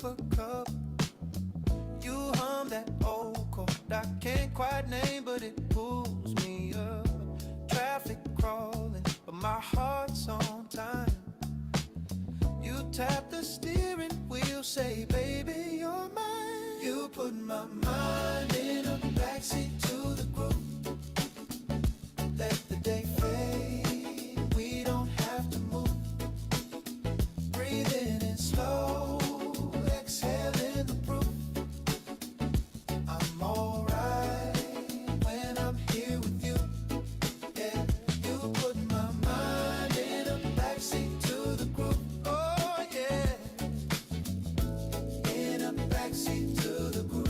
a cup. You hum that old chord I can't quite name, but it pulls me up. Traffic crawling, but my heart's on time. You tap the steering wheel, say, baby, you're mine. You put my mind in a backseat to the groove. Let the day fade, we don't have to move. Breathing in slow, exhaling the proof. I'm alright when I'm here with you. Yeah, you put my mind in a backseat to the groove. Oh yeah, in a backseat to the groove.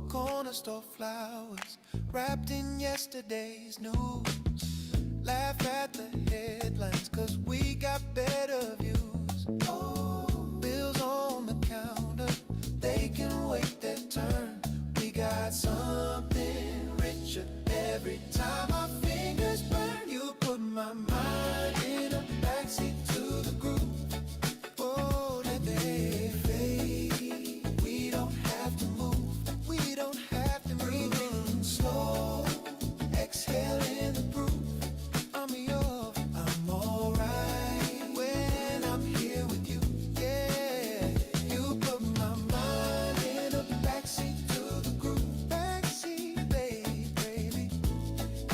Corner store flowers wrapped in yesterday's news. Laugh at the headlines, cause we got better views. Oh, bills on the counter, they can wait their turn. We got something richer every time our fingers burn. You put my mind in a backseat to the groove. Oh, let the day fade, we don't have to move. We don't have to breathe in slow, exhaling the proof. I'm alright when I'm here with you. Yeah, you put my mind in a backseat to the groove. Backseat, baby,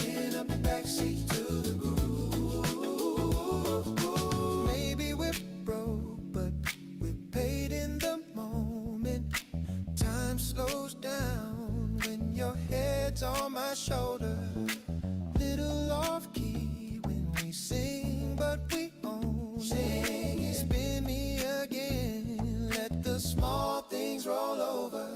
in a backseat to the groove. Maybe we're broke, but we're paid in the moment. Time slows down when your head's on my shoulder. Little off key when we sing, but we own sing it. Spin me again, let the small things roll over.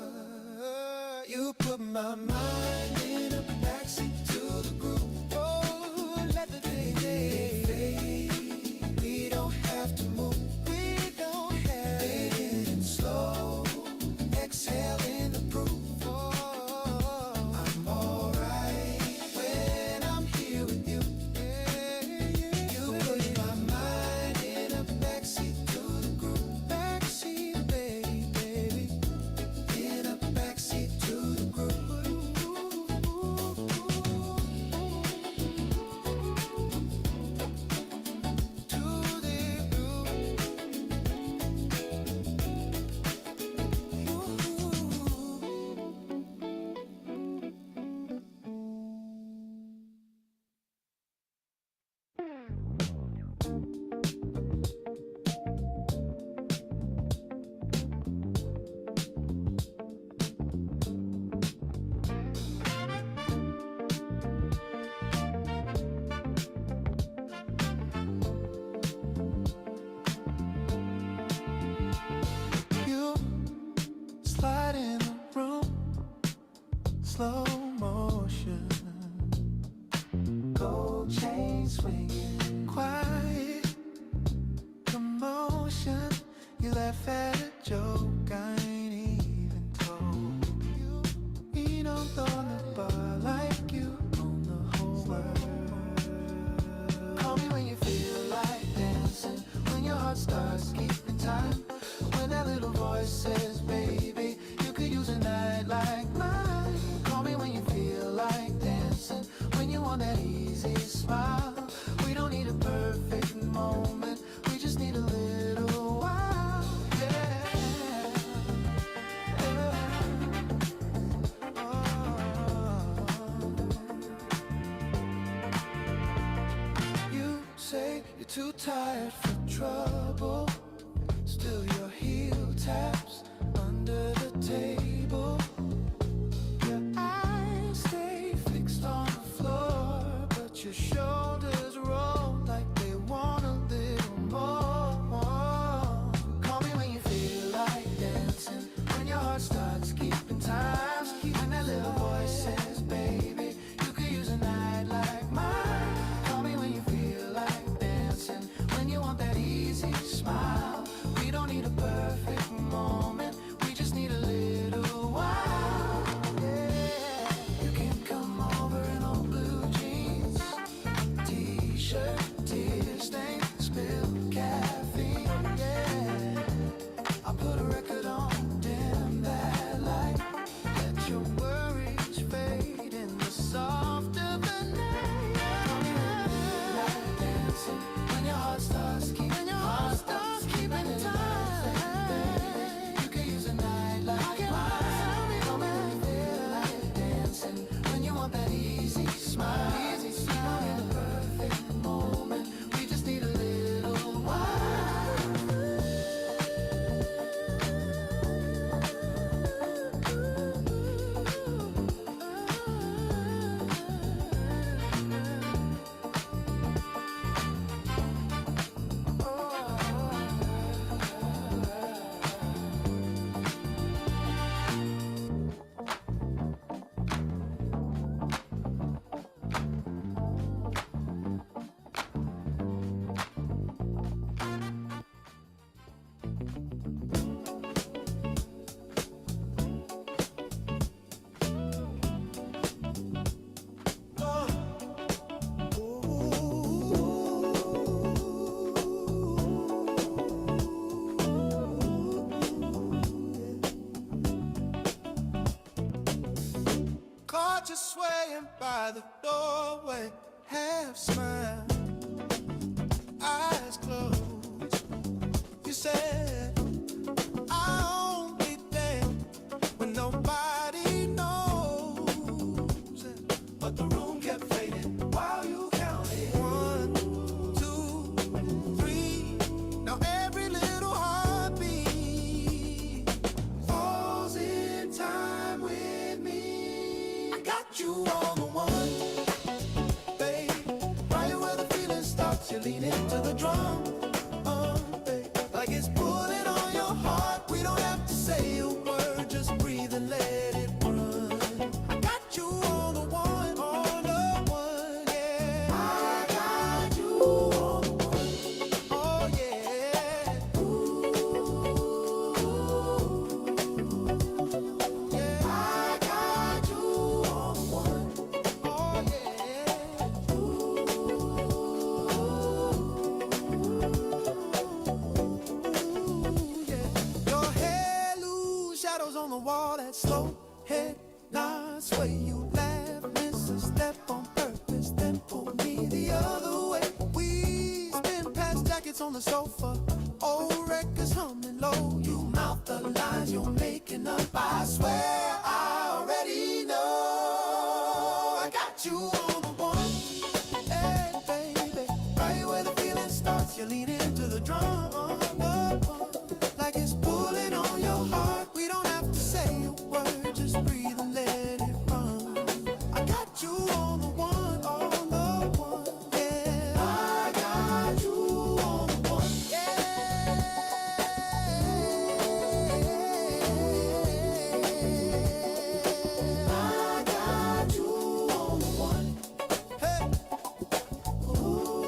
You put my mind in a backseat to the groove. Oh, let the day fade, we don't have to move. We don't have to in slow, exhale in the proof. I'm alright when I'm here with you. You put my mind in a backseat to the groove. Backseat, baby, in a backseat to the groove. To the groove. You slide in the room, slow motion, gold chain swinging, quiet commotion. You laugh at a joke I ain't even told you. We don't own the bar like you own the whole world. Call me when you feel like dancing, when your heart starts keeping time. When that little voice says, baby, you could use a night like mine. Call me when you feel like dancing, when you want that easy smile. We don't need a perfect moment, we just need a little while. Yeah, You say you're too tired for trouble, still your heel taps under the table. Your eyes stay fixed on the floor, but your shoulders roll like they want a little more. Call me when you feel like dancing, when your heart starts keeping time. When that little voice says, baby, you could use a night like mine. Call me when you feel like dancing, when you want that easy smile. We don't need a perfect moment, just swaying by the doorway, half smile, eyes closed. You said, I only dance when nobody knows. But the room kept fading while you counted. 1, 2, 3. Now every little heartbeat falls in time with me. I got you on the one, babe. Right where the feeling stops, you lean into the drum. Babe, like it's pulling on your heart. We don't have to say a word, just breathe and let it run. I got you on the one, yeah. I got you on the one, oh yeah. Ooh, yeah. I got you on the one, oh yeah. Ooh, yeah. Your hair loose, shadows on the wall, that slow head nods, sway you laugh, miss a step on purpose, then pull me the other way. We spin past jackets on the sofa, old records humming low. You mouth the lines you're making up, I swear I already know. I got you on the one, hey baby, right where the feeling starts, you lean into the drum. Like it's pulling on your heart. We don't have to say a word, just breathe and let it run. I got you on the one, yeah. I got you on the one, yeah. I got you on the one, hey. Ooh.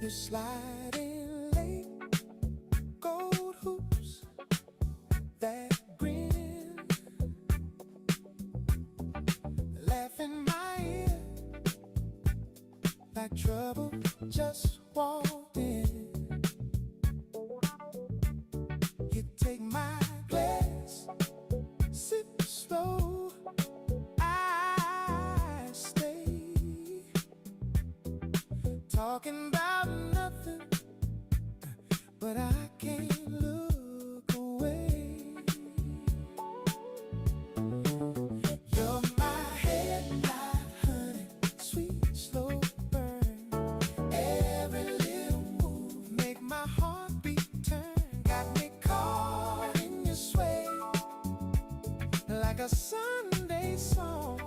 You're sliding late, gold hoops, that grin, laughing my ear like trouble just walked in. You take my glass, sip slow, I stay talking about nothing, but I can't look away. You're my headlight, honey, sweet slow burn. Every little move make my heartbeat turn. Got me caught in your sway like a Sunday song.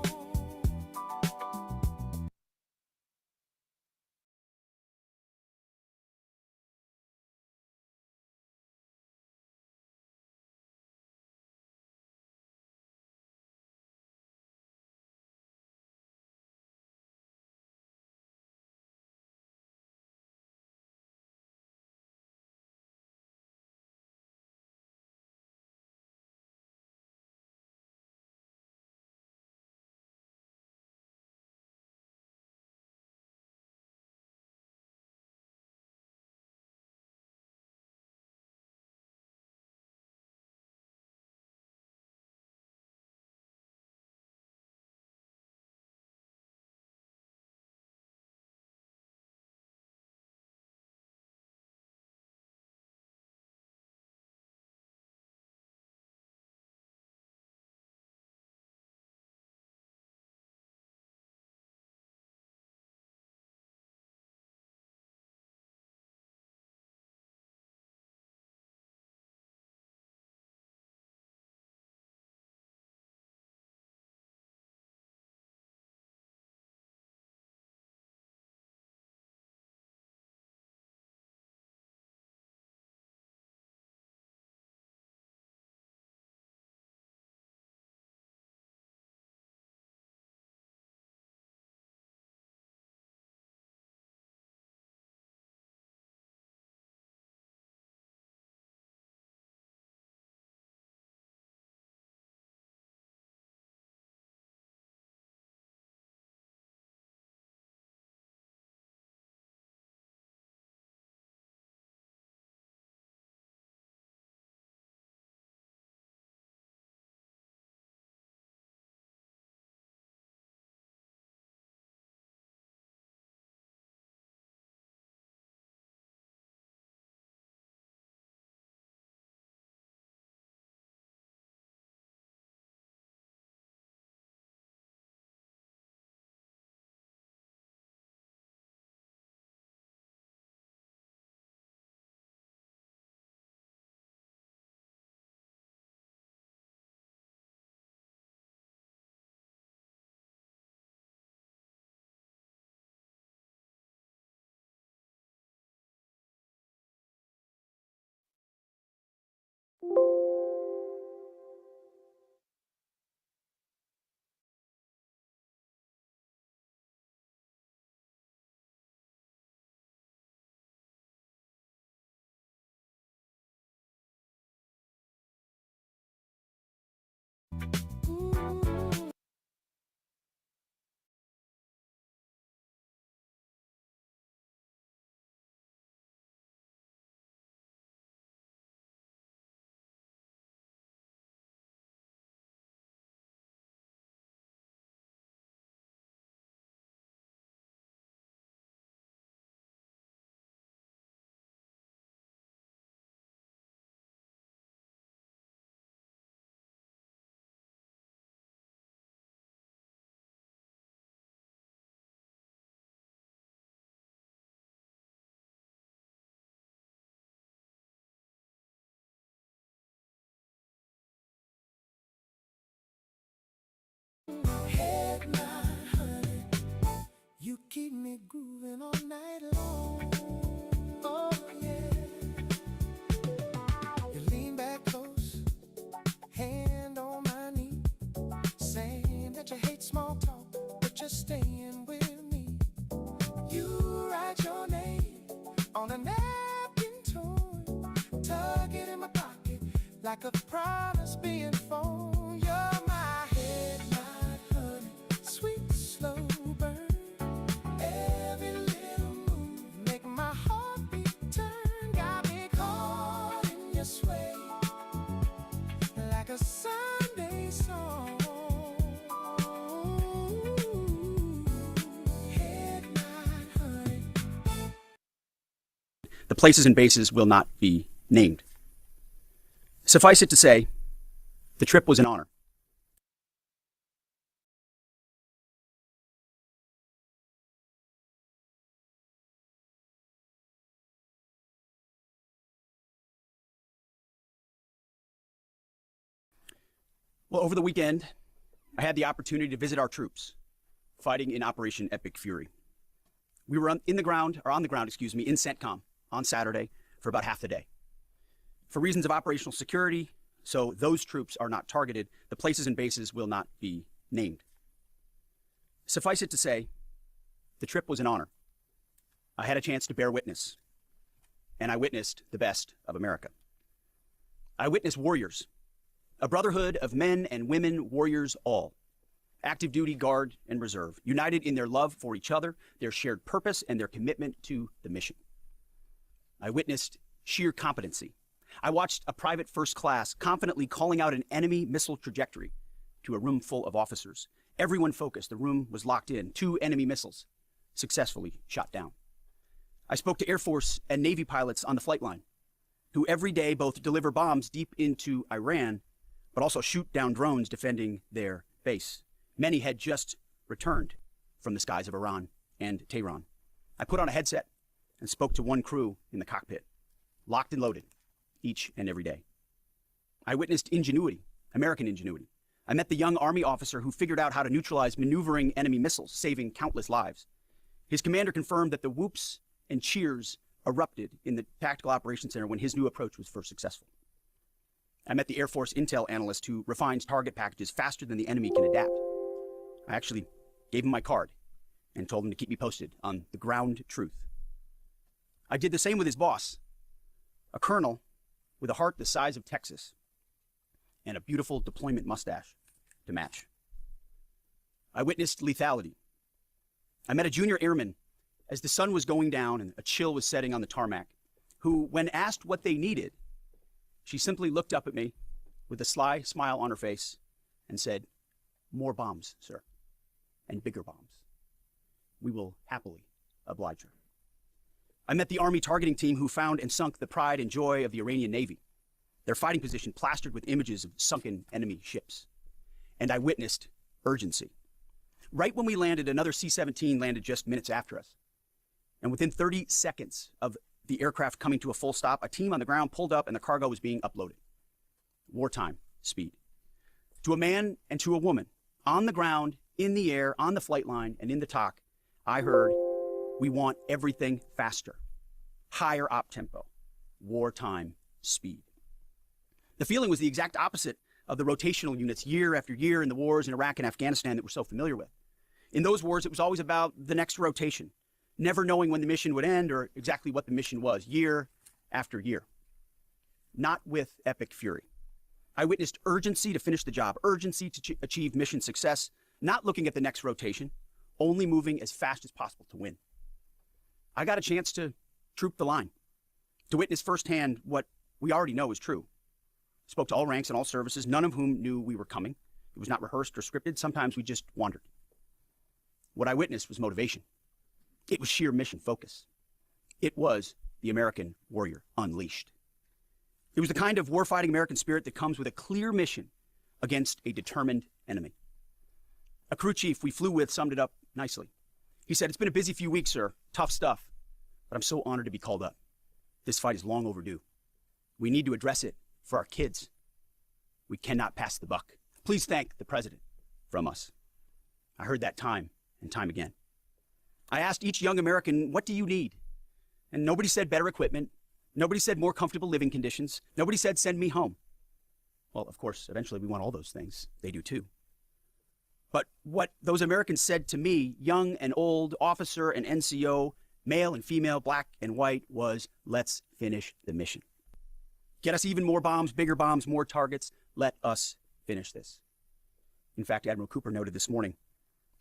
head nod, honey. You keep me grooving all night long. Oh yeah. You lean back close, hand on my knee, saying that you hate small talk, but you're staying with me. You write your name on a napkin torn, tuck it in my pocket like a promise being phoned. You're my head nod, honey, sweet slow burn. Every little move make my heartbeat turn. Got me caught in your sway like a Sunday song. Head nod, honey. The places and bases will not be named. Suffice it to say, the trip was an honor. Well, over the weekend, I had the opportunity to visit our troops fighting in Operation Epic Fury. We were on the ground, in CENTCOM on Saturday for about half the day. For reasons of operational security, so those troops are not targeted, the places and bases will not be named. Suffice it to say, the trip was an honor. I had a chance to bear witness, and I witnessed the best of America. I witnessed warriors, a brotherhood of men and women warriors all, active duty, guard, and reserve, united in their love for each other, their shared purpose, and their commitment to the mission. I witnessed sheer competency. I watched a private first class confidently calling out an enemy missile trajectory to a room full of officers. Everyone focused. The room was locked in. 2 enemy missiles successfully shot down. I spoke to Air Force and Navy pilots on the flight line, who every day both deliver bombs deep into Iran, but also shoot down drones defending their base. Many had just returned from the skies of Iran and Tehran. I put on a headset and spoke to one crew in the cockpit, locked and loaded, each and every day. I witnessed ingenuity, American ingenuity. I met the young Army officer who figured out how to neutralize maneuvering enemy missiles, saving countless lives. His commander confirmed that the whoops and cheers erupted in the Tactical Operations Center when his new approach was first successful. I met the Air Force intel analyst who refines target packages faster than the enemy can adapt. I actually gave him my card and told him to keep me posted on the ground truth. I did the same with his boss, a colonel with a heart the size of Texas and a beautiful deployment mustache to match. I witnessed lethality. I met a junior airman as the sun was going down and a chill was setting on the tarmac, who, when asked what they needed, she simply looked up at me with a sly smile on her face and said, "More bombs, sir, and bigger bombs. We will happily oblige her." I met the Army targeting team who found and sunk the pride and joy of the Iranian Navy, their fighting position plastered with images of sunken enemy ships. And I witnessed urgency. Right when we landed, another C-17 landed just minutes after us. And within 30 seconds of the aircraft coming to a full stop, a team on the ground pulled up and the cargo was being uploaded. Wartime speed. To a man and to a woman, on the ground, in the air, on the flight line, and in the TOC, I heard, "We want everything faster, higher op tempo, wartime speed." The feeling was the exact opposite of the rotational units year after year in the wars in Iraq and Afghanistan that we're so familiar with. In those wars, it was always about the next rotation, never knowing when the mission would end or exactly what the mission was, year after year. Not with Epic Fury. I witnessed urgency to finish the job, urgency to achieve mission success, not looking at the next rotation, only moving as fast as possible to win. I got a chance to troop the line, to witness firsthand what we already know is true. Spoke to all ranks and all services, none of whom knew we were coming. It was not rehearsed or scripted. Sometimes we just wandered. What I witnessed was motivation. It was sheer mission focus. It was the American warrior unleashed. It was the kind of warfighting American spirit that comes with a clear mission against a determined enemy. A crew chief we flew with summed it up nicely. He said, "It's been a busy few weeks, sir. Tough stuff. But I'm so honored to be called up. This fight is long overdue. We need to address it for our kids. We cannot pass the buck. Please thank the president from us." I heard that time and time again. I asked each young American, what do you need? And nobody said better equipment. Nobody said more comfortable living conditions. Nobody said send me home. Well, of course, eventually we want all those things. They do too. But what those Americans said to me, young and old, officer and NCO, male and female, black and white, was let's finish the mission. Get us even more bombs, bigger bombs, more targets. Let us finish this. In fact, Admiral Cooper noted this morning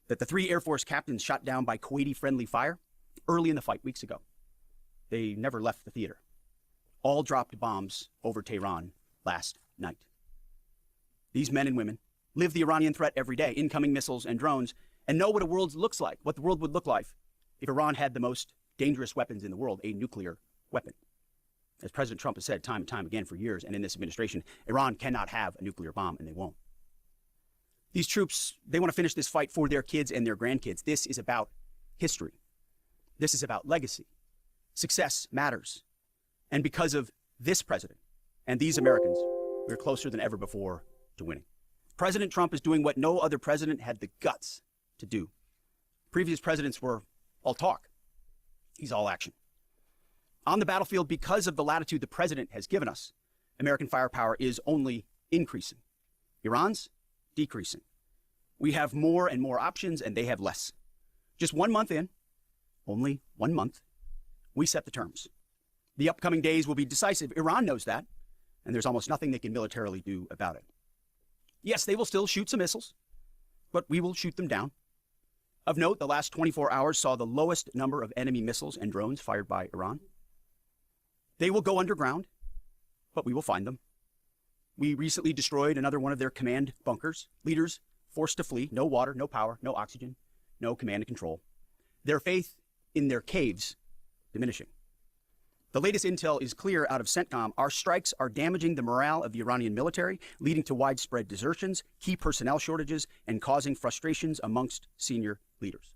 that the 3 Air Force captains shot down by Kuwaiti-friendly fire early in the fight weeks ago. They never left the theater. All dropped bombs over Tehran last night. These men and women live the Iranian threat every day, incoming missiles and drones, and know what a world looks like, what the world would look like if Iran had the most dangerous weapons in the world, a nuclear weapon. As President Trump has said time and time again for years, and in this administration, Iran cannot have a nuclear bomb, and they won't. These troops, they want to finish this fight for their kids and their grandkids. This is about history. This is about legacy. Success matters. And because of this president and these Americans, we're closer than ever before to winning. President Trump is doing what no other president had the guts to do. Previous presidents were all talk. He's all action. On the battlefield, because of the latitude the president has given us, American firepower is only increasing. Iran's decreasing. We have more and more options, and they have less. Just 1 month in, only 1 month, we set the terms. The upcoming days will be decisive. Iran knows that, and there's almost nothing they can militarily do about it. Yes, they will still shoot some missiles, but we will shoot them down. Of note, the last 24 hours saw the lowest number of enemy missiles and drones fired by Iran. They will go underground, but we will find them. We recently destroyed another one of their command bunkers. Leaders forced to flee. No water, no power, no oxygen, no command and control. Their faith in their caves diminishing. The latest intel is clear out of CENTCOM. Our strikes are damaging the morale of the Iranian military, leading to widespread desertions, key personnel shortages, and causing frustrations amongst senior leaders.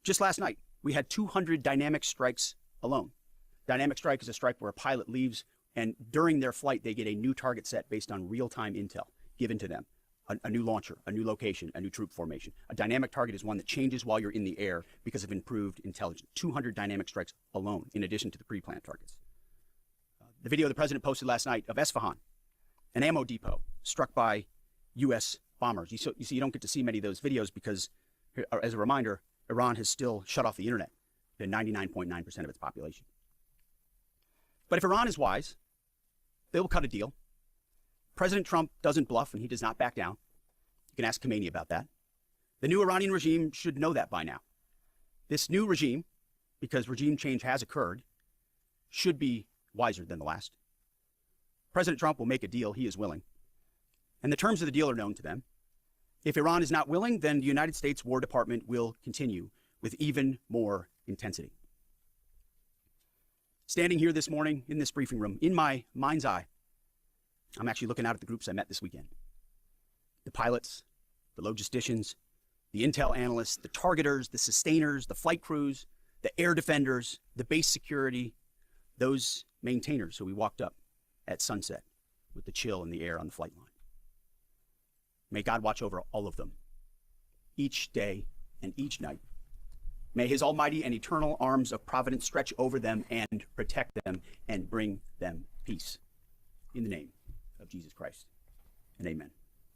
Just last night, we had 200 dynamic strikes alone. Dynamic strike is a strike where a pilot leaves, and during their flight, they get a new target set based on real-time intel given to them. A new launcher, a new location, a new troop formation. A dynamic target is one that changes while you're in the air because of improved intelligence. 200 dynamic strikes alone, in addition to the pre-planned targets. The video the president posted last night of Esfahan, an ammo depot struck by U.S. bombers. You see, you don't get to see many of those videos because, as a reminder, Iran has still shut off the internet to 99.9% of its population. But if Iran is wise, they will cut a deal. President Trump doesn't bluff, and he does not back down. You can ask Khomeini about that. The new Iranian regime should know that by now. This new regime, because regime change has occurred, should be wiser than the last. President Trump will make a deal. He is willing. And the terms of the deal are known to them. If Iran is not willing, then the United States War Department will continue with even more intensity. Standing here this morning in this briefing room, in my mind's eye, I'm actually looking out at the groups I met this weekend. The pilots, the logisticians, the intel analysts, the targeters, the sustainers, the flight crews, the air defenders, the base security, those maintainers who we walked up at sunset with the chill in the air on the flight line. May God watch over all of them, each day and each night. May his almighty and eternal arms of providence stretch over them and protect them and bring them peace. In the name of Jesus Christ, and amen.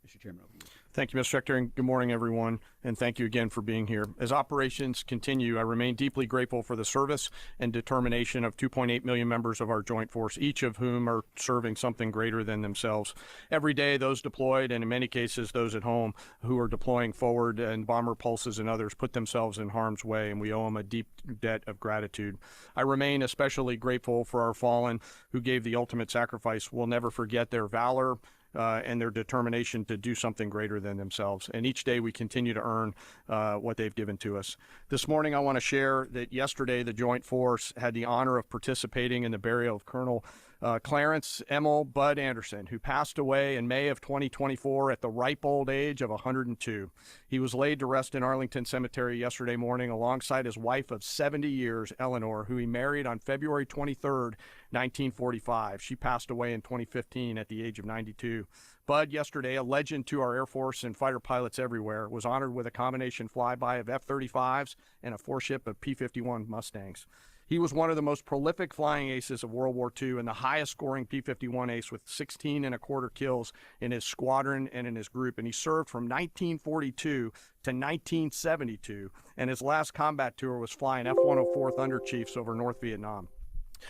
Mr. Chairman, over to you. Thank you, Mr. Secretary, and good morning, everyone, and thank you again for being here. As operations continue, I remain deeply grateful for the service and determination of 2.8 million members of our joint force, each of whom are serving something greater than themselves. Every day, those deployed, and in many cases, those at home who are deploying forward, and bomber pulses and others put themselves in harm's way, and we owe them a deep debt of gratitude. I remain especially grateful for our fallen who gave the ultimate sacrifice. We'll never forget their valor, and their determination to do something greater than themselves. And each day we continue to earn what they've given to us. This morning I want to share that yesterday the Joint Force had the honor of participating in the burial of Colonel Clarence Emil Bud Anderson, who passed away in May of 2024 at the ripe old age of 102. He was laid to rest in Arlington Cemetery yesterday morning alongside his wife of 70 years, Eleanor, who he married on February 23rd, 1945. She passed away in 2015 at the age of 92. Bud, yesterday, a legend to our Air Force and fighter pilots everywhere, was honored with a combination flyby of F-35s and a 4-ship of P-51 Mustangs. He was one of the most prolific flying aces of World War II and the highest scoring P-51 ace with 16 and a quarter kills in his squadron and in his group. And he served from 1942 to 1972. And his last combat tour was flying F-104 Thunder Chiefs over North Vietnam.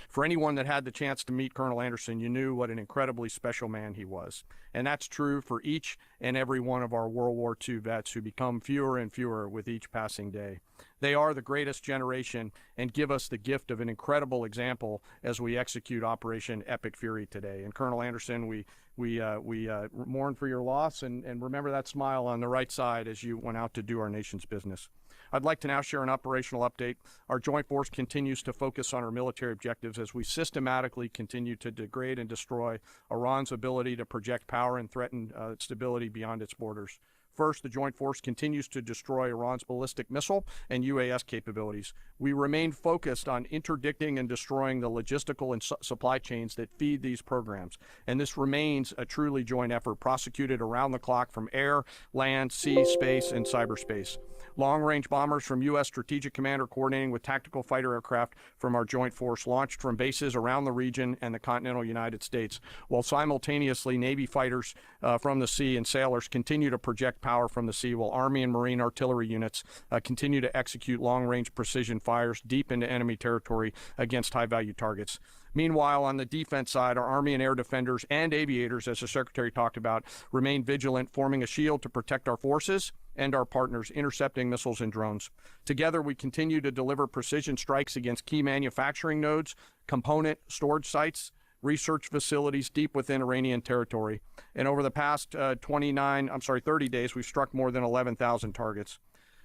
For anyone that had the chance to meet Colonel Anderson, you knew what an incredibly special man he was. And that's true for each and every one of our World War II vets who become fewer and fewer with each passing day. They are the greatest generation and give us the gift of an incredible example as we execute Operation Epic Fury today. And Colonel Anderson, we mourn for your loss and remember that smile on the right side as you went out to do our nation's business. I'd like to now share an operational update. Our Joint Force continues to focus on our military objectives as we systematically continue to degrade and destroy Iran's ability to project power and threaten stability beyond its borders. First, the Joint Force continues to destroy Iran's ballistic missile and UAS capabilities. We remain focused on interdicting and destroying the logistical and supply chains that feed these programs. And this remains a truly joint effort prosecuted around the clock from air, land, sea, space, and cyberspace. Long-range bombers from U.S. Strategic Command are coordinating with tactical fighter aircraft from our Joint Force launched from bases around the region and the continental United States, while simultaneously Navy fighters from the sea and sailors continue to project power from the sea, while Army and Marine artillery units continue to execute long-range precision fires deep into enemy territory against high-value targets. Meanwhile, on the defense side, our Army and air defenders and aviators, as the Secretary talked about, remain vigilant, forming a shield to protect our forces and our partners, intercepting missiles and drones. Together, we continue to deliver precision strikes against key manufacturing nodes, component storage sites, research facilities deep within Iranian territory. And over the past 30 days, we've struck more than 11,000 targets.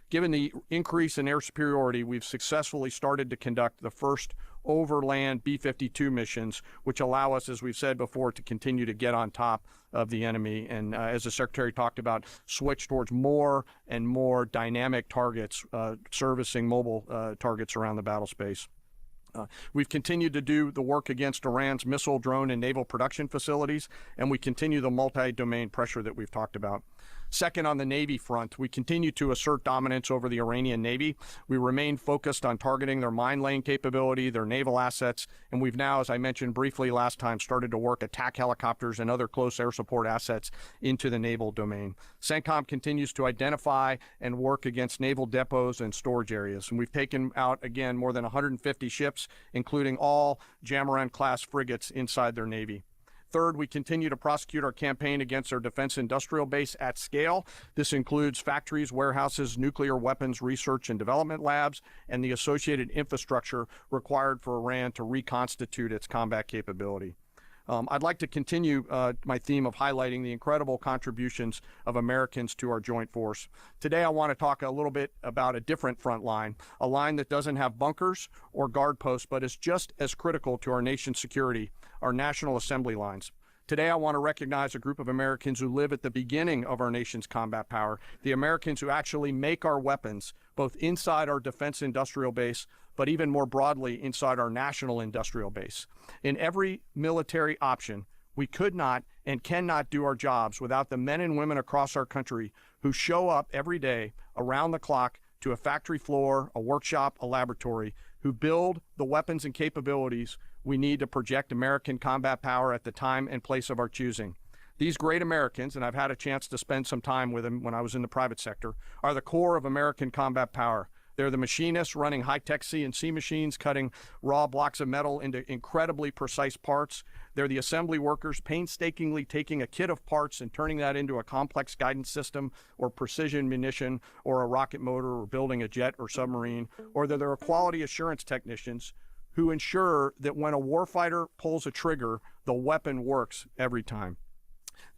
Given the increase in air superiority, we've successfully started to conduct the first overland B-52 missions, which allow us, as we've said before, to continue to get on top of the enemy. And as the Secretary talked about, switch towards more and more dynamic targets, servicing mobile targets around the battle space. We've continued to do the work against Iran's missile, drone, and naval production facilities, and we continue the multi-domain pressure that we've talked about. Second, on the Navy front, we continue to assert dominance over the Iranian Navy. We remain focused on targeting their mine-laying capability, their naval assets, and we've now, as I mentioned briefly last time, started to work attack helicopters and other close air support assets into the naval domain. CENTCOM continues to identify and work against naval depots and storage areas, and we've taken out, again, more than 150 ships, including all Jamaran-class frigates inside their Navy. Third, we continue to prosecute our campaign against our defense industrial base at scale. This includes factories, warehouses, nuclear weapons research and development labs, and the associated infrastructure required for Iran to reconstitute its combat capability. I'd like to continue my theme of highlighting the incredible contributions of Americans to our joint force. Today, I want to talk a little bit about a different front line, a line that doesn't have bunkers or guard posts, but is just as critical to our nation's security, our National Assembly lines. Today, I want to recognize a group of Americans who live at the beginning of our nation's combat power, the Americans who actually make our weapons, both inside our defense industrial base, but even more broadly inside our national industrial base. In every military option, we could not and cannot do our jobs without the men and women across our country who show up every day around the clock to a factory floor, a workshop, a laboratory, who build the weapons and capabilities we need to project American combat power at the time and place of our choosing. These great Americans, and I've had a chance to spend some time with them when I was in the private sector, are the core of American combat power. They're the machinists running high-tech CNC machines, cutting raw blocks of metal into incredibly precise parts. They're the assembly workers painstakingly taking a kit of parts and turning that into a complex guidance system or precision munition or a rocket motor or building a jet or submarine. Or they're quality assurance technicians who ensure that when a warfighter pulls a trigger, the weapon works every time.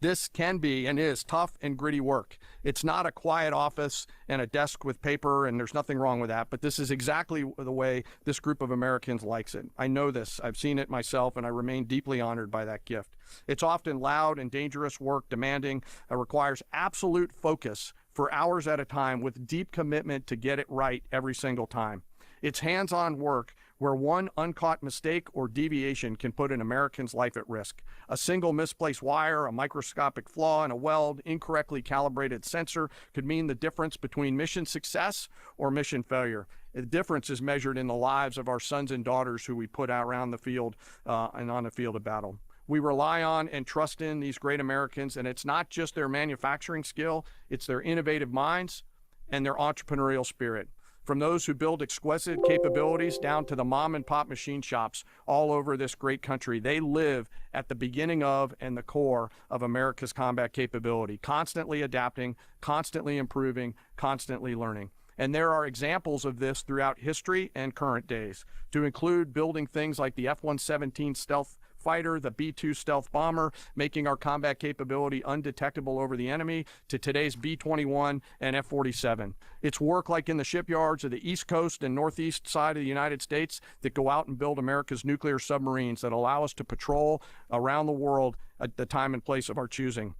This can be and is tough and gritty work. It's not a quiet office and a desk with paper, and there's nothing wrong with that, but this is exactly the way this group of Americans likes it. I know this. I've seen it myself, and I remain deeply honored by that gift. It's often loud and dangerous work, demanding, requires absolute focus for hours at a time with deep commitment to get it right every single time. It's hands-on work where one uncaught mistake or deviation can put an American's life at risk. A single misplaced wire, a microscopic flaw in a weld, incorrectly calibrated sensor could mean the difference between mission success or mission failure. The difference is measured in the lives of our sons and daughters who we put out around the field and on the field of battle. We rely on and trust in these great Americans, and it's not just their manufacturing skill, it's their innovative minds and their entrepreneurial spirit. From those who build exquisite capabilities down to the mom and pop machine shops all over this great country, they live at the beginning of and the core of America's combat capability, constantly adapting, constantly improving, constantly learning. And there are examples of this throughout history and current days, to include building things like the F-117 stealth fighter, the B-2 stealth bomber, making our combat capability undetectable over the enemy, to today's B-21 and F-47. It's work like in the shipyards of the East Coast and Northeast side of the United States that go out and build America's nuclear submarines that allow us to patrol around the world at the time and place of our choosing.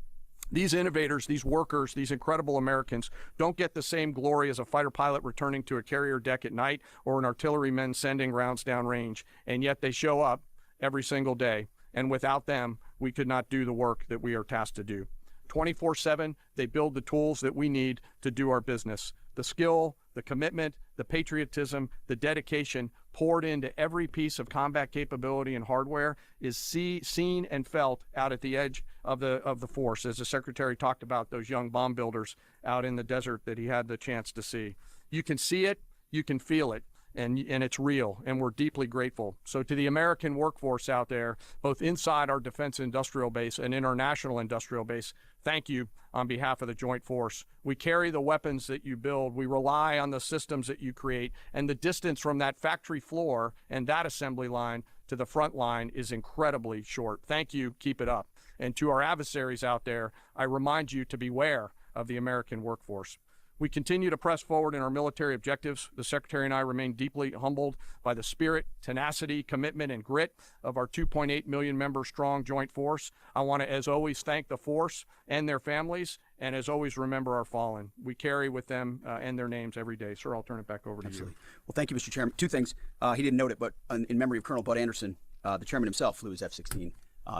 These innovators, these workers, these incredible Americans don't get the same glory as a fighter pilot returning to a carrier deck at night or an artilleryman sending rounds downrange, and yet they show up every single day, and without them, we could not do the work that we are tasked to do. 24/7, they build the tools that we need to do our business. The skill, the commitment, the patriotism, the dedication poured into every piece of combat capability and hardware is seen and felt out at the edge of the force, as the Secretary talked about those young bomb builders out in the desert that he had the chance to see. You can see it, you can feel it. And it's real, and we're deeply grateful. So to the American workforce out there, both inside our defense industrial base and in our national industrial base, thank you on behalf of the Joint Force. We carry the weapons that you build. We rely on the systems that you create, and the distance from that factory floor and that assembly line to the front line is incredibly short. Thank you. Keep it up. And to our adversaries out there, I remind you to beware of the American workforce. We continue to press forward in our military objectives. The Secretary and I remain deeply humbled by the spirit, tenacity, commitment, and grit of our 2.8 million member strong joint force. I want to, as always, thank the force and their families, and as always, remember our fallen. We carry with them and their names every day. Sir, I'll turn it back over to you. Well, thank you, Mr. Chairman. Two things. He didn't note it, but in memory of Colonel Bud Anderson, the chairman himself flew his F-16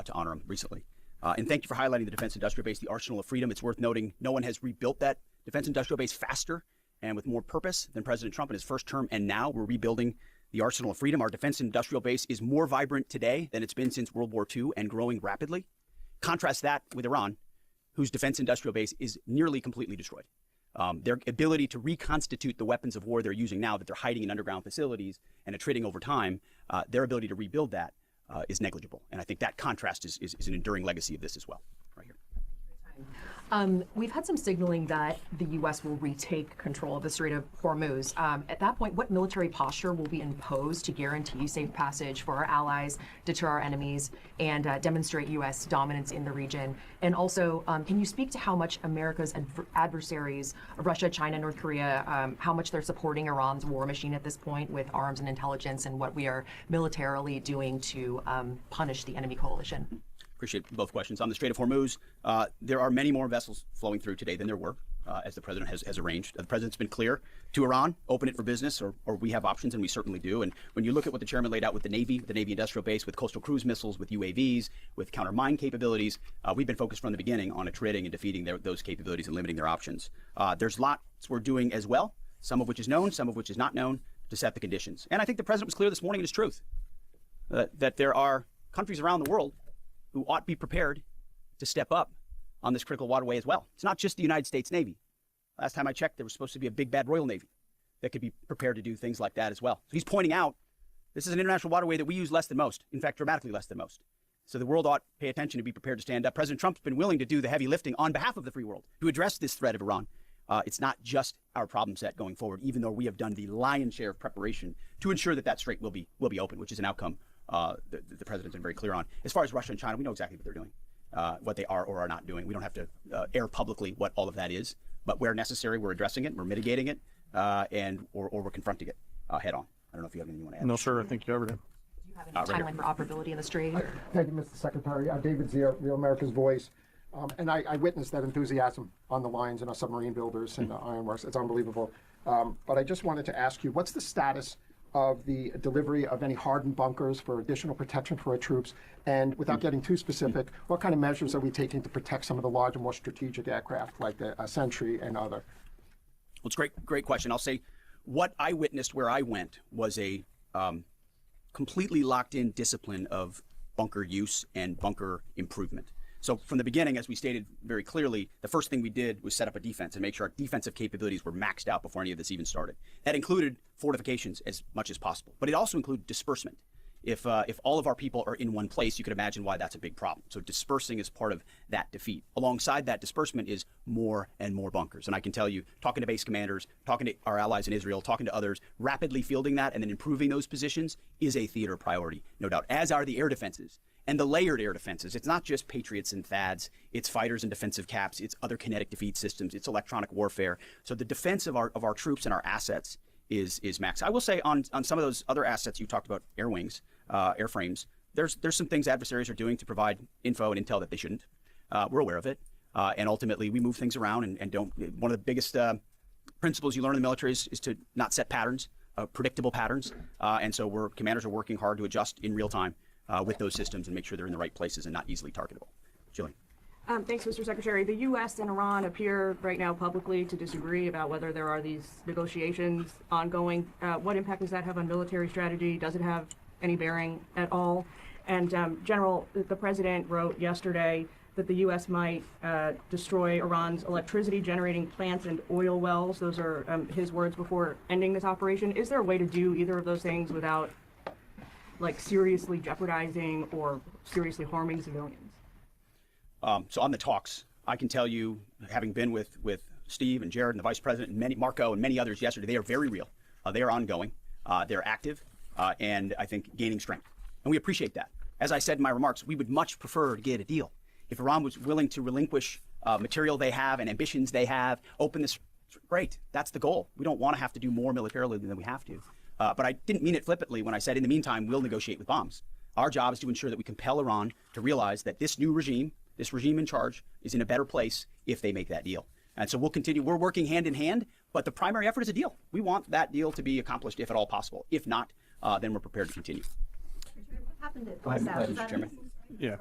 to honor him recently. And thank you for highlighting the Defense Industrial Base, the Arsenal of Freedom. It's worth noting no one has rebuilt that Defense Industrial Base faster and with more purpose than President Trump in his first term. And now we're rebuilding the Arsenal of Freedom. Our Defense Industrial Base is more vibrant today than it's been since World War II and growing rapidly. Contrast that with Iran, whose Defense Industrial Base is nearly completely destroyed. Their ability to reconstitute the weapons of war they're using now that they're hiding in underground facilities and attriting over time, their ability to rebuild that is negligible. And I think that contrast is an enduring legacy of this as well, right here. We've had some signaling that the U.S. will retake control of the Strait of Hormuz. At that point, what military posture will be imposed to guarantee safe passage for our allies, deter our enemies, and demonstrate U.S. dominance in the region? And also, can you speak to how much America's adversaries, Russia, China, North Korea, how much they're supporting Iran's war machine at this point with arms and intelligence, and what we are militarily doing to punish the enemy coalition? Appreciate both questions. On the Strait of Hormuz, there are many more vessels flowing through today than there were, as the president has arranged. The president's been clear to Iran, open it for business, or we have options, and we certainly do. And when you look at what the chairman laid out with the Navy Industrial Base, with coastal cruise missiles, with UAVs, with counter mine capabilities, we've been focused from the beginning on attriting and defeating those capabilities and limiting their options. There's lots we're doing as well, some of which is known, some of which is not known, to set the conditions. And I think the president was clear this morning in his truth that there are countries around the world who ought to be prepared to step up on this critical waterway as well. It's not just the United States Navy. Last time I checked, there was supposed to be a big bad Royal Navy that could be prepared to do things like that as well. So he's pointing out this is an international waterway that we use less than most, in fact, dramatically less than most. So the world ought to pay attention to be prepared to stand up. President Trump's been willing to do the heavy lifting on behalf of the free world to address this threat of Iran. It's not just our problem set going forward, even though we have done the lion's share of preparation to ensure that strait will be open, which is an outcome the president's been very clear on. As far as Russia and China, we know exactly what they're doing, what they are or are not doing. We don't have to air publicly what all of that is, but where necessary, we're addressing it, we're mitigating it, or we're confronting it head on. I don't know if you have anything you want to add. No, sir, I think you covered it. Do you have any timeline for operability in the Strait? Thank you, Mr. Secretary. David Zier, Real America's Voice. And I witnessed that enthusiasm on the lines and our submarine builders and the ironworks. It's unbelievable. But I just wanted to ask you, what's the status of the delivery of any hardened bunkers for additional protection for our troops? And without getting too specific, what kind of measures are we taking to protect some of the larger, more strategic aircraft like the Sentry and other? Well, it's a great question. I'll say what I witnessed where I went was a completely locked-in discipline of bunker use and bunker improvement. So from the beginning, as we stated very clearly, the first thing we did was set up a defense and make sure our defensive capabilities were maxed out before any of this even started. That included fortifications as much as possible, but it also included disbursement. If all of our people are in one place, you could imagine why that's a big problem. So dispersing is part of that defeat. Alongside that disbursement is more and more bunkers. And I can tell you, talking to base commanders, talking to our allies in Israel, talking to others, rapidly fielding that and then improving those positions is a theater priority, no doubt, as are the air defenses. And the layered air defenses, it's not just Patriots and THAADs, it's fighters and defensive caps, it's other kinetic defeat systems, it's electronic warfare. So the defense of our troops and our assets is max. I will say on some of those other assets you talked about, air wings, airframes, there's some things adversaries are doing to provide info and intel that they shouldn't. We're aware of it. And ultimately we move things around and don't. One of the biggest principles you learn in the military is to not set patterns, predictable patterns. And so commanders are working hard to adjust in real time with those systems and make sure they're in the right places and not easily targetable. Jillian. Thanks, Mr. Secretary. The U.S. and Iran appear right now publicly to disagree about whether there are these negotiations ongoing. What impact does that have on military strategy? Does it have any bearing at all? And General, the president wrote yesterday that the U.S. might destroy Iran's electricity generating plants and oil wells. Those are his words before ending this operation. Is there a way to do either of those things without seriously jeopardizing or seriously harming civilians? So on the talks, I can tell you, having been with Steve and Jared and the Vice President and Marco and many others yesterday, they are very real. They are ongoing. They're active, and I think gaining strength. And we appreciate that. As I said in my remarks, we would much prefer to get a deal. If Iran was willing to relinquish material they have and ambitions they have, open this, great. That's the goal. We don't want to have to do more militarily than we have to. But I didn't mean it flippantly when I said, in the meantime, we'll negotiate with bombs. Our job is to ensure that we compel Iran to realize that this new regime, this regime in charge, is in a better place if they make that deal. And so we'll continue. We're working hand in hand, but the primary effort is a deal. We want that deal to be accomplished if at all possible. If not, then we're prepared to continue. What happened at Mr. Chairman. Yeah.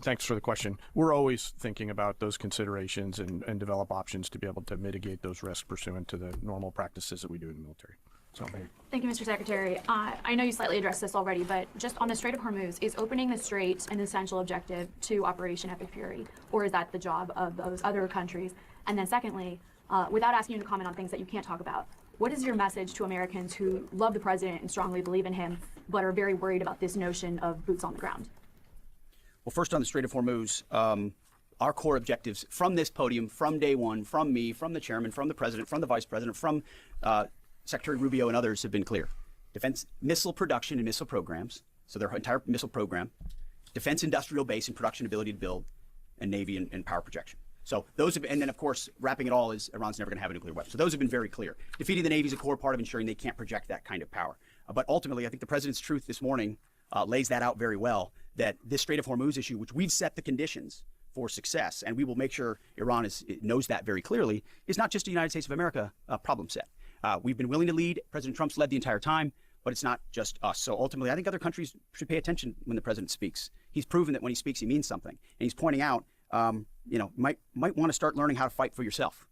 Thanks for the question. We're always thinking about those considerations and develop options to be able to mitigate those risks pursuant to the normal practices that we do in the military. So, Thank you, Mr. Secretary. I know you slightly addressed this already, but just on the Strait of Hormuz, is opening the strait an essential objective to Operation Epic Fury, or is that the job of those other countries? And then secondly, without asking you to comment on things that you can't talk about, what is your message to Americans who love the president and strongly believe in him, but are very worried about this notion of boots on the ground? Well, first on the Strait of Hormuz, our core objectives from this podium, from day one, from me, from the chairman, from the president, from the vice president, from Secretary Rubio and others have been clear. Defense missile production and missile programs, so their entire missile program, defense industrial base and production ability to build, and Navy and power projection. So those have, and then of course, wrapping it all is Iran's never going to have a nuclear weapon. So those have been very clear. Defeating the Navy is a core part of ensuring they can't project that kind of power. But ultimately, I think the president's truth this morning lays that out very well, that this Strait of Hormuz issue, which we've set the conditions for success, and we will make sure Iran knows that very clearly, is not just a United States of America problem set. We've been willing to lead. President Trump's led the entire time, but it's not just us. So ultimately, I think other countries should pay attention when the president speaks. He's proven that when he speaks, he means something. And he's pointing out, might want to start learning how to fight for yourself.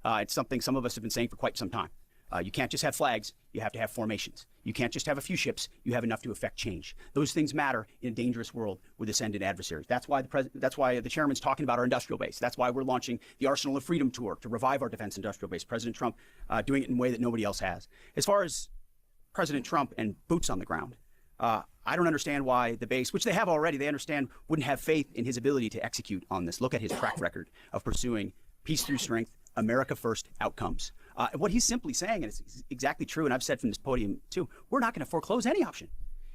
It's something some of us have been saying for quite some time. You can't just have flags, you have to have formations. You can't just have a few ships, you have enough to affect change. Those things matter in a dangerous world with ascendant adversaries. That's why the chairman's talking about our industrial base. That's why we're launching the Arsenal of Freedom tour to revive our defense industrial base. President Trump doing it in a way that nobody else has. As far as President Trump and boots on the ground, I don't understand why the base, which they have already, they understand, wouldn't have faith in his ability to execute on this. Look at his track record of pursuing peace through strength, America first outcomes. What he's simply saying, and it's exactly true, and I've said from this podium too, we're not going to foreclose any option.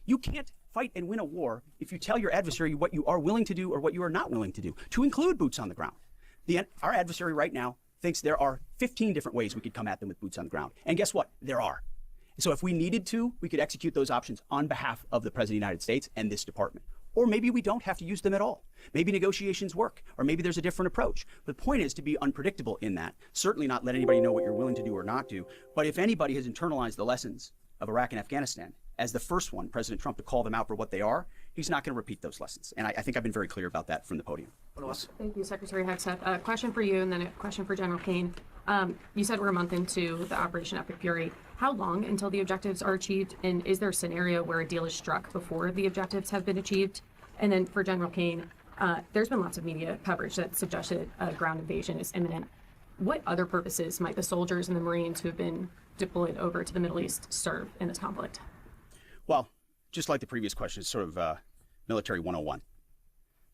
You can't fight and win a war if you tell your adversary what you are willing to do or what you are not willing to do, to include boots on the ground. Our adversary right now thinks there are 15 different ways we could come at them with boots on the ground. And guess what? There are. So if we needed to, we could execute those options on behalf of the President of the United States and this department. Or maybe we don't have to use them at all. Maybe negotiations work, or maybe there's a different approach. The point is to be unpredictable in that. Certainly not let anybody know what you're willing to do or not do. But if anybody has internalized the lessons of Iraq and Afghanistan as the first one, President Trump, to call them out for what they are, he's not going to repeat those lessons. And I think I've been very clear about that from the podium. Thank you, Secretary Hegseth. A question for you and then a question for General Kane. You said we're a month into the Operation Epic Fury. How long until the objectives are achieved? And is there a scenario where a deal is struck before the objectives have been achieved? And then for General Kane, there's been lots of media coverage that suggested a ground invasion is imminent. What other purposes might the soldiers and the Marines who have been deployed over to the Middle East serve in this conflict? Well, just like the previous question, it's sort of military 101.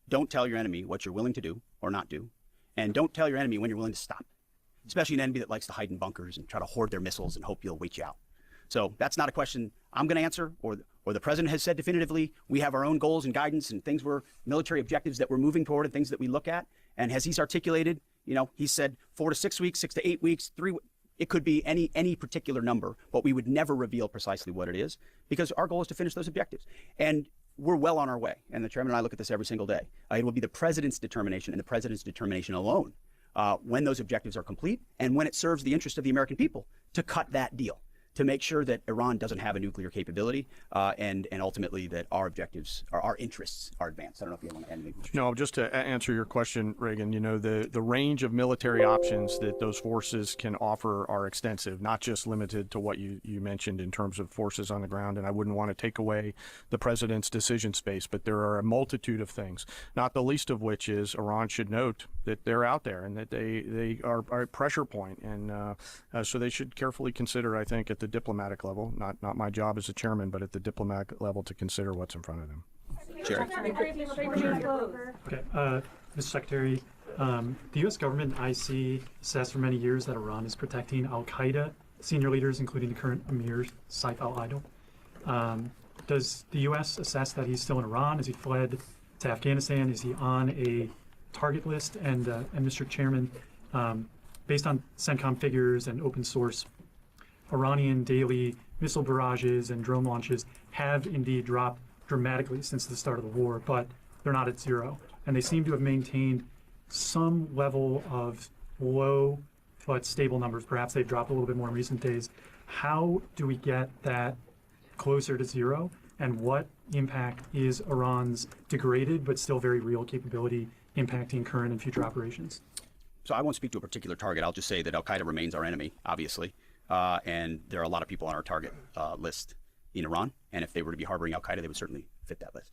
Don't tell your enemy what you're willing to do or not do, and don't tell your enemy when you're willing to stop, especially an enemy that likes to hide in bunkers and try to hoard their missiles and hope you'll wait you out. So that's not a question I'm going to answer, or the president has said definitively. We have our own goals and guidance and things military objectives that we're moving toward and things that we look at. And as he's articulated, he said 4 to 6 weeks, 6 to 8 weeks, 3. It could be any particular number, but we would never reveal precisely what it is because our goal is to finish those objectives. And we're well on our way. And the chairman and I look at this every single day. It will be the president's determination and the president's determination alone when those objectives are complete and when it serves the interest of the American people to cut that deal, to make sure that Iran doesn't have a nuclear capability and ultimately that our objectives, our interests are advanced. I don't know if you want to add anything. No, just to answer your question, Reagan, the range of military options that those forces can offer are extensive, not just limited to what you mentioned in terms of forces on the ground. And I wouldn't want to take away the president's decision space, but there are a multitude of things, not the least of which is Iran should note that they're out there and that they are a pressure point. And so they should carefully consider, I think, at the diplomatic level, not my job as a chairman, but at the diplomatic level to consider what's in front of them. Jerry. Okay, Mr. Secretary, the U.S. government and IC assessed for many years that Iran is protecting al-Qaeda senior leaders, including the current Emir Saif al-Idil. Does the U.S. assess that he's still in Iran? Has he fled to Afghanistan? Is he on a target list? And Mr. Chairman, based on CENTCOM figures and open source, Iranian daily missile barrages and drone launches have indeed dropped dramatically since the start of the war, but they're not at zero. And they seem to have maintained some level of low but stable numbers. Perhaps they've dropped a little bit more in recent days. How do we get that closer to zero? And what impact is Iran's degraded but still very real capability impacting current and future operations? So I won't speak to a particular target. I'll just say that al-Qaeda remains our enemy, obviously. And there are a lot of people on our target list in Iran. And if they were to be harboring al-Qaeda, they would certainly fit that list.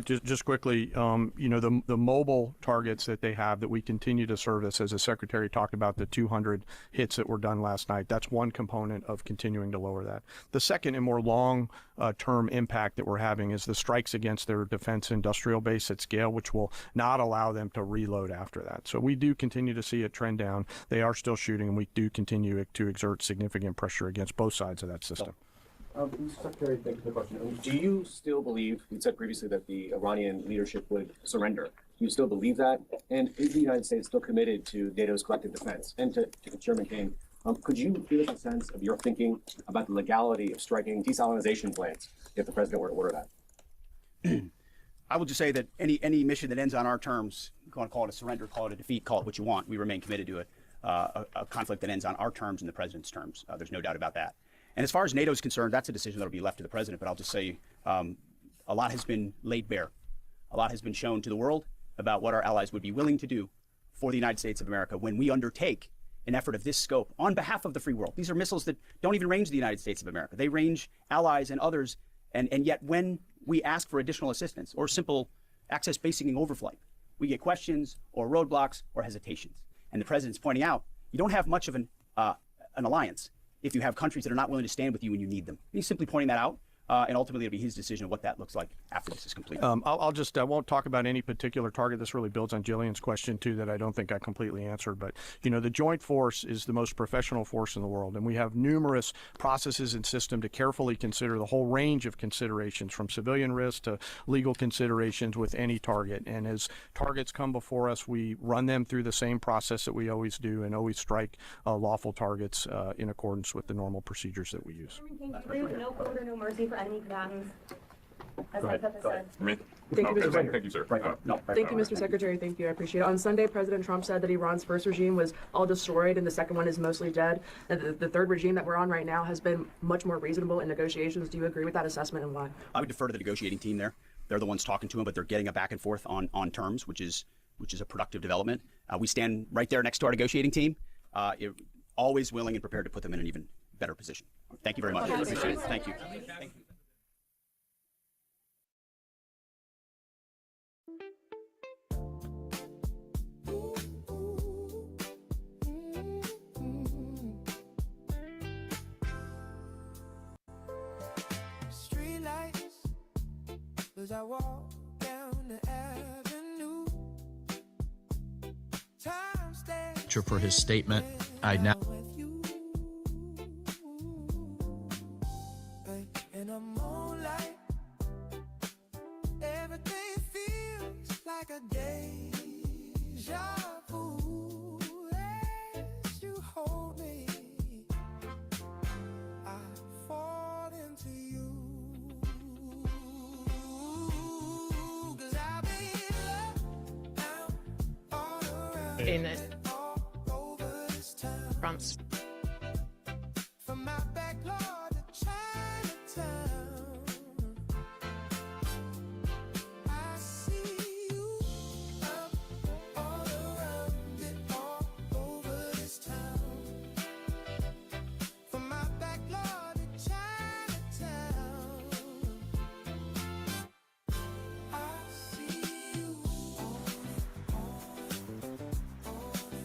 Just quickly, the mobile targets that they have that we continue to service, as the Secretary talked about, the 200 hits that were done last night, that's one component of continuing to lower that. The second and more long-term impact that we're having is the strikes against their defense industrial base at scale, which will not allow them to reload after that. So we do continue to see it trend down. They are still shooting, and we do continue to exert significant pressure against both sides of that system. Mr. Secretary, thank you for the question. Do you still believe, you said previously that the Iranian leadership would surrender. Do you still believe that? And is the United States still committed to NATO's collective defense? And to Chairman Kane, could you give us a sense of your thinking about the legality of striking desalinization plants if the president were to order that? I will just say that any mission that ends on our terms, you want to call it a surrender, call it a defeat, call it what you want, we remain committed to a conflict that ends on our terms and the president's terms. There's no doubt about that. And as far as NATO is concerned, that's a decision that will be left to the president. But I'll just say a lot has been laid bare. A lot has been shown to the world about what our allies would be willing to do for the United States of America when we undertake an effort of this scope on behalf of the free world. These are missiles that don't even range the United States of America. They range allies and others. And yet when we ask for additional assistance or simple access basing overflight, we get questions or roadblocks or hesitations. And the president's pointing out, you don't have much of an alliance if you have countries that are not willing to stand with you when you need them. He's simply pointing that out, and ultimately it'll be his decision of what that looks like after this is complete. I won't talk about any particular target. This really builds on Jillian's question too that I don't think I completely answered, but the joint force is the most professional force in the world, and we have numerous processes and systems to carefully consider the whole range of considerations from civilian risk to legal considerations with any target. And as targets come before us, we run them through the same process that we always do and always strike lawful targets in accordance with the normal procedures that we use. No code or no mercy for enemy combatants. Go ahead. Me? Thank you, Mr. Secretary. Thank you, sir. Thank you, Mr. Secretary. Thank you. I appreciate it. On Sunday, President Trump said that Iran's first regime was all destroyed and the second one is mostly dead. And the third regime that we're on right now has been much more reasonable in negotiations. Do you agree with that assessment and why? I would defer to the negotiating team there. They're the ones talking to him, but they're getting a back and forth on terms, which is a productive development. We stand right there next to our negotiating team, always willing and prepared to put them in an even better position. Thank you very much. I appreciate it. Thank you. Thank you. Streetlights, as I walk down the avenue. Time stands For his statement, I now. with you. In a moonlight, everything feels like a deja vu. As you hold me, I fall into you. 'Cause I've been loved now all around. In it. France. From my backyard to Chinatown, I see you up all around it, all over this town. From my backyard to Chinatown, I see you on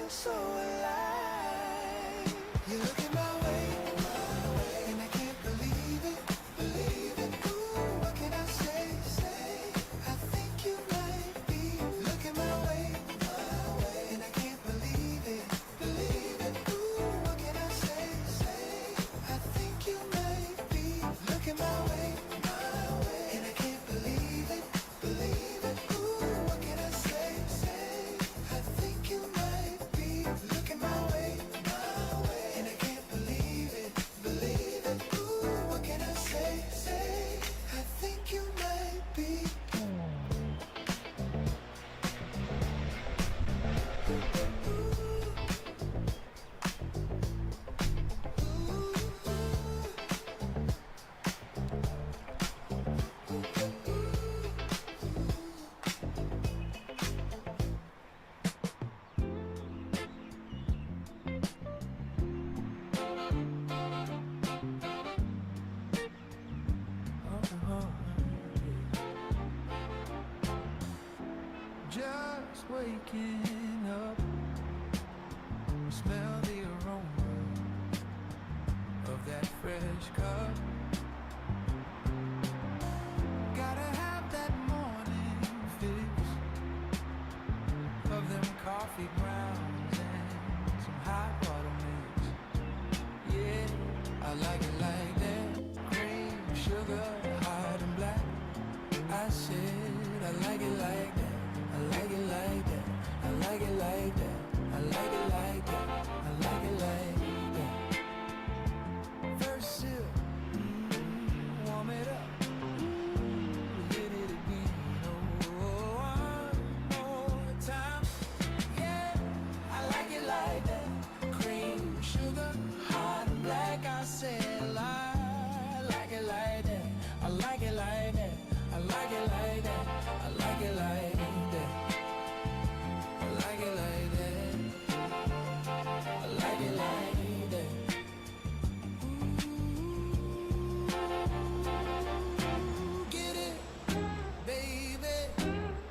feel so alive. You look at my way, and I can't believe it, believe it. Ooh, what can I say, say? I think you might be. Look at my way, and I can't believe it, believe it. Ooh, what can I say, say? I think you might be. Look at my way, and I can't believe it, believe it. Ooh, what can I say, say? I think you might be. Look at my way, and I can't believe it, believe it. Ooh, what can I say, say? I think you might be. Just waking up, smell the aroma of that fresh cup. Gotta have that morning fix of them coffee grounds and some hot water mix. Yeah, I like it like that. Cream, sugar, hot and black. I said I like it like that. I like it like that. I like it like that. I like it like that. I like it like that. First sip, warm it up. Hit it again. Oh, one more time. Yeah, I like it like that. Cream, sugar, hot and black. I said I like it like that. I like it like that. I like it like that. I like it like that. I like it like that. I like it like that. Ooh, get it, baby.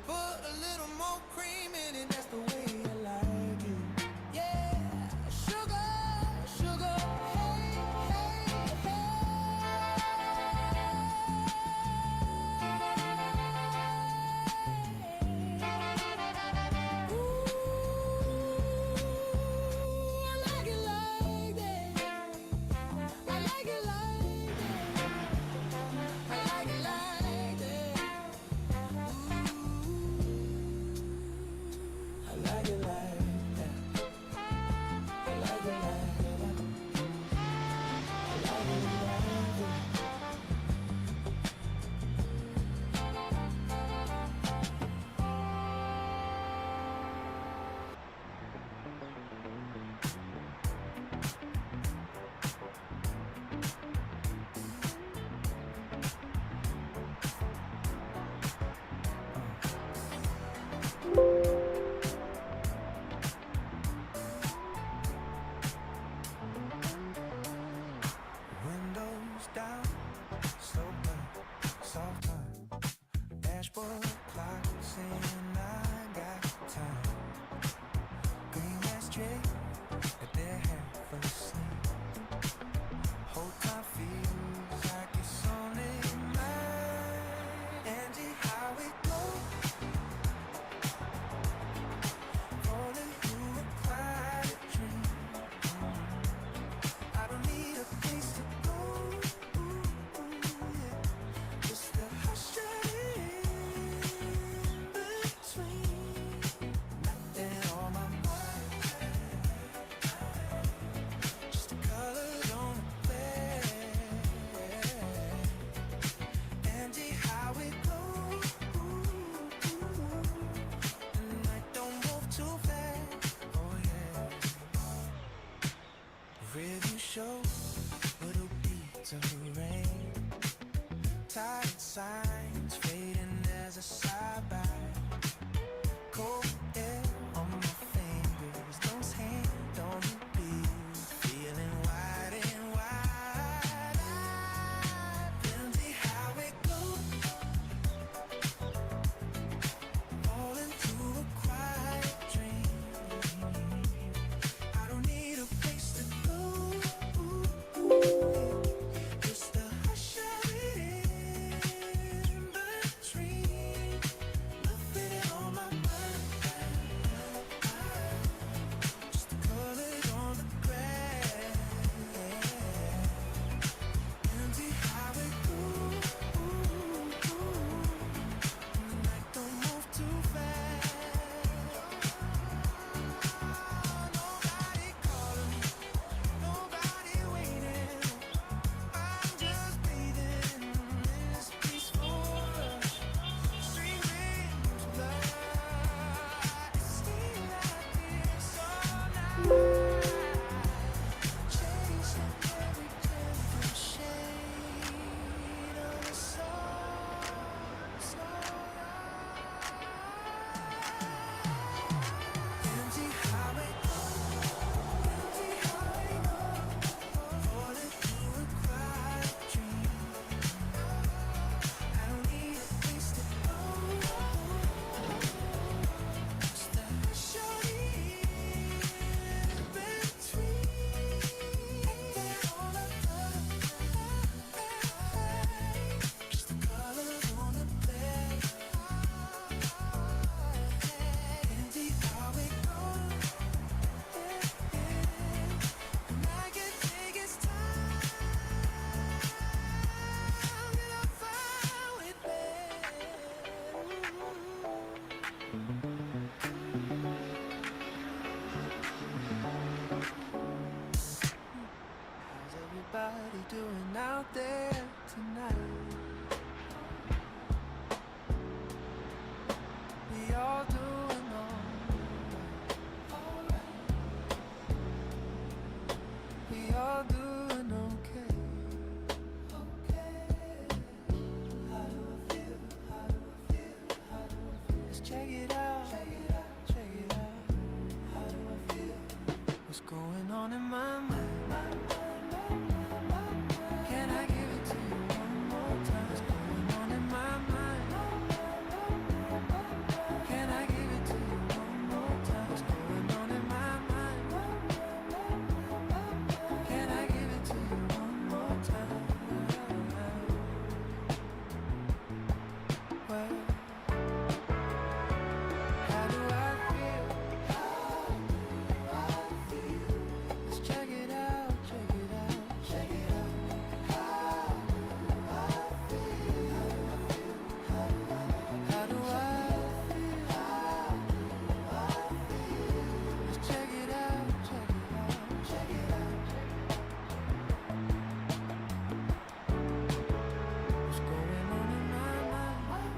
Put a little more cream in it. That's the way I like it. Yeah, sugar, sugar. Hey, hey, windows down, slow burn, soft turn, dashboard clock saying I got time. Green light straight, at their half asleep. Whole time feels like it's only mine. Angie, how it goes, rolling through a quiet dream. I don't need a place to go. Yeah. Just the hush in between. Nothing on my mind. Just the colors on the bed. Angie, how it goes. The night don't move too fast. Oh yeah. Review show little beats of the rain. Tired signs fading as I sigh by. Cold air on my fingers, those hands on the beat, feeling wide and wide. Plenty how it goes, rolling through a quiet dream. out there tonight. We all doing alright. We all doing okay. How do I feel? How do I feel? How do I feel? Let's check it out. Check it out. Check it out. How do I feel? What's going on in my mind? Can I give it to you one more time? What's going on in my mind? Can I give it to you one more time? What's going on in my mind? Can I give it to you one more time? Well, how do I feel? How do I feel? Let's check it out, check it out, check it out. How do I feel? How do I feel? How do I feel? Let's check it out, check it out, check it out. What's going on in my mind?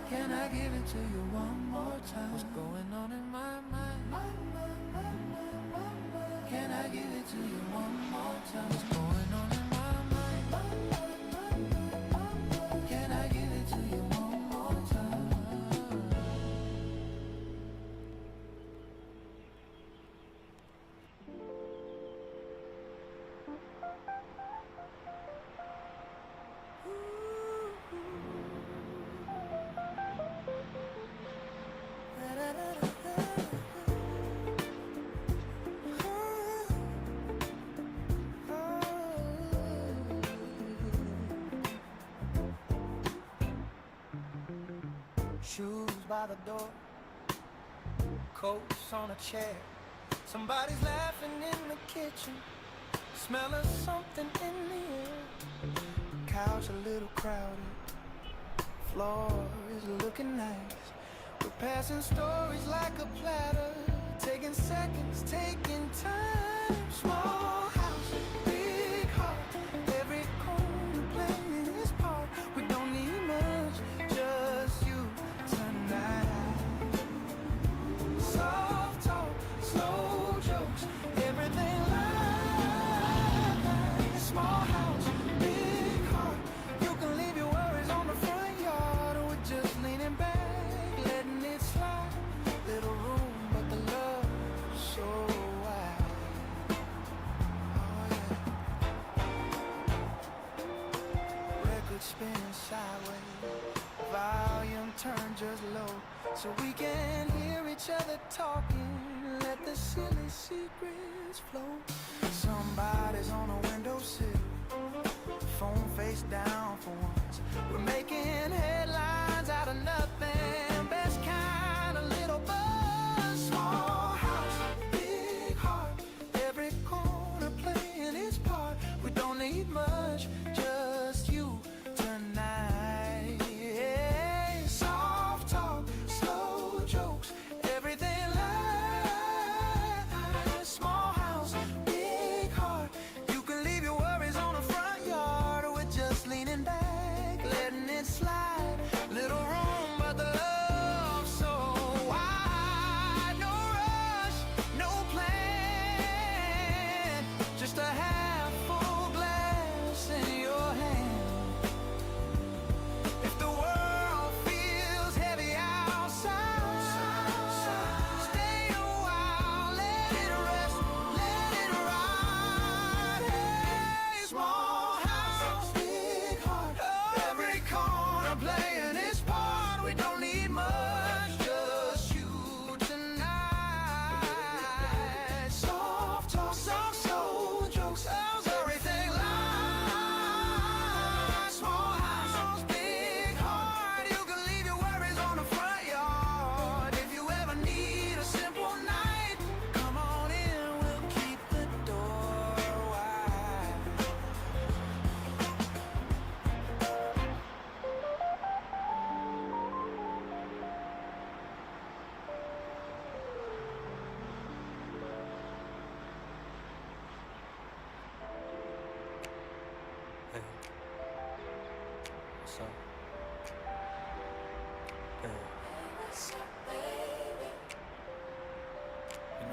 Can I give it to you one more time? What's going on in my mind? Can I give it to you one more time? What's going on in my mind? Can I give it to you one more time? Shoes by the door, coats on a chair. Somebody's laughing in the kitchen, smell of something in the air. Couch a little crowded, floor is looking nice. We're passing stories like a platter, taking seconds, taking time. Small house, big heart, every corner playing its part. We don't need much, just you tonight. Soft talk, slow jokes, everything light. Small house, big heart, you can leave your worries on the front yard. We're just leaning back, letting it slide. Little room, but the love so wide. Oh yeah. Record spinning sideways, volume turned just low, so we can hear each other talking. Let the silly secrets flow. Somebody's on a windowsill, phone face down for once. We're making headlines out of nothing. Best kind of little buzz. Small house, big heart, every corner playing its part. We don't need much, just you tonight. Soft talk, slow jokes, everything light. Small house, big heart, you can leave your worries on the front yard. We're just leaning back, letting it slide.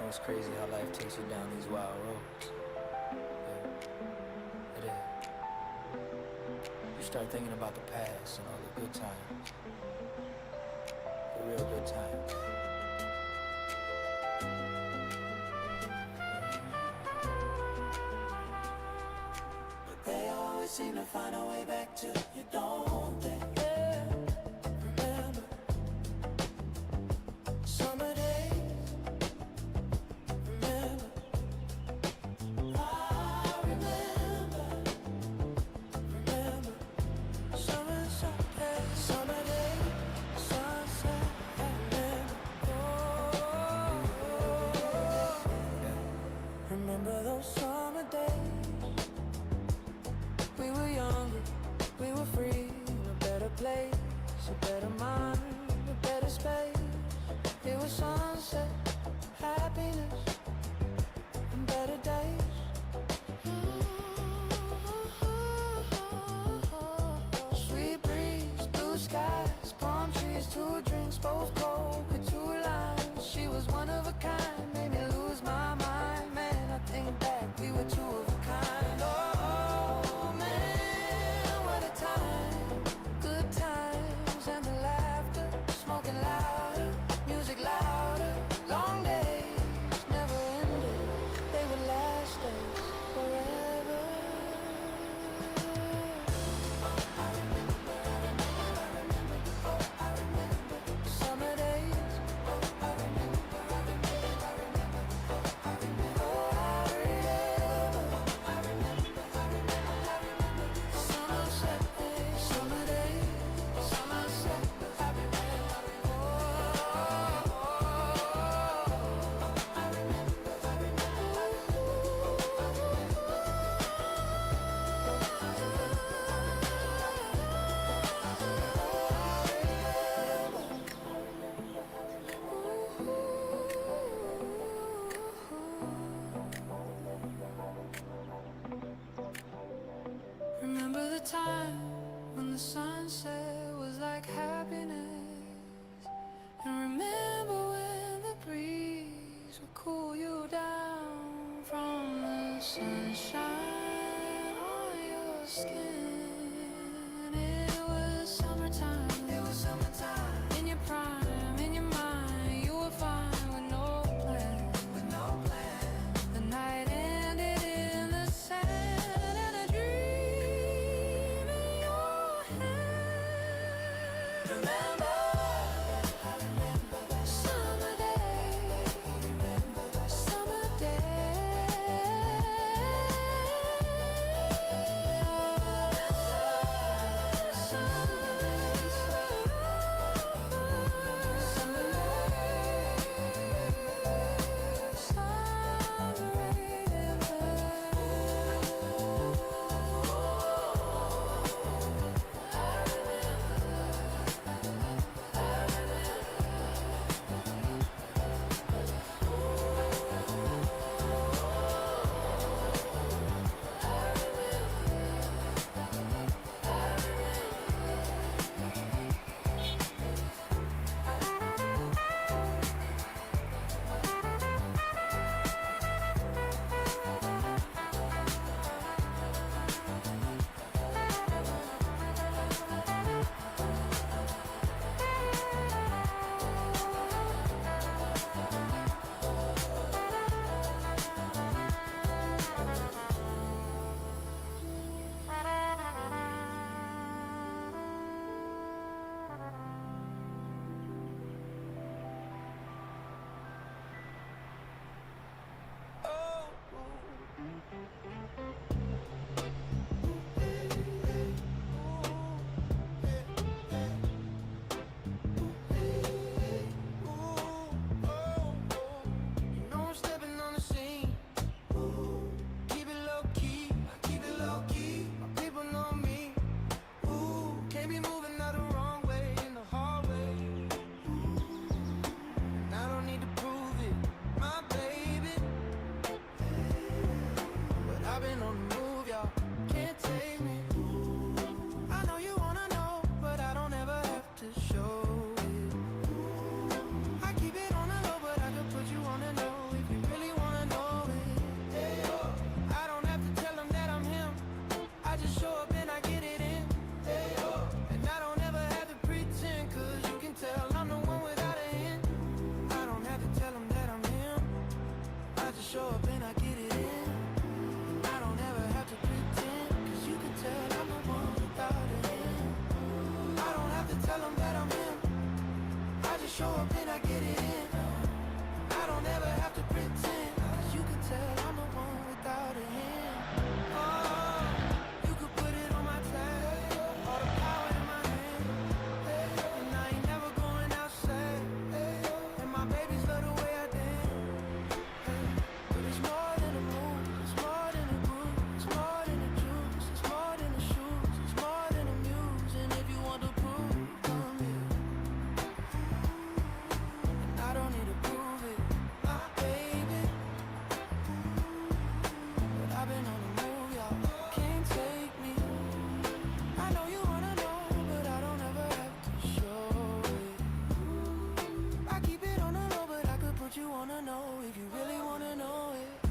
it's crazy how life takes you down these wild roads. Yeah, it is. You start thinking about the past and all the good times. The real good times. But they always seem to find a way back to you, don't they? Yeah. Remember summer days. Remember, I remember summer days, sunset. Remember those summer days. We were younger, we were free, in a better place, a better mind, a better space. It was sunset, happiness, and better days. Sweet breeze, blue skies, palm trees, 2 drinks, both cold with 2 limes. She was one of a kind, made me lose my mind. Man, I think back, we were 2 of a kind. Oh man, what a time. Good times and the laughter, smoking louder, music louder. Long days never ended, they would last days forever. Summer days. Sunset days, summer days, sunset. Remember the time when the sunset was like happiness. And remember when the breeze would cool you down from the sunshine on your skin. It was summertime. It was summertime. In your prime, in your mind, you were fine with no plan. With no plan. The night ended in the sand and a dream in your hand. Remember summer days, summer days. just show up and I get it in. I don't ever have to pretend, cause you can tell I'm the one without a hint. I don't have to tell them that I'm him. I just show up and I get it in. I don't ever have to pretend, cause you can tell I'm the one without a hint. Oh, you could put it on my tab, all the power in my hand. And I ain't never going outside. And my babies love the way I dance. But it's more than a move, it's more than a groove, it's more than the juice, it's more than the shoes, it's more than the muse. And if you want to prove, come here. And I don't need to prove it, my baby. But I've been on the move, y'all can't take me. I know you wanna know, but I don't ever have to show it. I keep it on the low, but I could put you on a no if you really wanna know it.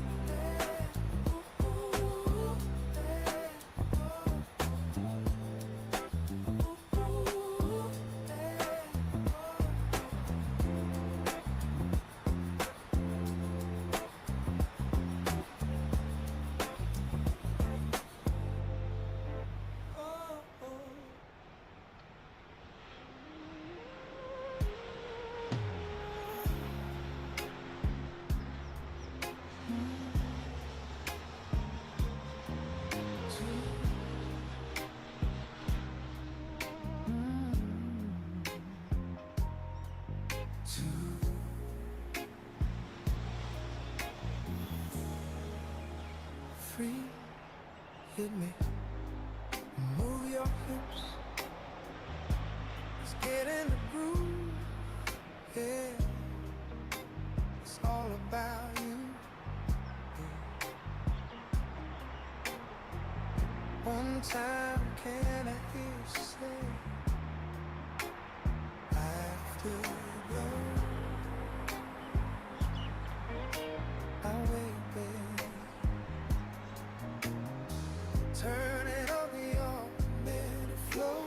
Free, hit me, move your hips. Let's get in the groove, yeah. It's all about you. One time, can I hear you say, after you, I'll wait, babe. Turn it on the automatic flow.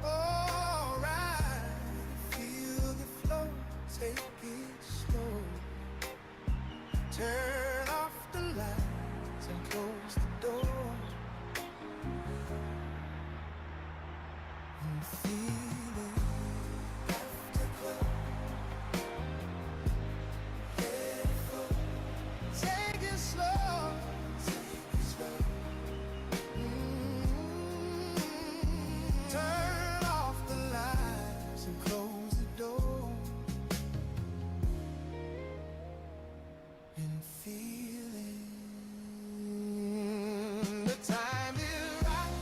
Alright, feel the flow, take it slow. Turn off the lights and close the door. And feel it afterglow. Let it flow. Take it slow. Turn off the lights and close the door. And feel it. The time is right.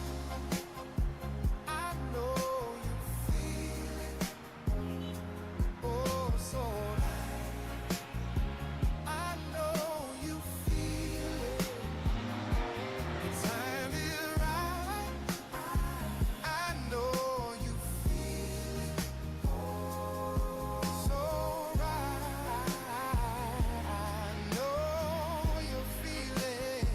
I know you feel it. Oh, so right. I know you feel it. The time is right. I know you feel it. So right. I know you feel it.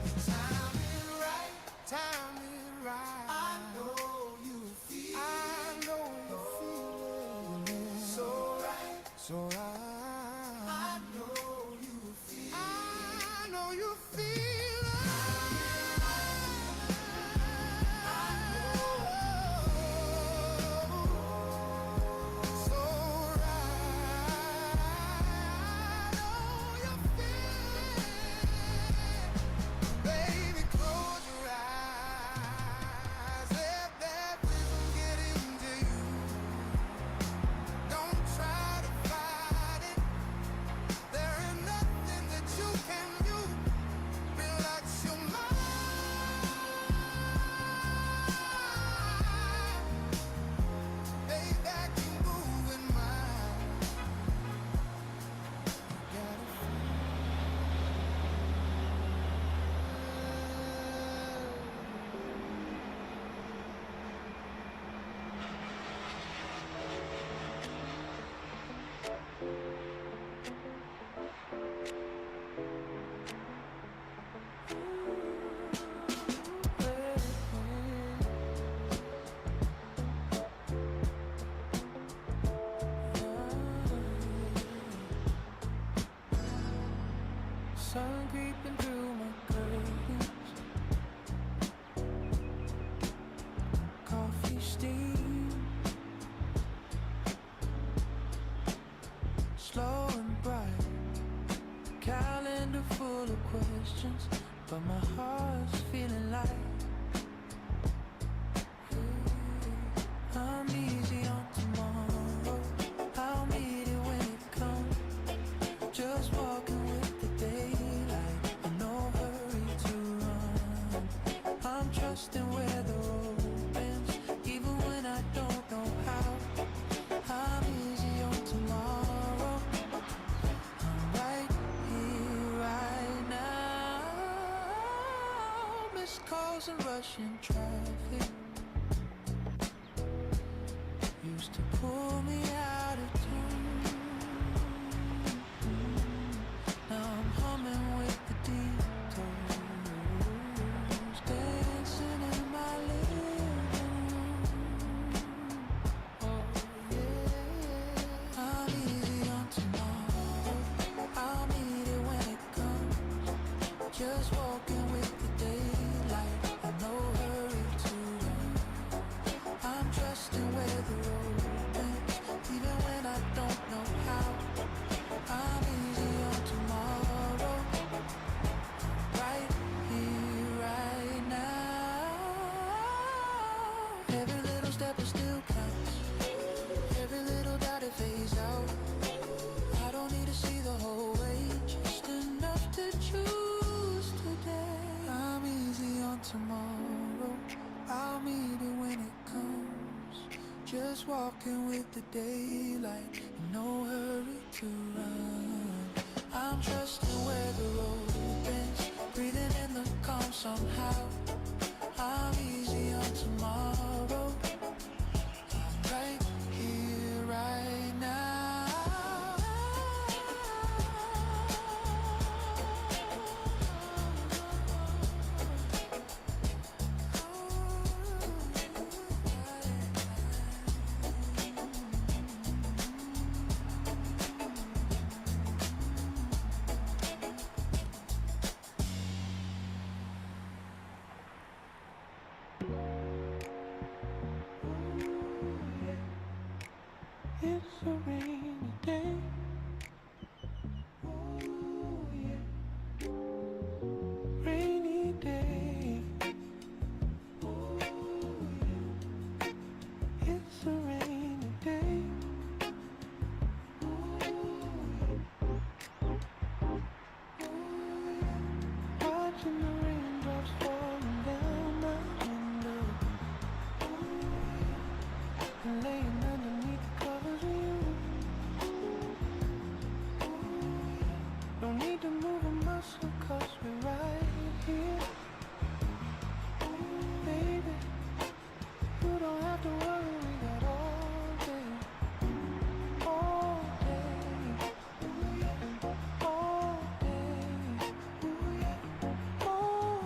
The time is right. Time is right. I know you feel it. I know you feel it. So right. So right. I know you feel it. I know you feel it. So right. I know you feel it. Baby, close your eyes. Let that rhythm get into you. Don't try to fight sun creeping through my curtains. Coffee steam, slow and bright. Calendar full of questions, but my heart's feeling light. I'm easy on tomorrow. I'll meet it when it comes. Just walking with the daylight, and no hurry to run. I'm trusting where the road bends, even when I don't know how. I'm easy on tomorrow. I'm right here, right now. Missed calls and rushing traffic used to pull me out of tune. Now I'm humming with the detours, dancing in my living room. Oh yeah, I'm easy on tomorrow. I'll meet it when it comes. Just walking with the daylight, and no hurry to run. I'm trusting where the road ends, even when I don't know how. I'm easy on tomorrow. Right here, right now. Every little step is still counts. Every little doubt it fades out. I don't need to see the whole way, just enough to choose today. I'm easy on tomorrow. I'll meet it when it comes. Just walking with the daylight, and no hurry to run. I'm trusting where the road bends, breathing in the calm somehow. I'm easy on tomorrow. I'm right here, right now. It's a rainy day. Ooh, yeah. Rainy day. Ooh, yeah. It's a rainy day. Ooh, yeah. Watching the raindrops falling down my window. And laying underneath the covers with you. Don't need to move a muscle, 'cause we're right here. Baby, you don't have to worry, we got all day. All day. All day. All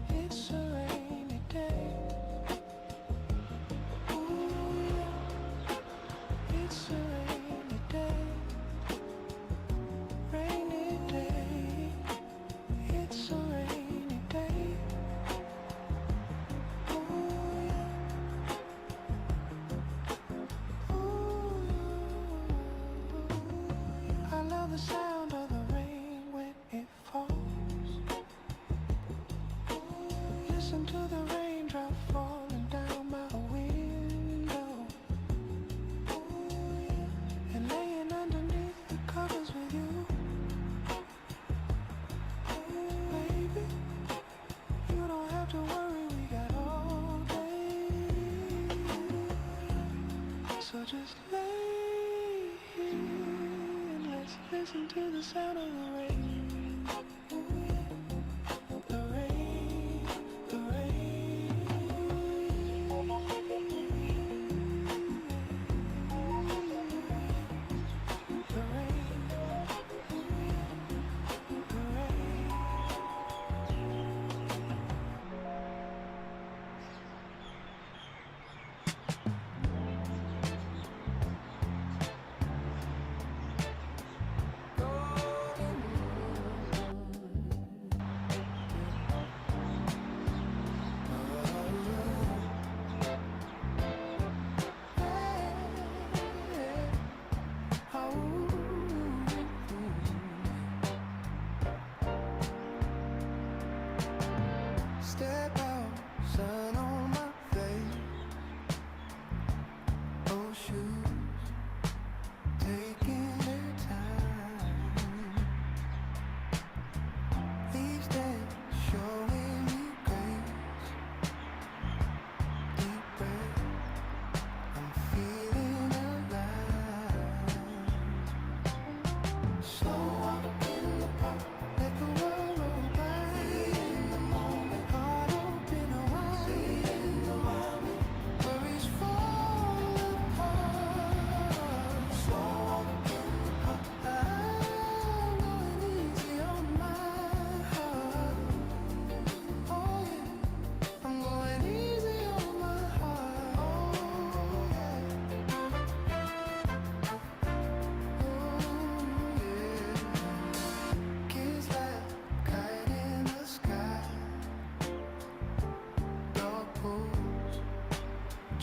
It's a rainy day. Ooh, yeah. It's a rainy day. Rainy day. It's a rainy day. Ooh, yeah. Ooh, I love the sound of the rain when it falls. Listen to the raindrop falling down my window. And laying underneath the covers with you. Baby, you don't have to worry, we got all day. So just lay here and let's listen to the sound of the rain. The rain, the rain.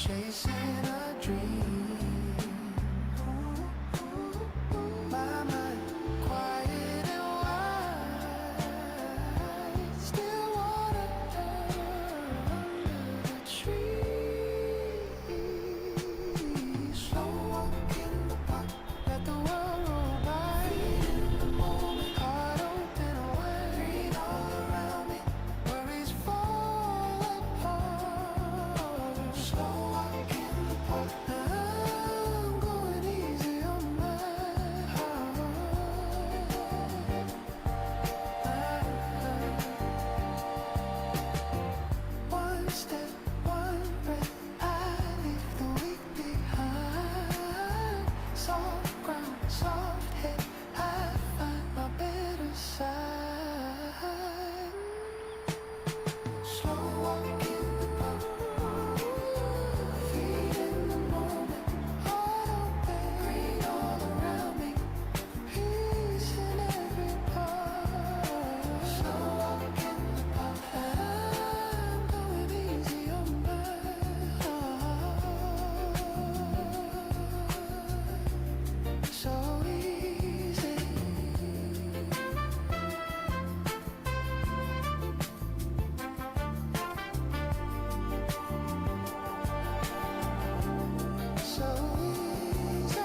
chasing a dream. My mind quiet and wide, still water under the trees. Slow walk in the park, let the world roll by. In the moment, heart open wide. Green all around me, worries fall apart. Slow walk in the park, I'm going easy on my heart. One step, one breath, I leave the weak behind. Soft ground, soft head, I find my better side. Slow walk in the park, feet in the moment, heart open, green all around me, peace in every part. Slow walk in the park, I'm going easy on my heart. So easy. So easy.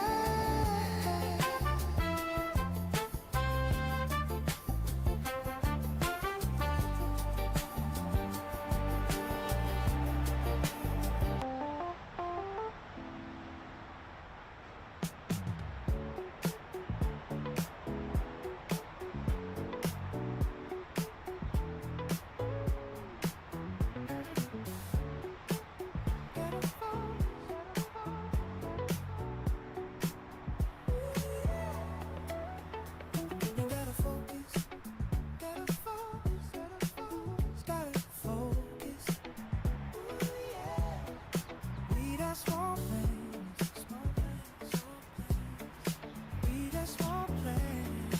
You gotta focus, gotta focus, gotta focus. We got small plans, we got small plans.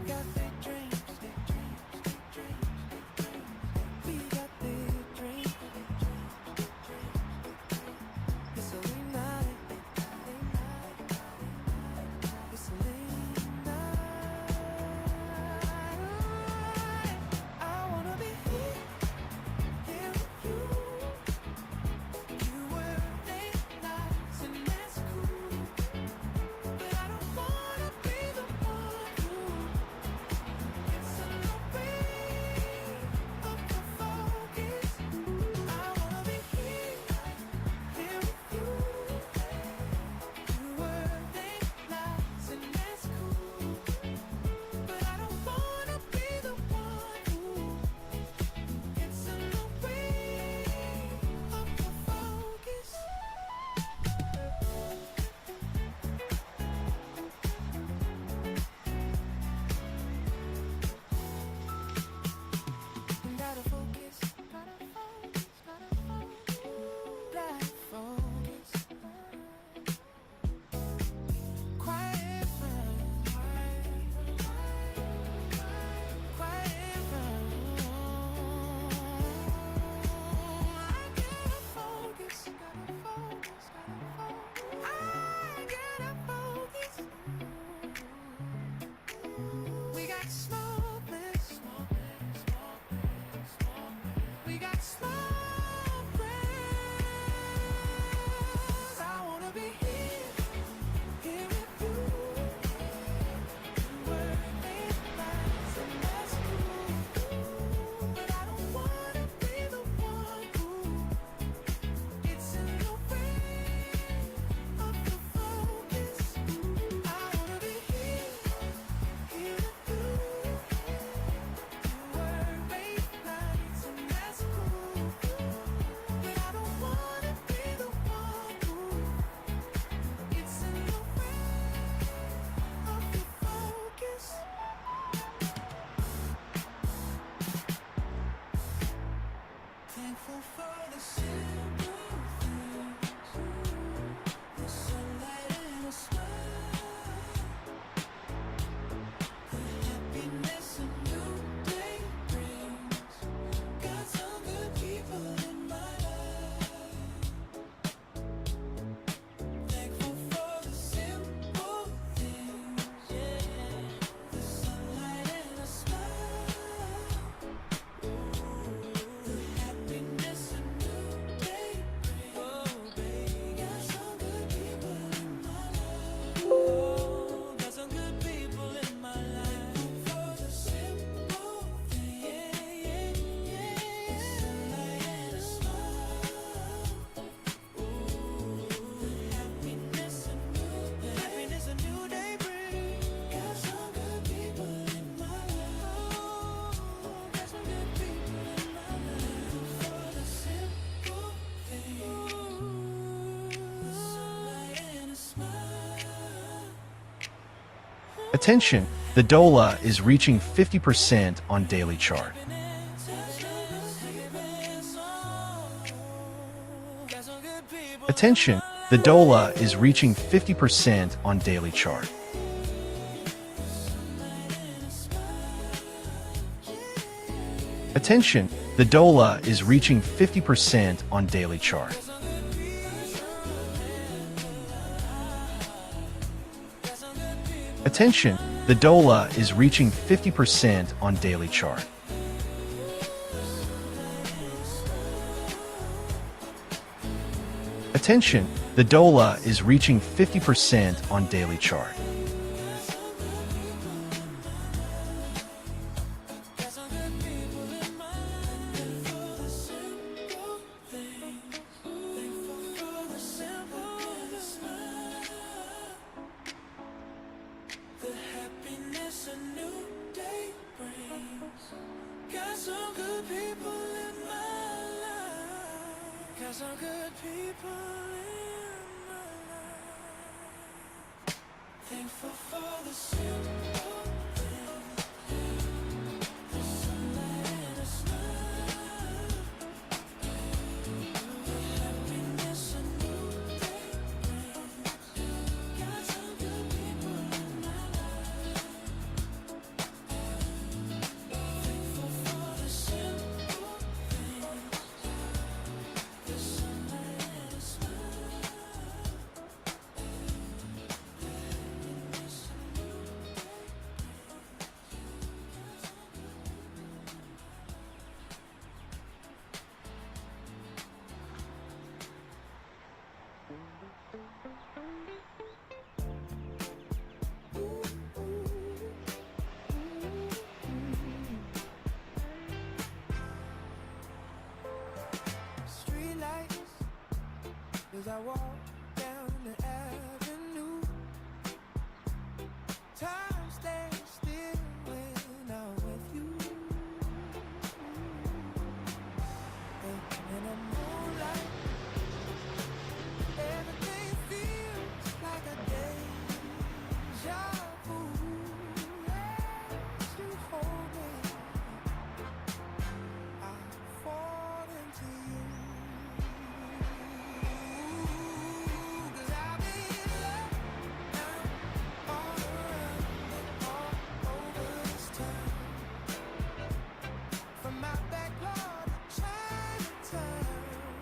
Got big dreams, we got big dreams. It's a late night, it's a late night. I wanna be here with you. You were late nights and that's cool, but I don't wanna be the one who gets in the way of the focus. I wanna be here with you. You were late nights and that's cool, but I don't wanna be the one who gets in the way of the focus. Gotta focus, gotta focus, gotta focus. Quiet round, quiet round. I gotta focus, gotta focus, gotta focus. I gotta focus. We got small plans, we got small plans. I wanna be here with you. We're late nights and that's cool, but I don't wanna be the one who gets in the way of the focus. I wanna be here with you. You were late nights and that's cool, but I don't wanna be the one who gets in the way of the focus. Thankful for the simple things, the sunlight and a smile, the happiness a new day brings. Got some good people Attention, the dollar is reaching 50% on daily chart. Attention, the dollar is reaching 50% on daily chart. Attention, the dollar is reaching 50% on daily chart. Attention, the dollar is reaching 50% on daily chart. Attention, the dollar is reaching 50% on daily chart. As I walk down the avenue, time stands still when I'm with you. And in the moonlight, everything feels like a deja vu. As you hold me, I fall into you. From my backyard to Chinatown.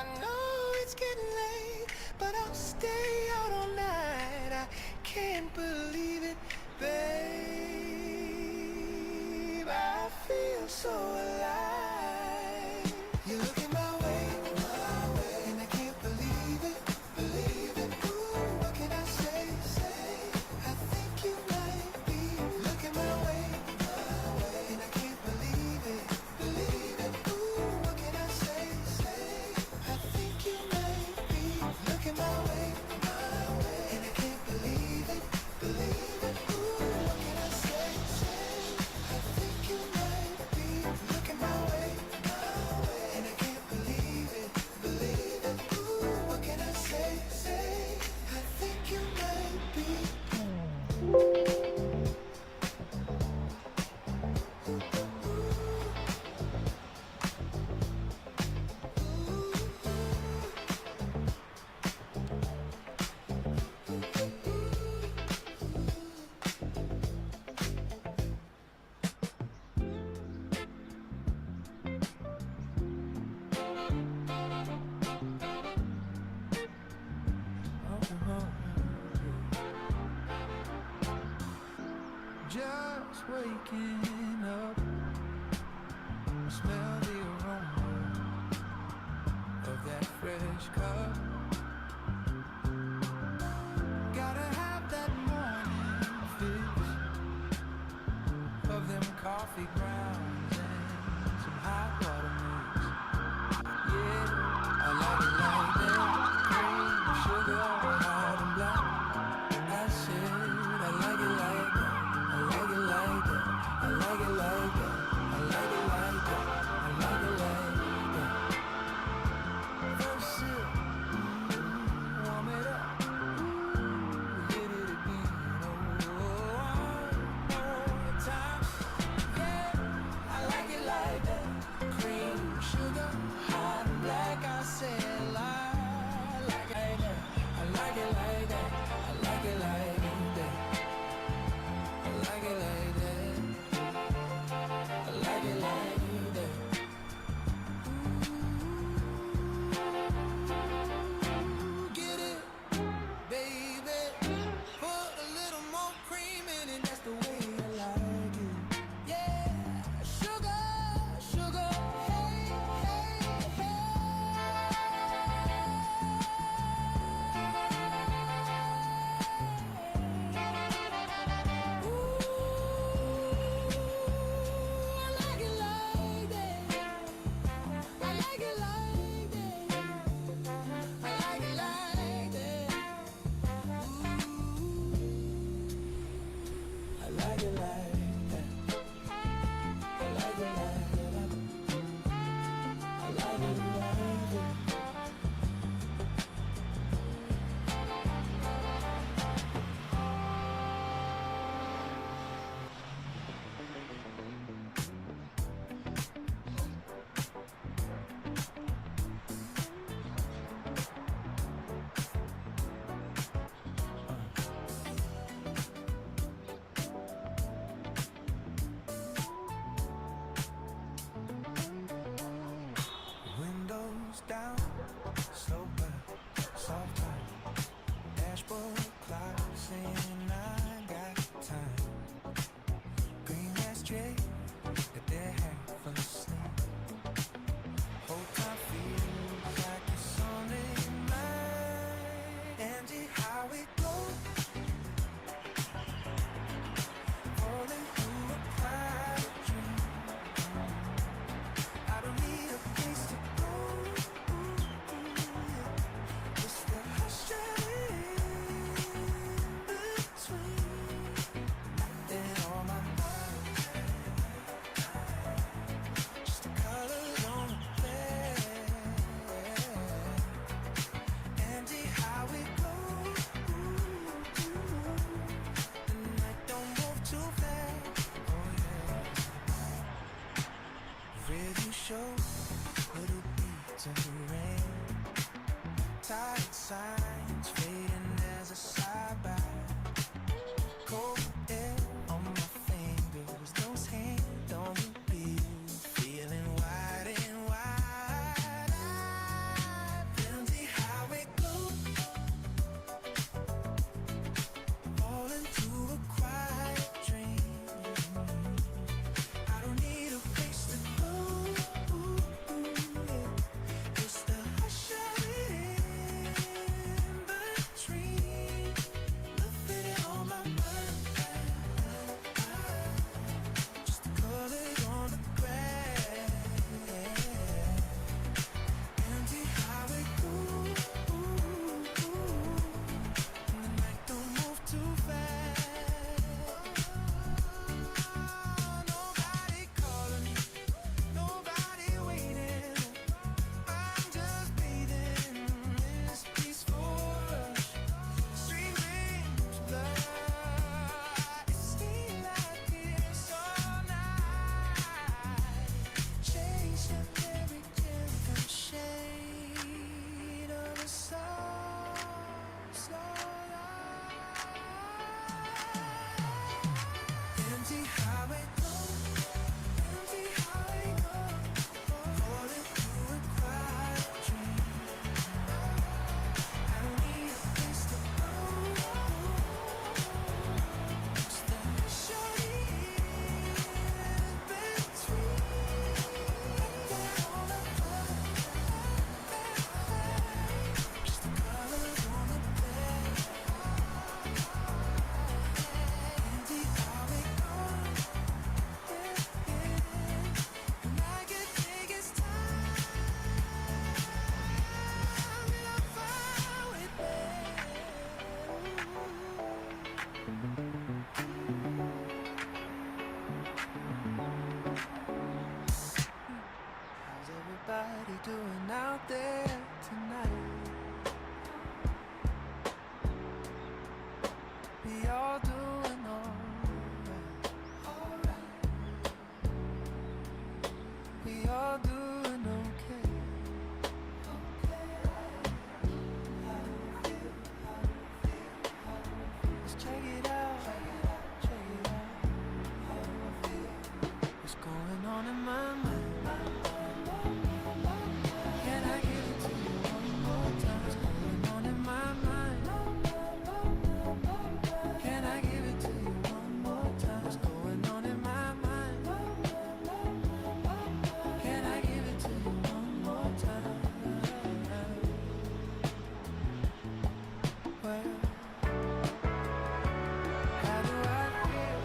I know it's getting late, but I'll stay out all night. I can't believe it, babe. I feel so alive. You're looking my way, and I can't believe it, believe it. Ooh, what can I say, I think you might be looking my way, and I can't believe it, believe it. Ooh, what can I say, I think you might be looking my way, and I can't believe it, believe it. Ooh, what can I say, I think you might be looking my way, and I can't believe it, believe it. Ooh, what can I say, I think you might be. Just waking up, I smell the aroma of that fresh cup. Gotta have that morning fix of them coffee grounds and some hot water mix. Yeah, I like it like that. Cream, sugar, hot and black. I said I like it like that. I like it like that. I like it like that. I like it like that. I like it like that. First sip, warm it up. Hit it again. One more time. Yeah, I like it like that. Cream, sugar, hot and black. I said like it that. I like it like that. I like it like that. I like it like that. I like it like that. Ooh, get it, baby. Put a little more cream in it. That's the way I like it. Yeah, sugar, sugar. Hey, hey, hey. I like it like that. I like it like that. I like it like that. I like it like that. I like it like that. I like it like that. Windows down, slow burn, soft turn. Dashboard clock saying I got time. Green light straight, got their hair full of sleep. Whole time feels like it's only mine. Angie, how it goes, falling through a private dream. I don't need a place to go. It's the hush in between. Nothing on my mind. Just the colors on the bed. Angie, how it goes. The night don't move too fast. Oh yeah. Review show little beats of the rain. Tired signs fading as a side by. Cold air on my fingers, those hands on the wheel, feeling wide and wide. you doing out there tonight? We all doing alright. We all doing okay. Let's check it out. What's going on in my mind? Can I give it to you one more time? What's going on in my mind? Can I give it to you one more time? What's going on in my mind? Can I give it to you one more time? Well, how do I feel?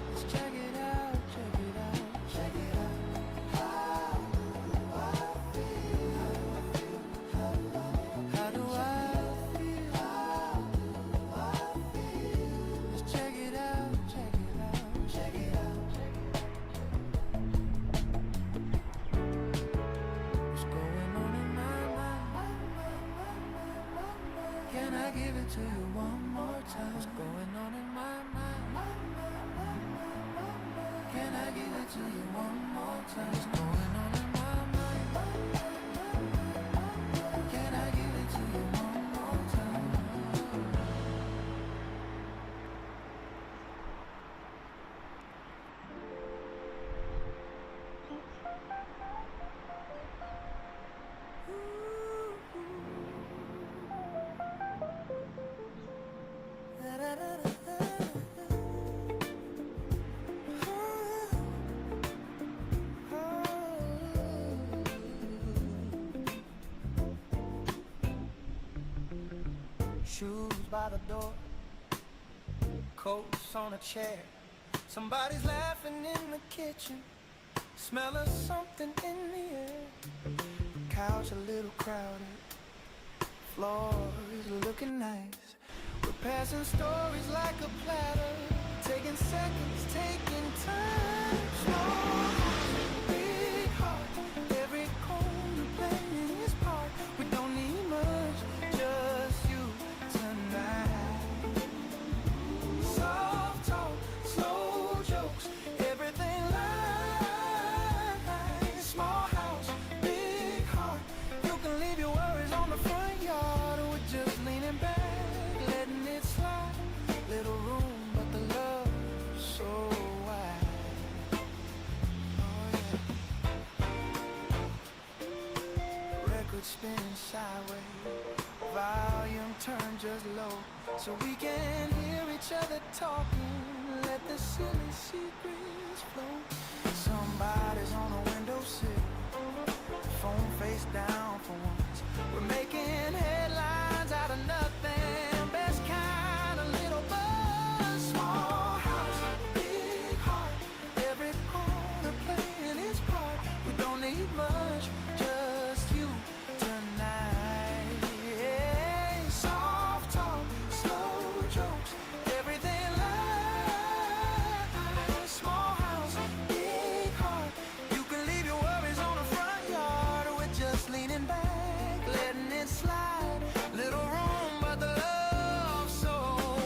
Let's check it out, check it out, check it out. How do I feel? How do I feel? Let's check it out, check it out, check it out. What's going on in my mind? Can I give it to you one more time? What's going on in my mind? Can I give it to you one more time? What's going on in my mind? Can I give it to you one more time? Shoes by the door, coats on a chair. Somebody's laughing in the kitchen, smell of something in the air. Couch a little crowded, floor is looking nice. We're passing stories like a platter, taking seconds, taking time. Small house, big heart, every corner playing its part. We don't need much, just you tonight. Soft talk, slow jokes, everything light. Small house, big heart, you can leave your worries on the front yard. We're just leaning back, letting it slide. Little room, but the love's so wide. Oh yeah. Record spinning sideways, volume turned just low, so we can hear each other talking. Let the silly secrets flow. Somebody's on a windowsill, phone face down for once. We're making headlines out of nothing. Best kind of little buzz. Small house, big heart, every corner playing its part. We don't need much, just you tonight. Yeah. Soft talk, slow jokes, everything light. Small house, big heart, you can leave your worries on the front yard. We're just leaning back, letting it slide. Little room, but the love's so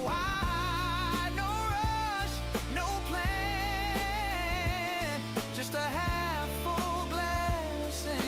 wide. No rush, no plan, just a half full glass and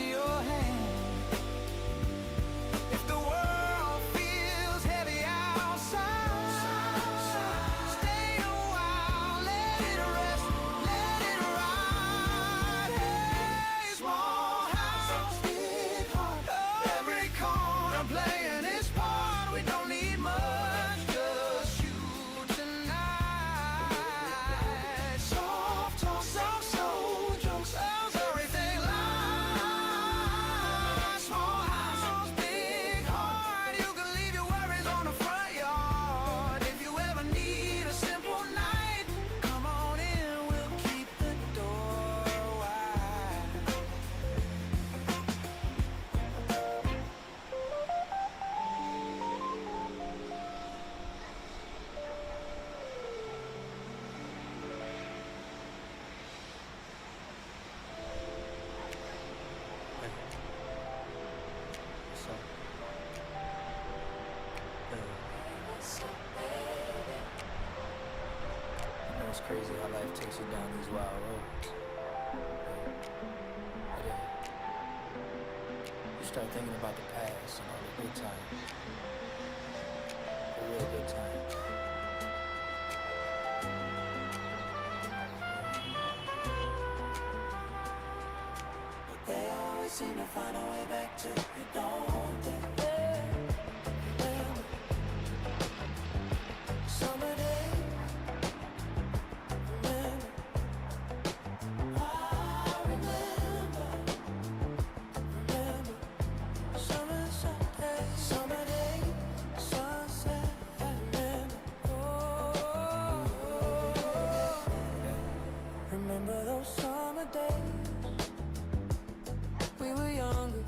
crazy how life takes you down these wild roads. But you start thinking about the past and all the good times. The real good times. But they always seem to find a way back to you, don't they? Summer day, remember, summer day, sunset, I remember those summer days. We were younger,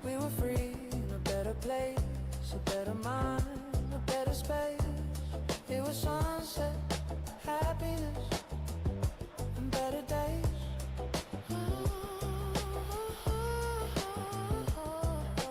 we were free, in a better place, a better mind, a better space. It was sunset, happiness, and better days.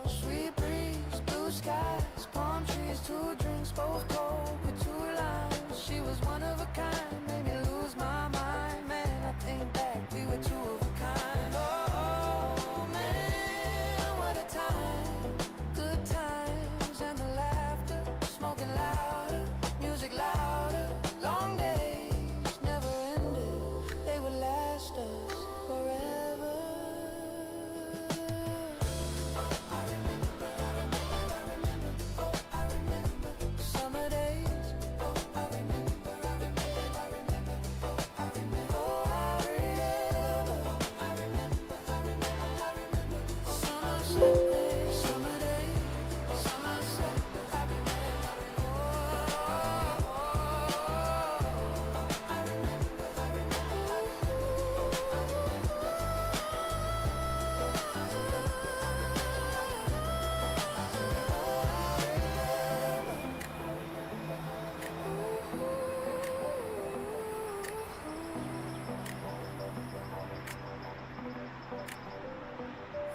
Sweet breeze, blue skies, palm trees, 2 drinks, both cold with 2 limes. She was one of a kind, made me lose my mind. Man, I think back, we were 2 of a kind. Oh man, what a time. Good times and the laughter, smoking louder, music louder. Long days never ended, they would last us forever. I remember, oh I remember, summer days. Oh I remember, oh I remember, oh I remember, summer days, summer days, summer set, I remember,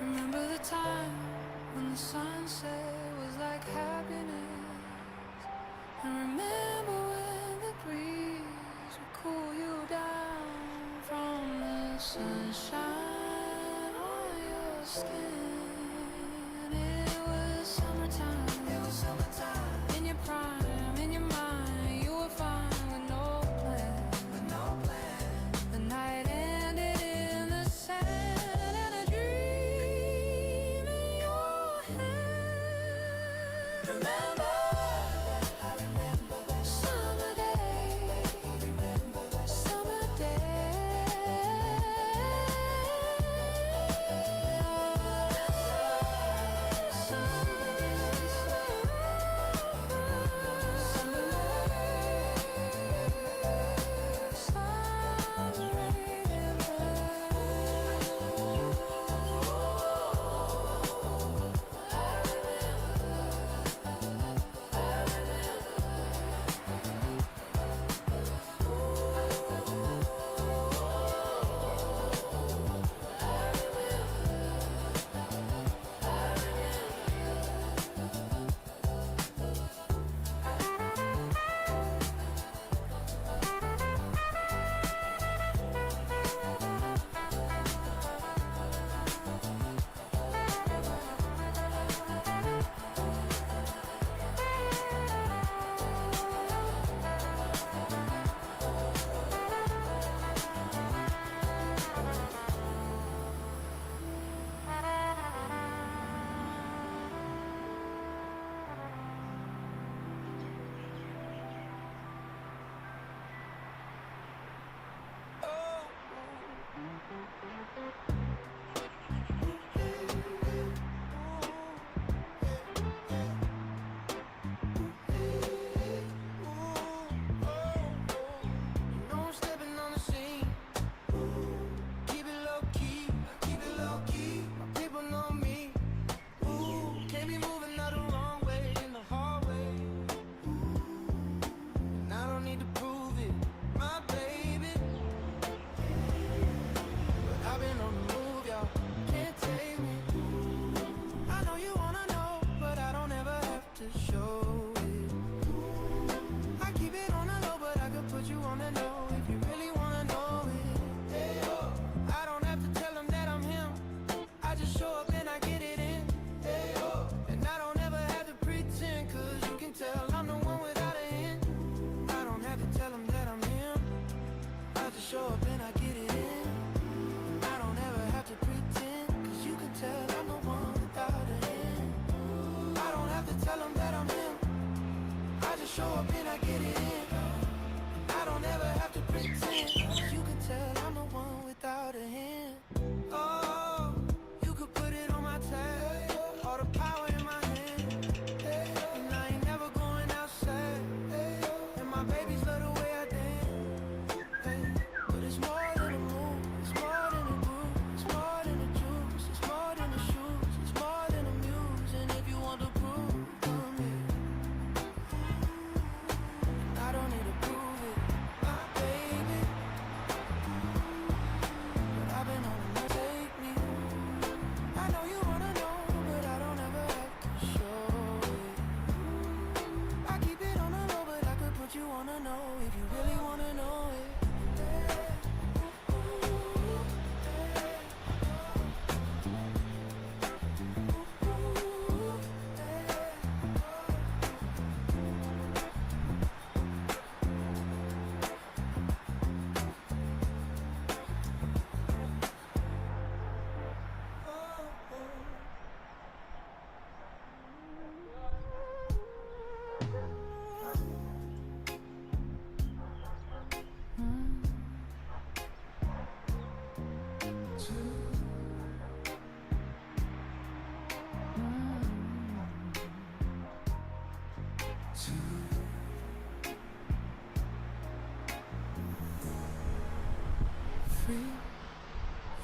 remember the time when the sunset was like happiness. And remember when the breeze would cool you down from the sunshine on your skin. It was summertime, in your prime, in your mind. You were fine with no plan, The night ended in the sand and a dream in your hand. Remember, I remember that summer day, summer day.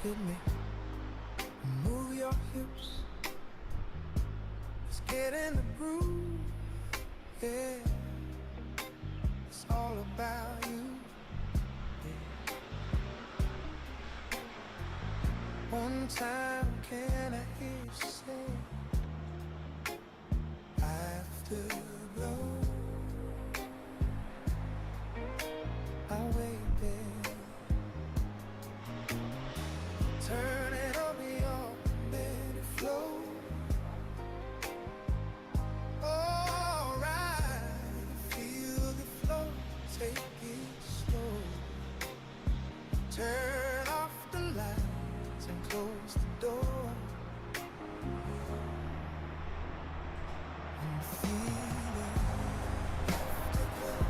hit me. Move your hips. Let's get in the groove. Yeah, it's all about you. Yeah. One time, can I hear you say, afterglow? I'll wait there. Turn it up, your let it flow. Alright, feel the flow, take it slow. Turn off the lights and close the door. And feel it afterglow.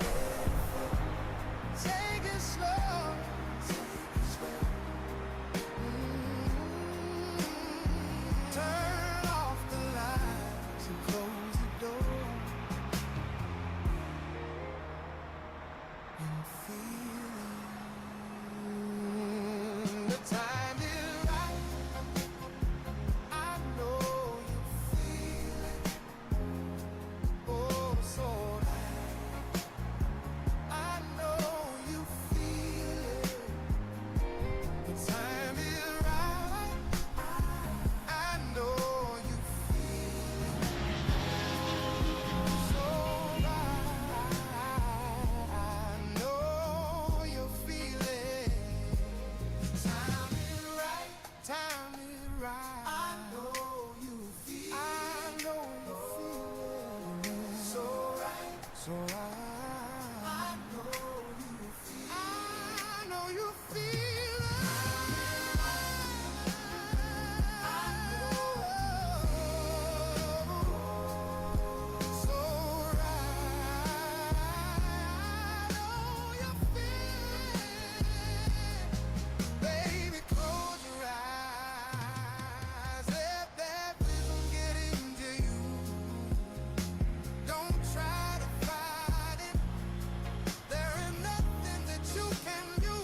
Let it flow. Take it slow. Take it slow. Turn off the lights and close the door. And feel the time is right. I know you feel it. Oh, so right. I know you feel it. The time is right. I know you feel it. So right. I know you feel it. Time is right. Time is right. I know you feel it. I know you feel it. So right. So right. I know you feel it. I know you feel it. I know. So right. I know you feel it. Baby, close your eyes. Let that rhythm get into you. Don't try to fight it. There is nothing that you can do.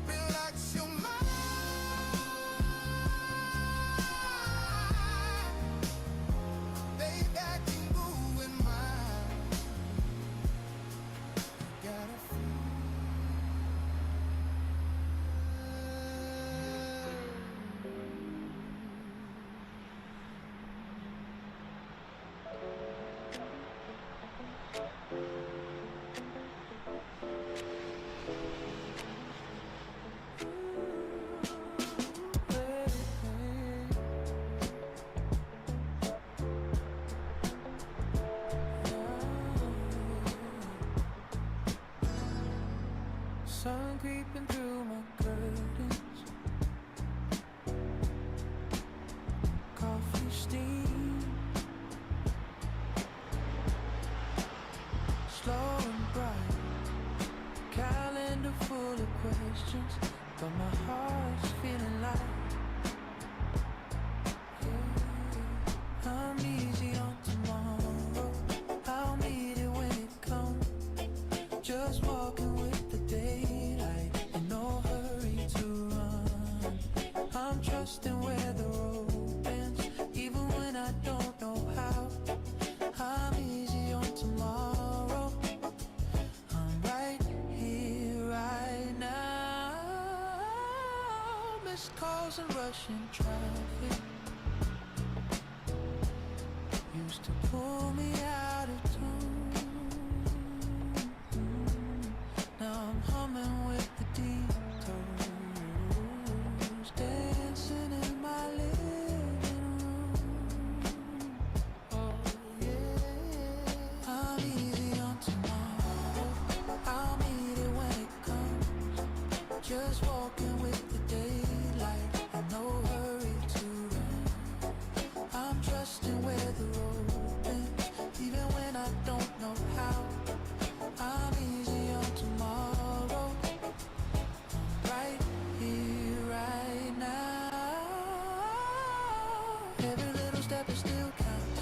Relax your mind. Baby, I can move with mine. Gotta feel. Sun creeping through my curtains. Coffee steam. Slow and bright. Calendar full of questions, but my heart's feeling light. Yeah. I'm easy on tomorrow. I'll meet it when it comes. Just walking with the daylight, in no hurry to run. I'm trusting where the road bends, even when I don't know how. I'm easy on tomorrow. I'm right here, right now. Missed calls and rushing traffic used to pull me out of tune. Now I'm humming with the detours, dancing in my living room. Oh yeah, I'm easy on tomorrow. I'll meet it when it comes. Just walking with the daylight, in no hurry to run. I'm trusting where the road bends, even when I don't know how. I'm easy on tomorrow. I'm right here, right now. Every little step it still counts.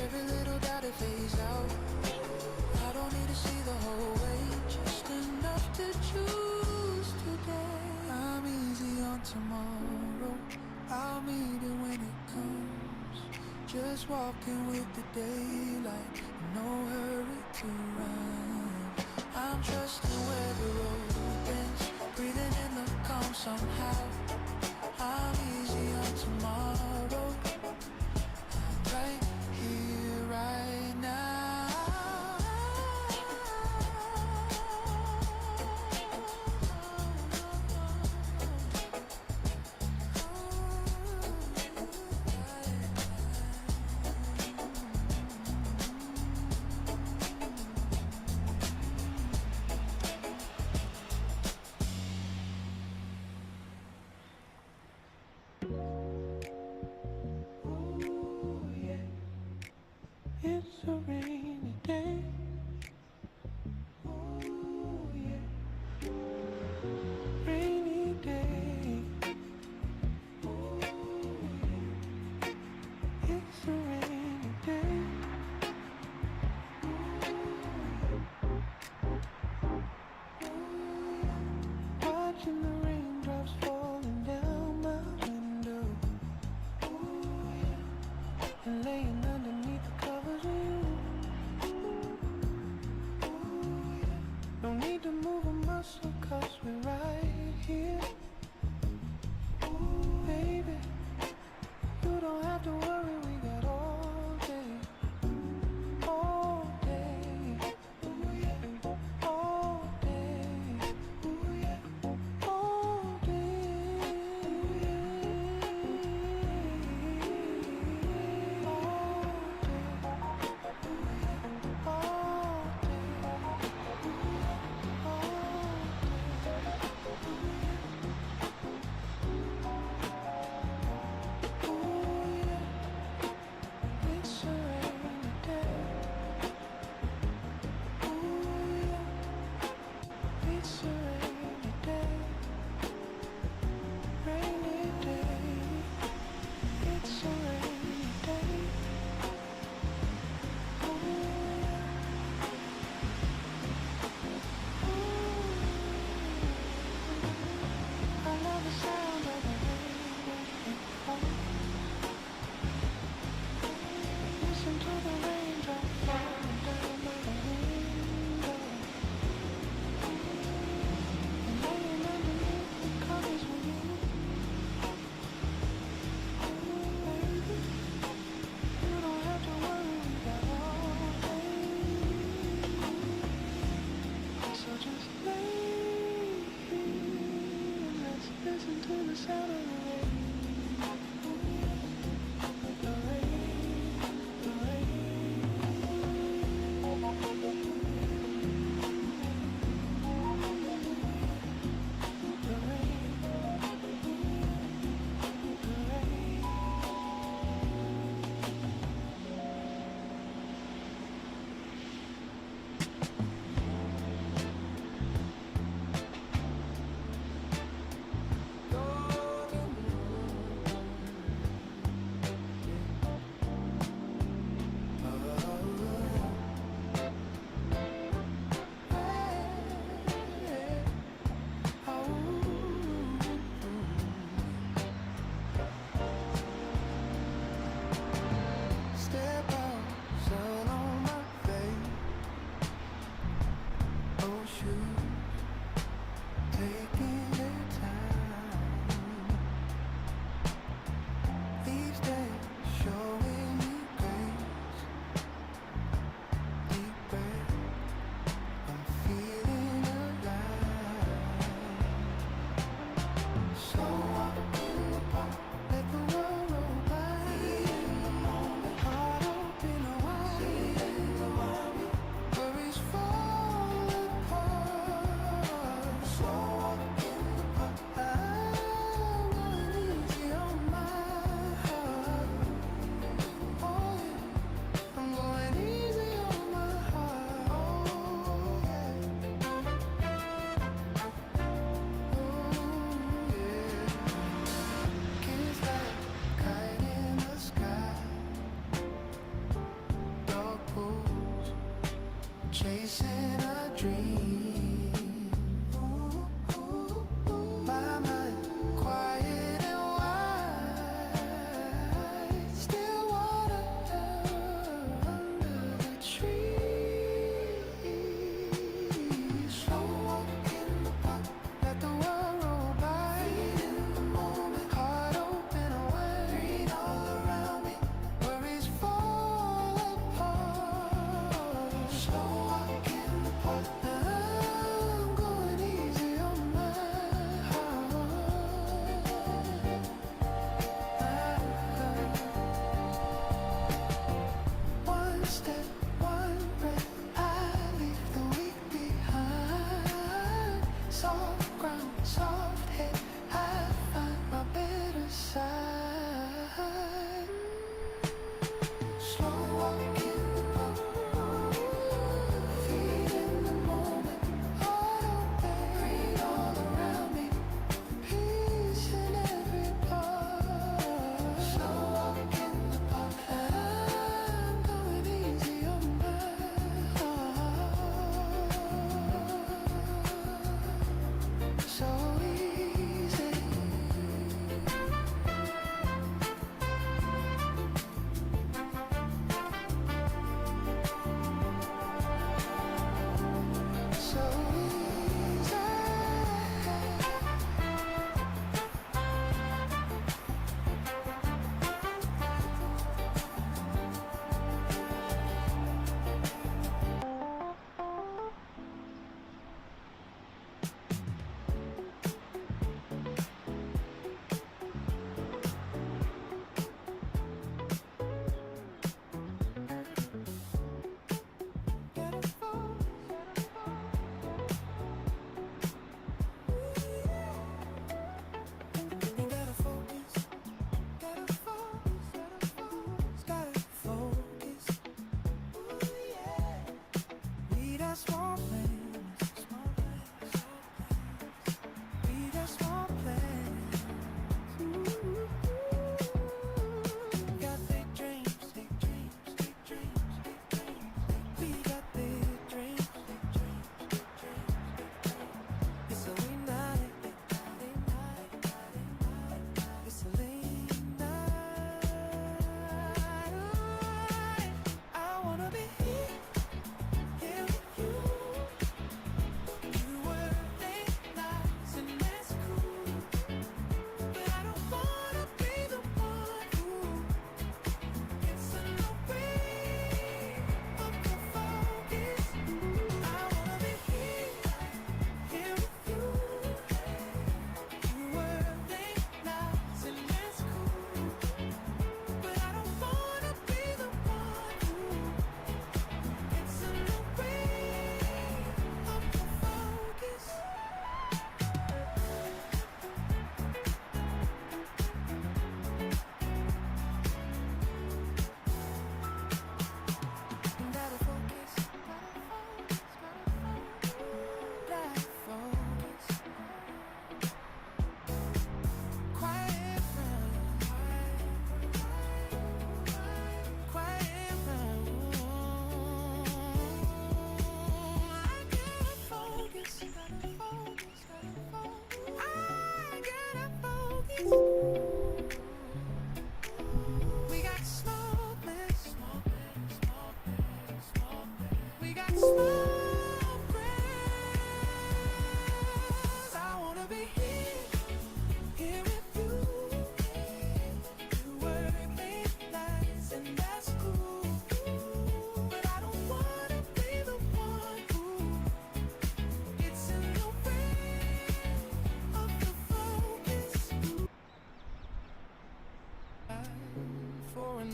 Every little doubt it fades out. I don't need to see the whole way, just enough to choose. on tomorrow. I'll meet it when it comes. Just walking with the daylight, no hurry to run. I'm trusting where the road bends, breathing in the calm somehow. I'm easy on tomorrow. I'm right here, right now. It's a rainy day. Oh yeah. Rainy day. Oh yeah. It's a rainy day. Watching the raindrops falling down my window. Oh yeah. And laying underneath the covers of you. No need to move a muscle, cause we're right here. Ooh, baby, you don't have to worry, we got all day. All day. Ooh, yeah. All day. Ooh, yeah. All day. Ooh, yeah. All day. Ooh, yeah. All It's a rainy day. Ooh, yeah. It's a rainy day. Rainy day. It's a rainy day. Ooh, yeah. I love the sound of the rain when it falls. Listen to the raindrops falling down by the window. And laying underneath the covers with you. Oh, baby, you don't have to worry, we got all day. So just lay here and let's listen to the sound of the rain. The rain, the rain. The rain, the rain. Darling,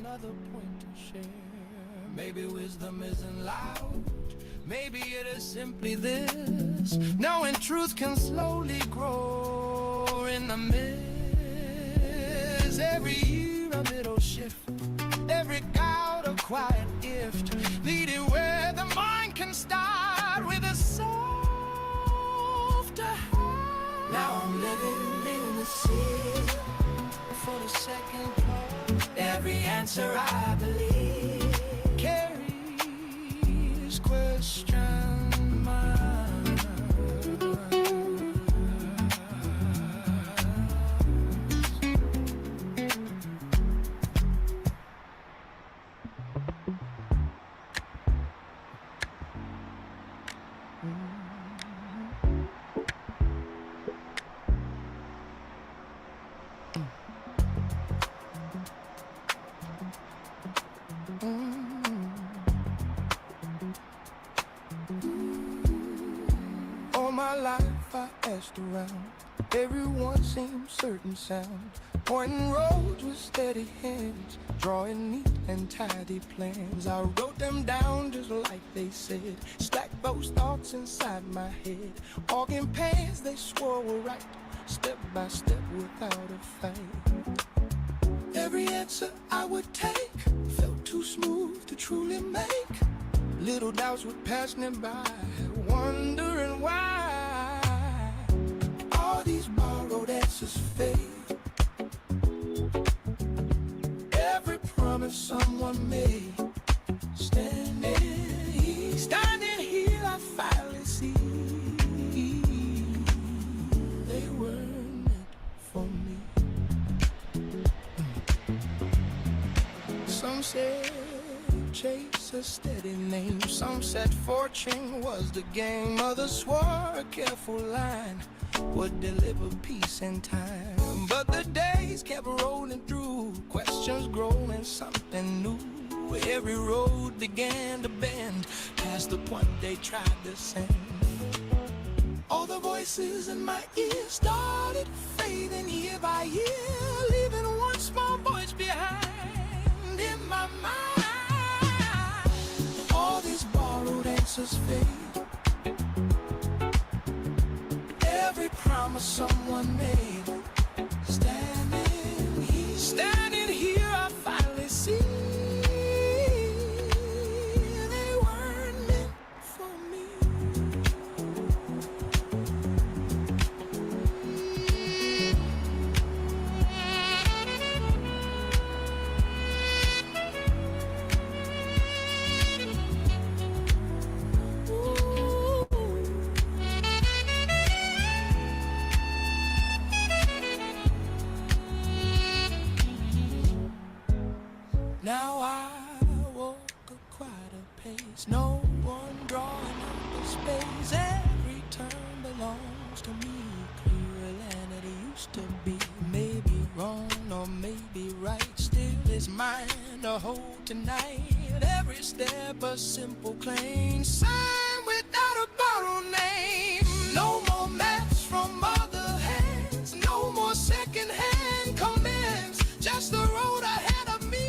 another point to share. Maybe wisdom isn't loud. Maybe it is simply this: knowing truth can slowly grow in the midst. Every year a little shift, every doubt a quiet gift, leading where the mind can start with a softer heart. Now I'm living in the sea for the second part. Every answer I believe carries question marks. All my life I asked around, everyone seemed certain sound, pointing roads with steady hands, drawing neat and tidy plans. I wrote them down just like they said, stacked those thoughts inside my head, walking paths they swore were right, step by step without a fight. Every answer I would take felt too smooth to truly make. Little doubts would pass me by, wondering why all these borrowed answers fade. Every promise someone made, standing here I finally see they weren't meant for me. Some said chase a steady name, some said fortune was the game, others swore a careful line would deliver peace in time. But the days kept rolling through, questions growing, something new. Every road began to bend past the point they tried to send. All the voices in my ears started fading year by year, leaving one small voice behind in my mind. All these borrowed answers fade, every promise someone made, standing here I finally see they weren't meant for me. Now I walk a quieter pace, no one drawing up the space. Every turn belongs to me, clearer than it used to be. Maybe wrong or maybe right, still it's mine to hold tonight. Every step a simple claim, signed without a borrowed name. No more maps from other hands, no more second-hand comments, just the road ahead of me.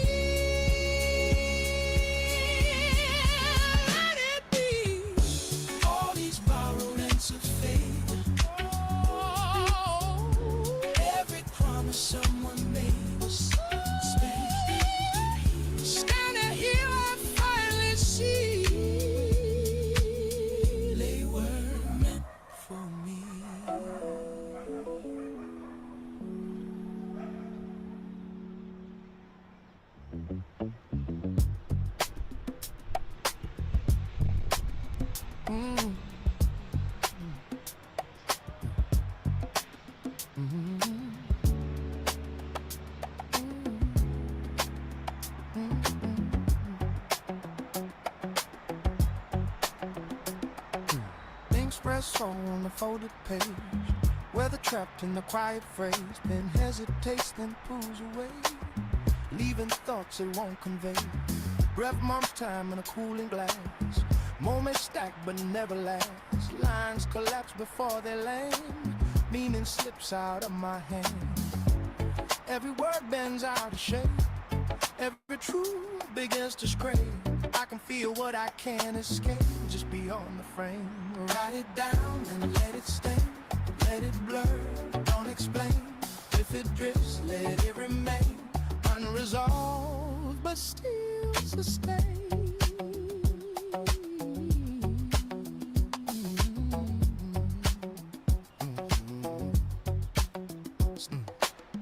Someone made us standing here I finally see they were meant for me. Espresso on the folded page, weather trapped in the quiet phrase, then hesitates, then pulls away, leaving thoughts it won't convey. Breath mum's time in a cooling glass, moments stack but never last, lines collapse before they land, meaning slips out of my hand. Every word bends out of shape, Every truth begins to scrape. I can feel what I can't escape just beyond the frame. Write it down and let it stay. Let it blur, don't explain. If it drifts, let it remain. Unresolved, but still sustained.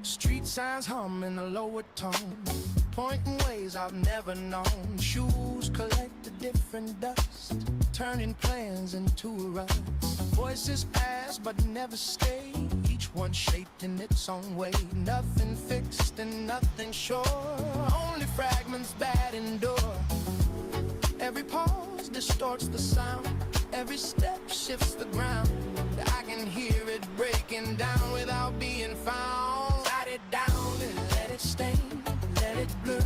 Street signs hum in a lower tone, pointing ways I've never known. Shoes collect a different dust, turning plans into a rust. Voices pass but never stay, each one shaped in its own way. Nothing fixed and nothing sure, only fragments that endure. Every pause distorts the sound, every step shifts the ground. I can hear it breaking down without being found. Write it down and let it stain, let it blur,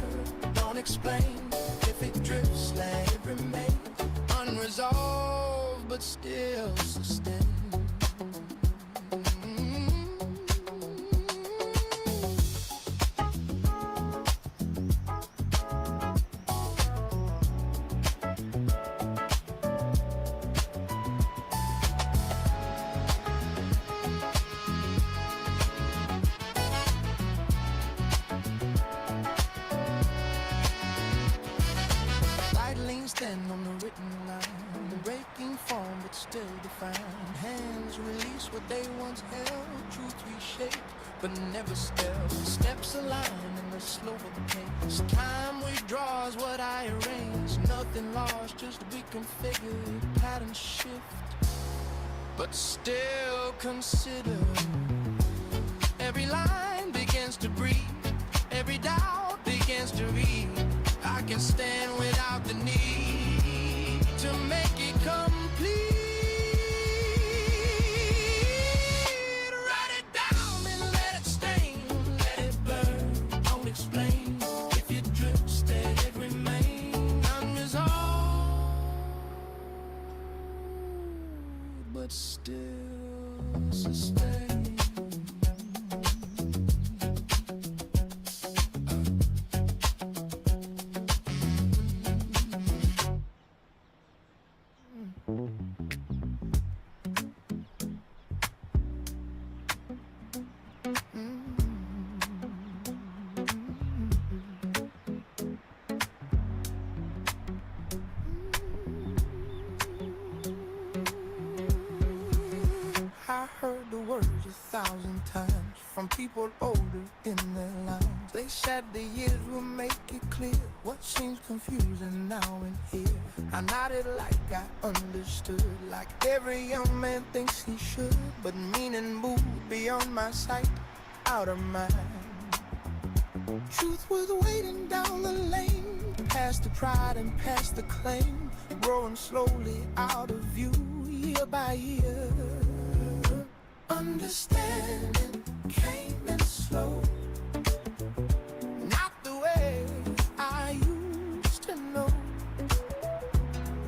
don't explain. If it drifts, let it remain. Unresolved, but still sustained. Stand on the written line, breaking form but still defined. Hands release what they once held, truth reshaped but never stale. Steps align in the slower pace. Time withdraws what I arrange. Nothing lost, just reconfigured. Pattern shift, but still consider. Every line begins to breathe. Every doubt begins to read. I can stand without the need to make it complete. Write it down and let it stain, let it blur, don't explain. If it drips, let it remain. Unresolved, but still sustained. I heard the words 1,000 times from people older in their lives. They said the years will make it clear what seems confusing now and here. I nodded like I understood, like every young man thinks he should. But meaning moved beyond my sight, out of mind. Truth was waiting down the lane, past the pride and past the claim, growing slowly out of view, year by year. Understanding came in slow, not the way I used to know.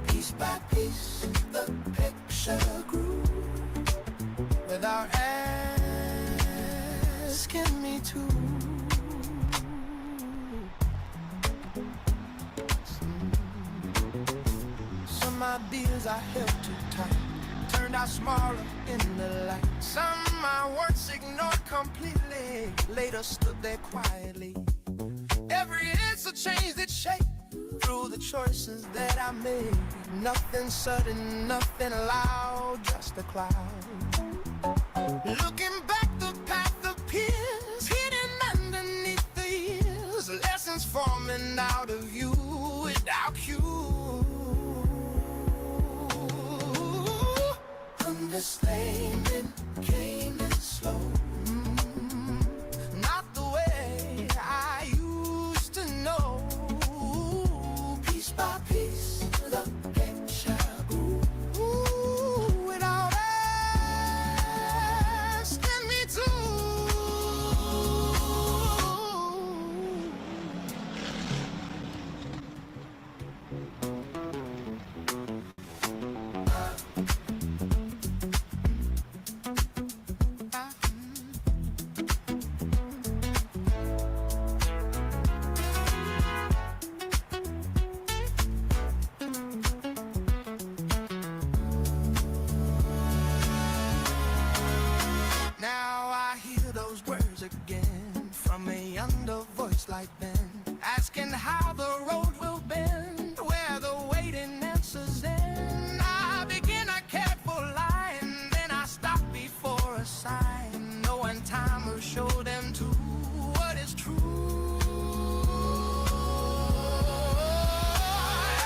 Piece by piece, the picture grew, without asking me to. Some ideas I held too tight turned out smaller in the light. Some I once ignored completely, later stood there quietly. Every answer changed its shape through the choices that I made. Nothing sudden, nothing loud, just a cloud. Looking back, the path appears hidden underneath the years. Lessons forming out of you without you. Understanding came in slow, not the way I used to know. Piece by piece, the picture grew, without asking me to. rose again from a under voice like Ben, asking how the road will bend, where the waiting answers end. I begin a careful line, then I stop before a sign, knowing time will show them to what is true.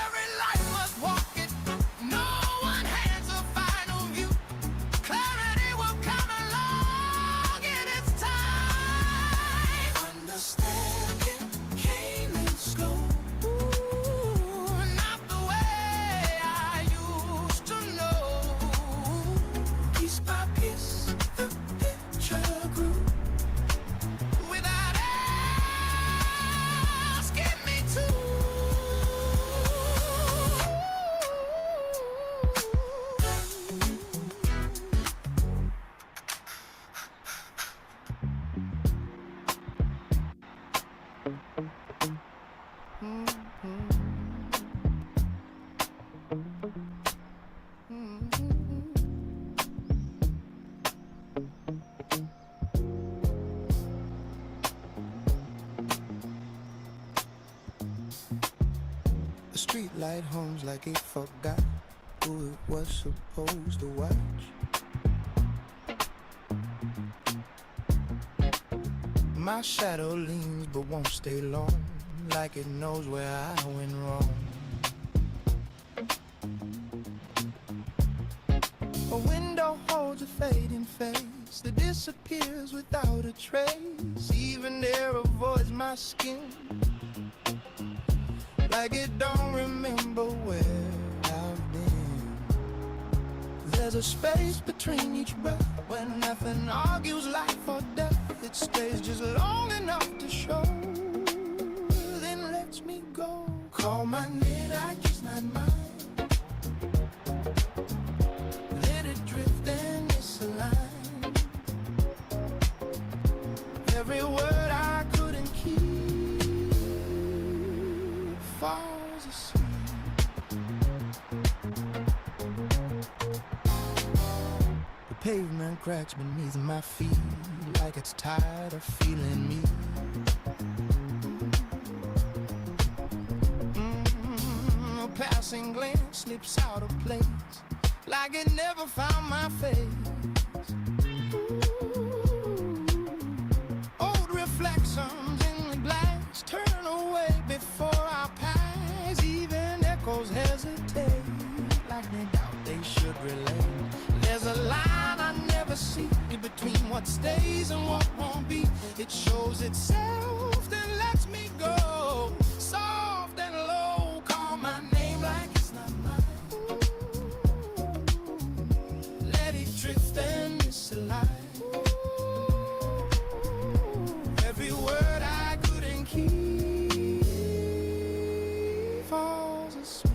Every life must walk it, no one has a final view. Clarity will come along in its time. Understanding came in slow, not the way I used to know. Piece by piece, the picture grew, without asking me to. The street light hums like it forgot who it was supposed to watch. My shadow leans but won't stay long, like it knows where I went wrong. A window holds a fading face that disappears without a trace. Even air avoids my skin, like it don't remember where I've been. There's a space between each breath where nothing argues life or death. It stays just long enough to show, then lets me go. Call my name like it's not mine. Let it drift and misalign. Every word I couldn't keep falls asleep. The pavement cracks beneath my feet, like it's tired of feeling me. A passing glance slips out of place, like it never found my face. Old reflections in the glass turn away before I pass. Even echoes hesitate, like they doubt they should relate. There's a line I never see between what stays and what won't be. It shows itself, then lets me go. Soft and low, call my name like it's not mine. Let it drift and misalign. Every word I couldn't keep falls asleep.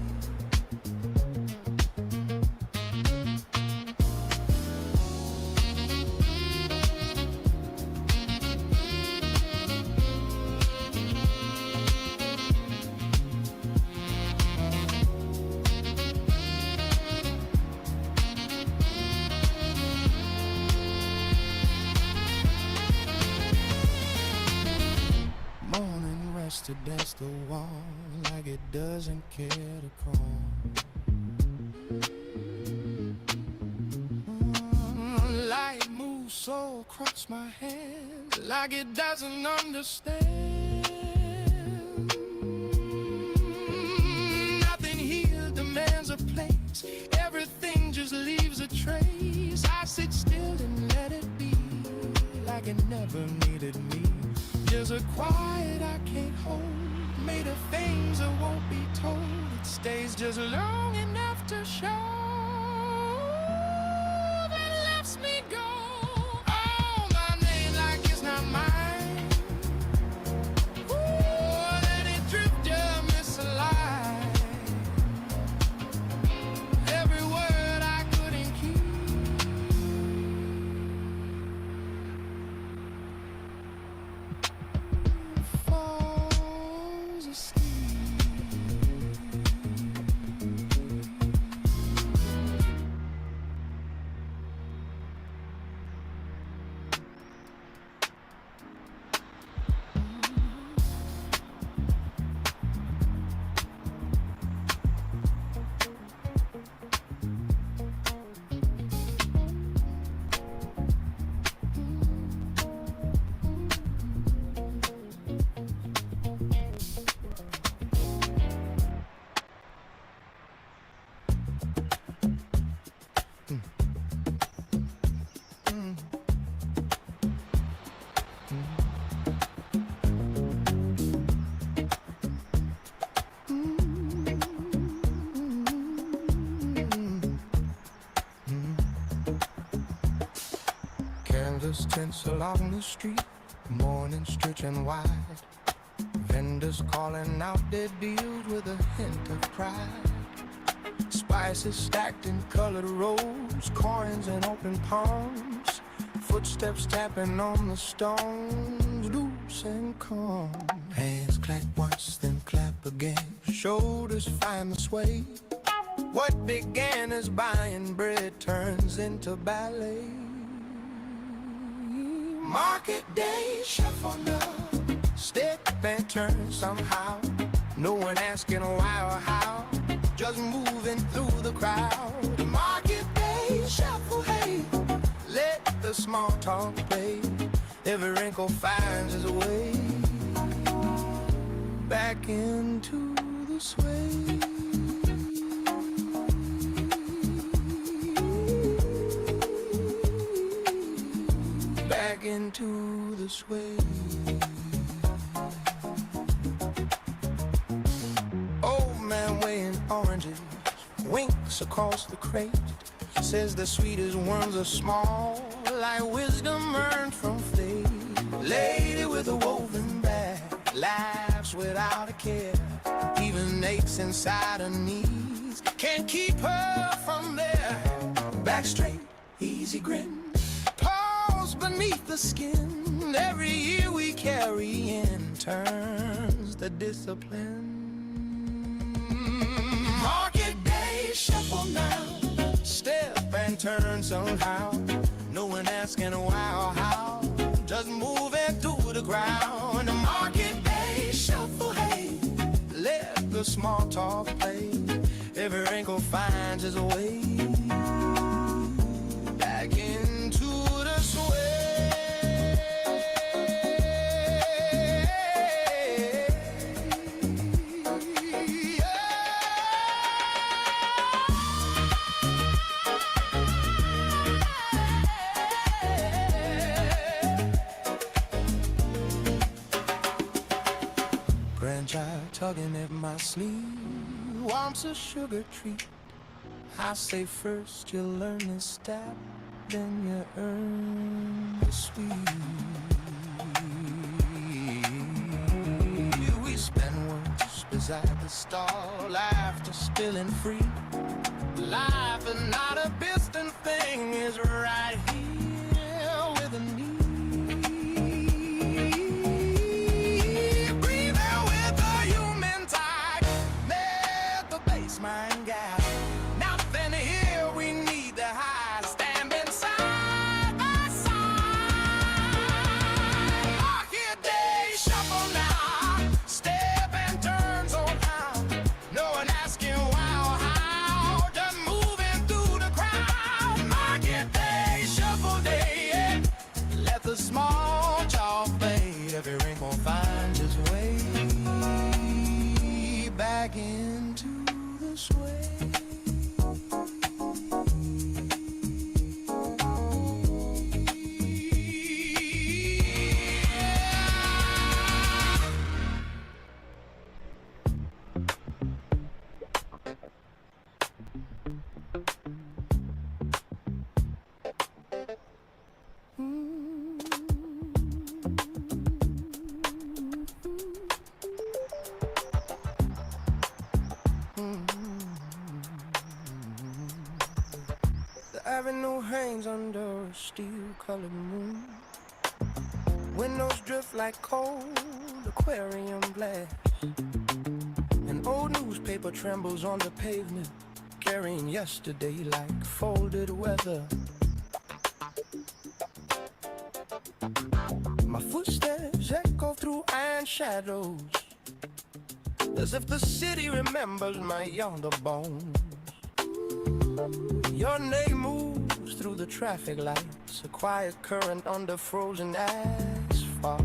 Morning rested against the wall, like it doesn't care to call. Light moves so across my hands, like it doesn't understand. Nothing here demands a place, everything just leaves a trace. I sit still and let it be, like it never needed me. There's a quiet I can't hold, made of things that won't be told. It stays just long enough to show, then lets me go. Oh, my name like it's not mine. Ooh, let it drift, just misalign. Every word I couldn't keep falls asleep. Vendors tense along the street, morning stretching wide. Vendors calling out their deals with a hint of pride. Spices stacked in colored rows, coins in open palms. Footsteps tapping on the stones, loose and calm. Hands clap once, then clap again. Shoulders find the sway. What began as buying bread turns into ballet. Market day, shuffle up, step and turn somehow. No one asking why or how, just moving through the crowd. Market day, shuffle, hey, let the small talk play. Every wrinkle finds its way back into the sway. Back into the sway. Old man weighing oranges winks across the crate. Says the sweetest ones are small, like wisdom earned from faith. Lady with a woven bag laughs without a care. Even aches inside her knees can't keep her from there. Back straight, easy grin, beneath the skin. Every year we carry in turns the discipline. Market day, shuffle now, step and turn somehow. No one asking why or how, just moving through the crowd. The market day, shuffle, hey, let the small talk play. Every wrinkle finds its way back into the sway. Grandchild tugging at my sleeve wants a sugar treat. I say first you learn the step, then you earn the sweet. We spend once beside the stall after spilling free. Life is not a distant thing, is right here with a need. Breathing with the human tide, let the baseline guide. Nothing here, we need the high, standing side by side. Market day, shuffle now, step and turn so how. No one asking why or how, just moving through the crowd. Market day, shuffle day, yeah. Let the small talk fade. Every wrinkle finds its way back into the sway. The avenue hangs under a steel-colored moon. Windows drift like cold aquarium glass. An old newspaper trembles on the pavement, carrying yesterday like folded weather. My footsteps echo through iron shadows, as if the city remembers my younger bones. Your name moves through the traffic lights, a quiet current under frozen asphalt.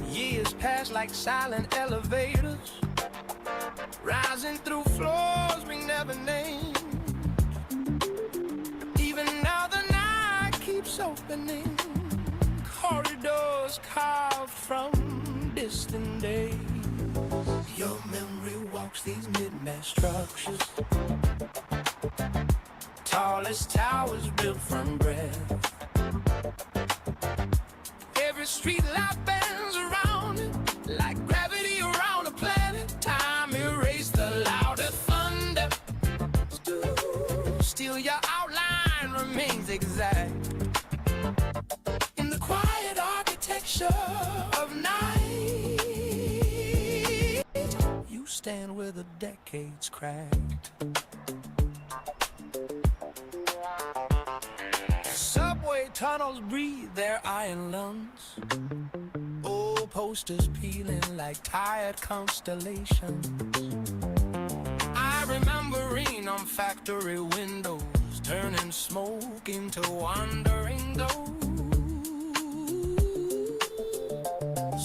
Years pass like silent elevators, rising through floors we never named. Even now the night keeps opening, corridors carved from distant days. Your memory walks these mid-mass structures, Tallest towers built from bread. Every street light bends around it, like gravity around a planet. Time erased the louder thunder. Still your outline remains exact. In the quiet architecture of night, you stand where the decades cracked. Subway tunnels breathe their iron lungs. Old posters peeling like tired constellations. I remember rain on factory windows, turning smoke into wandering doors.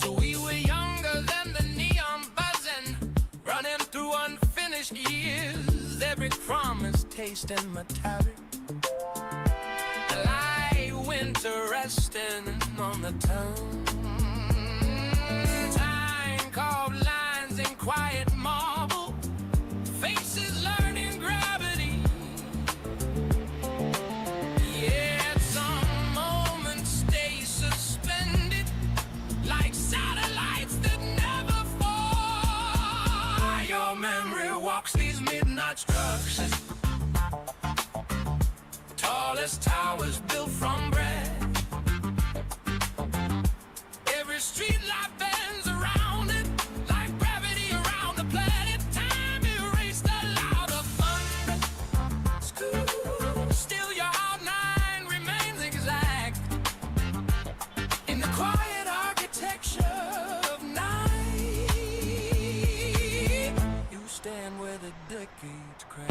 So we were younger than the neon buzzing, running through unfinished years. Every promise tasting metallic, like winter resting on the tongue. Time carved lines in quiet marble, faces learning gravity. Yet some moments stay suspended, like satellites that never fall. Your memory walks these midnight structures. Tallest towers built from bread. Every street light bends around it, like gravity around the planet. Time erased the louder thunder. Still your outline remains exact. In the quiet architecture of night, you stand where the decades crack.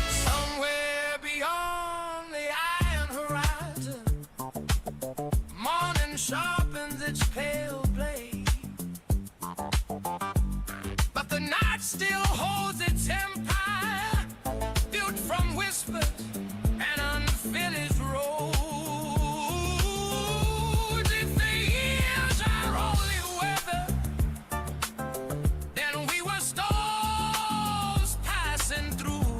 Somewhere beyond the iron horizon, morning sharpens its pale blade, but the night still holds its empire, built from whispers and unfinished roads. If the years are only weather, then we were storms passing through,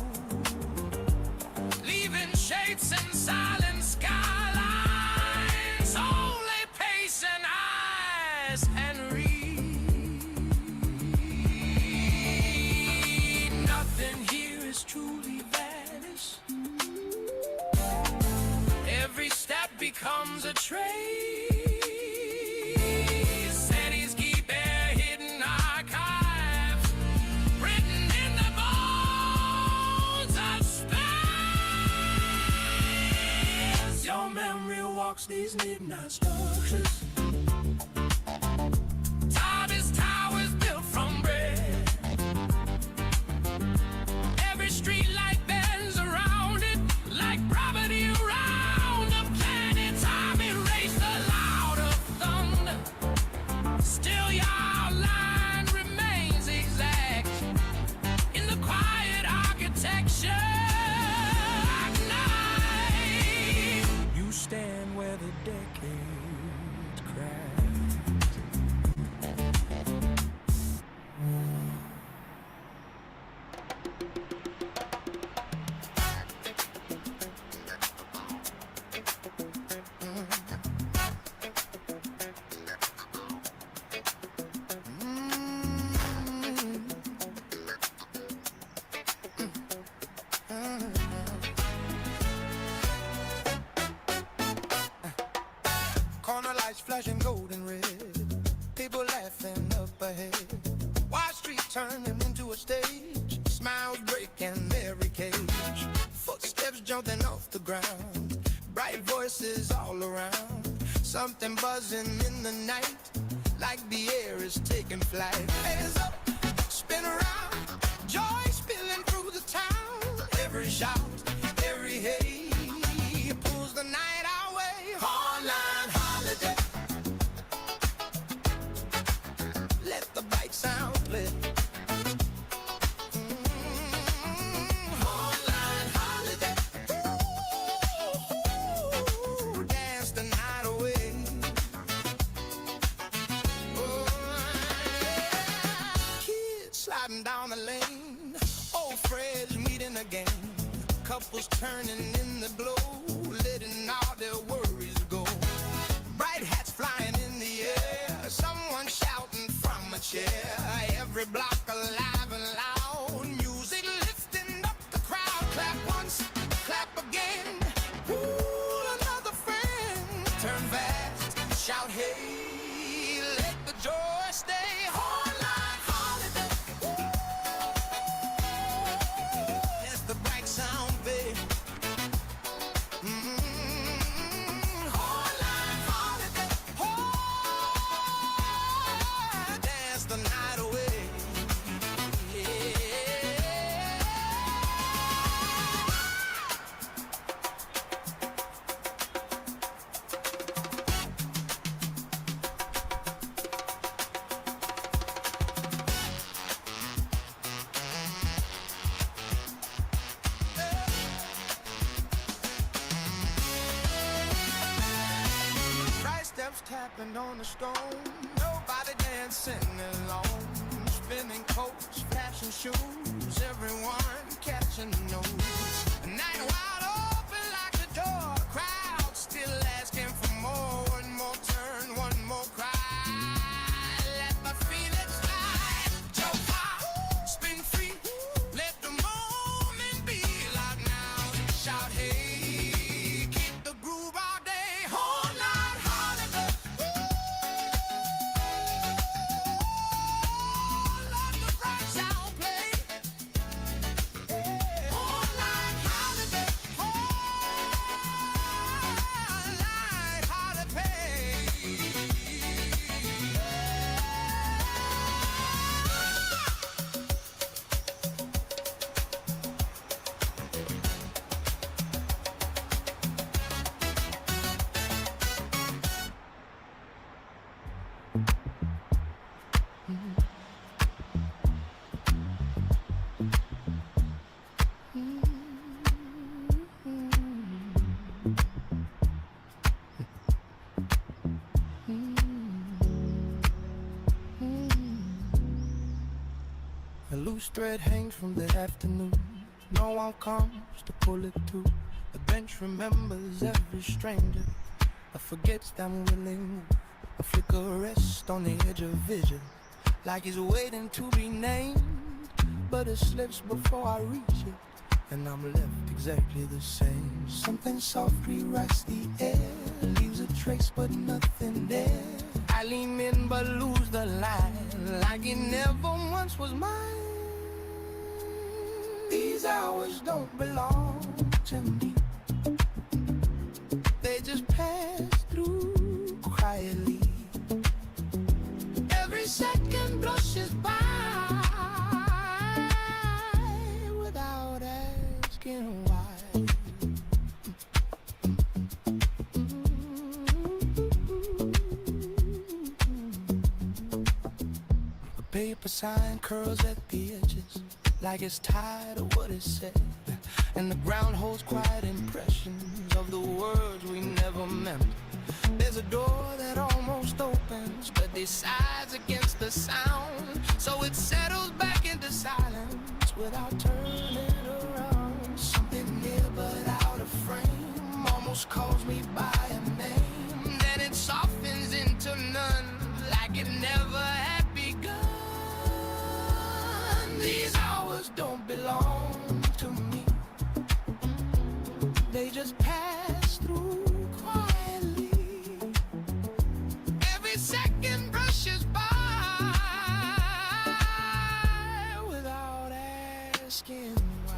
leaving shapes and silent skylines, only patient eyes and read. Nothing here is truly vanished. Every step becomes a trace. Cities keep their hidden archives, written in the bones of space. Your memory walks these midnight structures. Tallest towers built from bread. Every street light bends around it, like gravity around the planet. Time erased the louder thunder. Still your outline remains exact. In the quiet architecture of night, you stand where the decades crack. Corner lights flashing golden red, people laughing up ahead. Wide Street turning into a stage, smiles breaking every cage. Footsteps jumping off the ground, bright voices all around. Something buzzing in the night, like the air is taking flight. Hands up, spin around, joy spilling through the town. Every shout, every hey, pulls the night our way. Online holiday, let the bike riding down the lane. Old friends meeting again. Couples turning in the glow, letting all their worries go. Bright hats flying in the air, someone shouting from a chair. Every block alive and loud, music lifting up the crowd. Clap once, clap again. Ooh, another friend. Turn fast, shout hey, let the joy stay. Whole life holiday. That's the bright sound, babe. Whole life holiday. Oh, dance the night away. Right steps tapping on the stone, nobody dancing alone. Spinning coats, flashing shoes, everyone catching the nose. Night wide open like a door, crowd still asking for more. One more turn, one more cry. Let my feelings fly. Jump high, spin free, let the moment be loud now. Shout hey, keep the groove all day. Whole night holiday. Let the bright sound play. Whole night holiday. Whole night holiday. A loose thread hangs from the afternoon. No one comes to pull it through. The bench remembers every stranger. Forgets them willing. A flicker rests on the edge of vision, like he's waiting to be named. But it slips before I reach it, and I'm left exactly the same. Something soft rewrites the air, leaves a trace but nothing there. I lean in but lose the line, like it never once was mine. These hours don't belong to me. They just pass through quietly. Every second brushes by without asking why. A paper sign curls at the edges, like it's tired of what it said. And the ground holds quiet impressions of the words we never meant. There's a door that almost opens, but decides against the sound. So it settles back into silence without turning around. Something near but out of frame almost calls me by a name. Then it softens into none, like it never had begun. These hours don't belong to me. They just pass through quietly. Every second brushes by without asking why.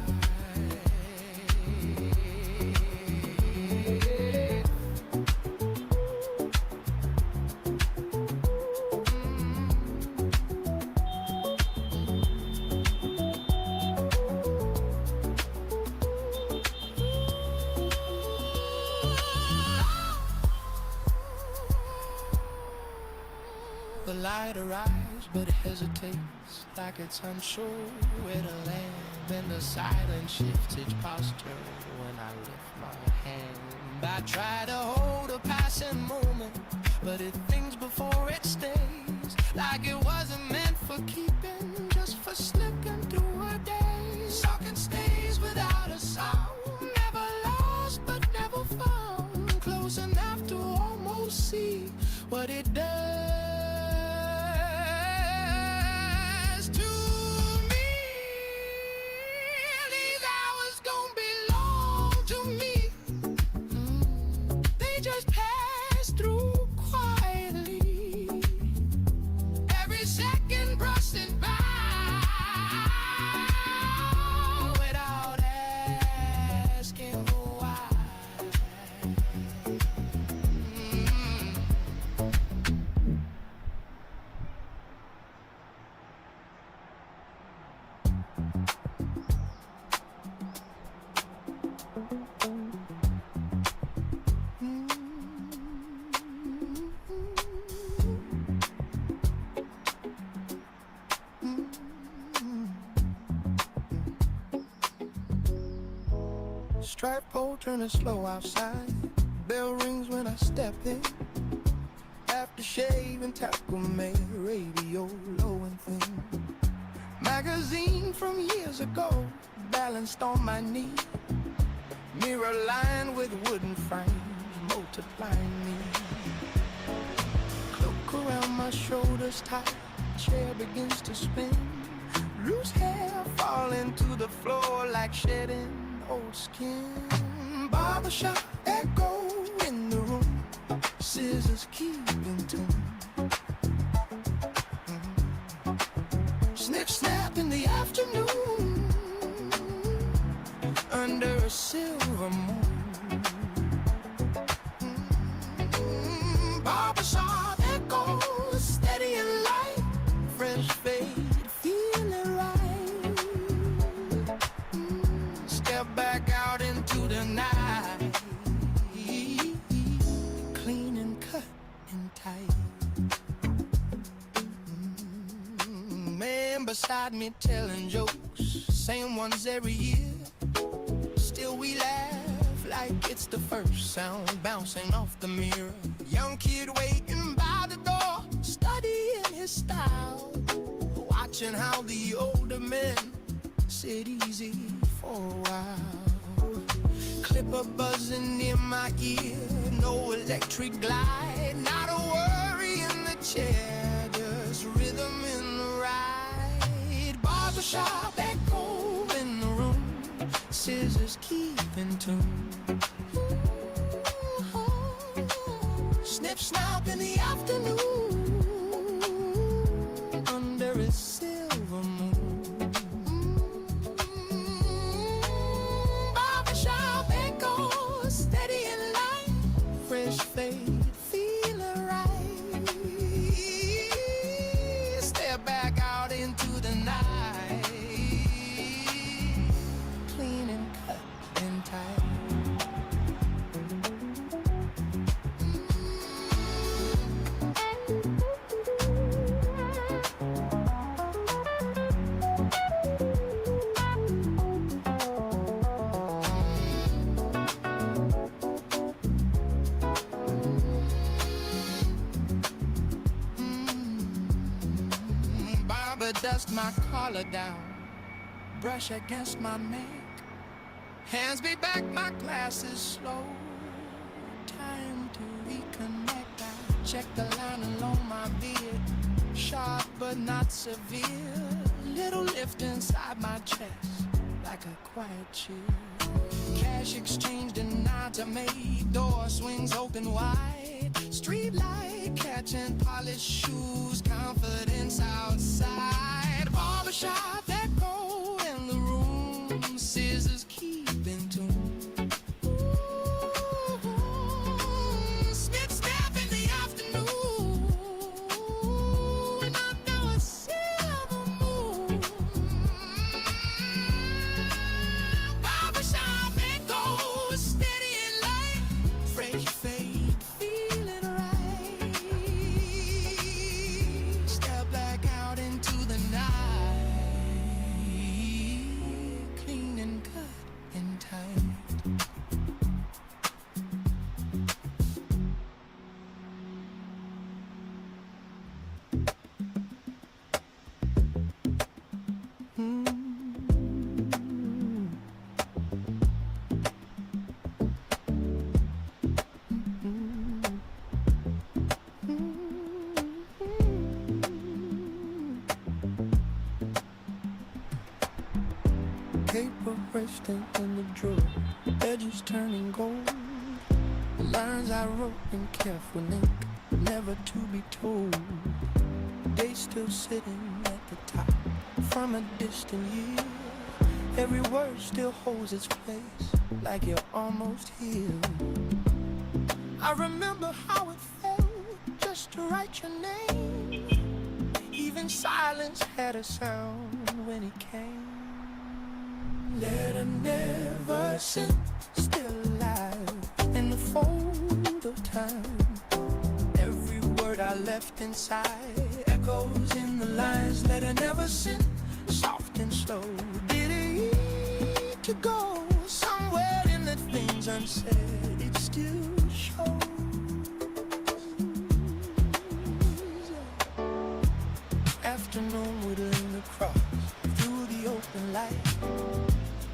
The light arrives but hesitates, like it's unsure where to land. Then the silence shifts its posture when I lift my hand. I try to hold a passing moment, but it thinks before it stays, like it wasn't meant for keeping, just for slipping. Stripe pole turning slow outside. Bell rings when I step in. After shave and tackle made radio low and thin. Magazine from years ago balanced on my knee. Mirror lined with wooden frames multiplying me. Cloak around my shoulders tight. Chair begins to spin. Loose hair falling to the floor like shedding old skin. Barbershop echo in the room. Scissors keep in tune. Snip snap in the afternoon. Under a silver moon. Barbershop echo steady and light. Fresh fade feeling right. Step back out into the night. Clean and cut and tight. Man beside me telling jokes, same ones every year. Still we laugh like it's the first sound bouncing off the mirror. Young kid waiting by the door, studying his style, watching how the older men sit easy for a while. Clipper buzzing in my ear, no electric glide, not a worry in the chair, just rhythm in the ride. Barbershop echo in the room, scissors keep in tune. Snip snap in the afternoon, under a silver moon. Barbershop echo, steady and light, fresh fade, feeling right. Step back out into the night, clean and cut and tight. Dust my collar down, brush against my neck, hands me back my glasses slow, time to reconnect. I check the line along my beard, sharp but not severe, little lift inside my chest like a quiet chill. Cash exchanged and nods are made, door swings open wide, street light catching polished shoes, confidence outside. Barbershop echo in the room, scissors keep in tune. Snip snap in the afternoon, under a silver moon. Barbershop echo, steady and light, fresh fade, feeling right. Step back out into the night, clean and cut and tight. Paper resting in the drawer, edges turning gold. The lines I wrote in careful ink, never to be told. Days still sitting at the top from a distant year. Every word still holds its place, like you're almost here. I remember how it felt just to write your name. Even silence had a sound when it came. Letter never sent, still alive in the fold of time. Every word I left inside echoes in the lines. Letter never sent, soft and slow. Did it to go somewhere in the said, it still shows. Afternoon would linger across through the open light.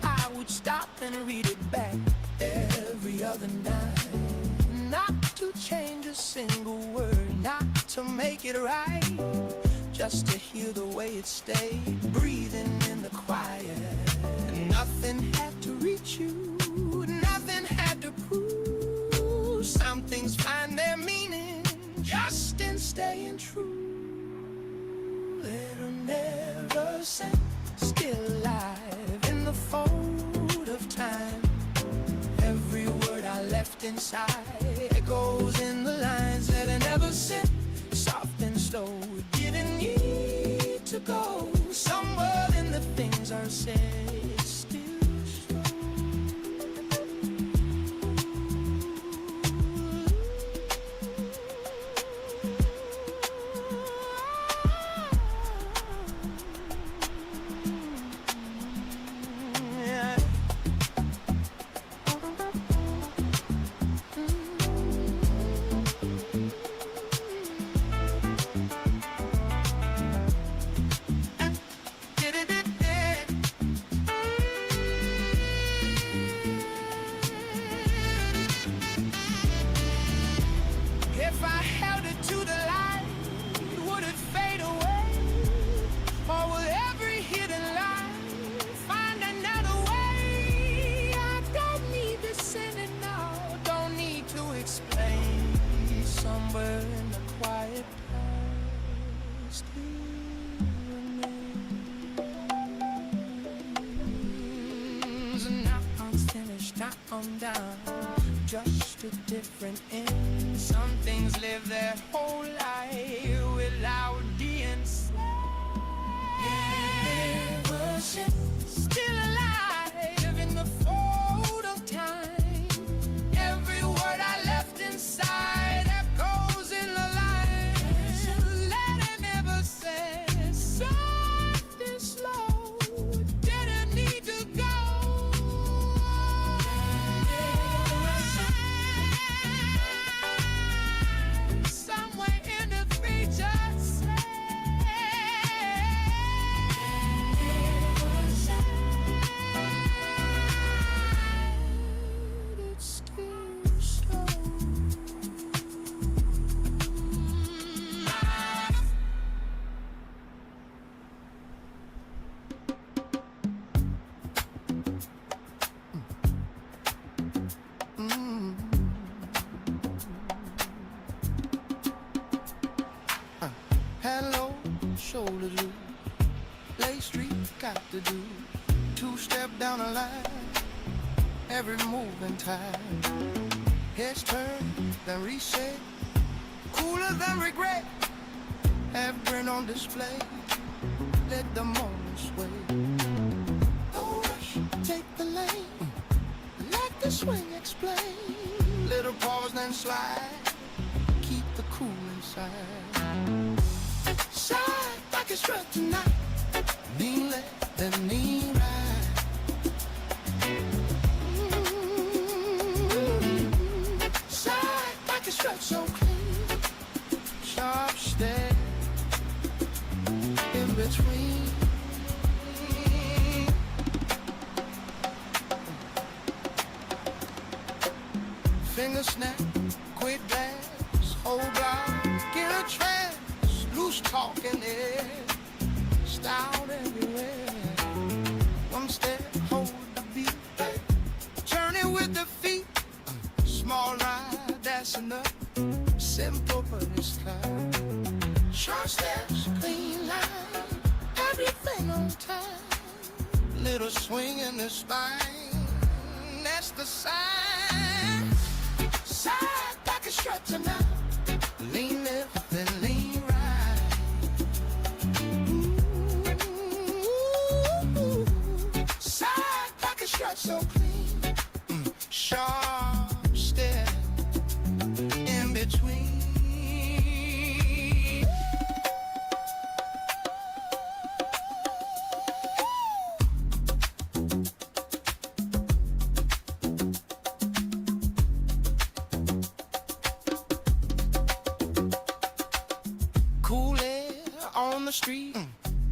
I would stop and read it back every other night. Not to change a single word, not to make it right, just to hear the way it stayed, breathing in the quiet. Nothing had to reach you, nothing had to prove. Some things find their meaning just in staying true. Little never sent, still alive in the fold of time. Every word I left inside echoes in the lines that I never sent. Soft and slow, didn't need to go somewhere in the things I said. Still I'm down, just a different end. Some things live their whole life without being said. Still alive in the fold of time. Every word I left inside echoes in the line. Letter never said, soft and slow, didn't need to go. Hello, shoulder loop, Lay Street got to do. Two-step down the line, every move in time. Heads turn, then reset, cooler than regret. Have grin on display, let the moment sway. No rush, take the lane, let the swing explain. Little pause, then slide, keep the cool inside. Side back and strut tonight, lean left, then lean right. Side back and strut so clean, sharp step in between. Finger snap, quick glance, whole block in a trance. Loose talking there, style everywhere. One step, hold the beat, journey with the feet. Small ride, that's enough. Simple but it's clear. Short steps, clean line, everything on time. Little swing in the spine, that's the sign. Side back and strut tonight. Lean left, then lean right. Strut so clean, sharp step in between. on the street.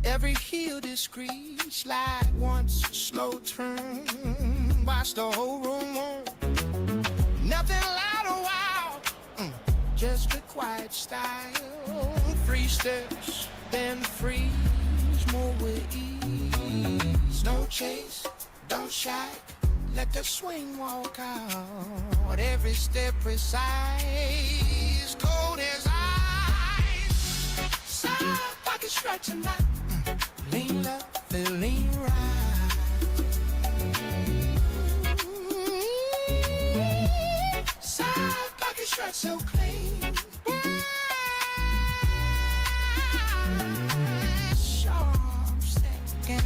Every heel discreet, slide once, slow turn. Watch the whole room on. Nothing loud or wild, just a quiet style. 3 steps, then freeze, move with ease. No chase, don't shy, let the swing walk out. Every step precise, cold as ice. Side pocket stretch tonight. Lean left, feeling right. Side pocket stretch so clean. Sharp second.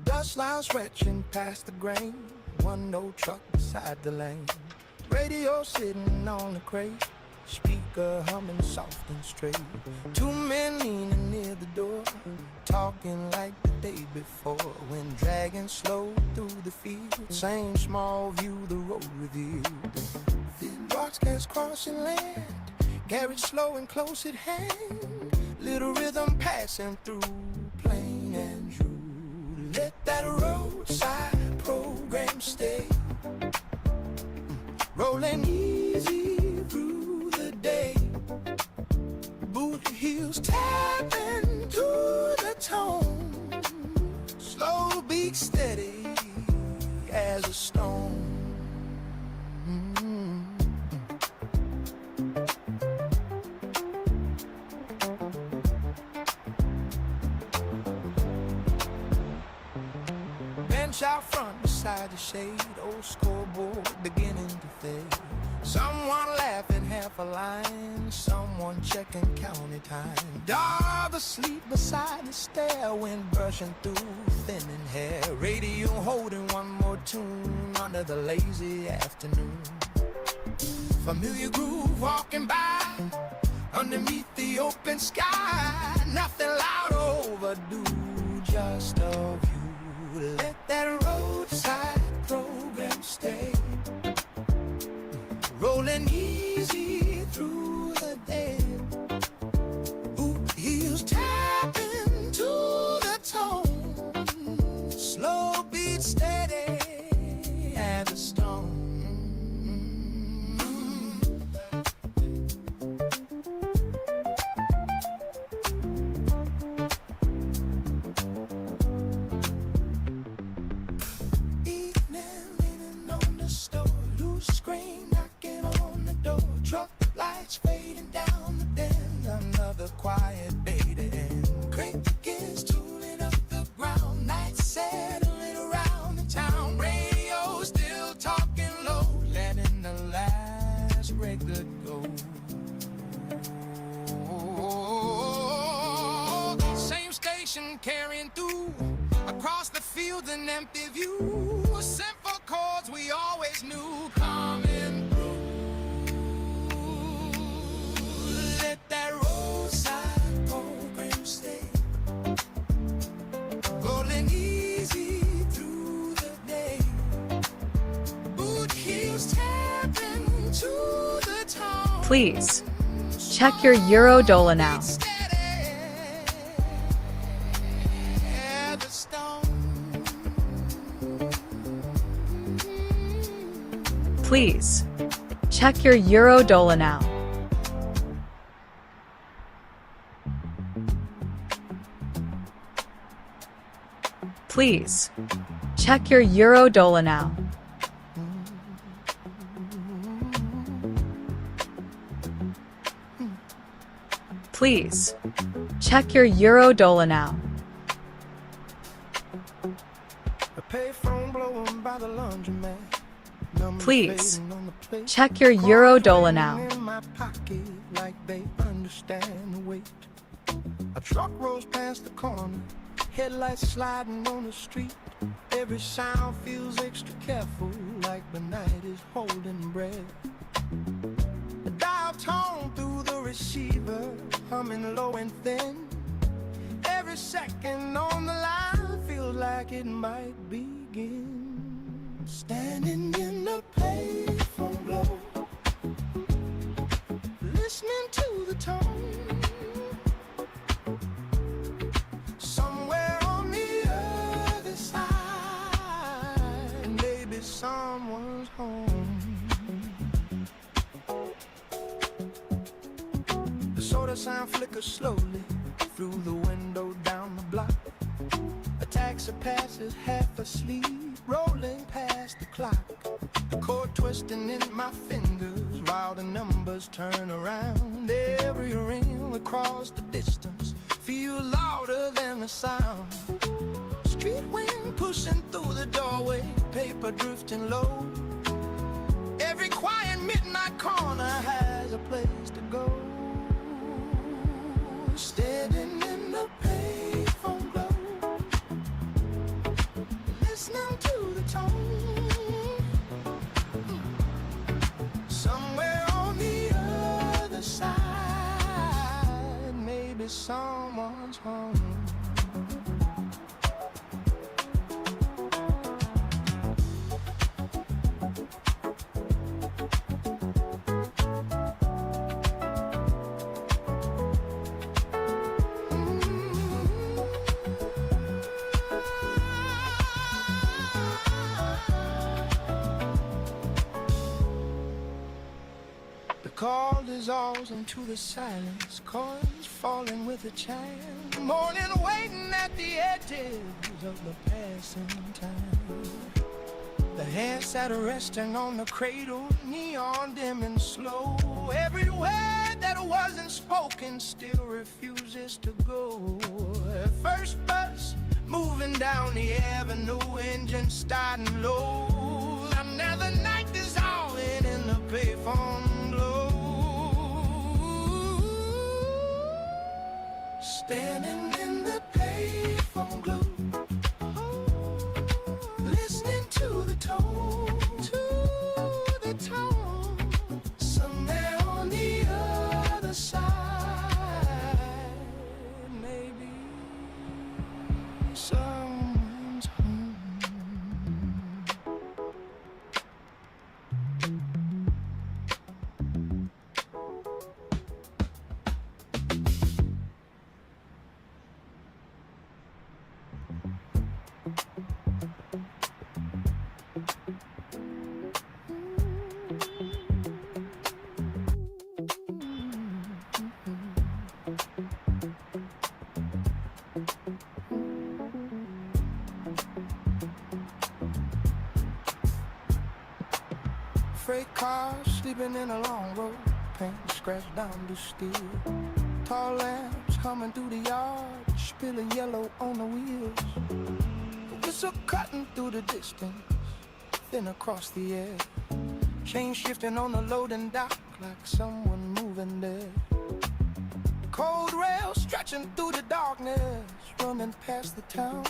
Dust clouds stretching past the grain. One no truck beside the lane. Radio sitting on the crate. Speaker humming soft and straight. 2 men leaning near the door, talking like the day before. When dragging slow through the field, same small view the road revealed. Thin broadcast crossing land, carriage slow and close at hand. Little rhythm passing through, plain and true. Let that roadside program stay, rolling easy through the day. Boot heels tapping to the tone, slow beat steady as a stone. Bench out front beside the shade, old scoreboard beginning to fade. Someone laughing half a line, someone checking county time. Dog asleep beside the stair, wind brushing through thinning hair. Radio holding one more tune under the lazy afternoon. Familiar groove walking by underneath the open sky. Nothing loud or overdue, just a view. Let that roadside program stay, rolling easy through the day. Boot heels tapping to the tone, slow beat steady as a stone. Screen knocking on the door, truck lights fading down the bend. Another quiet day to end. Crank begins tooling up the ground. Nights settling around the town. Radio still talking low, letting the last record go. Same station carrying through across the field, an empty view. Simple chords we always knew coming through. Let that roadside program stay, rolling easy through the day. Boot heels tapping to the tone. Please check your Eurodollar now. Please check your Eurodollar now. Please check your Eurodollar now. Please check your Eurodollar now. A payphone blowing by the laundromat. Please check your Eurodollar now. In my pocket, like they understand the weight. A truck rolls past the corner, headlights sliding on the street. Every sound feels extra careful, like the night is holding breath. The dial tone through the receiver, humming low and thin. Every second on the line feels like it might begin. Standing in the payphone glow, listening to the tone. Somewhere on the other side, maybe someone's home. The soda sign flickers slowly through the window down the block. A taxi passes half asleep, rolling past the clock. The cord twisting in my fingers while the numbers turn around. Every ring across the distance feels louder than the sound. Street wind pushing through the doorway, paper drifting low. Every quiet midnight corner has a place to go. Standing in the payphone glow, listening to the tone. Somewhere on the other side, maybe someone's home. Call dissolves into the silence, coins falling with a chime. Morning waiting at the edges of the passing time. The hand sat resting on the cradle, neon dim and slow. Every word that wasn't spoken still refuses to go. First bus moving down the avenue, engine starting low. Another night dissolving in the payphone glow. Standing in the payphone glow, listening to the tone, somewhere on the other side, maybe someone's home. Freight cars sleeping in a long road, paint scratched down to steel. Tall lamps humming through the yard, spilling yellow on the wheels. The whistle cutting through the distance, thin across the air. Chain shifting on the loading dock like someone moving there. Cold rail stretching through the darkness, running past the town.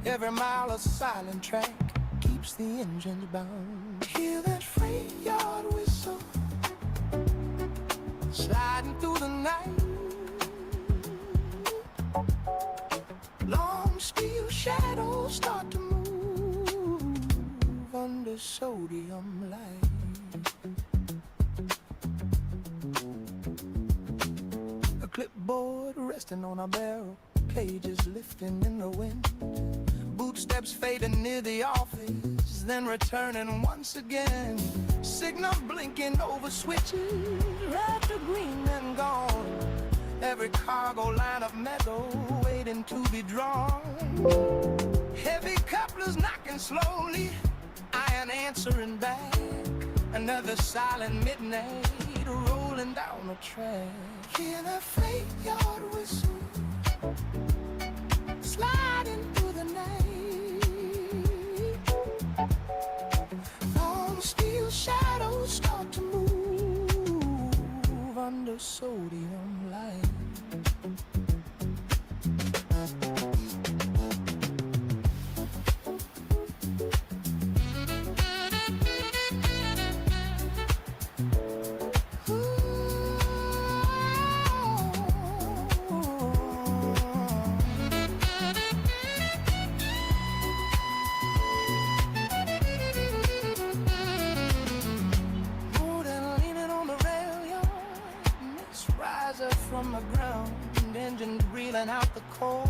Every mile a silent track keeps the engines bound. Hear that freight yard whistle sliding through the night. Long steel shadows start to move under sodium light. A clipboard resting on a barrel, pages lifting in the wind. Footsteps fading near the office, then returning once again. Signal blinking over switches, red to green and gone. Every cargo line of metal waiting to be drawn. Heavy couplers knocking slowly, iron answering back. Another silent midnight rolling down the track. Hear the freight yard whistle sliding through the night. Long steel shadows start to move under sodium light. calling out the cold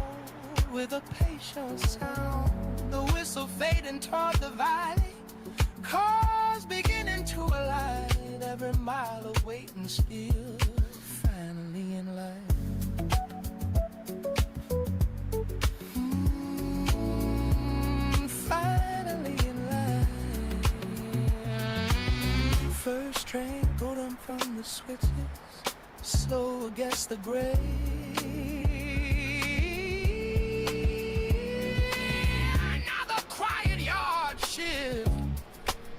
with a patient sound. The whistle fading toward the valley, cars beginning to alight. Every mile of waiting still, finally in life. Finally in life. First train golden from the switches, slow against the gray. Another quiet yard shift,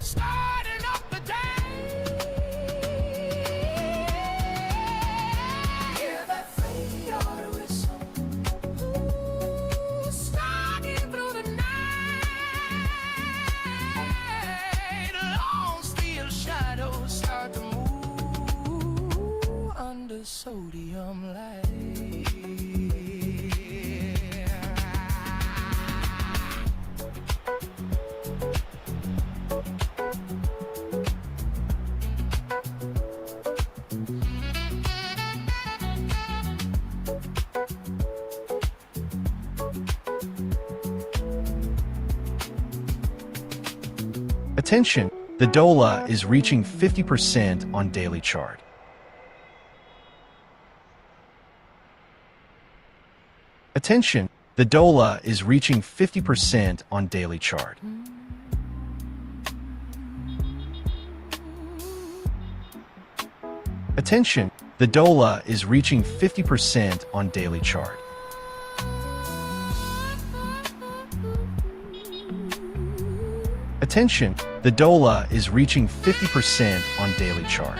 starting up the day. Hear that freight yard whistle, stalking through the night. Long steel shadows start to move under sodium light. Attention, the dollar is reaching 50% on daily chart. Attention, the dollar is reaching 50% on daily chart. Attention, the dollar is reaching 50% on daily chart. Attention, the dollar is reaching 50% on daily chart.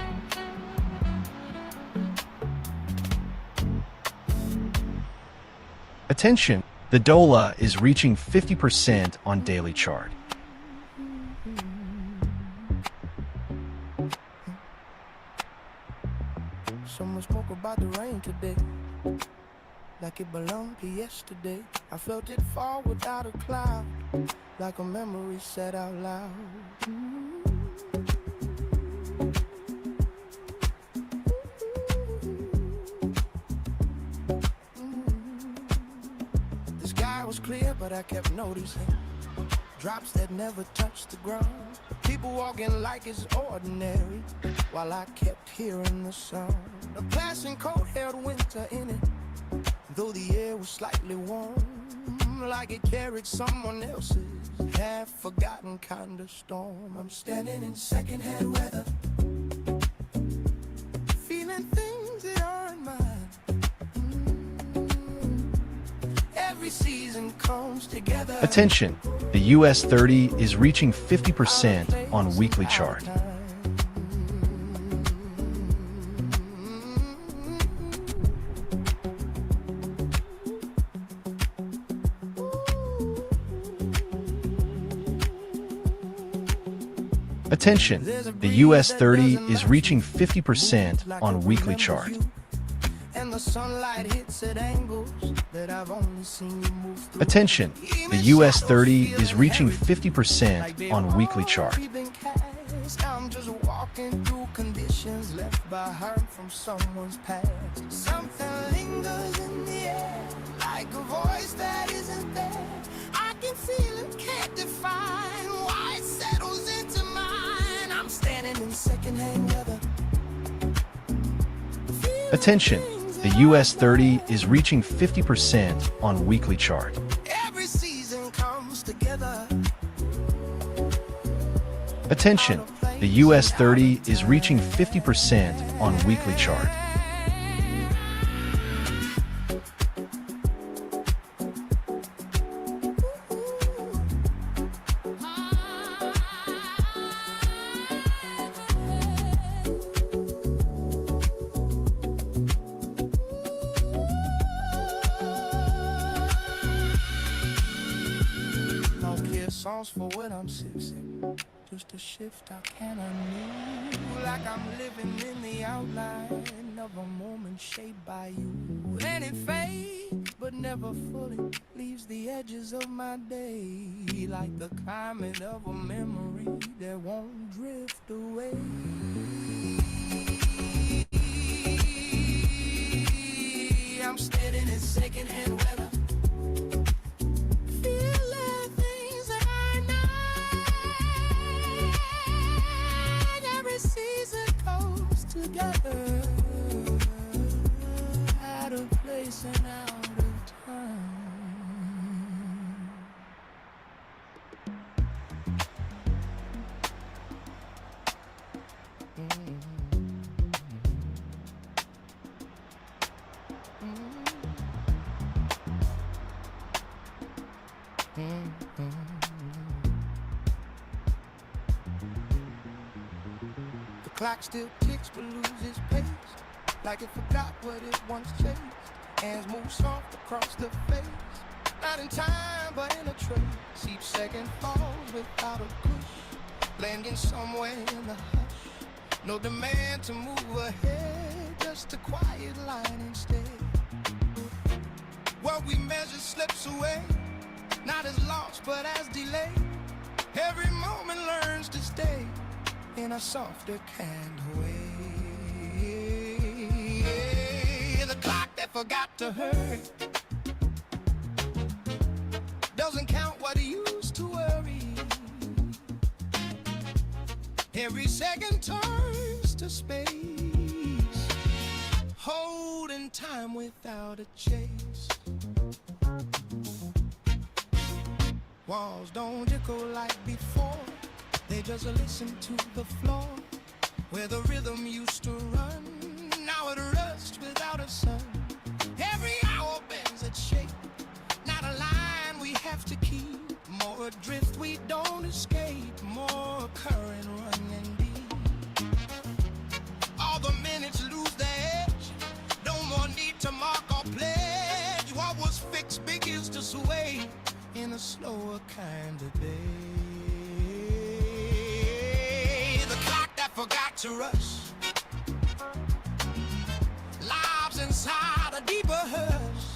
Attention, the dollar is reaching 50% on daily chart. Someone spoke about the rain today, like it belonged to yesterday. I felt it fall without a cloud, like a memory said out loud. The sky was clear, but I kept noticing drops that never touched the ground. People walking like it's ordinary, while I kept hearing the sound. The passing coat held winter in it, though the air was slightly warm, like it carried someone else's half-forgotten kind of storm. I'm standing in secondhand weather, feeling things that aren't mine. Every season comes together. Attention, the US 30 is reaching 50% on weekly chart. Attention, the US 30 is reaching 50% on weekly chart. And the sunlight hits at angles that I've only seen you move through. Attention, the US 30 is reaching 50% on weekly chart. I'm just walking through conditions left by hurt from someone's past. Something lingers in the air, like a voice that isn't there. I can feel it, can't define why it settles into mine. I'm standing in secondhand weather. Attention, the US 30 is reaching 50% on weekly chart. Every season comes together. Attention, the US 30 is reaching 50% on weekly chart. No clear songs for when I'm sick. Just a shift I can undo, like I'm living in the outline of a moment shaped by you. And it fades, but never fully leaves the edges of my day, like the climate of a memory that won't drift away. I'm standing in second The clock still ticks but loses pace, like it forgot what it once chased. Hands move soft across the face, not in time but in a trace. Each second falls without a push, landing somewhere in the hush. No demand to move ahead, just a quiet line instead. What we measure slips away, not as lost but as delay. Every moment learns to stay in a softer kind of way. The clock that forgot to hurry doesn't count what it used to worry. Every second turns to space, holding time without a chase. Walls don't echo like before, they just listen to the floor. Where the rhythm used to run, now it rusts without a sun. Every hour bends its shape, not a line we have to keep. More adrift we don't escape, more current running deep. All the minutes lose their edge, no more need to mark or pledge. What was fixed begins to sway in a slower kind of day. The clock that forgot to rush lives inside a deeper hush,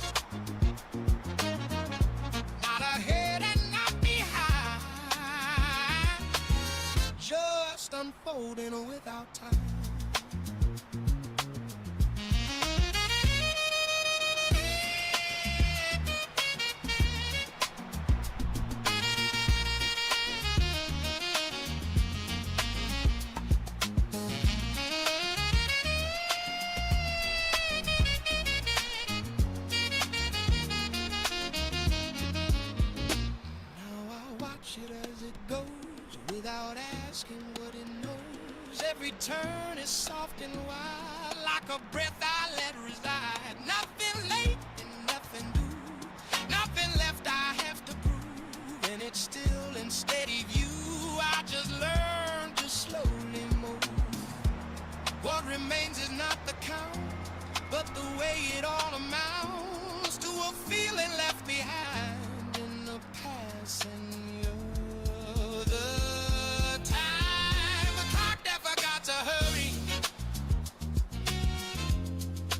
not ahead and not behind, just unfolding without time. Without asking what it knows, every turn is soft and wide, like a breath I let reside. Nothing late and nothing due, nothing left I have to prove, and it's still in steady view. I just learned to slowly move. What remains is not the count, but the way it all amounts to a feeling left behind in the passing year. To hurry,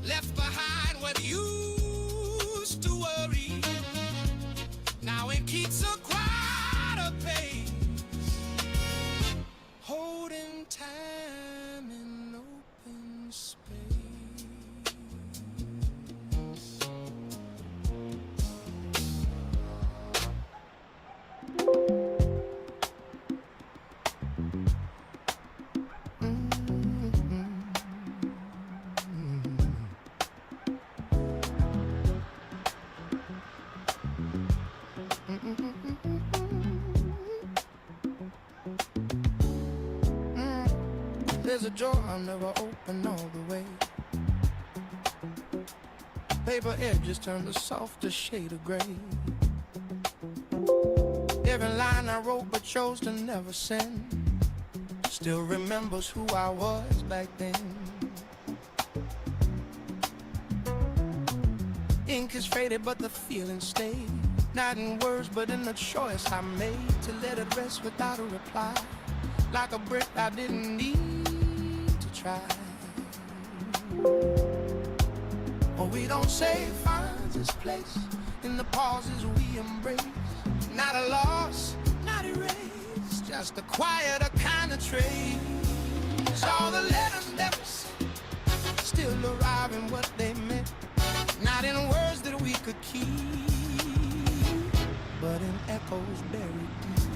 left behind what used to worry. Now it keeps a quieter pace, holding time in open space. There's a door I'll never open all the way. Paper edges turn the softest shade of gray. Every line I wrote but chose to never send still remembers who I was back then. Ink is faded but the feeling stayed, not in words but in the choice I made to let it rest without a reply, like a brick I didn't need to try. What we don't say finds its place in the pauses we embrace. Not a loss, not erased, just a quieter kind of trace. All the letters never said still arrive in what they meant, not in words that we could keep, but in echoes buried deep.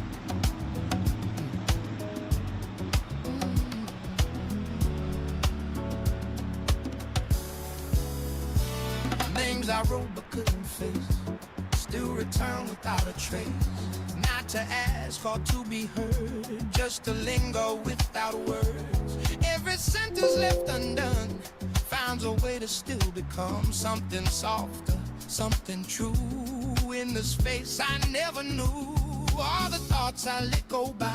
Names I wrote but couldn't face still return without a trace. Not to ask or to be heard, just to linger without words. Every sentence left undone finds a way to still become something softer, something true in the space I never knew. thoughts I let go by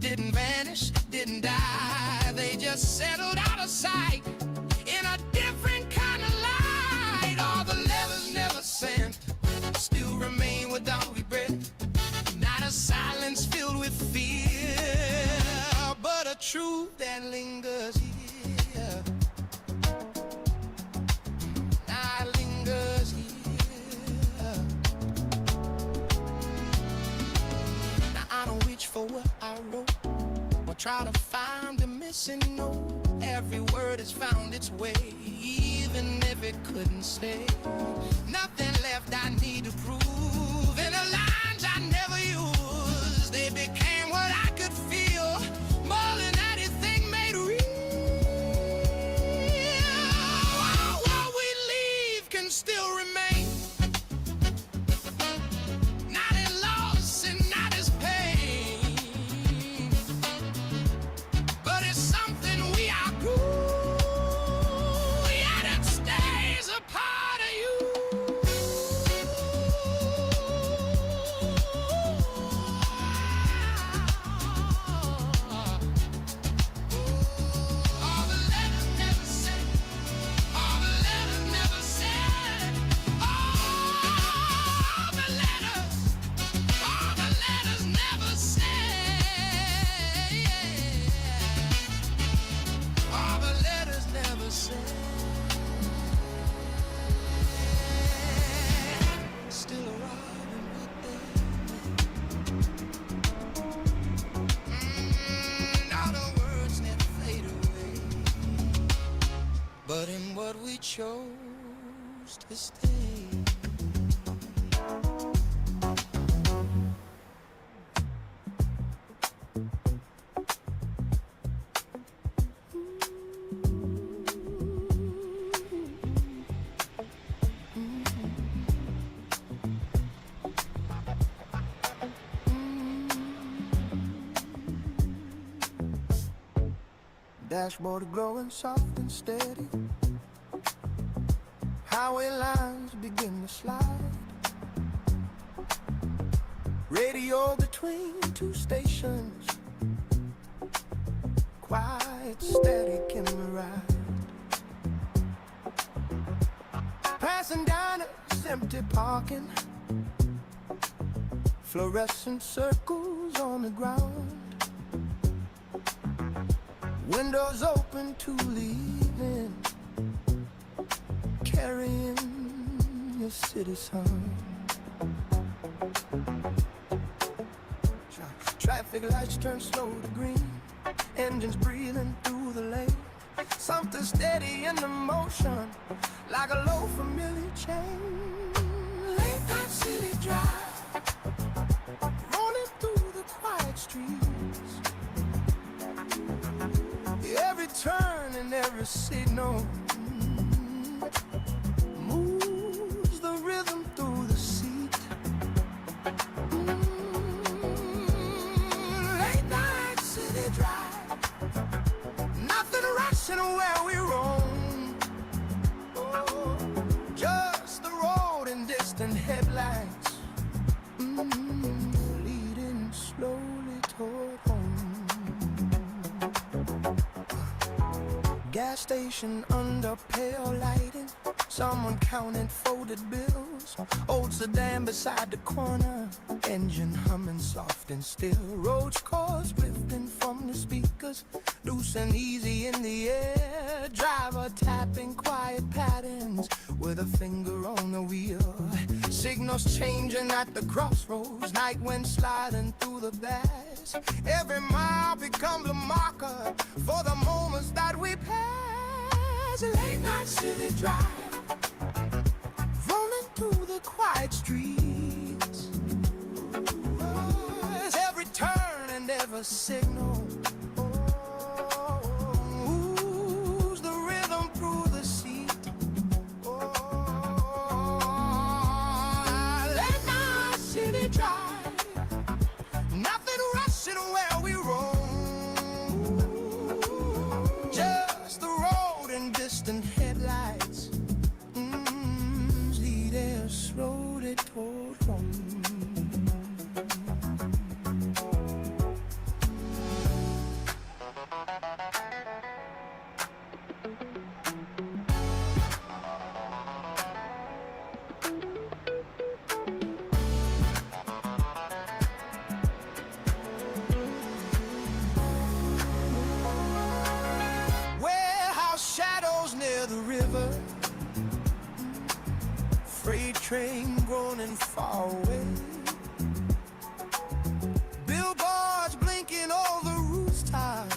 didn't vanish, didn't die. They just settled out of sight in a different kind of light. All the letters never sent still remain without regret. Not a silence filled with fear, but a truth that lingers here. Now it lingers here. Now I don't reach for what I wrote or try to find the missing note. Every word has found its way, even if it couldn't say. Nothing left I need to prove, and the lines I never used, they became what I could feel, more than anything made real. What we leave can still remain, not in loss and not as pain, but it's something we outgrew, yet it stays a part of you. All the letters never said, all the letters never said, all the letters never said, all the letters never said. Still a robin with them. All the words never fade away, but in what we chose to stay. Dashboard glowing soft and steady. Highway lines begin to slide. Radio between two stations. Quiet, static in the ride. Passing down this empty parking. Fluorescent circles on the ground. Windows open to the evening, carrying your city song. Traffic lights turn slow to green, engines breathing through the lane. Something steady in the motion, like a low familiar chain. Late night city drive, rolling through the quiet streets. Every turn and every signal moves the rhythm through the seat. Late night city drive, nothing rushing where we roam. Oh, just the road and distant headlights, leading slowly toward home. Gas station under pale lighting, someone counting folded bills. Old sedan beside the corner, engine humming soft and still. Road scores drifting from the speakers, loose and easy in the air. Driver tapping quiet patterns with a finger on the wheel. Signals changing at the crossroads, night wind sliding through the bass. Every mile becomes a marker for the moments that we pass. Late night city drive, rolling through the quiet streets. Every turn and every signal moves the rhythm through the seat. Late night city drive, nothing rushing where we roam. Just the road and distant headlights, lead us slowly toward home. train groaning far away. Billboards blinking over rooftops,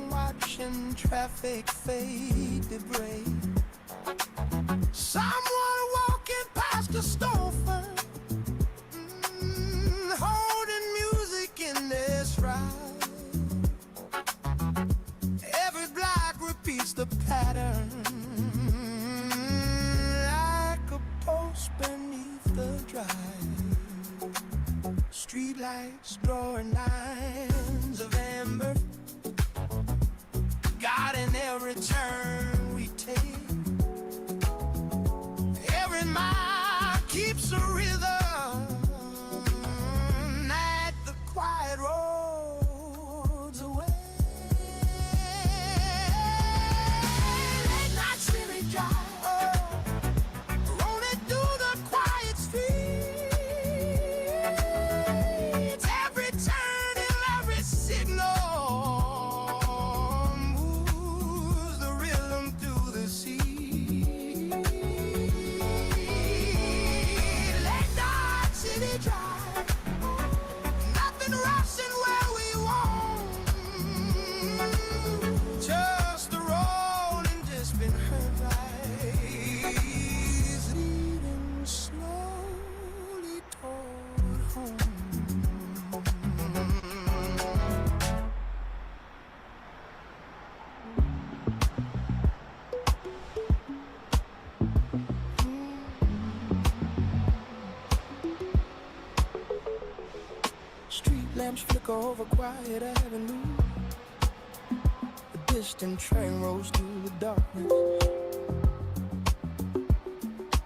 watching traffic fade to gray. Someone walking past a storefront, holding music in their stride. Every block repeats the pattern, like a post beneath the drive. Streetlights drawing lines of amber, guiding every turn we take. Every mile keeps a rhythm at the quiet roads away. Late night city drive, rolling through the quiet streets. Every turn and every signal moves the rhythm through the sea. Late night city drive, nothing rushing where we want. Just the road and distant headlights leading slowly toward home. Street lamps flicker over quiet avenue. A distant train rolls through the darkness.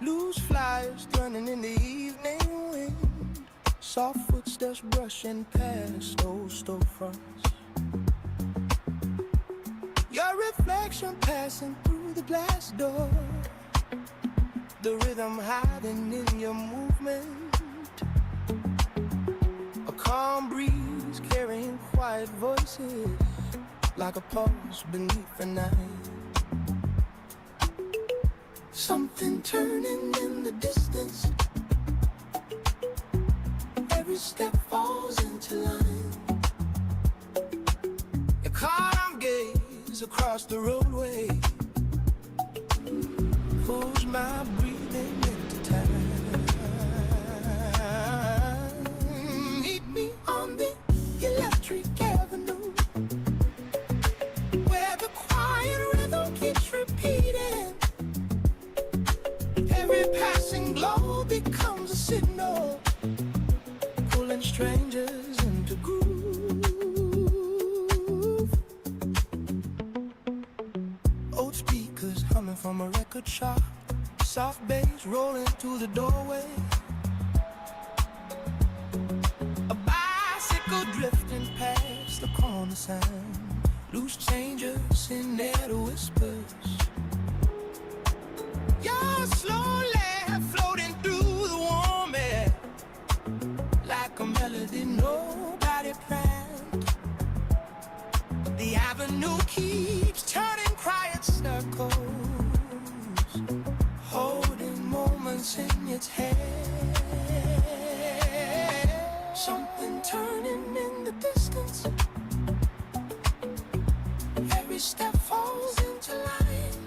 Loose flyers running in the evening wind. Soft footsteps brushing past those storefronts. Your reflection passing through the glass door. The rhythm hiding in your movement. A calm breeze carrying quiet voices, like a pulse beneath the night. Something turning in the distance. Every step falls into line. Your calm gaze across the roadway pulls my breathing into time. Meet me on the electric avenue, where the quiet rhythm keeps repeating. Every passing glow becomes a signal, pulling strangers into groove. Old speakers humming from a record shop, soft bass rolling through the doorway. A bicycle drifting past the corner sign, loose changers in there to whispers. You're slowly floating through the warm air, like a melody nobody planned. The avenue keeps turning quiet circles, holding moments in its hand. Something turning in the distance. Every step falls into line.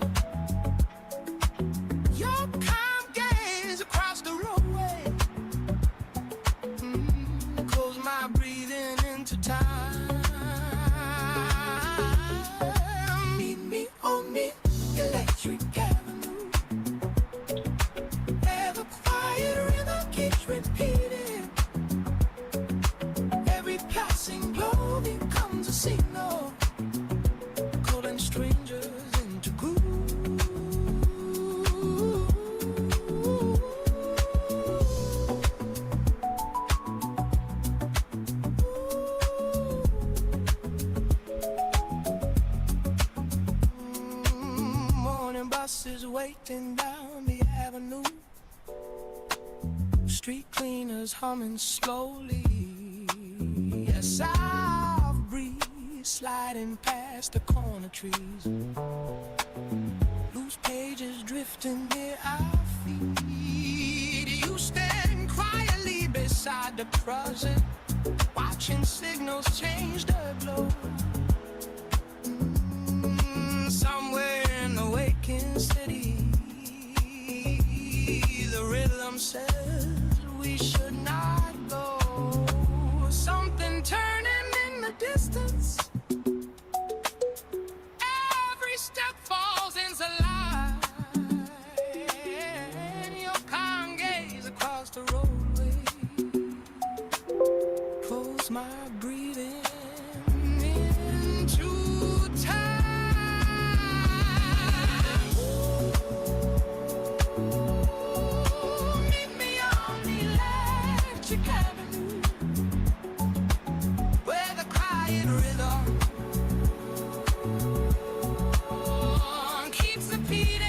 Your calm gaze across the roadway close my breathing into time. Meet me on the electric avenue, where the quiet rhythm keeps repeating. Every passing glow becomes a signal, calling strangers into groove. Morning buses waiting down the avenue, street cleaners humming slowly. A soft breeze sliding past the corner trees, loose pages drifting near our feet. inside the closet, watching signals change the globe. Somewhere in the waking city, the rhythm says we should not go. Something turning in the distance. Every step falls into line. Your calm gaze across the roadway pulls my breathing into time. Meet me on the electric avenue, where the quiet rhythm keeps repeating.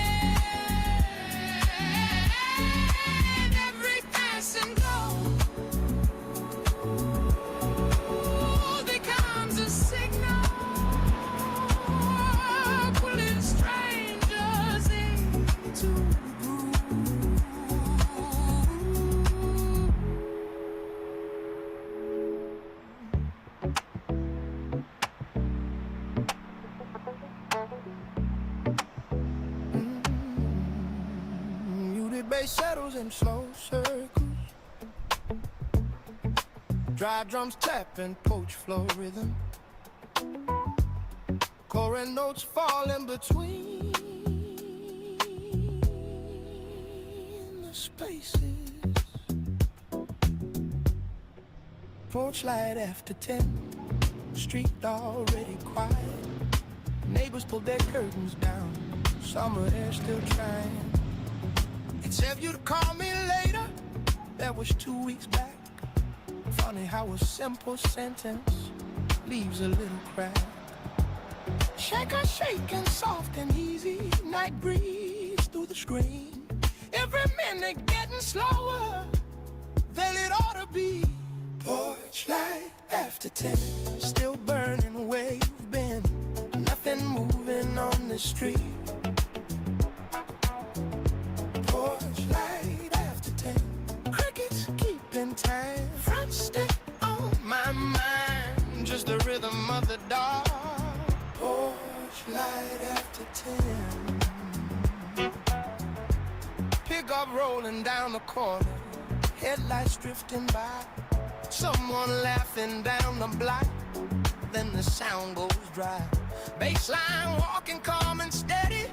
Every passing glow becomes a signal, pulling strangers into the groove. Muted bass settles in slow circles. Dry drums tapping poach flow rhythm. Chorus notes falling between the spaces. Porch light after 10, street already quiet. Neighbors pulled their curtains down, summer air still trying. It said you to call me later, that was 2 weeks back. Funny how a simple sentence leaves a little crack. Shaker shaking soft and easy, night breeze through the screen. Every minute getting slower than it ought to be. Porch light after 10, still burning where you've been. Nothing moving on the street. Porch light after 10, crickets keeping time. Front step on my mind, just the rhythm of the dark. Porch light after 10. Pickup rolling down the corner, headlights drifting by. Someone laughing down the block, then the sound goes dry. Baseline walking calm and steady,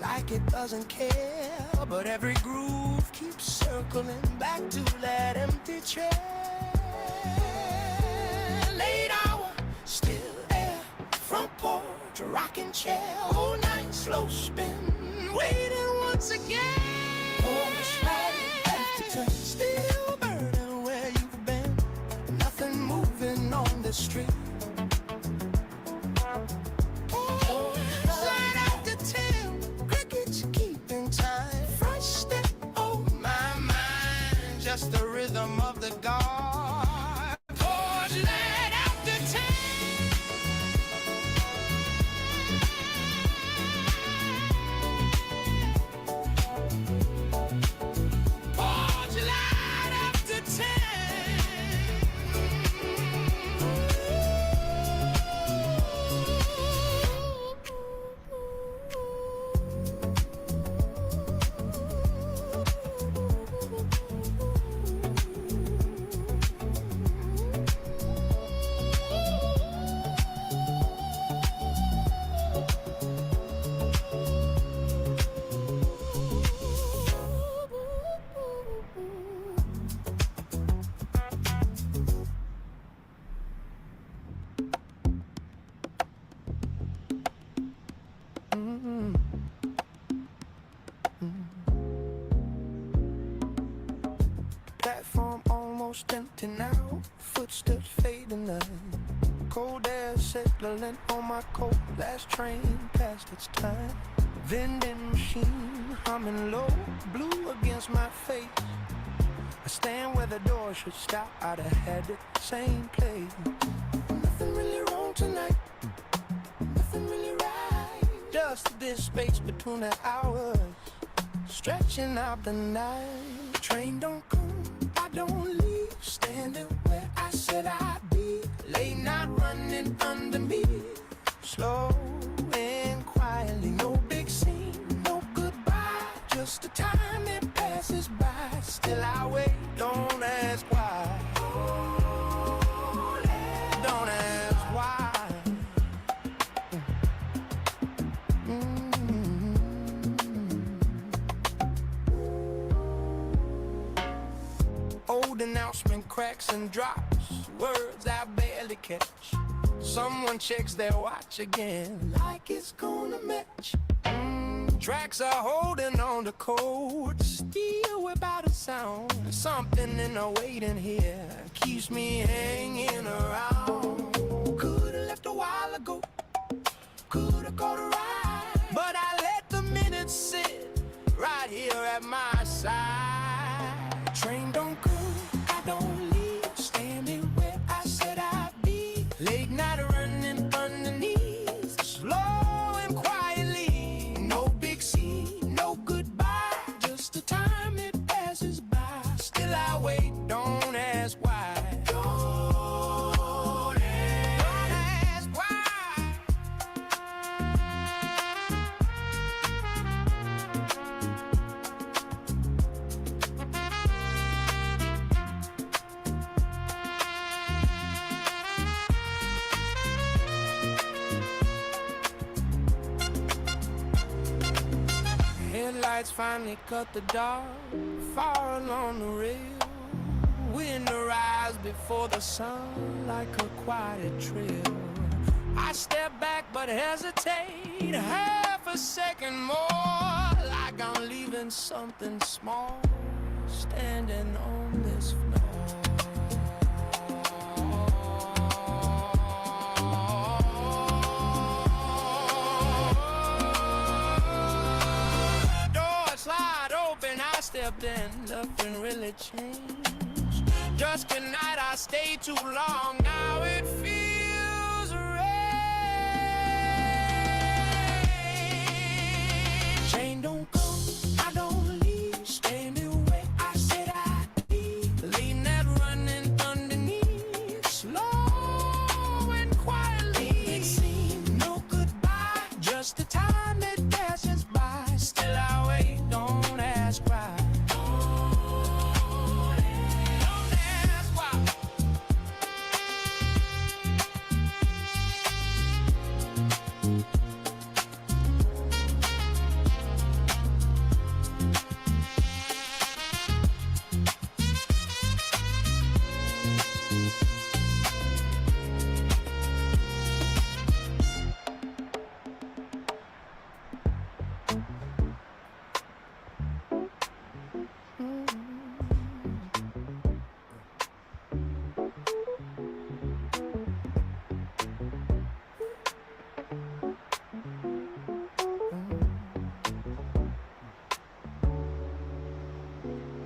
like it doesn't care. But every groove keeps circling back to that empty chair. Late hour, still air, front porch, rocking chair. All night, slow spin, waiting once again. Porch light after 10, still burning where you've been. Nothing moving on the street. Light after 10, crickets keeping time. Front step, oh my mind, just the rhythm of the guard. Porch light after 10. Porch light after 10. Platform almost empty now, footsteps fading out. Cold air settling on my coat, last train past its time. Vending machine humming low, blue against my face. I stand where the door should stop, I'd have had it same place. Nothing really wrong tonight, nothing really right. Just this space between the hours, stretching out the night. Train don't come, I don't leave. Stay standing where I said I'd be. Late night running under me. Slow and quietly, no big scene, no goodbye. Just the time that passes by. Still I wait, don't ask why. Don't ask why. Old announcement cracks and drops, words I barely catch. Someone checks their watch again, like it's gonna match. Tracks are holding on to code, still without a sound. Something in the waiting here keeps me hanging around. Could've left a while ago, could've caught a ride, but I let the minutes sit right here at my side. Train don't come, I don't leave, standing where I said I'd be. Late night running underneath, slow and quietly. No big scene, no goodbye, just the time that passes by. Still I wait, don't ask why. Don't ask why. Headlights finally cut the dark, far along the rail. Wind rise before the sun like a quiet trail. I step back but hesitate half a second more, like I'm leaving something small standing on this floor. Slide open, I stepped in, nothing really changed. Just good night, I stayed too long, now it feels right. Chain don't come, I don't leave, standing where I said I'd be. Late night running underneath, slow and quietly. It seemed no goodbye, just the time that passes by. Still I wait, don't ask why. Don't ask why.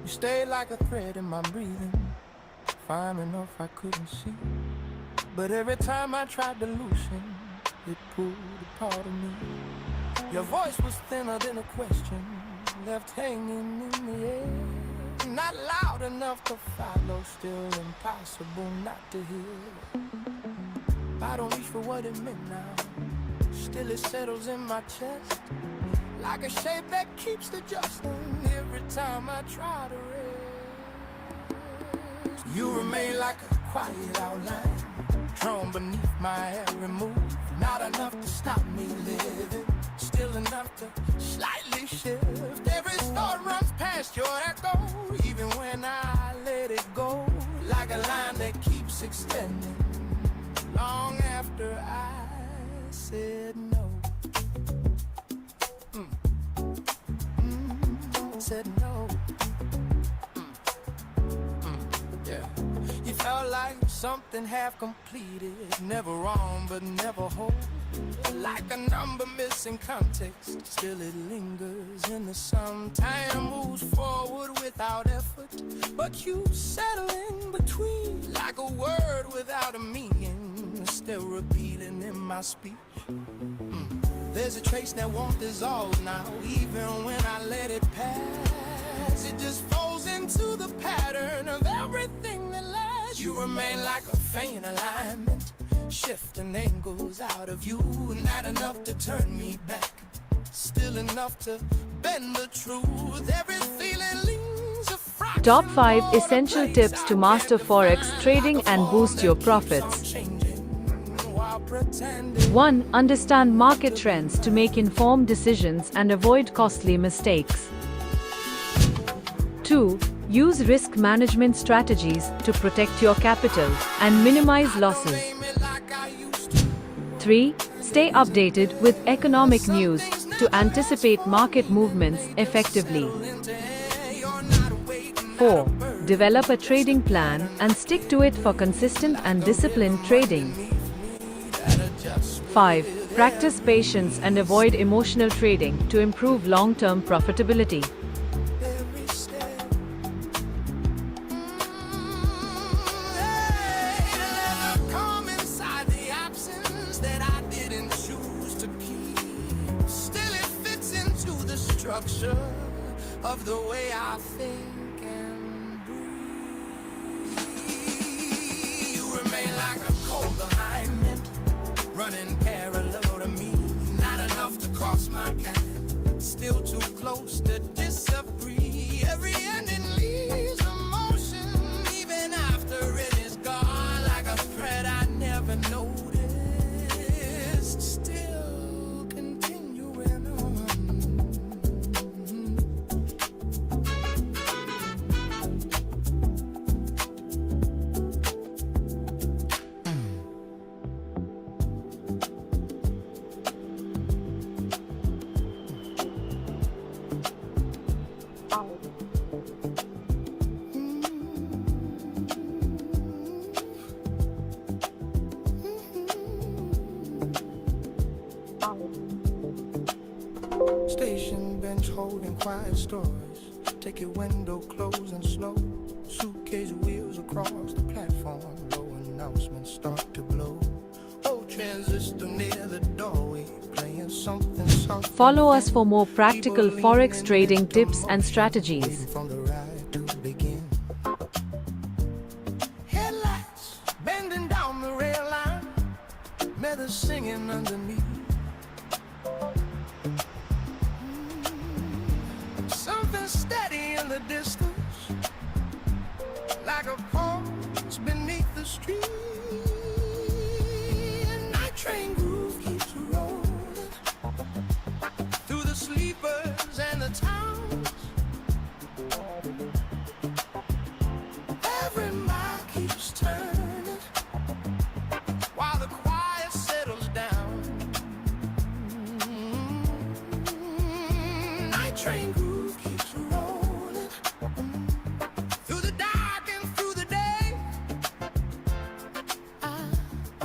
You stayed like a thread in my breathing, fine enough I couldn't see. But every time I tried to loosen, it pulled a part of me. Your voice was thinner than a question, left hanging in the air. Not loud enough to follow, still impossible not to hear. I don't reach for what it meant now, still it settles in my chest, like a shape that keeps adjusting every time I try to rest. You remain like a quiet outline, drawn beneath my every move. Not enough to stop me living, still enough to slightly shift. Every thought runs past your echo, even when I let it go. Like a line that keeps extending, long after I said no. Said no. Yeah. You felt like something half completed, never wrong but never whole. Like a number missing context, still it lingers in the sum. Time moves forward without effort, but you settle in between. Like a word without a meaning, still repeating in my speech. There's a trace that won't dissolve now, even when I let it pass. It just falls into the pattern of everything that lasts. You remain like a faint alignment, shifting angles out of you. Not enough to turn me back, still enough to bend the truth. Every feeling leans a fraction. Top 5 more essential place tips I to master can't Forex define. trading Like a and fall boost your that keeps profits. on changing while pretending. 1. Understand market trends to make informed decisions and avoid costly mistakes. 2. Use risk management strategies to protect your capital and minimize losses. Blame me like I used to. 3. Stay updated with economic news to anticipate market movements effectively. 4. Develop a trading plan and stick to it for consistent and disciplined trading. 5. Practice patience and avoid emotional trading to improve long-term profitability. Every step. Let her come inside the absence that I didn't choose to keep. Still it fits into the structure of the way I think and breathe. You remain like a cold alignment, running parallel to me. Not enough to cross my path, still too close to disagree. Every ending leaves emotion, even after it is gone. Like a thread I never noticed, still continuing on. Station bench holding quiet stories. Take your window closing slow. Suitcase wheels across the platform. Low announcements start to blow. Old transistor near the doorway, playing something soft. Follow us for more practical Forex trading tips and strategies. From the ride to begin. Headlights bending down the rail line. Meadows singing underneath. Something steady in the distance, like a pulse beneath the street. Night train groove keeps rolling through the sleepers and the towns. Every mile keeps turning while the quiet settles down. Night train groove keeps rolling through the dark and through the day.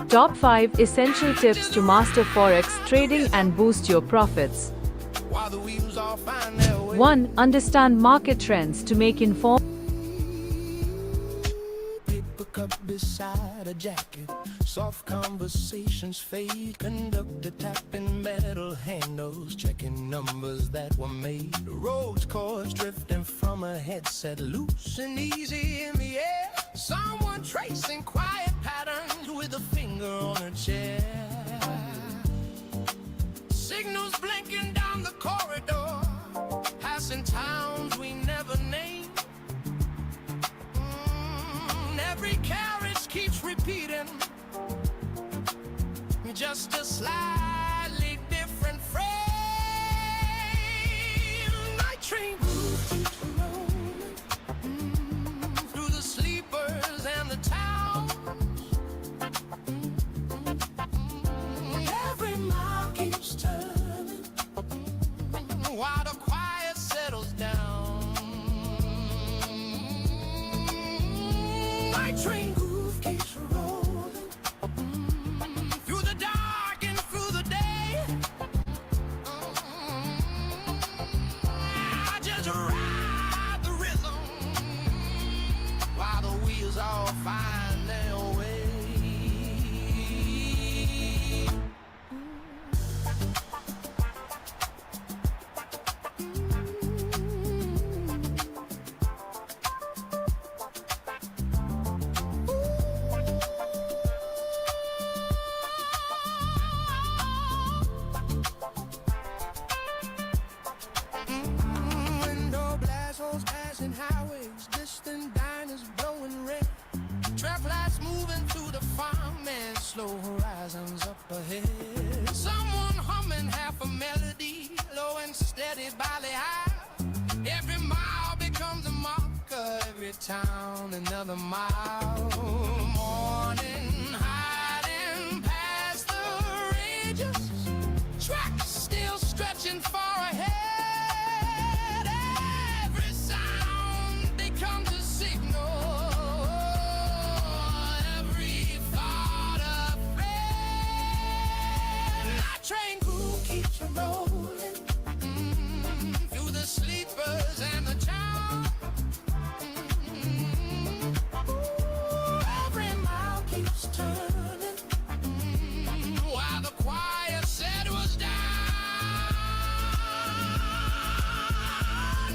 Top 5 essential tips to master Forex trading and boost your profits. While the wheels all find their way. 1. Understand market trends to make informed. Paper cup beside a jacket. Soft conversations fade. Conductor tapping metal handles. Checking numbers that were made. The road's chords drifting from a headset. Loose and easy in the air. Someone tracing quiet patterns with a finger on a chair. Signals blinking down the corridor. Passing towns we never named. Every carriage keeps repeating just a slightly different phrase. Night train groove keeps rolling through the sleepers and the towns. Every mile keeps turning while the quiet settles down. Night train groove keeps rolling through the dark and through the slow horizons up ahead. Someone humming half a melody, low and steady by the eye. Every mile becomes a marker, every town another mile. Morning hiding past the ranges, tracks still stretching far ahead. Every sound becomes a signal, every thought a thread. Night train crew keeps rolling through the sleepers and the town. Every mile keeps turning while the choir said was down.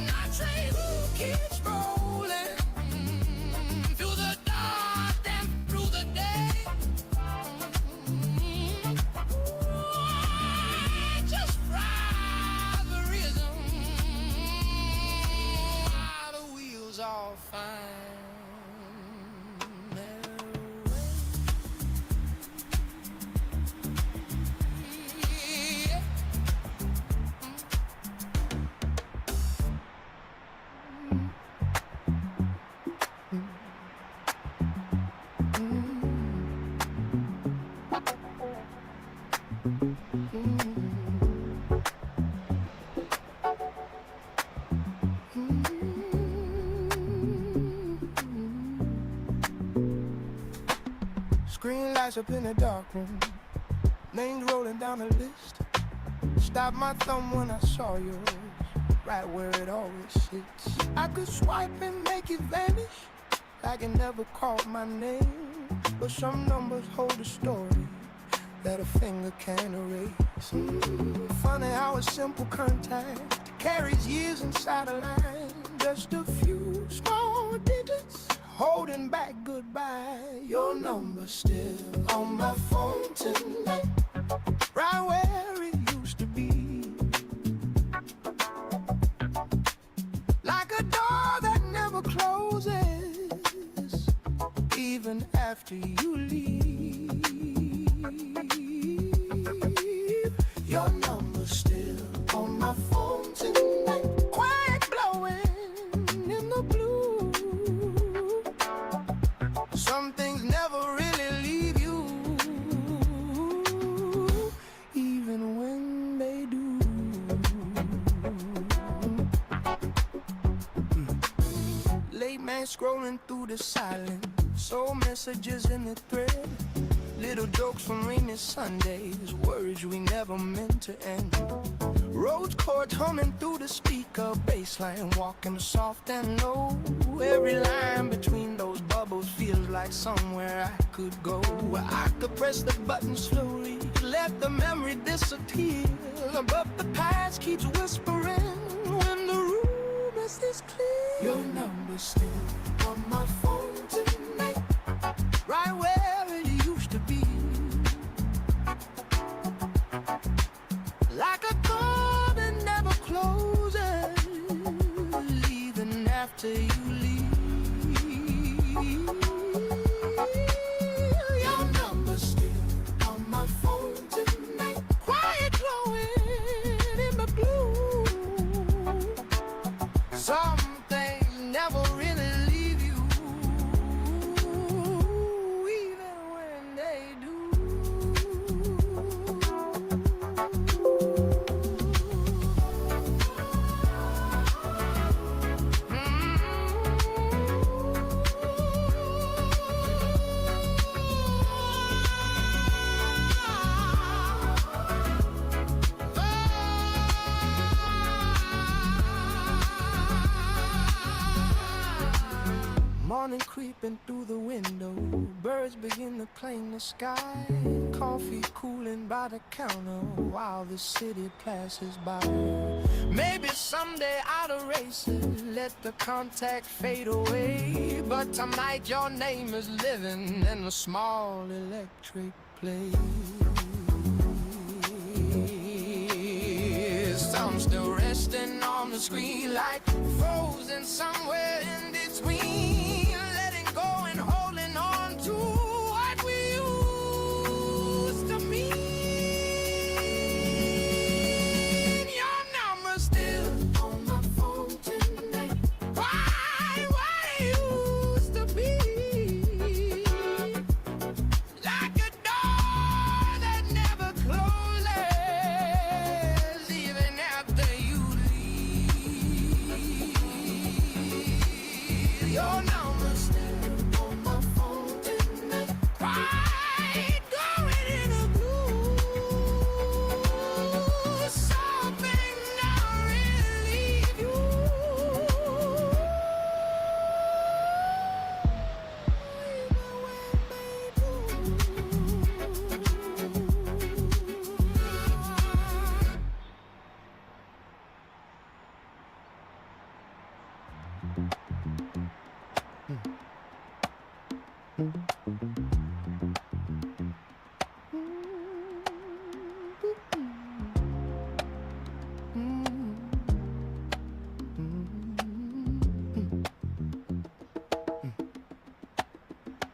Night train keeps rolling through the dark and through the day. Just ride the rhythm while the wheels all find their way. Yeah. Screen lights up in the dark room, names rolling down the list. Stopped my thumb when I saw yours, right where it always sits. I could swipe and make it vanish, like it never called my name. But some numbers hold a story that a finger can't erase. Funny how a simple contact carries years inside a line. Just a few small digits holding back goodbye. Your number's still on my phone tonight, right where it used to be. Like a door that never closes, even after you leave. Your number's still on my phone tonight, quiet blowing in the blue. Some things never really leave you, even when they do. Late man scrolling through the silence, soul messages in the thread. Little jokes from rainy Sundays, words we never meant to end. Rose chords humming through the speaker, bassline walking soft and low. Every line between those bubbles feels like somewhere I could go, where I could press the button slowly, let the memory disappear. But the past keeps whispering when the room is this clear. Your number's still on my phone tonight, right where it used to be. Like a door that never closes, even after you leave. Your number's still on my phone tonight, quiet glowing in the blue. Some things never really leave you, even when they do. Morning creeping through the window, birds begin to claim the sky. Coffee cooling by the counter while the city passes by. Maybe someday I'll erase it, let the contact fade away. But tonight your name is living in a small electric place. I'm still resting on the screen like frozen somewhere in between. Letting go and holding on to what we used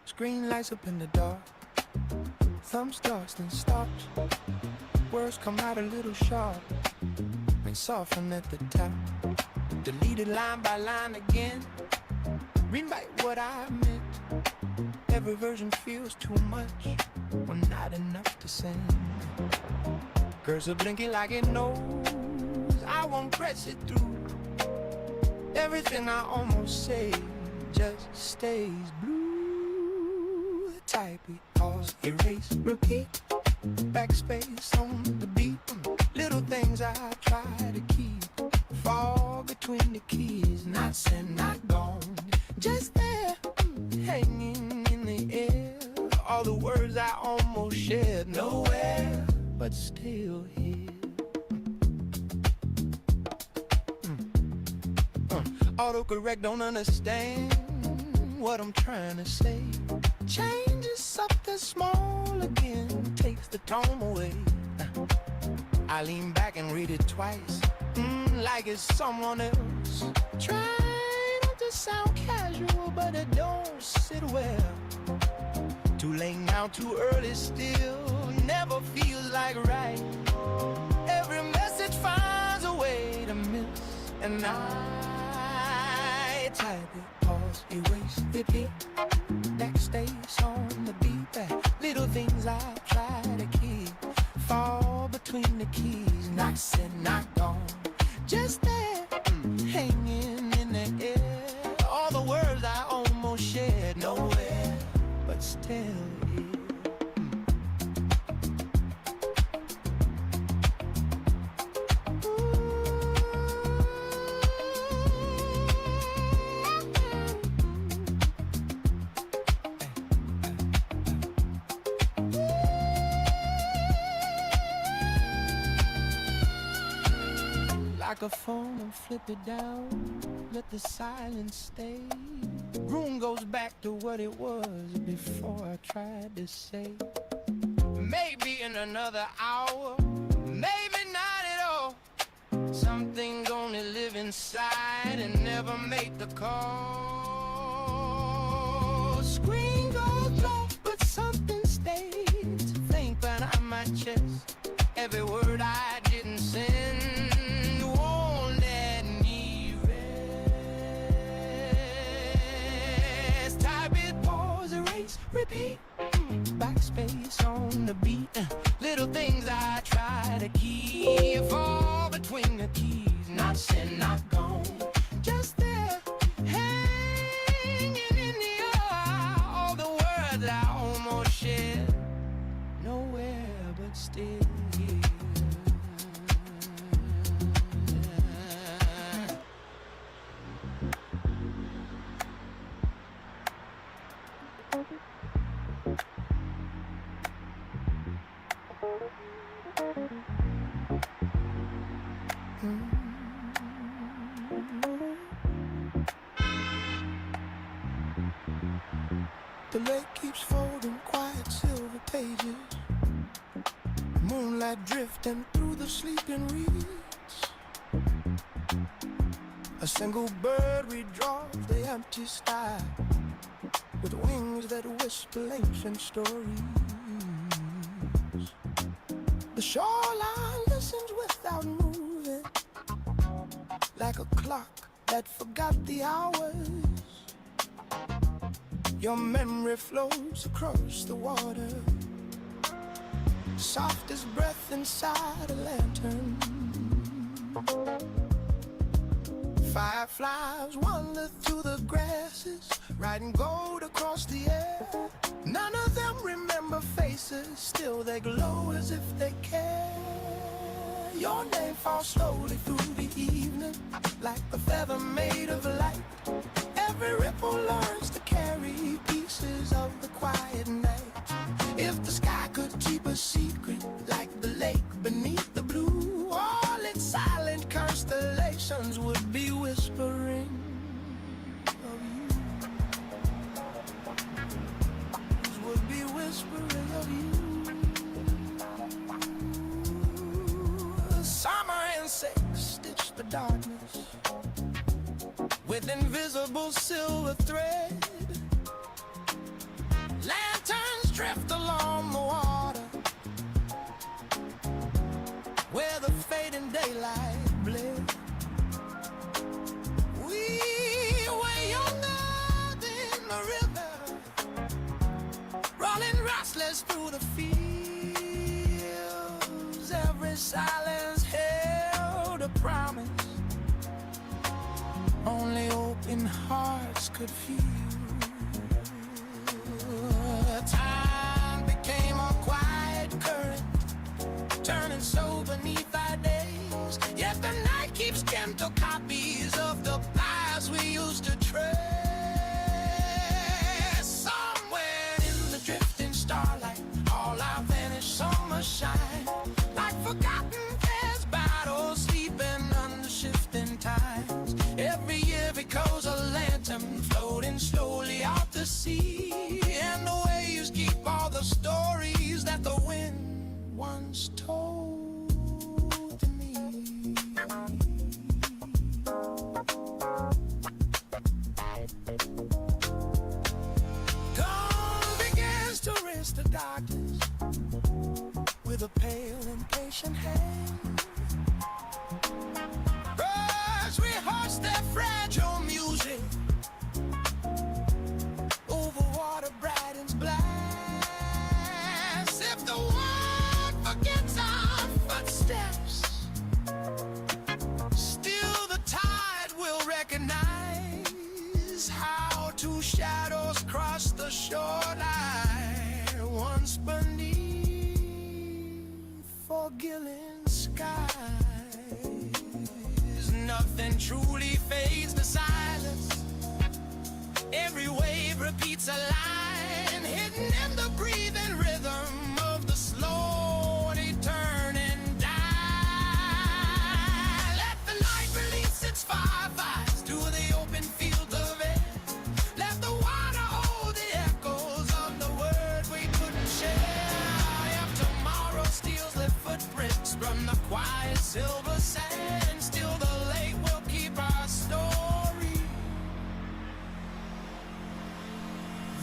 Screen lights up in the dark. Thumb starts, then stops. Words come out a little sharp, then soften at the top. Deleted line by line again. Rewrite what I meant. Every version feels too much, when not enough to send. Cursor blinking like it knows I won't press it through. Everything I almost say just stays blue. Type it, pause, erase, repeat. Backspace on the beat. Little things I try to keep. Fall between the keys. Not sent, not gone. Just there, hanging in the air. All the words I almost shared. Nowhere, but still here. Autocorrect don't understand what I'm trying to say. Changes something small again, takes the tone away. I lean back and read it twice, like it's someone else. Try not to sound casual, but it don't sit well. Too late now, too early still, never feels like right. Every message finds a way to miss, and I type it, pause, erase, repeat. Backspace on the beat. Little things I try to keep. Fall between the keys. Not sent, not gone. Just there, hanging in the air. All the words I almost shared. Nowhere, but still here. Like a phone and flip it down, let the silence stay. Room goes back to what it was before I tried to say. Maybe in another hour, maybe not at all. Something gonna live inside and never make the call. Screen goes off, but something stays. Think behind my chest, every word I didn't send. Repeat, backspace on the beat. Little things I try to keep. Fall between the keys. Not sent, not gone. Just there, hanging in the air. All the words I almost shared. Nowhere but still here. The lake keeps folding quiet silver pages. Moonlight drifting through the sleeping reeds. A single bird redraws the empty sky with wings that whisper ancient stories. The shoreline listens without moving, like a clock that forgot the hours. Your memory flows across the water, soft as breath inside a lantern. Fireflies wander through the grasses, riding gold across the air. None of them remember faces, still they glow as if they care. Your name falls slowly through the evening, like a feather made of light. Every ripple learns to carry pieces of the quiet night. If the sky could keep a secret, like the lake beneath the blue, all its silent constellations would be whispering of you. whisper of you. Summer insects stitch the darkness with invisible silver thread. Lanterns drift along the water where the fading daylight bled. We were younger than the river, rolling restless through the fields. Every silence held a promise only open hearts could feel. Time became a quiet current, turning so beneath our days. Yet the night keeps gentle copies of the paths we used to tread. Somewhere in the drifting starlight, all our vanished summer shine, like forgotten past battles sleeping under shifting times. Every year echoes a lantern floating slowly out to sea, and the waves keep all the stories that the wind once told to me. Dawn begins to rinse the darkness with a pale, impatient hand. Birds rehearse their fragile music, over water brightens blast. If the world forgets our footsteps, still the tide will recognize how two shadows cross the shoreline once beneath forgiving skies. Nothing truly fades to silence. Every wave repeats a line hidden in the breathing rhythm of the slowly turning dial. Let the night release its fireflies to the open fields of air. Let the water hold the echoes of the words we couldn't share. If tomorrow steals their footprints from the quiet silver sand, still the lake will keep our story.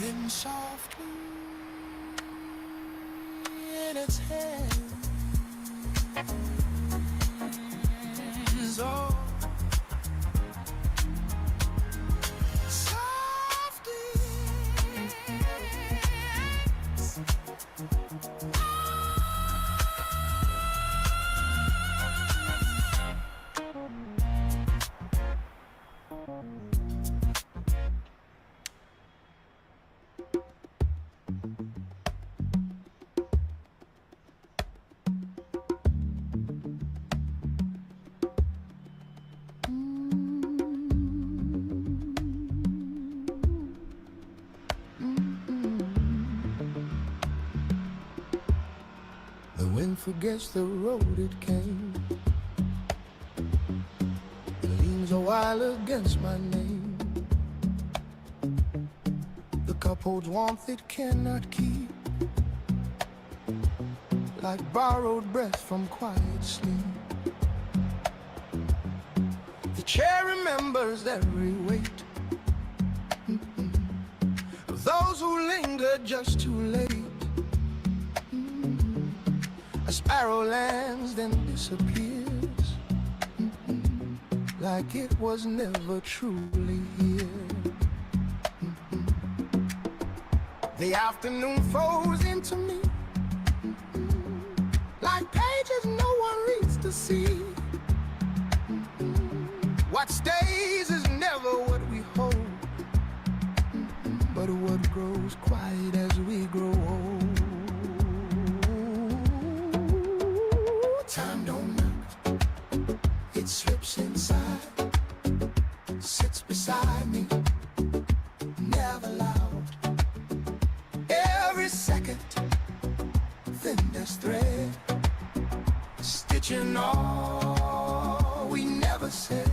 Then softly in its hands, oh, softly. The wind forgets the road it came, it leans a while against my name. The cup holds warmth it cannot keep, like borrowed breath from quiet sleep. The chair remembers every weight of those who linger just too late. A sparrow lands then disappears, like it was never truly here. The afternoon flows into me, like pages no one reads to see. What stays is never what we hold, but what grows quiet as we grow old. Time don't knock, it slips inside, sits beside me, never loud. Every second, thin as thread, stitching all we never said.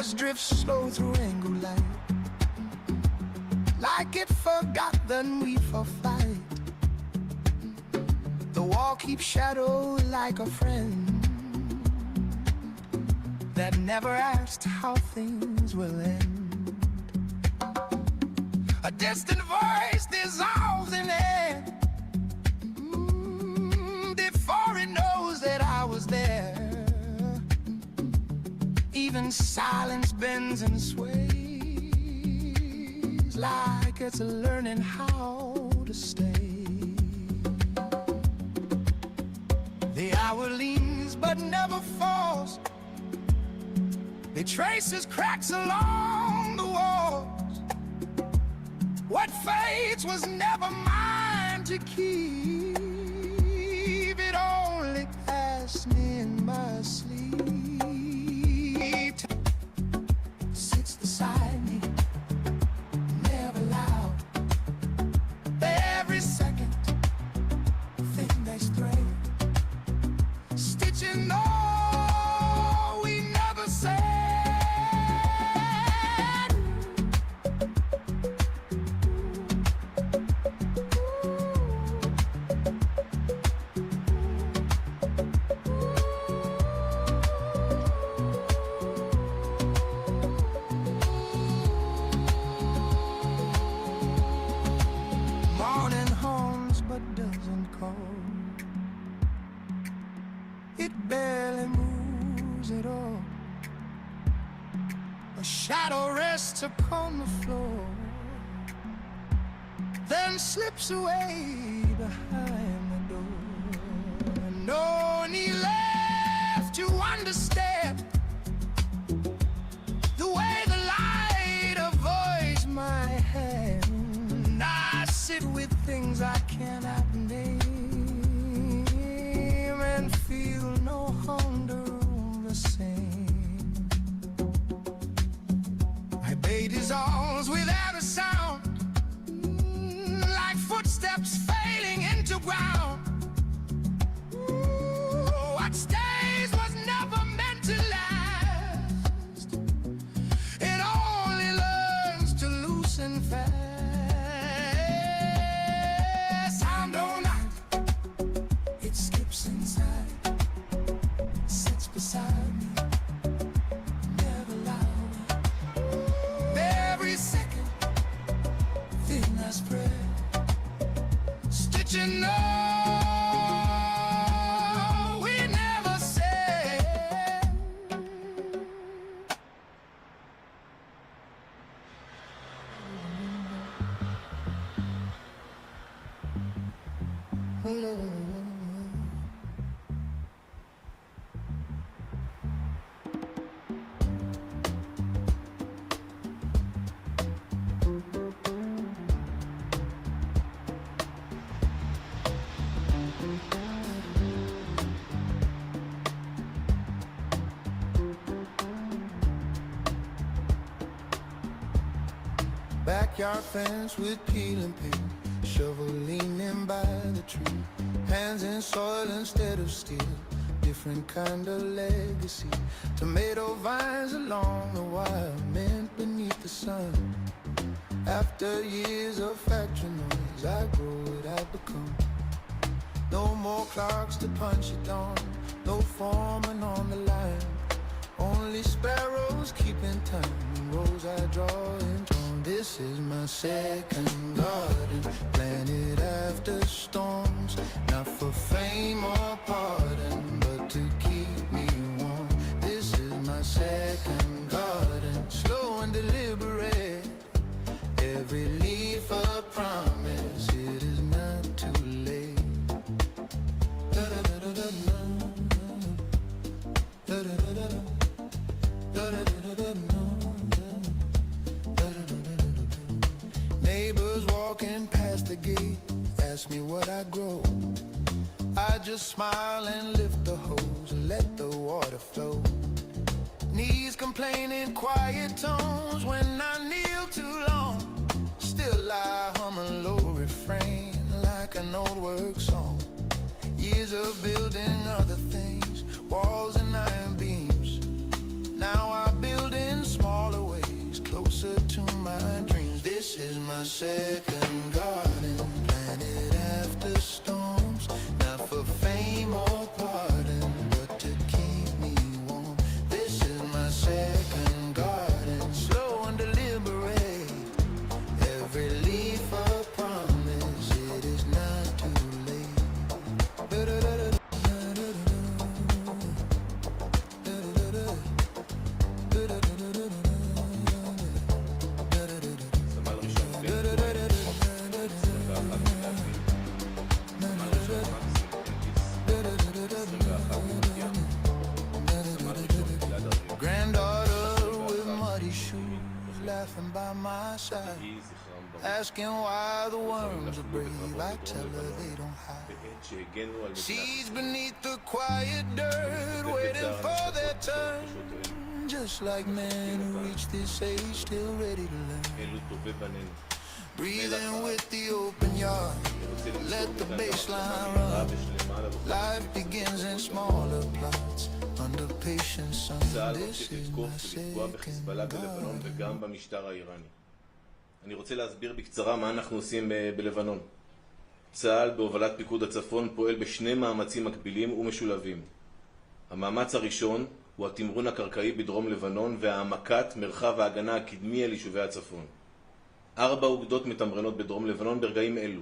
just drifts slow through angle light, like it forgot the need for flight. The wall keeps shadow like a friend that never asked how things will end. A distant voice dissolves in air before it knows that I was there. Even silence bends and sways like it's learning how to stay. The hour leans but never falls. It traces cracks along the walls. What fades was never mine to keep. It only passed me in my sleep. Sits beside me, never loud. Every second, thing they thread, stitching all we never said. Morning horns but doesn't call. It barely moves at all. A shadow rests upon the floor, then slips away behind the door. And no one left to understand the way the light avoids my hand. I sit with things I cannot name and feel no wonder the same. I bade dissolves without a sound, like footsteps failing into ground. What stays was never meant to last. It only learns to loosen fast. Sound or not, it skips inside, sits beside me, never loud. Every second, thin as bread, stitching all we never said. Backyard fence with peeling paint, shovel leaning by the tree, hands in soil instead of steel, different kind of legacy. Tomato vines along the wire, meant beneath the sun. After years of factory noise, I grow what I become. No more clocks to punch it on, no foreman on the line. Only sparrows keeping time, and rows I draw in drawn. This is my second garden, planted after storms, not for fame or pardon, but to keep me warm. This is my second garden, slow and deliberate. Every leaf a promise, it is not too late. Neighbors walking past the gate ask me what I grow. I just smile and lift the hose and let the water flow. Knees complaining, quiet tones when I kneel too long. Still I hum a low refrain like an old work song. Years of building other things, walls and iron beams. Now I build in my second garden, planted after storms, not for fame or pardon, but to keep me warm. This is my second garden, slow and deliberate, every leaf a promise, it is not too late. Granddaughter with muddy shoes, laughing by my side, asking why the worms are brave. I tell her they don't hide. Seeds beneath the quiet dirt, waiting for their turn, just like men who reach this age, still ready to learn. Breathing with the open yard, let the baseline run. Life begins in smaller plots, under patience sun. This is my second garden. וגם במשטר האיראני. אני רוצה להסביר בקצרה מה אנחנו עושים בלבנון. צה"ל בהובלת פיקוד הצפון פועל בשני מאמצים מקבילים ומשולבים. המאמץ הראשון הוא התמרון הקרקעי בדרום לבנון והעמקת מרחב ההגנה הקדמי על יישובי הצפון. 4 אוגדות מתמרנות בדרום לבנון ברגעים אלו.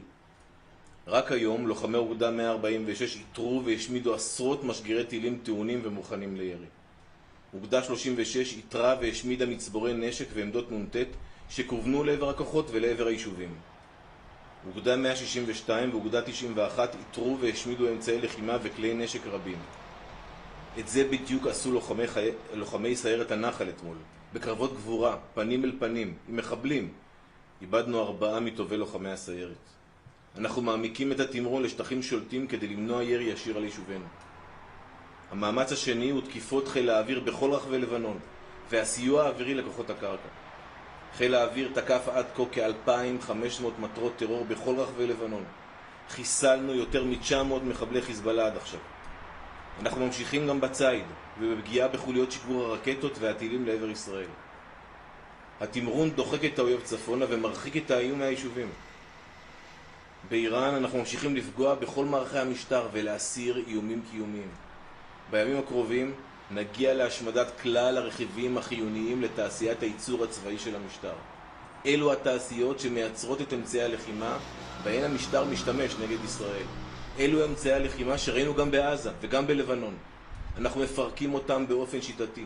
רק היום לוחמי אוגדה 146 איתרו והשמידו עשרות משגרי טילים טעונים ומוכנים לירי. אוגדה 36 איתרה והשמידה מצבורי נשק ועמדות נ"ט שכוונו לעבר הכוחות ולעבר היישובים. אוגדה 162 ואוגדה 91 איתרו והשמידו אמצעי לחימה וכלי נשק רבים. את זה בדיוק עשו לוחמי סיירת הנחל אתמול, בקרבות גבורה, פנים אל פנים, עם מחבלים. איבדנו 4 מטובי לוחמי הסיירת. אנחנו מעמיקים את התמרון לשטחים שולטים כדי למנוע ירי ישיר על יישובינו. המאמץ השני הוא תקיפות חיל האוויר בכל רחבי לבנון, והסיוע האווירי לכוחות הקרקע. חיל האוויר תקף עד כה כ-2,500 מטרות טרור בכל רחבי לבנון. חיסלנו יותר מ-900 מחבלי חיזבאללה עד עכשיו. אנחנו ממשיכים גם בצייד, ובפגיעה בחוליות שגור הרקטות והטילים לעבר ישראל. התמרון דוחק את האויב צפונה ומרחיק את האיום מהיישובים. באיראן אנחנו ממשיכים לפגוע בכל מערכי המשטר ולהסיר איומים קיומיים. בימים הקרובים נגיע להשמדת כלל הרכיבים החיוניים לתעשיית הייצור הצבאי של המשטר. אלו התעשיות שמייצרות את אמצעי הלחימה בהן המשטר משתמש נגד ישראל. אלו אמצעי הלחימה שראינו גם בעזה וגם בלבנון. אנחנו מפרקים אותם באופן שיטתי.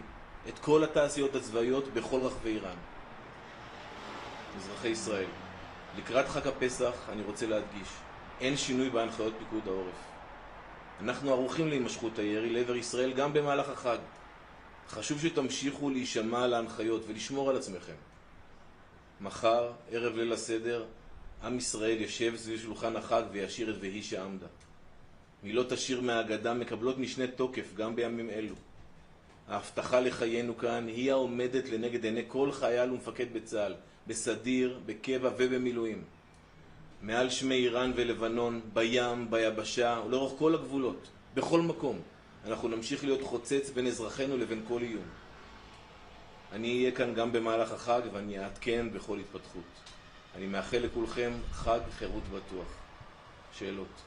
את כל התעשיות הצבאיות בכל רחבי איראן. אזרחי ישראל, לקראת חג הפסח אני רוצה להדגיש, אין שינוי בהנחיות פיקוד העורף. אנחנו ערוכים להימשכות הירי לעבר ישראל גם במהלך החג. חשוב שתמשיכו להישמע להנחיות ולשמור על עצמכם. מחר, ערב ליל הסדר, עם ישראל ישב סביב שולחן החג וישיר את והיא שעמדה. מילות השיר מהאגדה מקבלות משנה תוקף גם בימים אלו. ההבטחה לחיינו כאן היא העומדת לנגד עיני כל חייל ומפקד בצה"ל, בסדיר, בקבע ובמילואים. מעל שמי איראן ולבנון, בים, ביבשה ולאורך כל הגבולות, בכל מקום, אנחנו נמשיך להיות חוצץ בין אזרחינו לבין כל איום. אני אהיה כאן גם במהלך החג ואני אעדכן בכל התפתחות. אני מאחל לכולכם חג חירות בטוח. שאלות.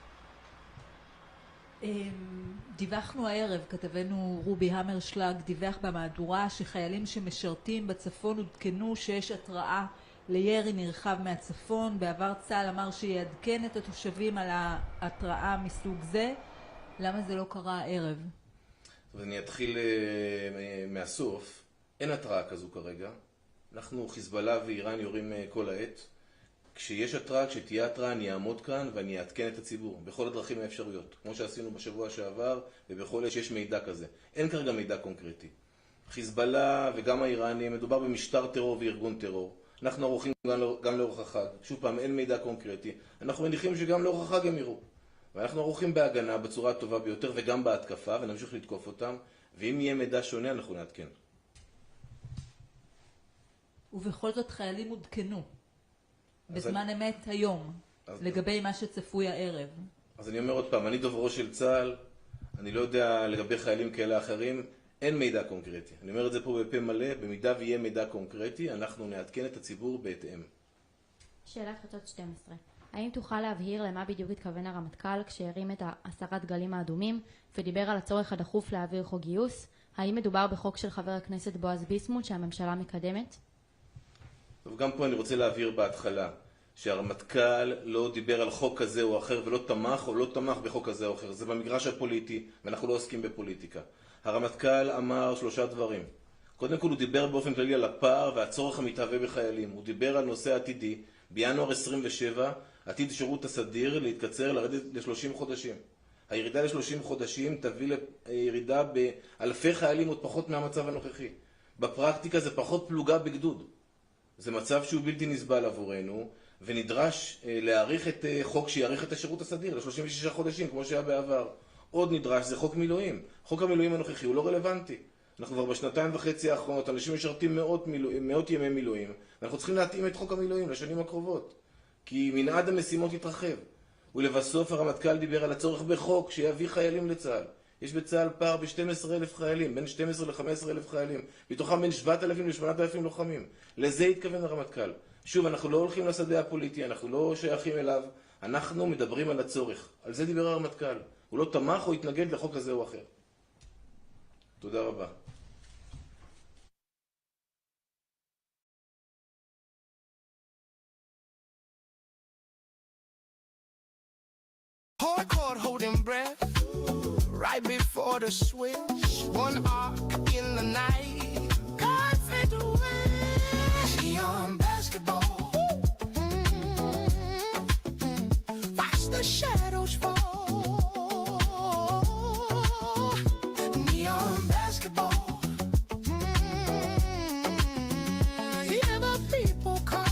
דיווחנו הערב, כתבנו רובי המרשלג דיווח במהדורה שחיילים שמשרתים בצפון עודכנו שיש התראה לירי נרחב מהצפון. בעבר צה"ל אמר שיעדכן את התושבים על ההתראה מסוג זה. למה זה לא קרה הערב? אני אתחיל מהסוף. אין התראה כזו כרגע. אנחנו חיזבאללה ואיראן יורים כל העת. כשיש התראה, כשתהיה התראה, אני אעמוד כאן ואני אעדכן את הציבור בכל הדרכים האפשריות, כמו שעשינו בשבוע שעבר ובכל עת שיש מידע כזה. אין כרגע מידע קונקרטי. חיזבאללה וגם האיראנים, מדובר במשטר טרור וארגון טרור. אנחנו ערוכים גם לאורך החג. שוב פעם, אין מידע קונקרטי. אנחנו מניחים שגם לאורך החג הם יראו. ואנחנו ערוכים בהגנה בצורה הטובה ביותר וגם בהתקפה, ונמשיך לתקוף אותם. ואם יהיה מידע שונה, אנחנו נעדכן. ובכל זאת חיילים עודכנו בזמן אמת היום, לגבי מה שצפוי הערב. אז אני אומר עוד פעם, אני דוברו של צה"ל, אני לא יודע לגבי חיילים כאלה אחרים, אין מידע קונקרטי. אני אומר את זה פה בפה מלא, במידה ויהיה מידע קונקרטי, אנחנו נעדכן את הציבור בהתאם. שאלת חדשות 12. האם תוכל להבהיר למה בדיוק התכוון הרמטכ"ל כשהרים את 10 דגלים האדומים ודיבר על הצורך הדחוף להעביר חוק גיוס? האם מדובר בחוק של חבר הכנסת בועז ביסמוט שהממשלה מקדמת? וגם פה אני רוצה להבהיר בהתחלה שהרמטכ"ל לא דיבר על חוק כזה או אחר ולא תמך או לא תמך בחוק כזה או אחר. זה במגרש הפוליטי ואנחנו לא עוסקים בפוליטיקה. הרמטכ"ל אמר 3 דברים. קודם כל הוא דיבר באופן כללי על הפער והצורך המתהווה בחיילים. הוא דיבר על נושא עתידי. בינואר 27 עתיד שירות הסדיר להתקצר לרדת ל-30 חודשים. הירידה ל-30 חודשים תביא לירידה באלפי חיילים עוד פחות מהמצב הנוכחי. בפרקטיקה זה פחות פלוגה בגדוד. זה מצב שהוא בלתי נסבל עבורנו, ונדרש להאריך את חוק שיאריך את השירות הסדיר ל-36 חודשים כמו שהיה בעבר. עוד נדרש, זה חוק מילואים. חוק המילואים הנוכחי הוא לא רלוונטי. אנחנו כבר בשנתיים וחצי האחרונות, אנשים משרתים מאות ימי מילואים, ואנחנו צריכים להתאים את חוק המילואים לשנים הקרובות, כי מנעד המשימות יתרחב. ולבסוף הרמטכ"ל דיבר על הצורך בחוק שיביא חיילים לצה"ל. יש בצה"ל פער ב-12,000 חיילים, בין 12 ל-15,000 חיילים, מתוכם בין 7,000 ל-8,000 לוחמים. לזה התכוון הרמטכ"ל. שוב, אנחנו לא הולכים לשדה הפוליטי, אנחנו לא שייכים אליו, אנחנו מדברים על הצורך. על זה דיבר הרמטכ"ל. הוא לא תמך או התנגד לחוק הזה או אחר. תודה רבה. Hardcore holding breath right before the switch. One arc in the night, can't fade away. Neon basketball, watch the shadows fall. Neon basketball, hear the people call.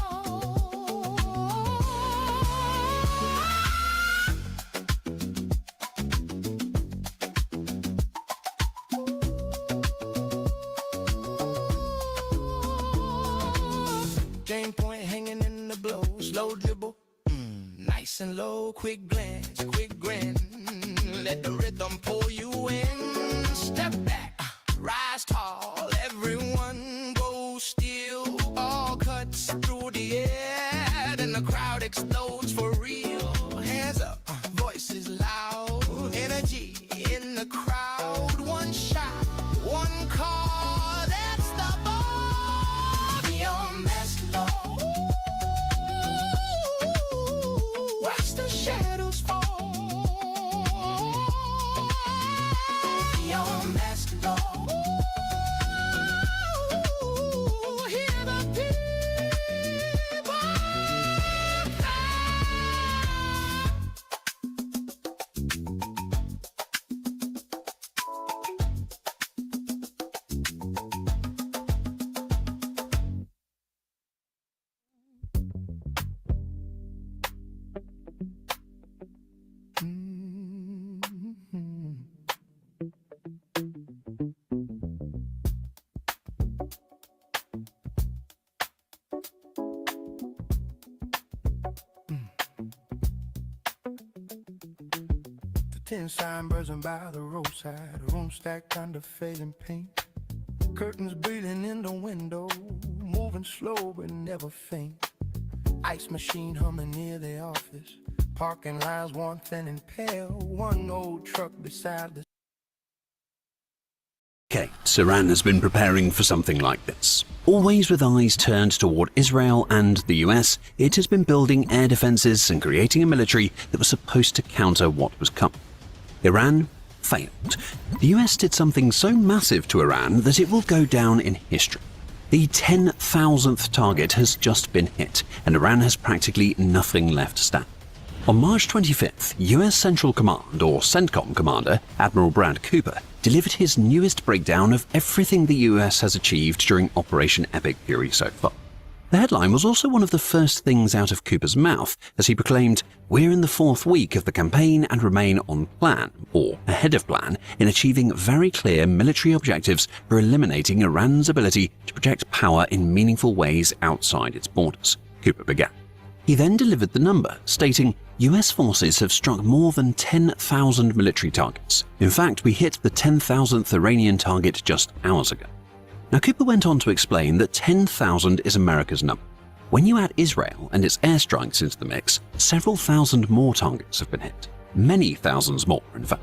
Jane Point hanging in the blow, slow dribble, nice and low, quick glance, quick grin, let the rhythm pull you in. Step back, rise tall, everyone goes still, all cuts through the air, then the crowd explodes for real. Hands up, voices loud, energy in the crowd, one shot, one call, that's the ball. Beyond basketball, watch the shadows fall. Beyond basketball, hear the people cry. Tin sign buzzing by the roadside, room stacked under fading paint. Curtains bleeding in the window, moving slow but never faint. Ice machine humming near the office, parking lines worn thin and pale. One old truck beside the Iran has been preparing for something like this. Always with eyes turned toward Israel and the US, it has been building air defenses and creating a military that was supposed to counter what was coming. Iran failed. The US did something so massive to Iran that it will go down in history. The 10,000th target has just been hit, and Iran has practically nothing left to stand. On March 25th, US Central Command, or CENTCOM Commander, Admiral Brad Cooper, delivered his newest breakdown of everything the US has achieved during Operation Epic Fury so far. The headline was also one of the first things out of Cooper's mouth as he proclaimed, "We're in the 4th week of the campaign and remain on plan, or ahead of plan, in achieving very clear military objectives for eliminating Iran's ability to project power in meaningful ways outside its borders," Cooper began. He then delivered the number, stating, "US forces have struck more than 10,000 military targets. In fact, we hit the 10,000th Iranian target just hours ago." Now, Cooper went on to explain that 10,000 is America's number. When you add Israel and its airstrikes into the mix, several thousand more targets have been hit. Many thousands more, in fact.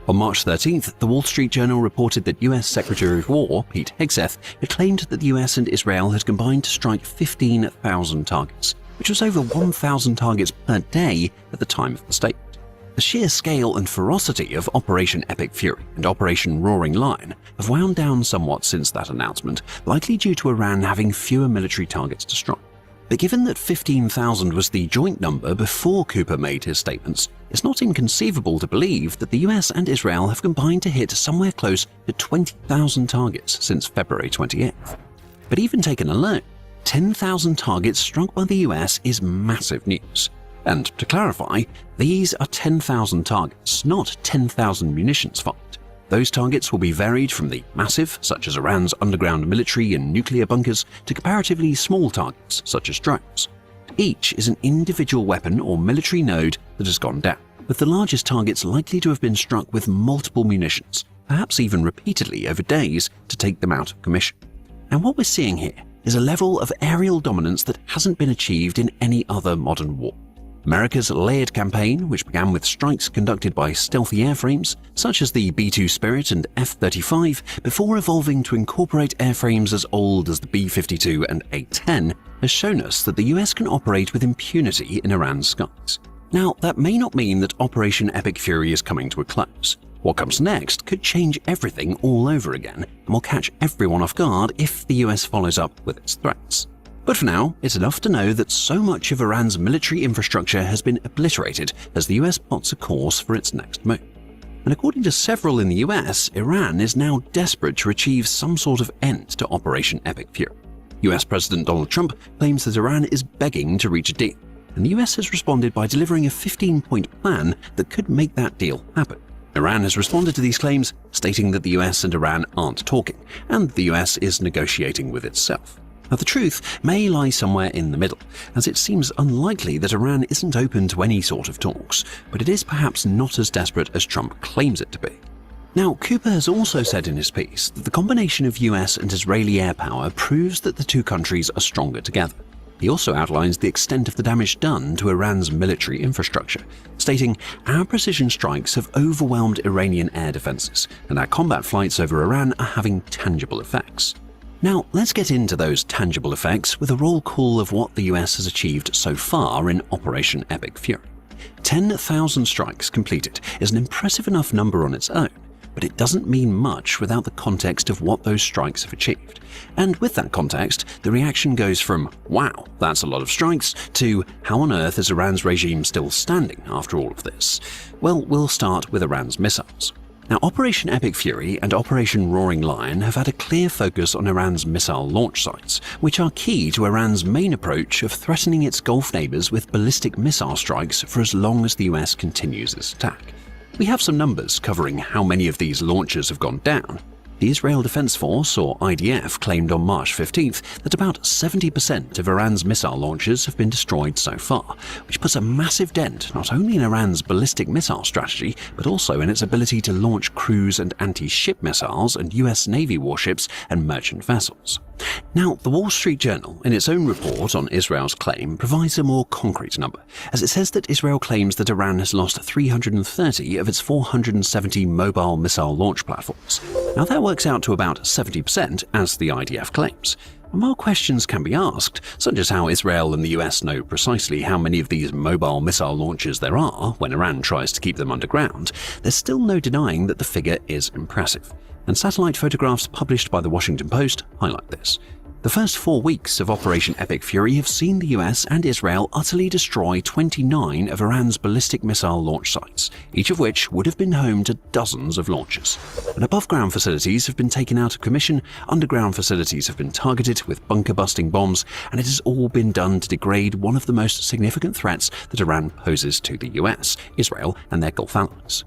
On March 13th, the Wall Street Journal reported that US Secretary of War Pete Hegseth had claimed that the US and Israel had combined to strike 15,000 targets, which was over 1,000 targets per day at the time of the statement. The sheer scale and ferocity of Operation Epic Fury and Operation Roaring Lion have wound down somewhat since that announcement, likely due to Iran having fewer military targets to strike. But given that 15,000 was the joint number before Cooper made his statements, it's not inconceivable to believe that the US and Israel have combined to hit somewhere close to 20,000 targets since February 28th. But even taken alone, 10,000 targets struck by the US is massive news. And to clarify, these are 10,000 targets, not 10,000 munitions fired. Those targets will be varied from the massive, such as Iran's underground military and nuclear bunkers, to comparatively small targets, such as drones. Each is an individual weapon or military node that has gone down, with the largest targets likely to have been struck with multiple munitions, perhaps even repeatedly over days to take them out of commission. And what we're seeing here is a level of aerial dominance that hasn't been achieved in any other modern war. America's layered campaign, which began with strikes conducted by stealthy airframes such as the B-2 Spirit and F-35, before evolving to incorporate airframes as old as the B-52 and A-10, has shown us that the US can operate with impunity in Iran's skies. Now, that may not mean that Operation Epic Fury is coming to a close. What comes next could change everything all over again and will catch everyone off guard if the US follows up with its threats. But for now, it's enough to know that so much of Iran's military infrastructure has been obliterated as the US plots a course for its next move. And according to several in the US, Iran is now desperate to achieve some sort of end to Operation Epic Fury. US President Donald Trump claims that Iran is begging to reach a deal, and the US has responded by delivering a 15-point plan that could make that deal happen. Iran has responded to these claims, stating that the US and Iran aren't talking, and the US is negotiating with itself. Now, the truth may lie somewhere in the middle, as it seems unlikely that Iran isn't open to any sort of talks, but it is perhaps not as desperate as Trump claims it to be. Now, Cooper has also said in his piece that the combination of US and Israeli air power proves that the two countries are stronger together. He also outlines the extent of the damage done to Iran's military infrastructure, stating, "Our precision strikes have overwhelmed Iranian air defenses, and our combat flights over Iran are having tangible effects." Now, let's get into those tangible effects with a roll call of what the US has achieved so far in Operation Epic Fury. 10,000 strikes completed is an impressive enough number on its own, but it doesn't mean much without the context of what those strikes have achieved. And with that context, the reaction goes from, wow, that's a lot of strikes, to how on earth is Iran's regime still standing after all of this? Well, we'll start with Iran's missiles. Now, Operation Epic Fury and Operation Roaring Lion have had a clear focus on Iran's missile launch sites, which are key to Iran's main approach of threatening its Gulf neighbors with ballistic missile strikes for as long as the US continues its attack. We have some numbers covering how many of these launches have gone down. The Israel Defense Force, or IDF, claimed on March 15th that about 70% of Iran's missile launches have been destroyed so far, which puts a massive dent not only in Iran's ballistic missile strategy, but also in its ability to launch cruise and anti-ship missiles and US Navy warships and merchant vessels. Now, the Wall Street Journal, in its own report on Israel's claim, provides a more concrete number, as it says that Israel claims that Iran has lost 330 of its 470 mobile missile launch platforms. Now, that works out to about 70%, as the IDF claims. And while questions can be asked, such as how Israel and the US know precisely how many of these mobile missile launches there are when Iran tries to keep them underground, there's still no denying that the figure is impressive. And satellite photographs published by the Washington Post highlight this. The first 4 weeks of Operation Epic Fury have seen the US and Israel utterly destroy 29 of Iran's ballistic missile launch sites, each of which would have been home to dozens of launches. And above-ground facilities have been taken out of commission, underground facilities have been targeted with bunker-busting bombs, and it has all been done to degrade one of the most significant threats that Iran poses to the US, Israel, and their Gulf allies.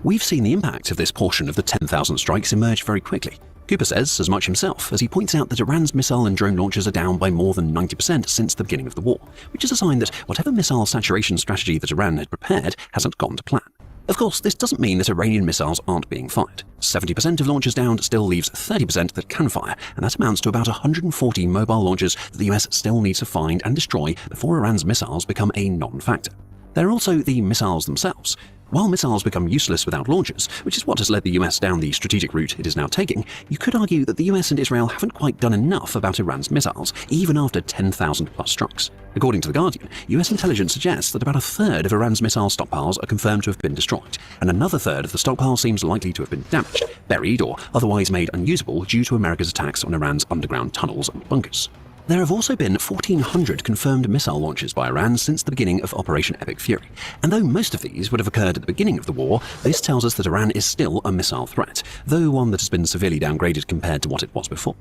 We've seen the impact of this portion of the 10,000 strikes emerge very quickly. Cooper says as much himself, as he points out that Iran's missile and drone launches are down by more than 90% since the beginning of the war, which is a sign that whatever missile saturation strategy that Iran had prepared hasn't gone to plan. Of course, this doesn't mean that Iranian missiles aren't being fired. 70% of launchers down still leaves 30% that can fire, and that amounts to about 140 mobile launchers that the US still needs to find and destroy before Iran's missiles become a non-factor. There are also the missiles themselves. While missiles become useless without launchers, which is what has led the US down the strategic route it is now taking, you could argue that the US and Israel haven't quite done enough about Iran's missiles, even after 10,000 plus strikes. According to The Guardian, US intelligence suggests that about a third of Iran's missile stockpiles are confirmed to have been destroyed, and another third of the stockpile seems likely to have been damaged, buried, or otherwise made unusable due to America's attacks on Iran's underground tunnels and bunkers. There have also been 1,400 confirmed missile launches by Iran since the beginning of Operation Epic Fury, and though most of these would have occurred at the beginning of the war, this tells us that Iran is still a missile threat, though one that has been severely downgraded compared to what it was before.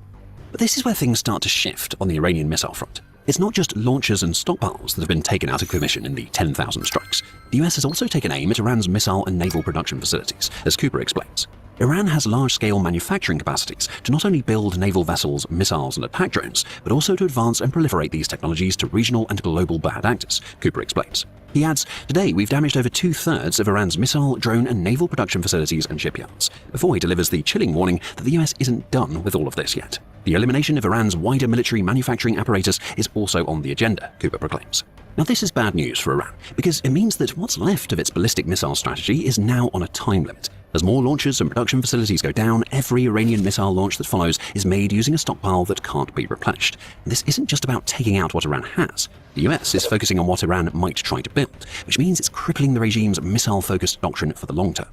But this is where things start to shift on the Iranian missile front. It's not just launchers and stockpiles that have been taken out of commission in the 10,000 strikes. The US has also taken aim at Iran's missile and naval production facilities, as Cooper explains. Iran has large-scale manufacturing capacities to not only build naval vessels, missiles, and attack drones, but also to advance and proliferate these technologies to regional and global bad actors, Cooper explains. He adds, "Today we've damaged over 2/3 of Iran's missile, drone, and naval production facilities and shipyards," before he delivers the chilling warning that the US isn't done with all of this yet. The elimination of Iran's wider military manufacturing apparatus is also on the agenda, Cooper proclaims. Now this is bad news for Iran, because it means that what's left of its ballistic missile strategy is now on a time limit. As more launchers and production facilities go down, every Iranian missile launch that follows is made using a stockpile that can't be replenished. And this isn't just about taking out what Iran has. The US is focusing on what Iran might try to build, which means it's crippling the regime's missile-focused doctrine for the long term.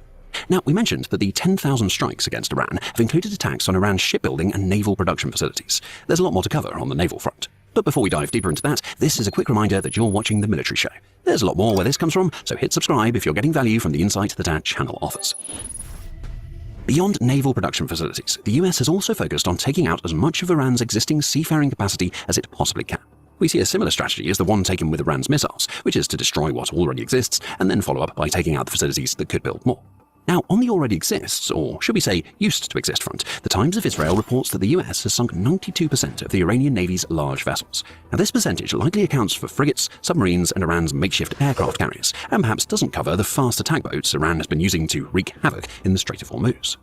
Now, we mentioned that the 10,000 strikes against Iran have included attacks on Iran's shipbuilding and naval production facilities. There's a lot more to cover on the naval front. But before we dive deeper into that, this is a quick reminder that you're watching The Military Show. There's a lot more where this comes from, so hit subscribe if you're getting value from the insight that our channel offers. Beyond naval production facilities, the US has also focused on taking out as much of Iran's existing seafaring capacity as it possibly can. We see a similar strategy as the one taken with Iran's missiles, which is to destroy what already exists and then follow up by taking out the facilities that could build more. Now, on the already exists, or should we say used to exist front, the Times of Israel reports that the US has sunk 92% of the Iranian Navy's large vessels. Now, this percentage likely accounts for frigates, submarines, and Iran's makeshift aircraft carriers, and perhaps doesn't cover the fast attack boats Iran has been using to wreak havoc in the Strait of Hormuz.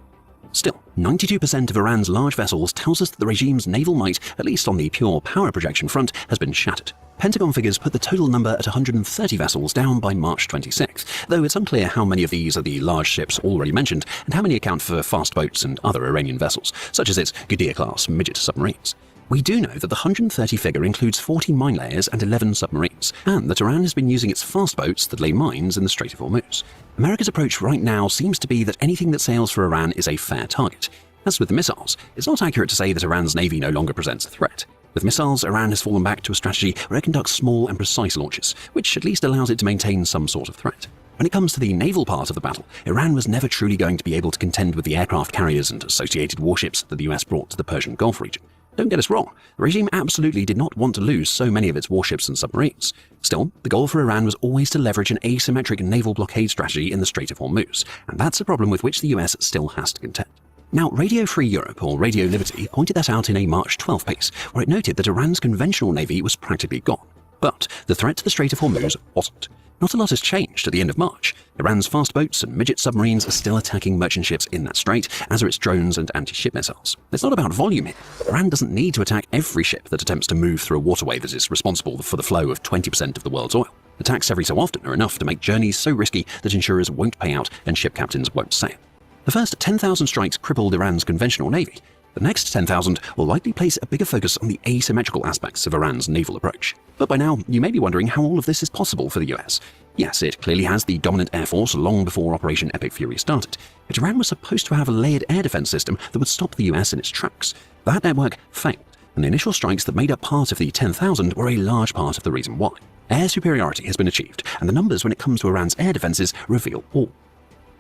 Still, 92% of Iran's large vessels tells us that the regime's naval might, at least on the pure power projection front, has been shattered. Pentagon figures put the total number at 130 vessels down by March 26th, though it's unclear how many of these are the large ships already mentioned and how many account for fast boats and other Iranian vessels, such as its Gudea-class midget submarines. We do know that the 130 figure includes 40 mine layers and 11 submarines, and that Iran has been using its fast boats that lay mines in the Strait of Hormuz. America's approach right now seems to be that anything that sails for Iran is a fair target. As with the missiles, it's not accurate to say that Iran's navy no longer presents a threat. With missiles, Iran has fallen back to a strategy where it conducts small and precise launches, which at least allows it to maintain some sort of threat. When it comes to the naval part of the battle, Iran was never truly going to be able to contend with the aircraft carriers and associated warships that the US brought to the Persian Gulf region. Don't get us wrong, the regime absolutely did not want to lose so many of its warships and submarines. Still, the goal for Iran was always to leverage an asymmetric naval blockade strategy in the Strait of Hormuz, and that's a problem with which the US still has to contend. Now, Radio Free Europe, or Radio Liberty, pointed that out in a March 12 piece, where it noted that Iran's conventional navy was practically gone. But the threat to the Strait of Hormuz wasn't. Not a lot has changed at the end of March. Iran's fast boats and midget submarines are still attacking merchant ships in that strait, as are its drones and anti-ship missiles. It's not about volume here. Iran doesn't need to attack every ship that attempts to move through a waterway that is responsible for the flow of 20% of the world's oil. Attacks every so often are enough to make journeys so risky that insurers won't pay out and ship captains won't sail. The first 10,000 strikes crippled Iran's conventional navy. The next 10,000 will likely place a bigger focus on the asymmetrical aspects of Iran's naval approach. But by now, you may be wondering how all of this is possible for the US. Yes, it clearly has the dominant air force long before Operation Epic Fury started, but Iran was supposed to have a layered air defense system that would stop the US in its tracks. That network failed, and the initial strikes that made up part of the 10,000 were a large part of the reason why. Air superiority has been achieved, and the numbers when it comes to Iran's air defenses reveal all.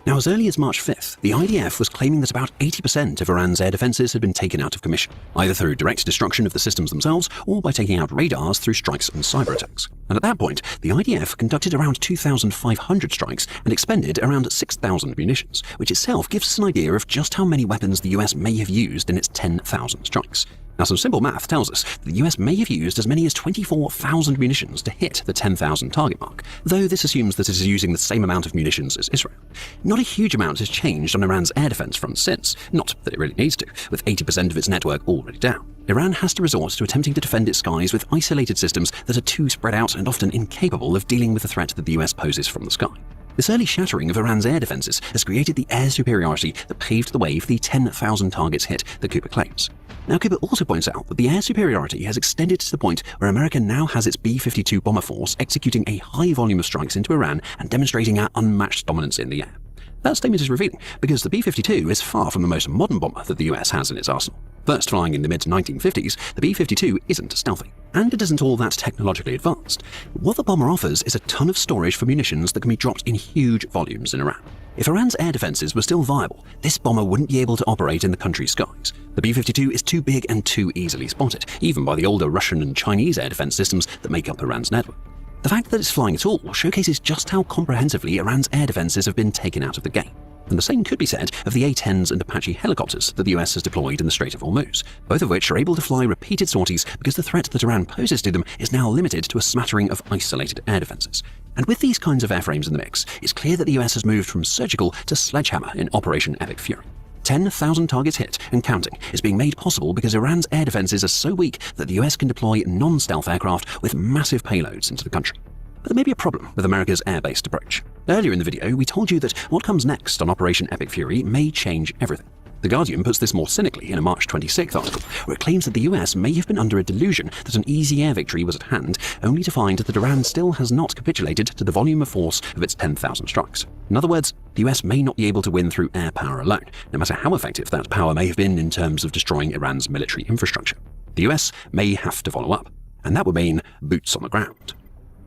Now, as early as March 5th, the IDF was claiming that about 80% of Iran's air defenses had been taken out of commission, either through direct destruction of the systems themselves or by taking out radars through strikes and cyber attacks. And at that point, the IDF conducted around 2,500 strikes and expended around 6,000 munitions, which itself gives us an idea of just how many weapons the US may have used in its 10,000 strikes. Now, some simple math tells us that the US may have used as many as 24,000 munitions to hit the 10,000 target mark, though this assumes that it is using the same amount of munitions as Israel. Not a huge amount has changed on Iran's air defense front since, not that it really needs to, with 80% of its network already down. Iran has to resort to attempting to defend its skies with isolated systems that are too spread out and often incapable of dealing with the threat that the US poses from the sky. This early shattering of Iran's air defenses has created the air superiority that paved the way for the 10,000 targets hit that Cooper claims. Now, Cooper also points out that the air superiority has extended to the point where America now has its B-52 bomber force executing a high volume of strikes into Iran and demonstrating our unmatched dominance in the air. That statement is revealing because the B-52 is far from the most modern bomber that the US has in its arsenal. First flying in the mid-1950s, the B-52 isn't stealthy, and it isn't all that technologically advanced. What the bomber offers is a ton of storage for munitions that can be dropped in huge volumes in Iran. If Iran's air defenses were still viable, this bomber wouldn't be able to operate in the country's skies. The B-52 is too big and too easily spotted, even by the older Russian and Chinese air defense systems that make up Iran's network. The fact that it's flying at all showcases just how comprehensively Iran's air defenses have been taken out of the game. And the same could be said of the A-10s and Apache helicopters that the US has deployed in the Strait of Hormuz, both of which are able to fly repeated sorties because the threat that Iran poses to them is now limited to a smattering of isolated air defenses. And with these kinds of airframes in the mix, it's clear that the US has moved from surgical to sledgehammer in Operation Epic Fury. 10,000 targets hit and counting is being made possible because Iran's air defenses are so weak that the US can deploy non-stealth aircraft with massive payloads into the country. But there may be a problem with America's air-based approach. Earlier in the video, we told you that what comes next on Operation Epic Fury may change everything. The Guardian puts this more cynically in a March 26th article, where it claims that the US may have been under a delusion that an easy air victory was at hand, only to find that Iran still has not capitulated to the volume of force of its 10,000 strikes. In other words, the US may not be able to win through air power alone, no matter how effective that power may have been in terms of destroying Iran's military infrastructure. The US may have to follow up, and that would mean boots on the ground.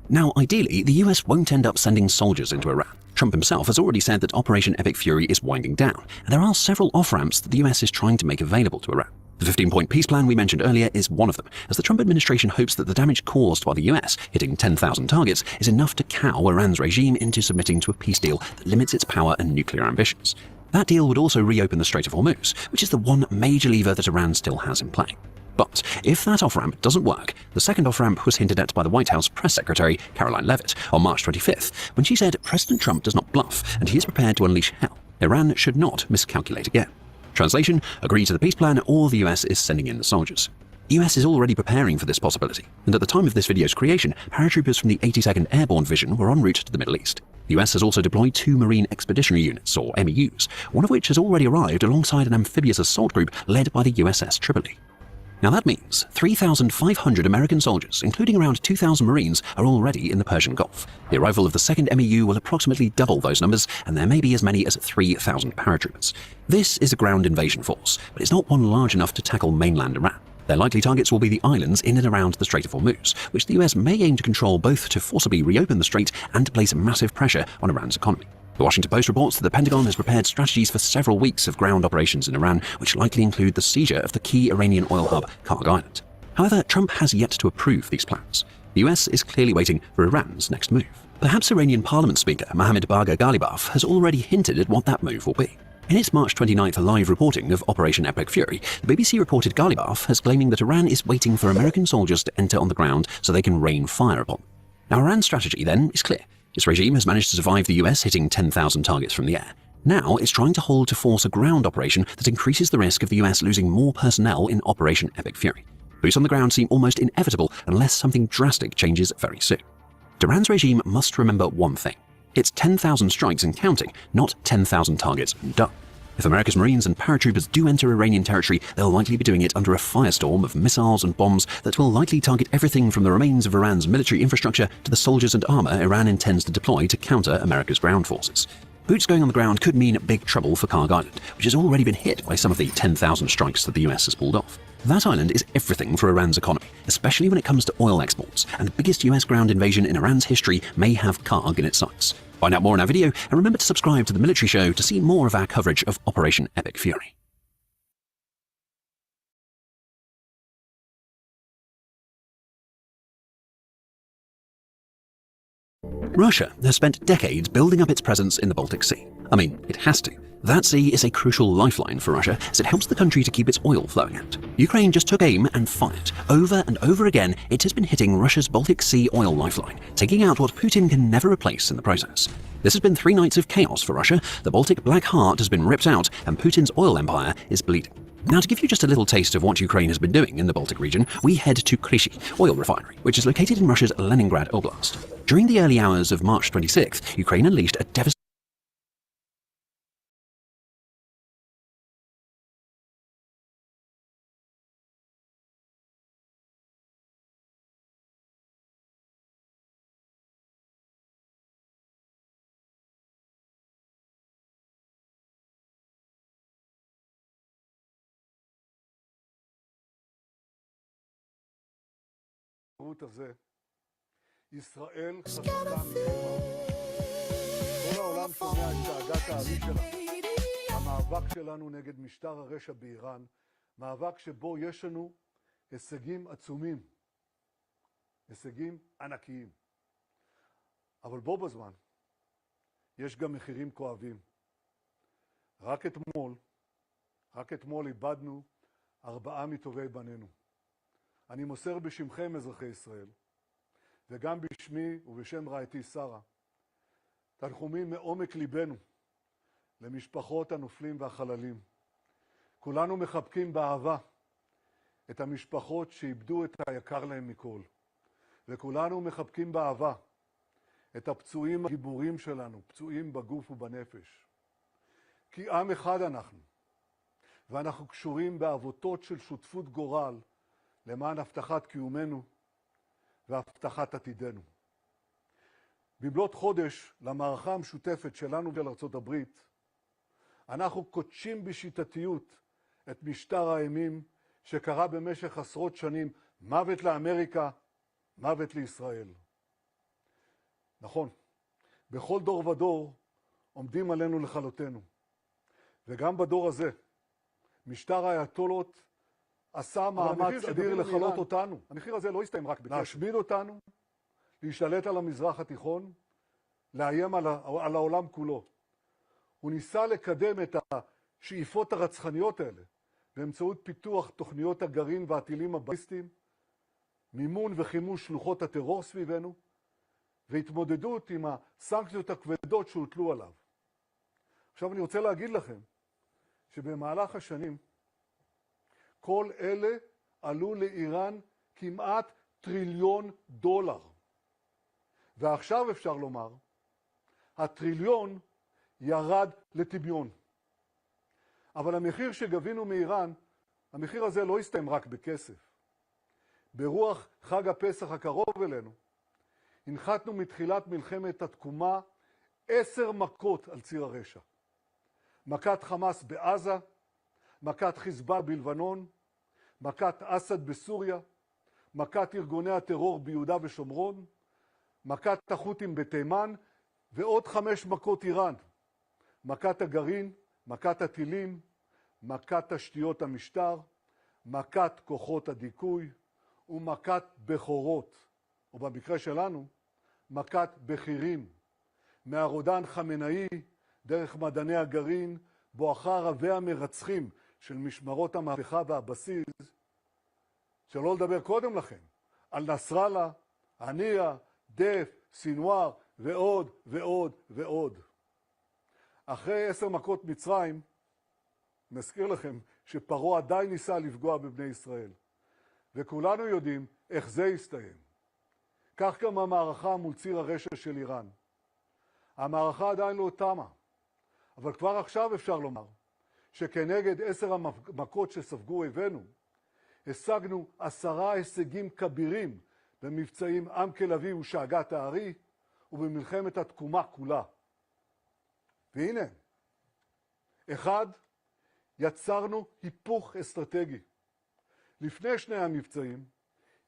Now, ideally, the US won't end up sending soldiers into Iran. Trump himself has already said that Operation Epic Fury is winding down, and there are several off-ramps that the US is trying to make available to Iran. The 15-point peace plan we mentioned earlier is one of them, as the Trump administration hopes that the damage caused by the US hitting 10,000 targets is enough to cow Iran's regime into submitting to a peace deal that limits its power and nuclear ambitions. That deal would also reopen the Strait of Hormuz, which is the one major lever that Iran still has in play. But if that off-ramp doesn't work, the second off-ramp was hinted at by the White House press secretary, Caroline Leavitt, on March 25th, when she said President Trump does not bluff and he is prepared to unleash hell. Iran should not miscalculate again. Translation, agree to the peace plan or the US is sending in the soldiers. The US is already preparing for this possibility, and at the time of this video's creation, paratroopers from the 82nd Airborne Division were en route to the Middle East. The US has also deployed 2 Marine Expeditionary Units, or MEUs, one of which has already arrived alongside an amphibious assault group led by the USS Tripoli. Now that means 3,500 American soldiers, including around 2,000 Marines, are already in the Persian Gulf. The arrival of the second MEU will approximately double those numbers, and there may be as many as 3,000 paratroopers. This is a ground invasion force, but it's not one large enough to tackle mainland Iran. Their likely targets will be the islands in and around the Strait of Hormuz, which the US may aim to control both to forcibly reopen the strait and to place massive pressure on Iran's economy. The Washington Post reports that the Pentagon has prepared strategies for several weeks of ground operations in Iran, which likely include the seizure of the key Iranian oil hub, Karg Island. However, Trump has yet to approve these plans. The US is clearly waiting for Iran's next move. Perhaps Iranian Parliament Speaker Mohammad Bagher Ghalibaf has already hinted at what that move will be. In its March 29th live reporting of Operation Epic Fury, the BBC reported Ghalibaf as claiming that Iran is waiting for American soldiers to enter on the ground so they can rain fire upon them. Now, Iran's strategy, then, is clear. Its regime has managed to survive the US hitting 10,000 targets from the air. Now it's trying to hold to force a ground operation that increases the risk of the US losing more personnel in Operation Epic Fury. Boots on the ground seem almost inevitable unless something drastic changes very soon. Iran's regime must remember one thing. It's 10,000 strikes and counting, not 10,000 targets and done. If America's Marines and paratroopers do enter Iranian territory, they'll likely be doing it under a firestorm of missiles and bombs that will likely target everything from the remains of Iran's military infrastructure to the soldiers and armor Iran intends to deploy to counter America's ground forces. Boots going on the ground could mean big trouble for Karg Island, which has already been hit by some of the 10,000 strikes that the US has pulled off. That island is everything for Iran's economy, especially when it comes to oil exports, and the biggest US ground invasion in Iran's history may have Karg in its sights. Find out more in our video and remember to subscribe to the Military Show to see more of our coverage of Operation Epic Fury. Russia has spent decades building up its presence in the Baltic Sea. I mean, it has to. That sea is a crucial lifeline for Russia as it helps the country to keep its oil flowing out. Ukraine just took aim and fired. Over and over again, it has been hitting Russia's Baltic Sea oil lifeline, taking out what Putin can never replace in the process. This has been 3 nights of chaos for Russia. The Baltic Black Heart has been ripped out and Putin's oil empire is bleeding. Now, to give you just a little taste of what Ukraine has been doing in the Baltic region, we head to Kryshi oil refinery, which is located in Russia's Leningrad Oblast. During the early hours of March 26th, Ukraine unleashed a devastating הזה, ישראל חזקה מאימה. כל העולם שומע את צעדת האבי שלה. המאבק שלנו נגד משטר הרשע באיראן, מאבק שבו יש לנו הישגים עצומים, הישגים ענקיים. אבל בו בזמן, יש גם מחירים כואבים. רק אתמול איבדנו 4 מטובי בנינו. אני מוסר בשמכם אזרחי ישראל, וגם בשמי ובשם רעייתי שרה, תנחומים מעומק ליבנו למשפחות הנופלים והחללים. כולנו מחבקים באהבה את המשפחות שאיבדו את היקר להם מכל, וכולנו מחבקים באהבה את הפצועים הגיבורים שלנו, פצועים בגוף ובנפש. כי עם אחד אנחנו, ואנחנו קשורים בעבותות של שותפות גורל, למען הבטחת קיומנו והבטחת עתידנו. במלאת חודש למערכה המשותפת שלנו ושל ארצות הברית, אנחנו קודשים בשיטתיות את משטר האימים שקרה במשך עשרות שנים, מוות לאמריקה, מוות לישראל. נכון, בכל דור ודור עומדים עלינו לכלותנו. וגם בדור הזה, משטר האייתולות עשה מאמץ אדיר לכלות אותנו. המחיר הזה לא הסתיים רק בכסף. להשמיד אותנו, להשתלט על המזרח התיכון, לאיים על העולם כולו. הוא ניסה לקדם את השאיפות הרצחניות האלה באמצעות פיתוח תוכניות הגרעין והטילים הבליסטיים, מימון וחימוש שלוחות הטרור סביבנו, והתמודדות עם הסנקציות הכבדות שהוטלו עליו. עכשיו אני רוצה להגיד לכם שבמהלך השנים כל אלה עלו לאיראן כמעט $1 טריליון. ועכשיו אפשר לומר, הטריליון ירד לטמיון. אבל המחיר שגבינו מאיראן, המחיר הזה לא הסתיים רק בכסף. ברוח חג הפסח הקרוב אלינו, הנחתנו מתחילת מלחמת התקומה 10 מכות על ציר הרשע. מכת חמאס בעזה, מכת חיזבאללה בלבנון, מכת אסד בסוריה, מכת ארגוני הטרור ביהודה ושומרון, מכת החות'ים בתימן, ועוד 5 מכות איראן. מכת הגרעין, מכת הטילים, מכת תשתיות המשטר, מכת כוחות הדיכוי, ומכת בכורות, או במקרה שלנו, מכת בכירים. מהרודן חמינאי, דרך מדעני הגרעין, בואכה רבי המרצחים של משמרות המהפכה והבסיס, שלא לדבר קודם לכן, על נסראללה, הנייה, דף, סינואר, ועוד ועוד ועוד. אחרי 10 מכות מצרים, נזכיר לכם שפרעה עדיין ניסה לפגוע בבני ישראל. וכולנו יודעים איך זה יסתיים. כך גם המערכה מול ציר הרשע של איראן. המערכה עדיין לא תמה, אבל כבר עכשיו אפשר לומר שכנגד 10 המכות שספגו אויבינו, השגנו 10 הישגים כבירים במבצעים עם כלבי ושאגת הארי ובמלחמת התקומה כולה. והנה, 1, יצרנו היפוך אסטרטגי. לפני 2 המבצעים,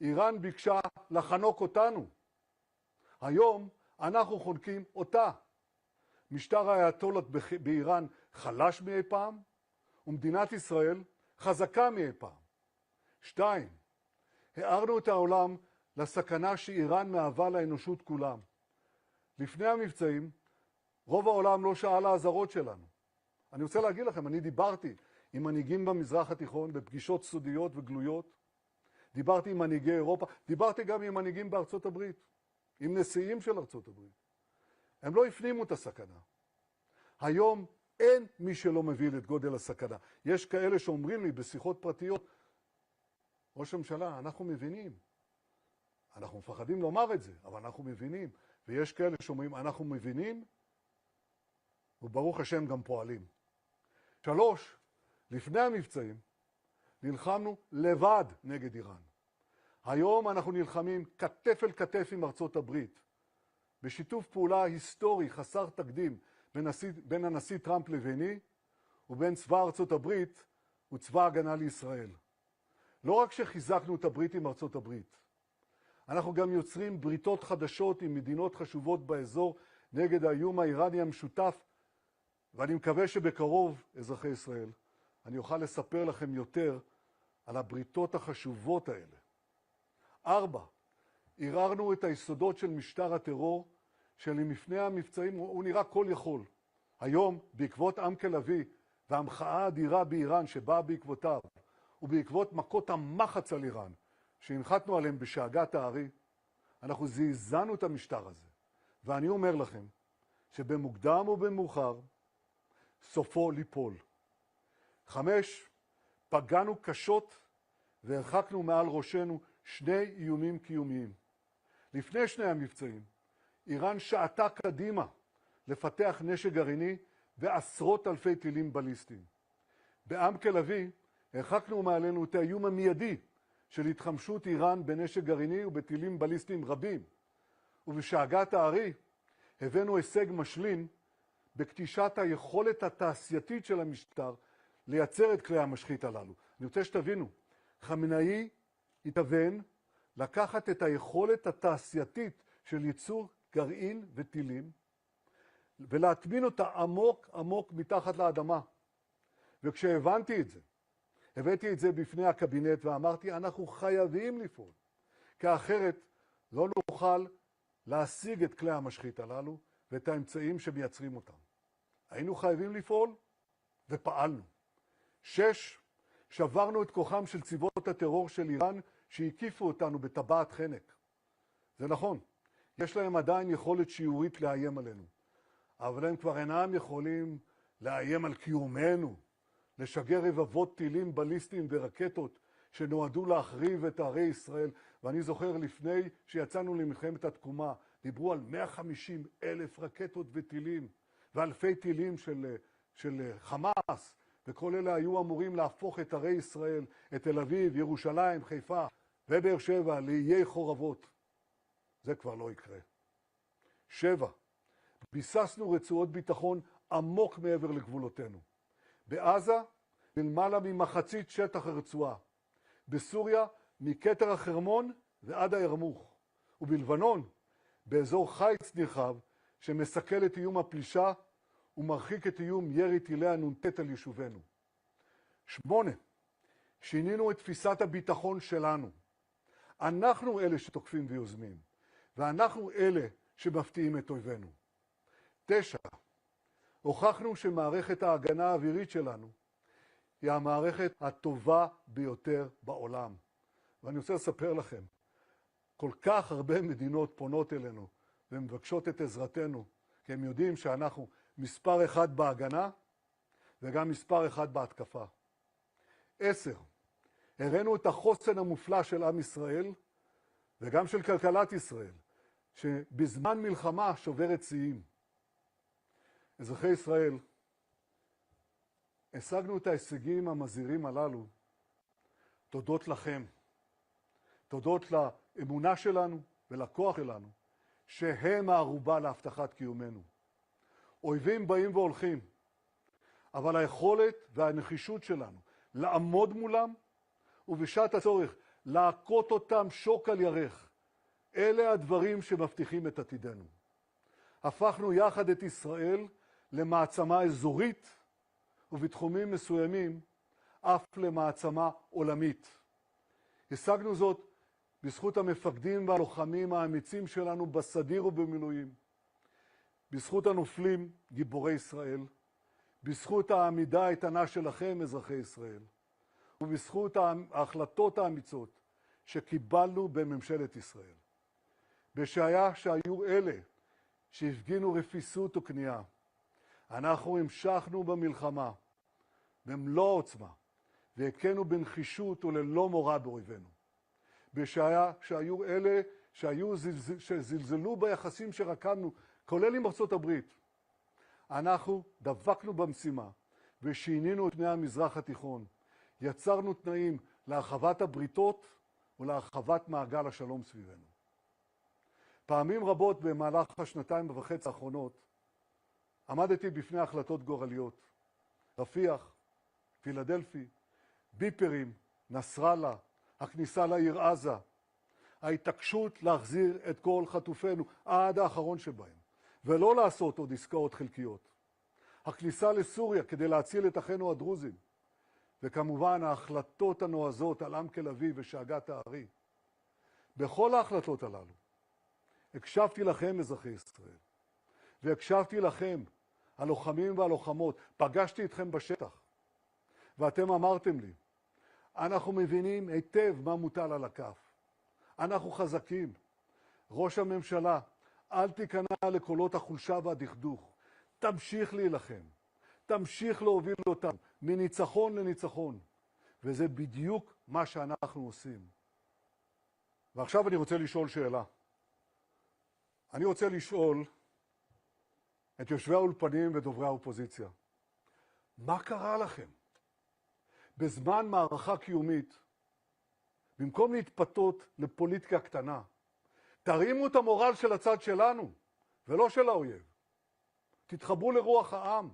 איראן ביקשה לחנוק אותנו. היום אנחנו חונקים אותה. משטר האייתולות באיראן חלש מאי פעם, ומדינת ישראל חזקה מאי פעם. 2. הערנו את העולם לסכנה שאיראן מהווה לאנושות כולם. לפני המבצעים, רוב העולם לא שאל האזהרות שלנו. אני רוצה להגיד לכם, אני דיברתי עם מנהיגים במזרח התיכון בפגישות סודיות וגלויות, דיברתי עם מנהיגי אירופה, דיברתי גם עם מנהיגים בארצות הברית, עם נשיאים של ארצות הברית. הם לא הפנימו את הסכנה. היום אין מי שלא מבין את גודל הסכנה. יש כאלה שאומרים לי בשיחות פרטיות, ראש הממשלה, אנחנו מבינים. אנחנו מפחדים לומר את זה, אבל אנחנו מבינים. ויש כאלה שאומרים, אנחנו מבינים, וברוך השם גם פועלים. 3, לפני המבצעים, נלחמנו לבד נגד איראן. היום אנחנו נלחמים כתף אל כתף עם ארצות הברית, בשיתוף פעולה היסטורי חסר תקדים בין הנשיא טראמפ לביני, ובין צבא ארצות הברית וצבא הגנה לישראל. לא רק שחיזקנו את הברית עם ארצות הברית, אנחנו גם יוצרים בריתות חדשות עם מדינות חשובות באזור נגד האיום האיראני המשותף, ואני מקווה שבקרוב, אזרחי ישראל, אני אוכל לספר לכם יותר על הבריתות החשובות האלה. 4. ערערנו את היסודות של משטר הטרור, שלפני המבצעים הוא נראה כל יכול. היום, בעקבות עמק לביא והמחאה האדירה באיראן שבאה בעקבותיו, ובעקבות מכות המחץ על איראן, שהנחתנו עליהם בשאגת הארי, אנחנו זעזענו את המשטר הזה. ואני אומר לכם, שבמוקדם או במאוחר, סופו ליפול. 5. פגענו קשות והרחקנו מעל ראשנו 2 איומים קיומיים. לפני שני המבצעים, איראן שעתה קדימה לפתח נשק גרעיני ועשרות אלפי טילים בליסטיים. בעמק לביא הרחקנו מעלינו את האיום המיידי של התחמשות איראן בנשק גרעיני ובטילים בליסטיים רבים. ובשאגת הארי הבאנו הישג משלים בקטישת היכולת התעשייתית של המשטר לייצר את כלי המשחית הללו. אני רוצה שתבינו, חמינאי התכוון לקחת את היכולת התעשייתית של ייצור גרעין וטילים ולהטמין אותה עמוק עמוק מתחת לאדמה. וכשהבנתי את זה, הבאתי את זה בפני הקבינט ואמרתי, אנחנו חייבים לפעול, כי אחרת לא נוכל להשיג את כלי המשחית הללו ואת האמצעים שמייצרים אותם. היינו חייבים לפעול ופעלנו. 6. שברנו את כוחם של צבאות הטרור של איראן שהקיפו אותנו בטבעת חנק. זה נכון, יש להם עדיין יכולת שיעורית לאיים עלינו, אבל הם כבר אינם יכולים לאיים על קיומנו, לשגר רבבות טילים בליסטיים ורקטות שנועדו להחריב את ערי ישראל. ואני זוכר לפני שיצאנו למלחמת התקומה, דיברו על 150,000 רקטות וטילים, ואלפי טילים של חמאס, וכל אלה היו אמורים להפוך את ערי ישראל, את תל אביב, ירושלים, חיפה ובאר שבע, לאיי חורבות. זה כבר לא יקרה. 7. ביססנו רצועות ביטחון עמוק מעבר לגבולותינו. בעזה, למעלה ממחצית שטח הרצועה. בסוריה, מכתר החרמון ועד הירמוך. ובלבנון, באזור חיץ נרחב, שמסכל את איום הפלישה ומרחיק את איום ירי טילי הנ"ט על יישובינו. 8. שינינו את תפיסת הביטחון שלנו. אנחנו אלה שתוקפים ויוזמים, ואנחנו אלה שמפתיעים את אויבינו. 9. הוכחנו שמערכת ההגנה האווירית שלנו היא המערכת הטובה ביותר בעולם. ואני רוצה לספר לכם, כל כך הרבה מדינות פונות אלינו ומבקשות את עזרתנו, כי הם יודעים שאנחנו מספר 1 בהגנה וגם מספר 1 בהתקפה. 10. הראינו את החוסן המופלא של עם ישראל וגם של כלכלת ישראל, שבזמן מלחמה שוברת שיאים. אזרחי ישראל, השגנו את ההישגים המזהירים הללו תודות לכם. תודות לאמונה שלנו ולכוח שלנו, שהם הערובה להבטחת קיומנו. אויבים באים והולכים, אבל היכולת והנחישות שלנו לעמוד מולם, ובשעת הצורך להכות אותם שוק על ירך, אלה הדברים שמבטיחים את עתידנו. הפכנו יחד את ישראל למעצמה אזורית, ובתחומים מסוימים אף למעצמה עולמית. השגנו זאת בזכות המפקדים והלוחמים האמיצים שלנו בסדיר ובמילואים, בזכות הנופלים גיבורי ישראל, בזכות העמידה האיתנה שלכם אזרחי ישראל, ובזכות ההחלטות האמיצות שקיבלנו בממשלת ישראל. בשעה שהיו אלה שהפגינו רפיסות וכניעה, אנחנו המשכנו במלחמה במלוא העוצמה, והכינו בנחישות וללא מורא באויבינו. בשעה שהיו אלה שזלזלו ביחסים שרקמנו, כולל עם ארצות הברית, אנחנו דבקנו במשימה ושינינו את פני המזרח התיכון. יצרנו תנאים להרחבת הבריתות ולהרחבת מעגל השלום סביבנו. פעמים רבות במהלך השנתיים וחצי האחרונות עמדתי בפני החלטות גורליות. רפיח, פילדלפי, ביפרים, נסראללה, הכניסה לעיר עזה, ההתעקשות להחזיר את כל חטופינו עד האחרון שבהם, ולא לעשות עוד עסקאות חלקיות. הכניסה לסוריה כדי להציל את אחינו הדרוזים, וכמובן ההחלטות הנועזות על עמק אביב ושאגת הארי. בכל ההחלטות הללו הקשבתי לכם אזרחי ישראל, והקשבתי לכם הלוחמים והלוחמות, פגשתי אתכם בשטח, ואתם אמרתם לי, אנחנו מבינים היטב מה מוטל על הכף. אנחנו חזקים. ראש הממשלה, אל תיכנע לקולות החולשה והדכדוך. תמשיך להילחם. תמשיך להוביל אותם מניצחון לניצחון. וזה בדיוק מה שאנחנו עושים. ועכשיו אני רוצה לשאול שאלה. אני רוצה לשאול את יושבי האולפנים ודוברי האופוזיציה. מה קרה לכם? בזמן מערכה קיומית, במקום להתפתות לפוליטיקה קטנה, תרימו את המורל של הצד שלנו, ולא של האויב. תתחברו לרוח העם,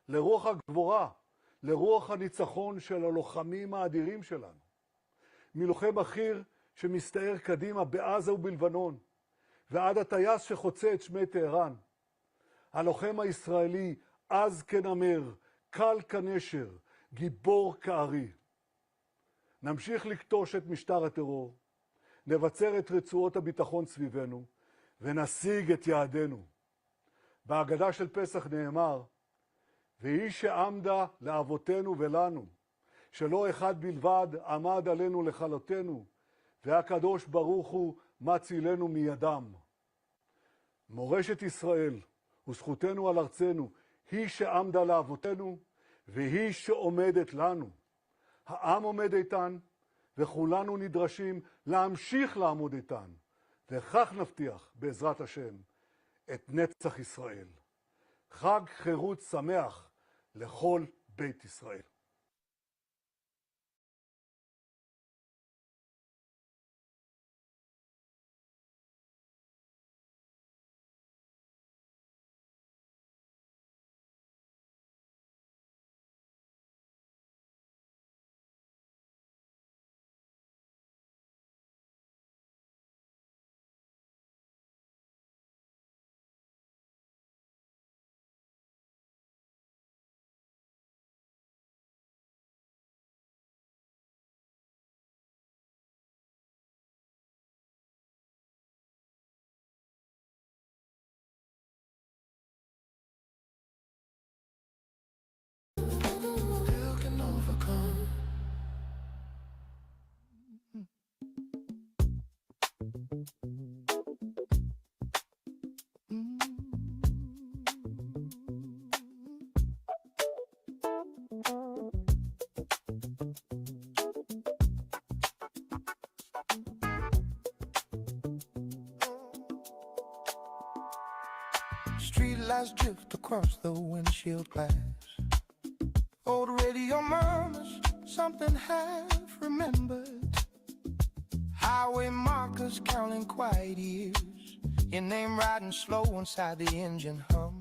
לרוח הגבורה, לרוח הניצחון של הלוחמים האדירים שלנו. מלוחם בכיר שמסתער קדימה בעזה ובלבנון, ועד הטייס שחוצה את שמי טהרן. הלוחם הישראלי עז כנמר, קל כנשר, גיבור כארי. נמשיך לקטוש את משטר הטרור, נבצר את רצועות הביטחון סביבנו, ונשיג את יעדינו. בהגדה של פסח נאמר, והיא שעמדה לאבותינו ולנו, שלא אחד בלבד עמד עלינו לכלותנו, והקדוש ברוך הוא מצילנו מידם. מורשת ישראל וזכותנו על ארצנו היא שעמדה לאבותינו, והיא שעומדת לנו. העם עומד איתן, וכולנו נדרשים להמשיך לעמוד איתן, וכך נבטיח בעזרת השם את נצח ישראל. חג חירות שמח לכל בית ישראל. Streetlights drift across the windshield glass. Old radio murmurs something half remembered. Highway markers counting quiet years. Your name riding slow inside the engine hum.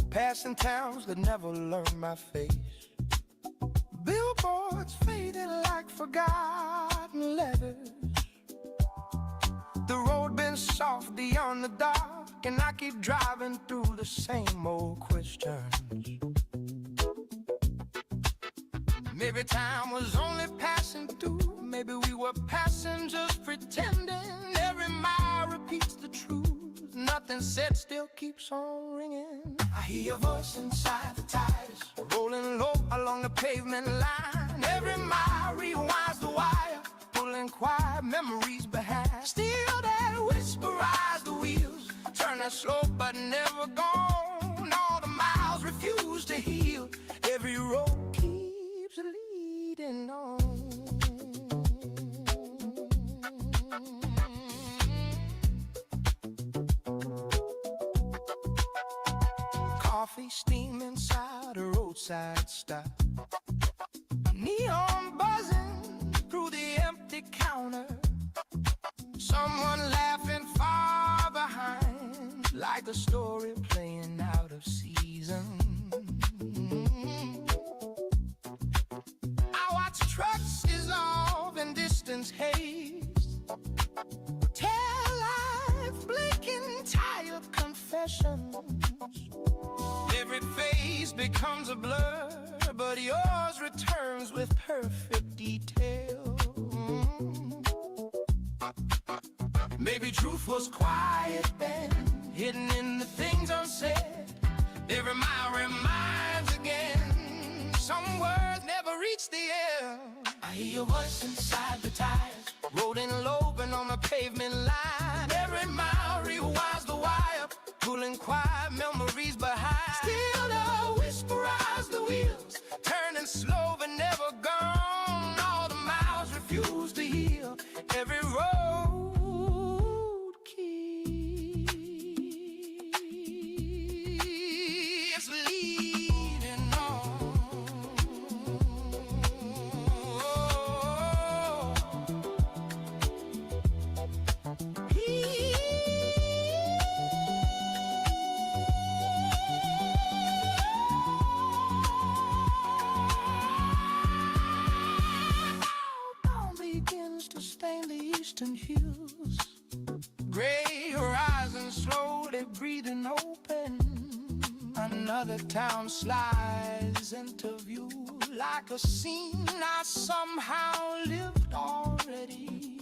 Passing towns that never learn my face. Billboards faded like forgotten letters. The road been soft beyond the dark, and I keep driving through the same old questions. Maybe time was only passing through. Maybe we were passengers pretending. Every mile repeats the truth. Nothing said still keeps on ringing. I hear your voice inside the tires, rolling low along the pavement line. Every mile rewinds the wire, pulling quiet memories behind. Still that whisper rides the wheels, turning slow but never gone. All the miles refuse to heal. Every road keeps leading on. Coffee steam inside a roadside stop, neon buzzing through the empty counter. Someone laughing far behind, like a story playing out of season. I watch trucks dissolve in distance haze, tell life blinking tired confessions. Every face becomes a blur, but yours returns with perfect detail. Maybe truth was quiet then, hidden in the things unsaid. Every mile reminds again, some words never reach the air. I hear your voice inside the tires, rolling low and on the pavement line. Every mile rewinds the wire, pulling quiet memories behind. Still the whisper rides the wheels, turning slow but never gone. All the miles refuse to heal. Every road keeps leading on. Begins to stain the eastern hills, gray horizon slowly breathing open. Another town slides into view, like a scene I somehow lived already.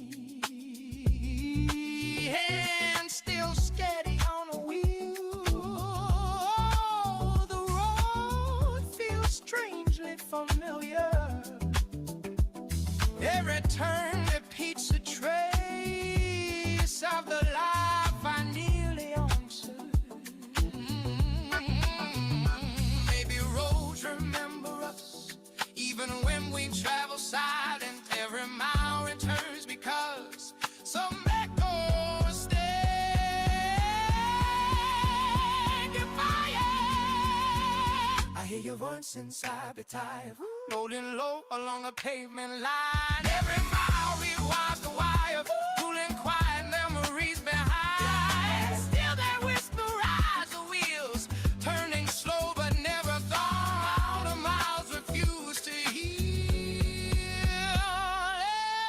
Hand still steady on a wheel, the road feels strangely familiar. Every turn repeats a trace of the life I nearly answered. Maybe roads remember us, even when we travel silent. Every mile returns because some echoes stand defiant. I hear your voice inside the tire, rolling low along a pavement line. Every mile rewinds the wire, pulling quiet memories behind. Still that whisper rides the wheels, turning slow but never gone. All the miles refuse to heal.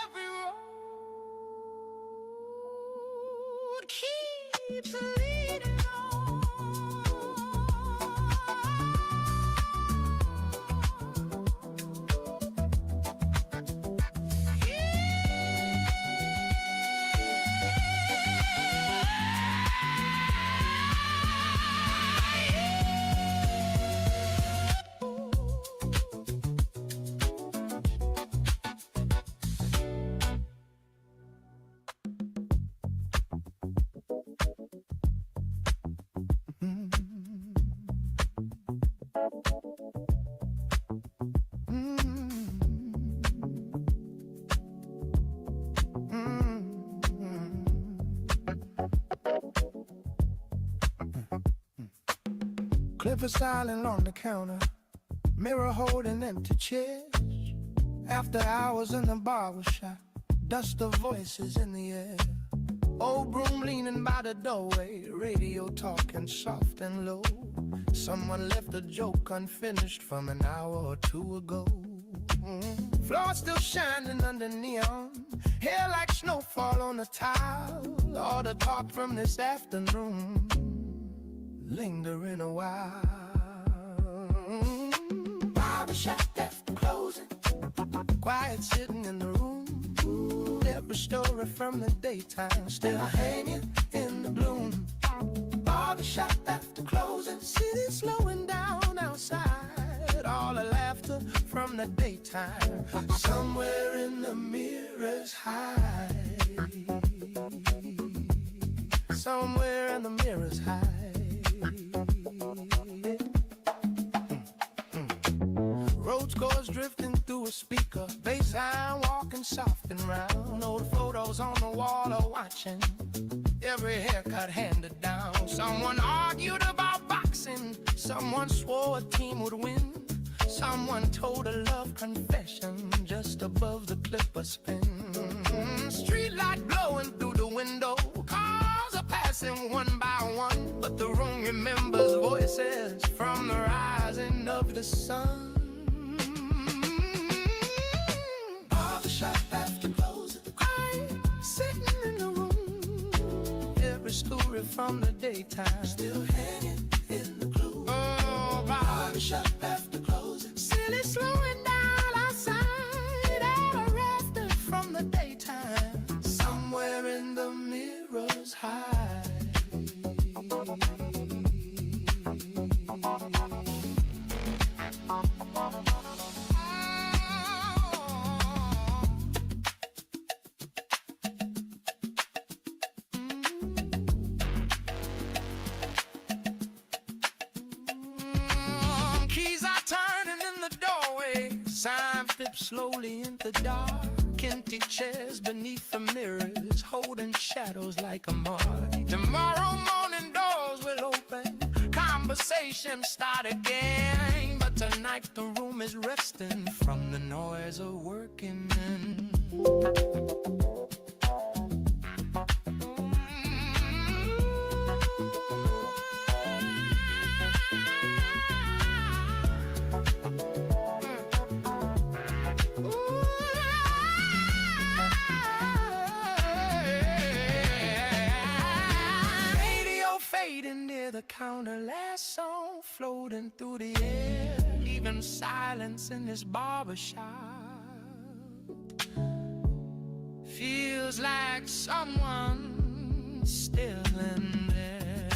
Every road keeps leading on. Clifford silent on the counter, mirror holding empty chairs. After hours in the barber shop, dust of voices in the air. Old broom leaning by the doorway, radio talking soft and low. Someone left a joke unfinished from an hour or two ago. Floor still shining under neon, hair like snowfall on the tile. All the talk from this afternoon lingering a while. Barbershop after closing, quiet sitting in the room. Every story from the daytime still hanging in the bloom. Barbershop after closing, city slowing down outside. All the laughter from the daytime somewhere in the mirrors hide. Somewhere in the mirrors hide. Road scores drifting through a speaker, baseline walking soft and round. Old photos on the wall are watching, every haircut handed down. Someone argued about boxing, someone swore a team would win, someone told a love confession just above the clipper spin. Street light blowing through the window, cars are passing one by one, but the room remembers voices from the rising of the sun. Barbershop after closing, quiet sitting in the room. Every story from the daytime still hanging in the gloom. Oh, barbershop after closing, silly slowing down outside. All a rafter from the daytime somewhere in the mirrors hide. Keys are turning in the doorway, sign flips slowly into dark. Empty chairs beneath the mirrors, holding shadows like a mark. Tomorrow morning doors will open, conversations start again. But tonight the room is resting from the noise of working men. Near the counter, last song floating through the air, leaving silence in this barbershop. Feels like someone's still in there.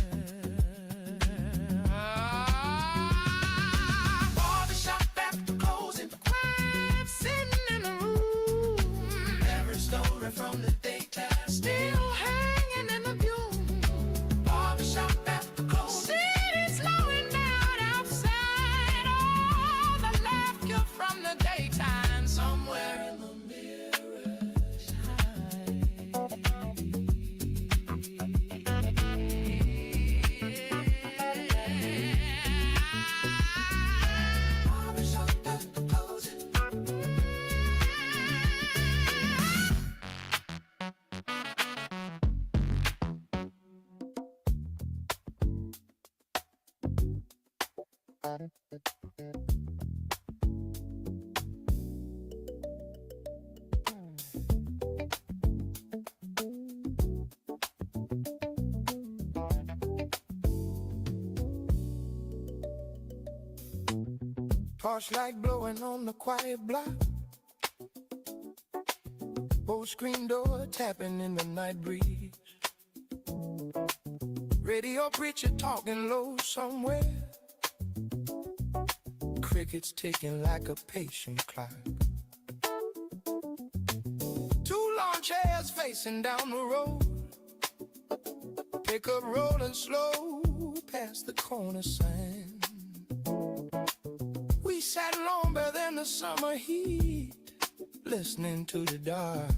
Barbershop after closing, quiet sitting in the room. Every story from the daytime still hanging in the view. Barbershop after closing, city slowing down outside. All the laughter from the daytime somewhere in the mirrors Barbershop after closing. Torchlight blowing on the quiet block. Old screen door tapping in the night breeze. Radio preacher talking low somewhere. Crickets ticking like a patient clock. Two long chairs facing down the road. Pickup rolling slow past the corner sign. We sat longer than the summer heat, listening to the dark.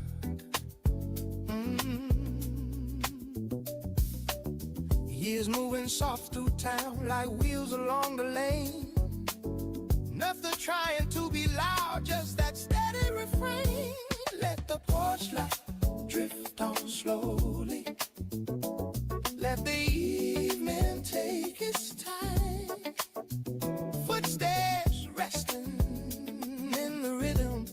Years moving soft through town like wheels along the lane. Nothing trying to be loud, just that steady refrain. Let the porch light drift on slowly. Let the evening take its time. Footsteps resting in the rhythm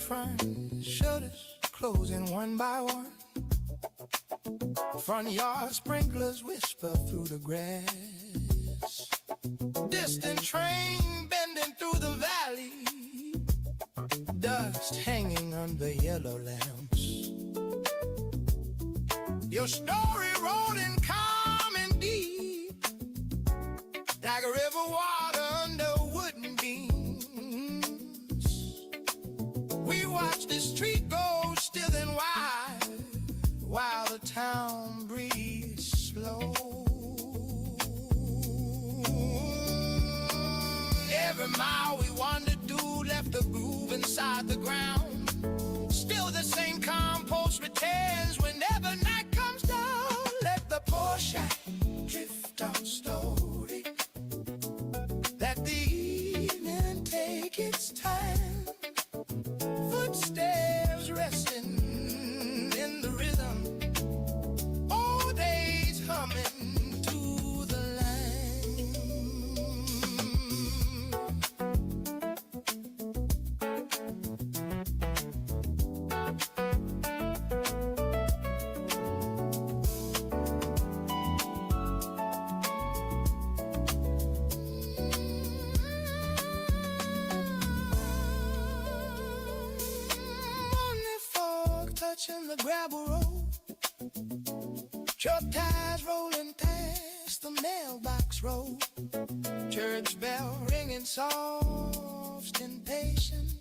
front shutters closing one by one. Front yard sprinklers whisper through the grass. Distant train bending through the valley. Dust hanging under yellow lamps. Your story rolling calm and deep, like a river water under wooden beams. We watch the street go still and wide, while the town breathes slow. Every mile we wandered through left a groove inside the ground. Still the same compost returns whenever night comes down. Let the poor shot drift on slowly. Let the evening take its time. Footsteps resting in the rhythm. Old days humming to the line. Morning fog touching the gravel road. Truck tires rolling past the mailbox road. Church bell ringing soft and patient.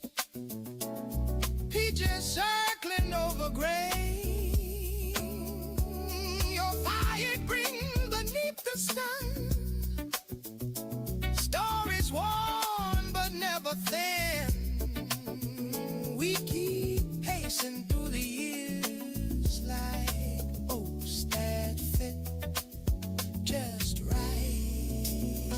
Peaches circling over grain. Your fire brings beneath the sun. Stories worn but never thin. We keep pacing through the years like oats that fit just right.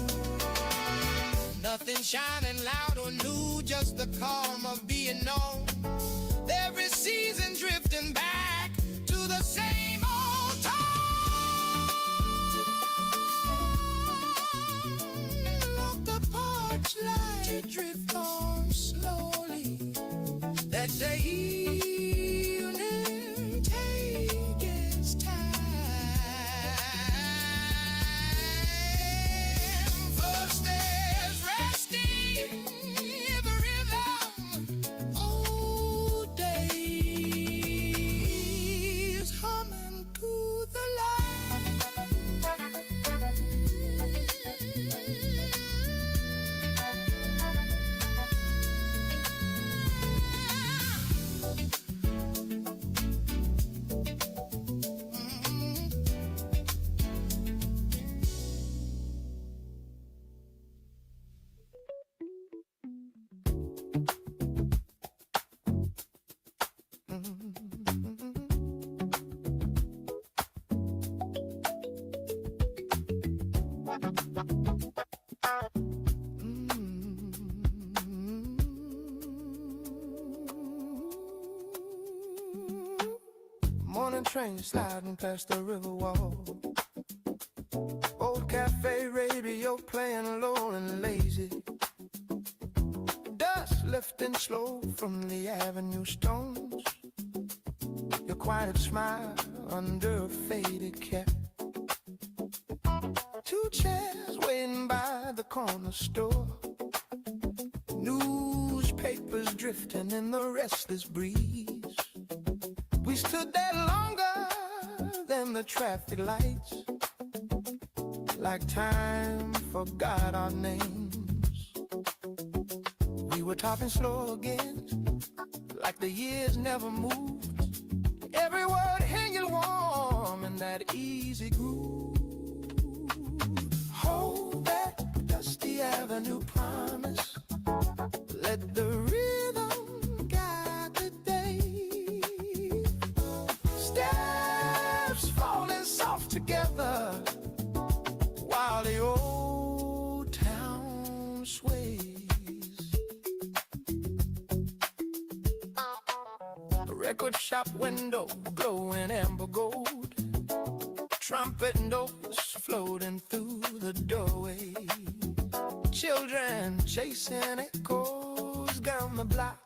Nothing shining loud or new, just the calm of being known. Every season drifting back to the same old time. Look, the porch light drift on slowly. Let the evening take its time. Footsteps resting in the rhythm. Old days humming to the morning train sliding past the river wall. Old cafe radio playing low and lazy. Dust lifting slow from the avenue stones. Your quiet smile under a faded cap. Two chairs waiting by the corner store. Newspapers drifting in the restless breeze. We stood there longer than the traffic lights, like time forgot our names. We were talking slow again, like the years never moved. Every word hanging warm in that easy groove. Hold that dusty avenue promise. Let the rhythm guide the day. Steps falling soft together while the old town sways. A record shop window glowing amber gold. Trumpet notes floating through the doorway. Children chasing echoes down the block.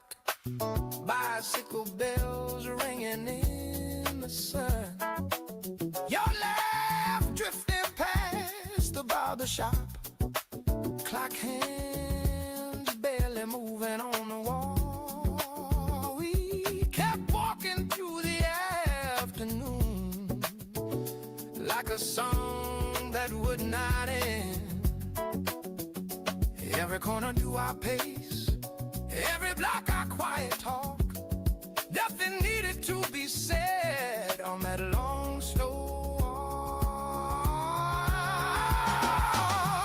Bicycle bells ringing in the sun. Your laugh drifting past the barber shop. Clock hands barely moving on the wall. We kept walking through the afternoon like a song that would not end. Every corner knew our pace, every block our quiet talk. Nothing needed to be said on that long, slow walk.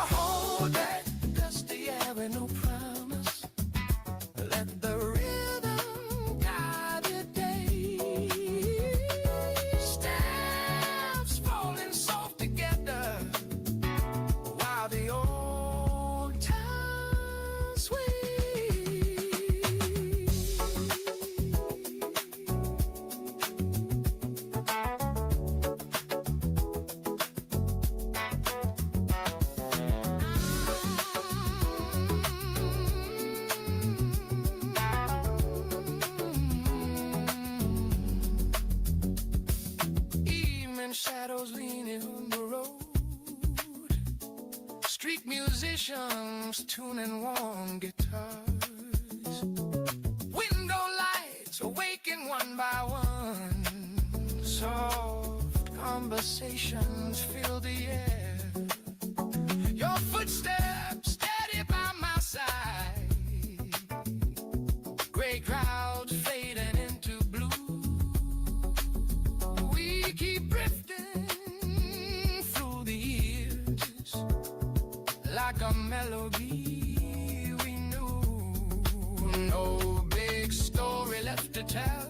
Hold that dusty air with no promise. Let the rhythm guide the day. Steps falling soft together while the old time swing. Evening shadows leaning on the road. Street musicians tuning warm guitars. Window lights awaken one by one. Soft conversations fill the air. Your footsteps steady by my side. Gray crowds fading into blue. We keep drifting through the years like a melody we knew. No big story left to tell,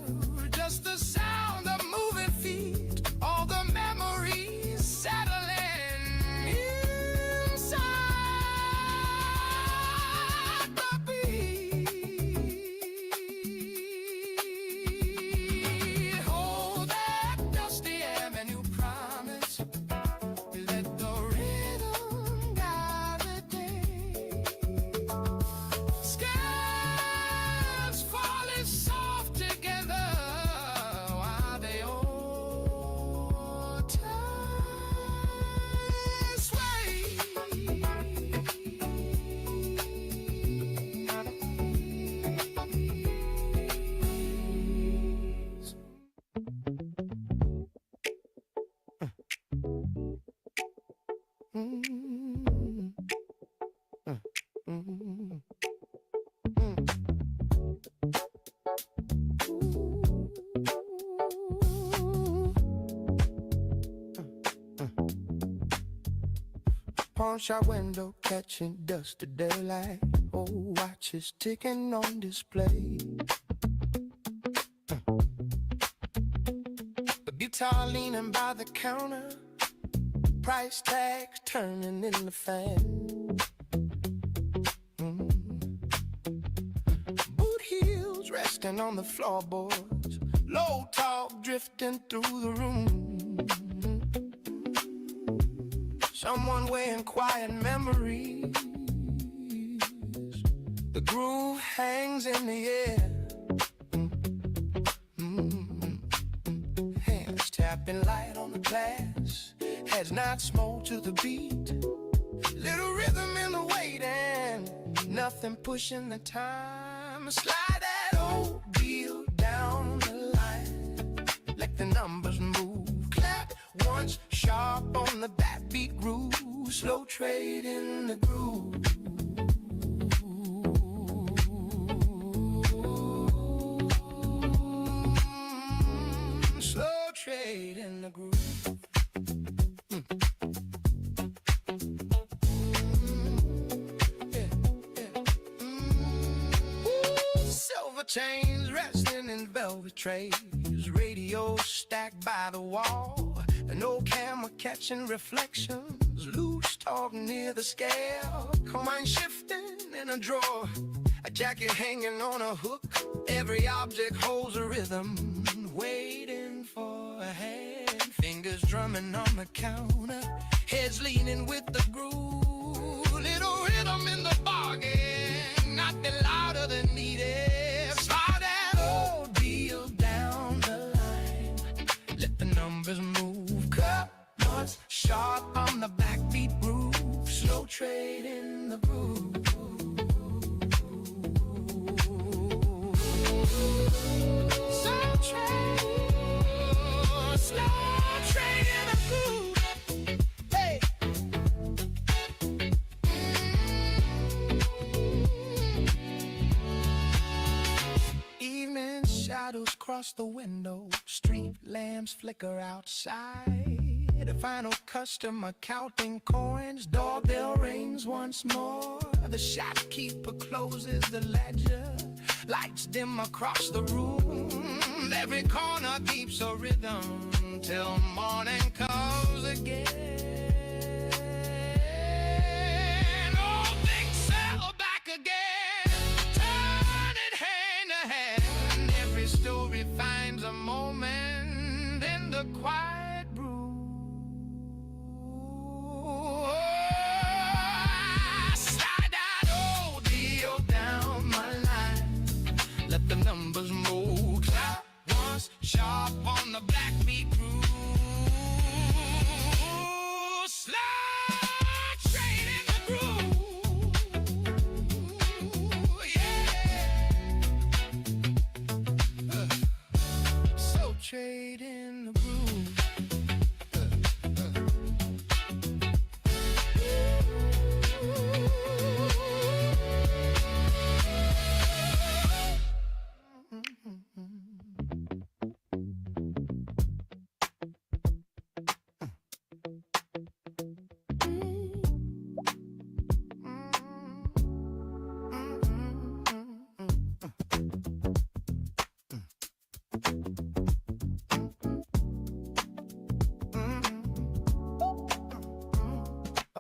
just the sound of moving feet, all the memories settling inside the beat. Hold that dusty avenue promise. Let the rhythm guide the day. Scales falling soft together while they old time sway. Pawn shop window catching dust of daylight. Old watches ticking on display. The guitar leaning by the counter. Price tags turning in the fan. Boot heels resting on the floorboards. Low talk drifting through the room. Someone weighing quiet memories. The groove hangs in the air. Hands tapping light on the glass. Heads not small to the beat. Little rhythm in the waiting. Nothing pushing the time. Slide that old deal down the line. Let the numbers move. Clap once sharp on the backbeat groove. Slow trade in the groove. Slow trade in the groove. Silver chains resting in velvet trays. Radio stacked by the wall. An old camera catching reflections. Loose talk near the scale. Coin shifting in a drawer. A jacket hanging on a hook. Every object holds a rhythm. Waiting for a hand. Fingers drumming on the counter. Heads leaning with the groove. Little rhythm in the bargain. Nothing louder than needed. Slide Shadows cross the window, street lamps flicker outside. The final customer counting coins, doorbell rings once more. The shopkeeper closes the ledger, lights dim across the room. Every corner keeps a rhythm till morning comes again. All things settle back again, turn it hand to hand. Every story finds a moment in the quiet brew. Slide that old deal down my line, let the numbers move. Clap once, sharp on the black beat groove. Slide straight in the groove. Yeah. So trade in the groove.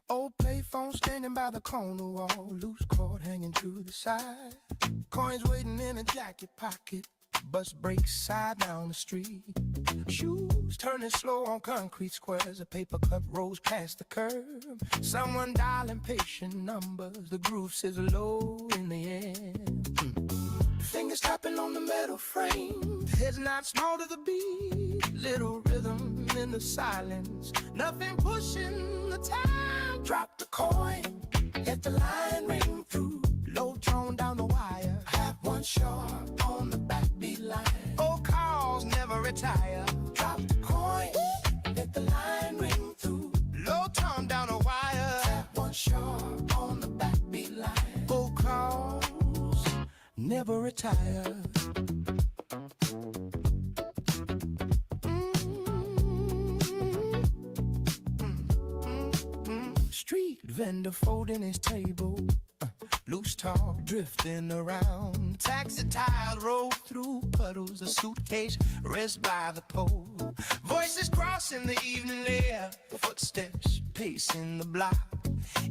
Old payphone standing by the corner wall, loose cord hanging to the side. Coins waiting in a jacket pocket, bus brakes side down the street. Shoes turning slow on concrete squares, a paper cup rolls past the curb. Someone dialing patient numbers, the groove sizzles low in the air. Fingers tapping on the metal frame, heads not small to the beat. Little rhythm in the silence, nothing pushing the time. Drop the coin, let the line ring through. Low tone down the wire, have one sharp on the backbeat line. Old calls never retire. Drop the coin, let the line ring through. Low tone down the wire, have one sharp on the backbeat line. Old calls never retire. Street vendor folding his table, loose talk drifting around. Taxi tires roll through puddles, a suitcase rests by the pole. Voices crossing the evening air, footsteps pacing the block.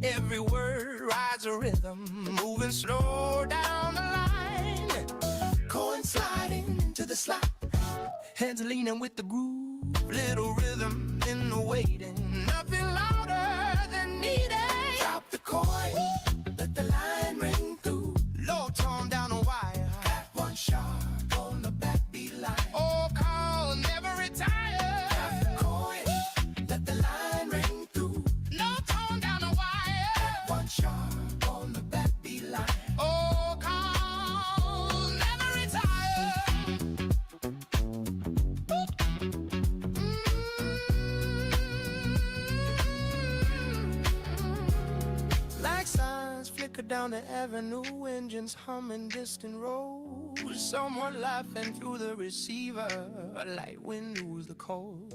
Every word rides a rhythm, moving slow down the line. Coin sliding into the slot, hands leaning with the groove. Little rhythm in the waiting, nothing louder than needed. Drop the coin, let the line ring through. Low tone down the wire, got one sharp on the backbeat line. Oh, call never retire. Drop the coin, let the line ring through. Low tone down the wire, got one sharp on the backbeat line. Oh, call never retire. Like signs flicker down the avenue, engines humming distant roads. Someone laughing through the receiver, a light wind moves the cold.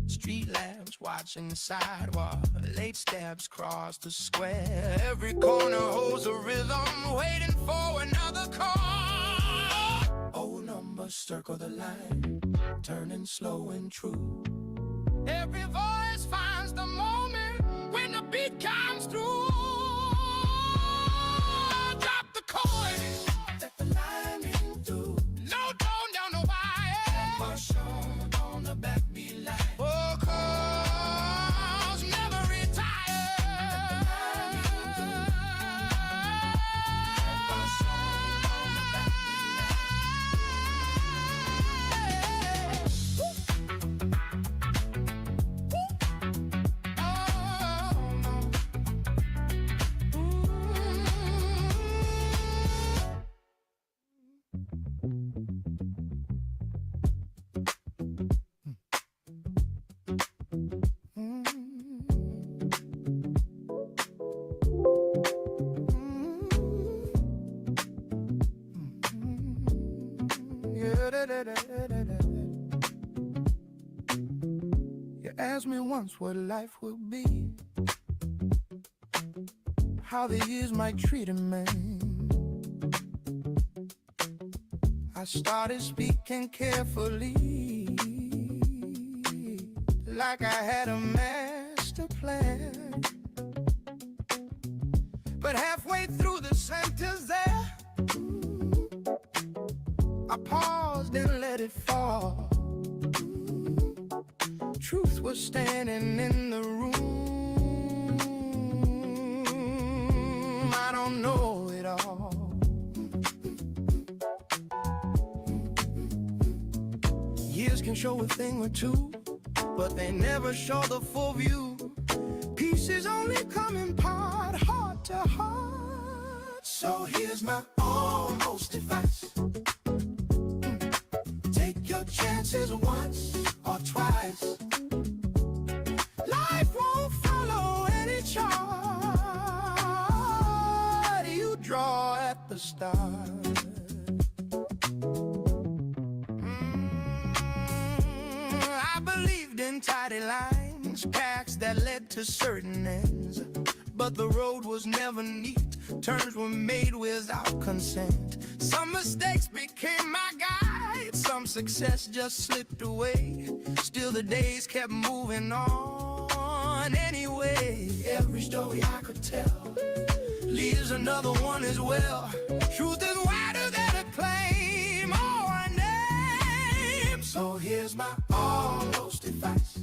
Street lamps watching the sidewalk, late steps cross the square. Every corner holds a rhythm, waiting for another call. Old numbers circle the line, turning slow and true. Every voice finds the moment when the beat comes through. Drop the coin, let the line ring through. Low tone down the wire, my short on the backbeat line. Oh, calls never retire. My short on the backbeat line. You asked me once what life would be, how the years might treat a man. I started speaking carefully, like I had a master plan. But halfway through the sentence there, I paused and let it fall. Truth was standing in the room. I don't know it all. Years can show a thing or two, but they never show the full view. Pieces only come in part, heart to heart. So here's my almost advice. Take your chances once or twice. Life won't follow any chart you draw at the start. I believed in tidy lines, paths that led to certain ends, but the road was never neat. Terms were made without consent. Some mistakes became my guide, some success just slipped away. Still the days kept moving on anyway. Every story I could tell leaves another one as well. Truth is wider than a claim or a name. So here's my almost advice.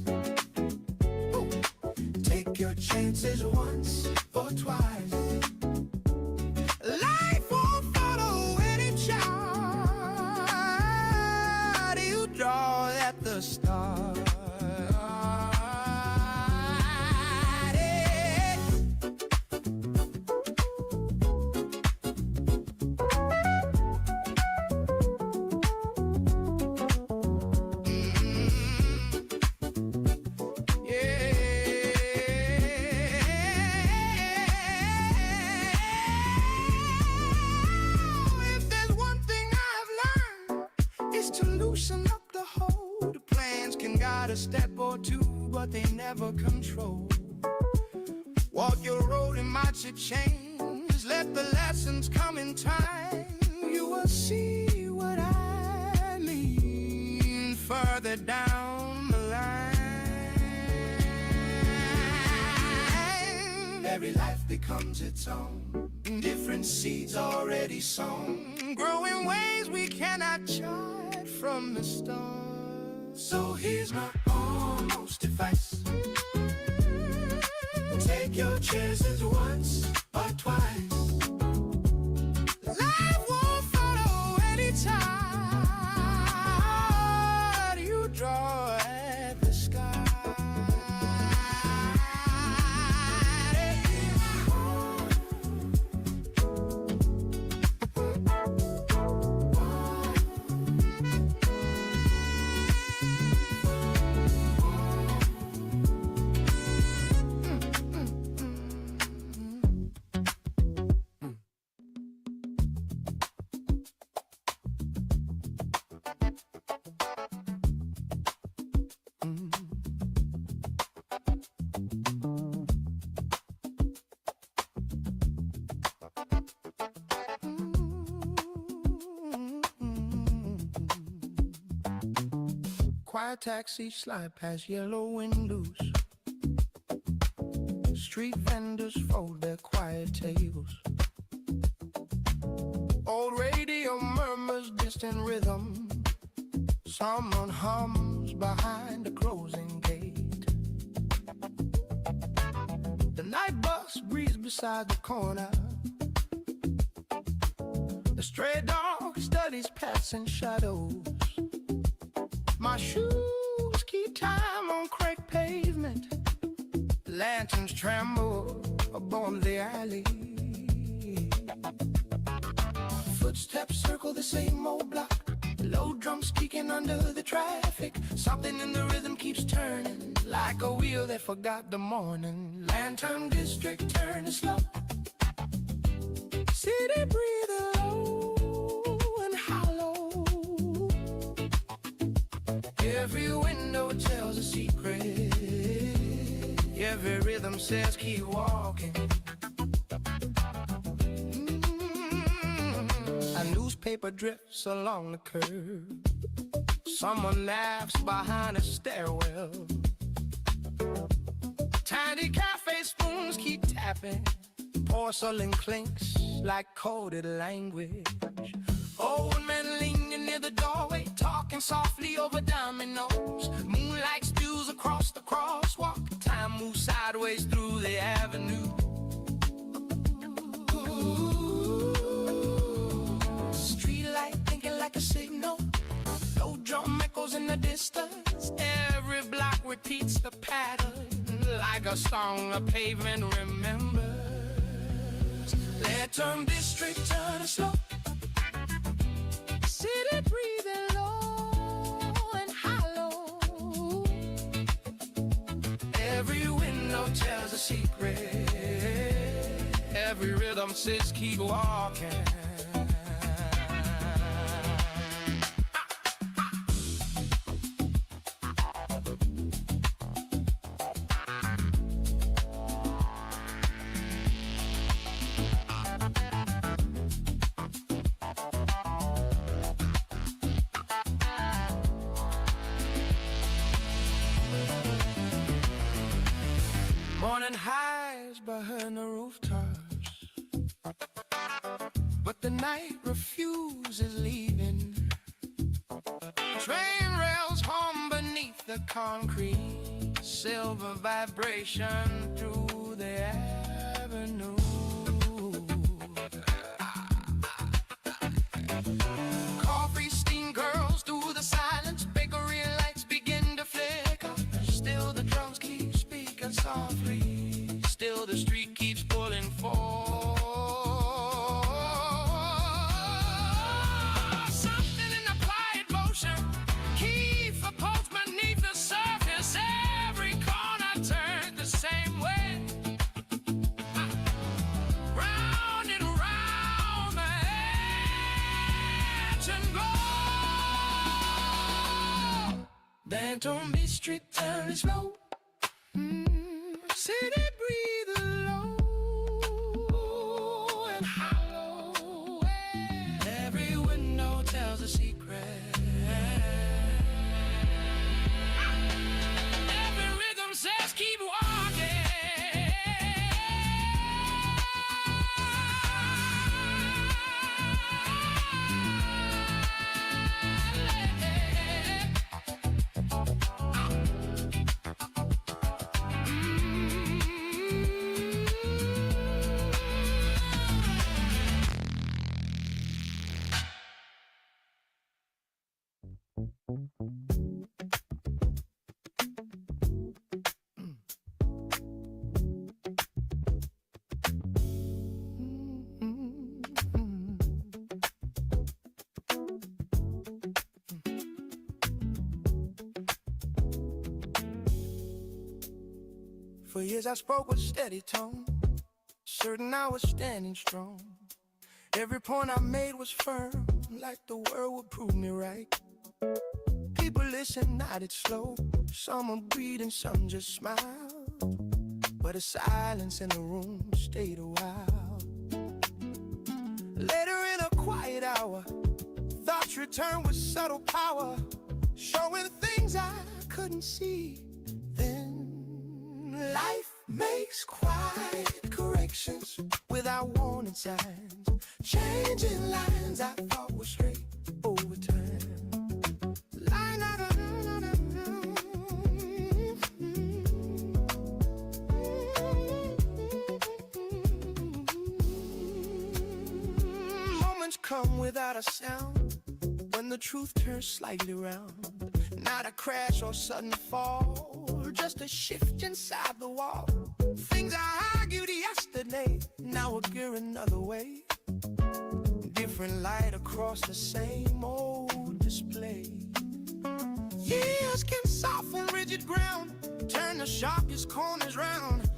Take your chances once or twice. Life won't follow any chart you draw at the start. A step or two, but they never control. Walk your road and march your chains. Let the lessons come in time. You will see what I mean further down the line. Every life becomes its own. Different seeds already sown, grow in ways we cannot chart from the start. So here's my almost advice. Take your chances once or twice. Life won't follow any tide you draw at the sky. Quiet taxi slide past yellow windows. Street vendors fold their quiet tables. Old radio murmurs distant rhythm. Someone hums behind the closing gate. The night bus breathes beside the corner. The stray dog studies passing shadows. My shoes keep time on cracked pavement. Lanterns tremble upon the alley. Footsteps circle the same old block. Low drums kicking under the traffic. Something in the rhythm keeps turning, like a wheel that forgot the morning. Lantern district turning slow. City breathe low and hollow. Every window tells a secret. Every rhythm says keep walking. A newspaper drifts along the curb. Someone laughs behind a stairwell. Tiny cafe spoons keep tapping. Porcelain clinks like coded language. Old men leaning near the doorway, talking softly over dominoes. Moonlight spews across the crosswalk. Time moves sideways through the avenue. Streetlight thinking like a signal. Low drum echoes in the distance. Every block repeats the pattern like a song a pavement remembers. Let turn district turn slow. City breathing low and hollow. Every window tells a secret. Every rhythm says keep walking. Morning highs behind the rooftops, but the night refuses leaving. Train rails hum beneath the concrete, silver vibration through the avenue. Coffee steam curls through the silence, bakery lights begin to flicker. Still the drums keep speaking softly, still the street keeps pulling forward. Something in the quiet motion keeps the pulse beneath the surface. Every corner turned the same way. Round and round the edge and go. Then don't be strict, turn it slow. City breathe low and hollow. Every window tells a secret. Every rhythm says keep walking. For years I spoke with steady tone, certain I was standing strong. Every point I made was firm, like the world would prove me right. People listened, nodded slow, some agreed and some just smiled. But a silence in the room stayed a while. Later in a quiet hour, thoughts returned with subtle power, showing things I couldn't see. Life makes quiet corrections without warning signs, changing lines I thought were straight over time. Moments come without a sound, when the truth turns slightly round. Not a crash or sudden fall, just a shift inside the wall. Things I argued yesterday now appear another way. Different light across the same old display. Years can soften rigid ground, turn the sharpest corners round.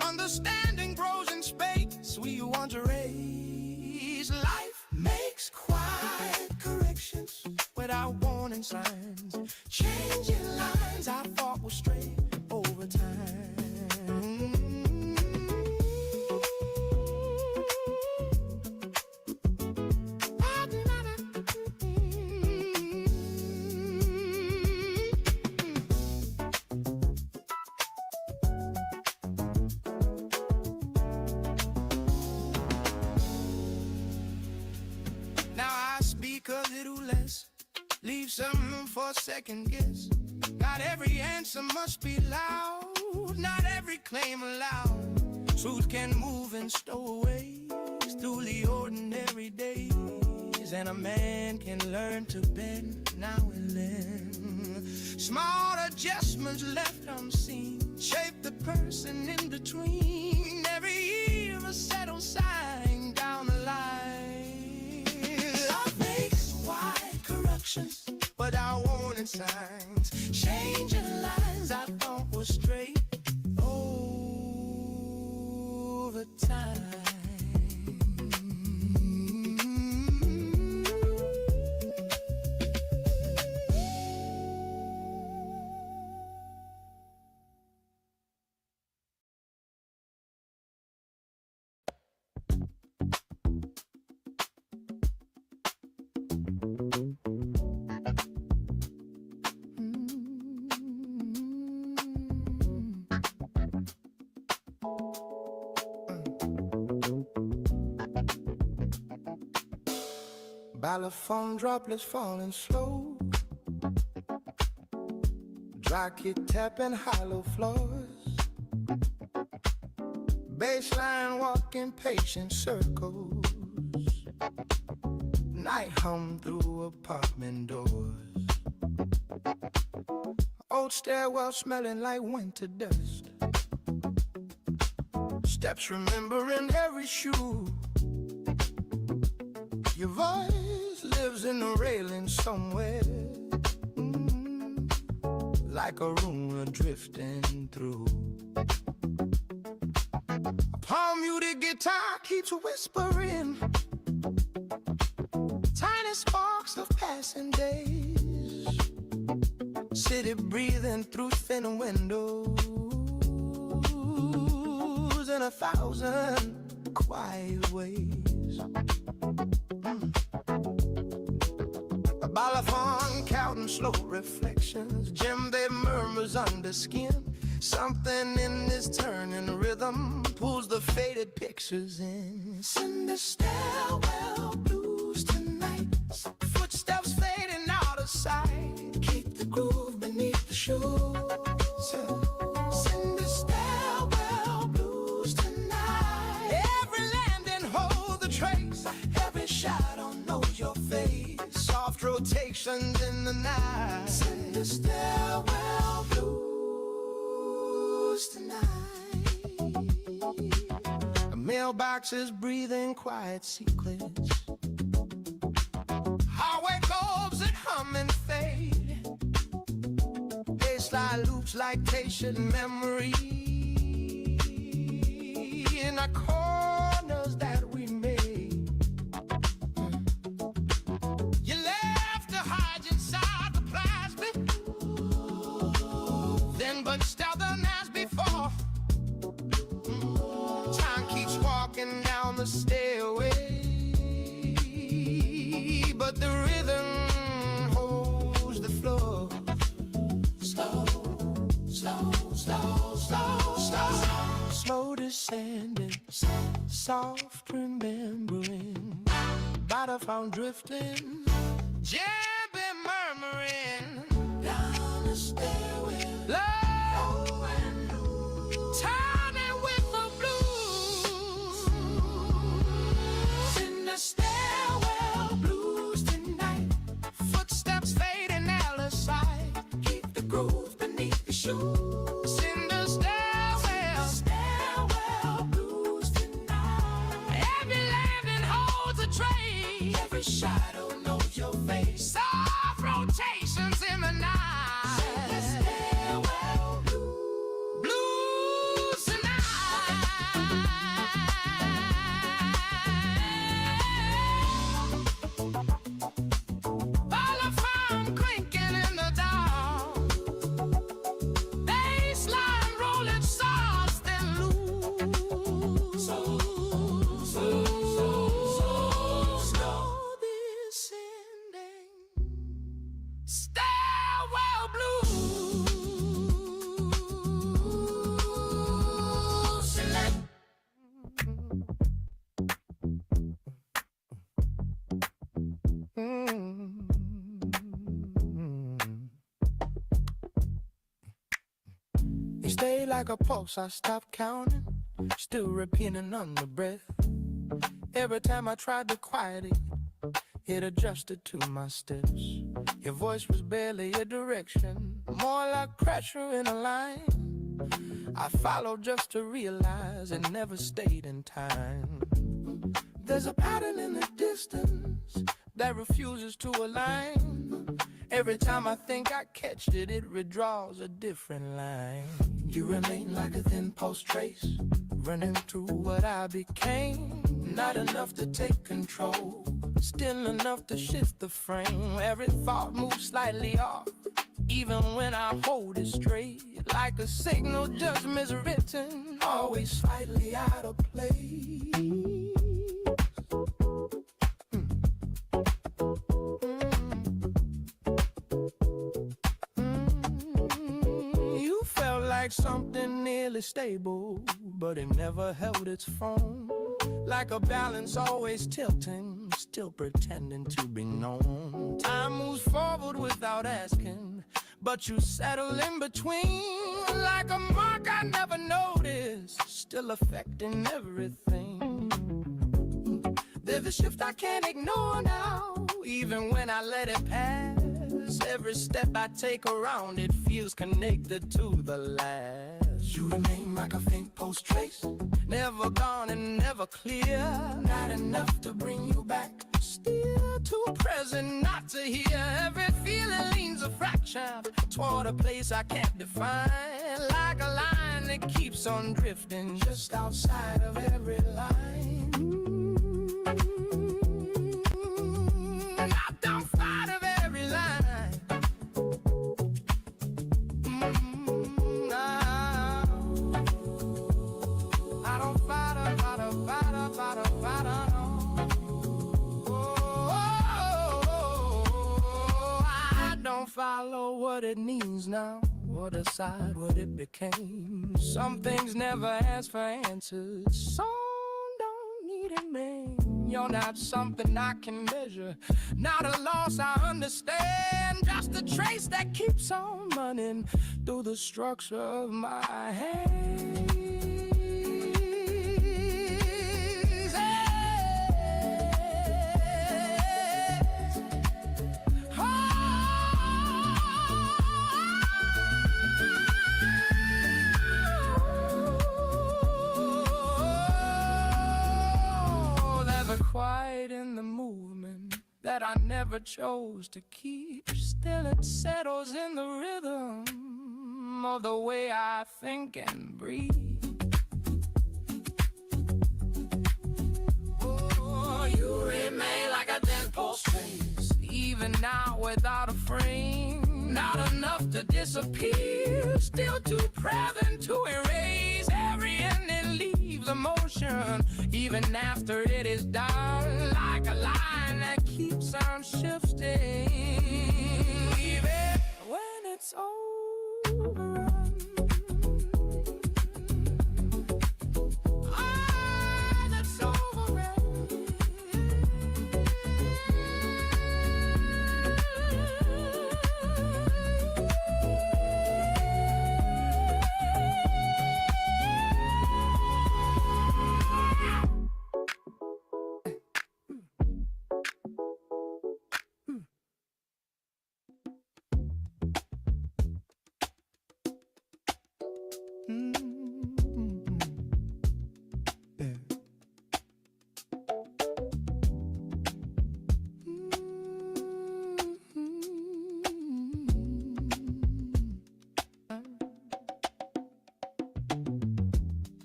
Understanding grows in space we once raised. Life makes quiet corrections without warning signs, changing or second guess. Not every answer must be loud, not every claim allowed. Truth can move and stow away through the ordinary days, and a man can learn to bend now and then. Small adjustments left unseen shape the person in between. Every year a settled sign down the line. Love makes wide corrections without warning signs, changing lines I thought were straight over time. Balafon droplets falling slow, dry kit tapping hollow floors, baseline walking patient circles, night hum through apartment doors, old stairwell smelling like winter dust, steps remembering every shoe. Your voice lives in the railing somewhere, like a rumor drifting through. A palm muted guitar keeps whispering tiny sparks of passing days, city breathing through thin windows in 1,000 quiet ways. A balafon counting slow reflections, djembe murmurs under skin. Something in this turning rhythm pulls the faded pictures in. Send the stairwell blues tonight, footsteps fading out of sight. Keep the groove beneath the shoes. Send the stairwell blues tonight. Every landing hold the trace, every shadow knows your face. Soft rotations in the night. Send the stairwell blues tonight. A mailbox is breathing quiet secrets. Highway globes that hum and fade. Baseline loops like patient memory. In the corners that we made. You left the hides inside the plastic, then but stubborn as before. Time keeps walking down the stairway, but the rhythm holds the floor. Slow, slow, slow, slow, slow. Slow descending, soft remembering, butterfly drifting, jabby murmuring down the stairway. Low and low, turning with the blues. In the stairwell blues tonight, footsteps fading out of sight. Keep the groove beneath the shoes. In the stairwell blues tonight. Every landing holds a trace. Every shadow knows your face. Soft rotations in the night. In the stairwell blues tonight. Balafon clinking in the dark. Baseline rolling soft and loose. Slow descending. Stairwell blues. Select. Each day like a pulse, I stop counting, still repeating under breath. Every time I tried to quiet it, it adjusted to my steps. Your voice was barely a direction, more like pressure in a line. I followed just to realize it never stayed in time. There's a pattern in the distance that refuses to align. Every time I think I catch it, it redraws a different line. You remain like a thin post trace, running through what I became. Not enough to take control, still enough to shift the frame. Every thought moves slightly off, even when I hold it straight. Like a signal just miswritten, always slightly out of place. You felt like something nearly stable, but it never held its form. Like a balance always tilting, still pretending to be known. Time moves forward without asking, but you settle in between. Like a mark I never noticed, still affecting everything. There's a shift I can't ignore now, even when I let it pass. Every step I take around it feels connected to the last. You remain like a faint post trace, never gone and never clear. Not enough to bring you back, still too present not to hear. Every feeling leans a fraction toward a place I can't define. Like a line that keeps on drifting just outside of every line. Knocked outside of every line. Follow what it means now, or decide what it became. Some things never ask for answers, some don't need a name. You're not something I can measure, not a loss I understand. Just a trace that keeps on running through the structure of my hand. Quiet in the movement that I never chose to keep. Still it settles in the rhythm of the way I think and breathe. Oh, you remain like a dead post trace, even now without a frame. Not enough to disappear, still too present to erase. Every ending leaves emotion, even after it is done. Like a line that keeps on shifting, even when it's over. That's over.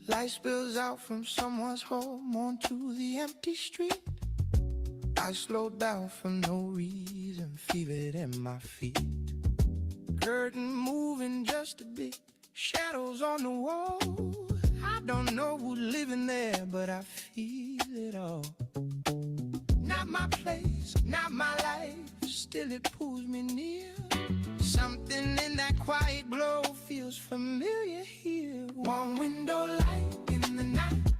Light spills out from someone's home onto the empty street. I slowed down for no reason, feel it in my feet. Curtain moving just a bit, shadows on the wall. I don't know who's living there, but I feel it all. Not my place, not my life, still it pulls me near. Something in that quiet glow feels familiar here. One window light in the night,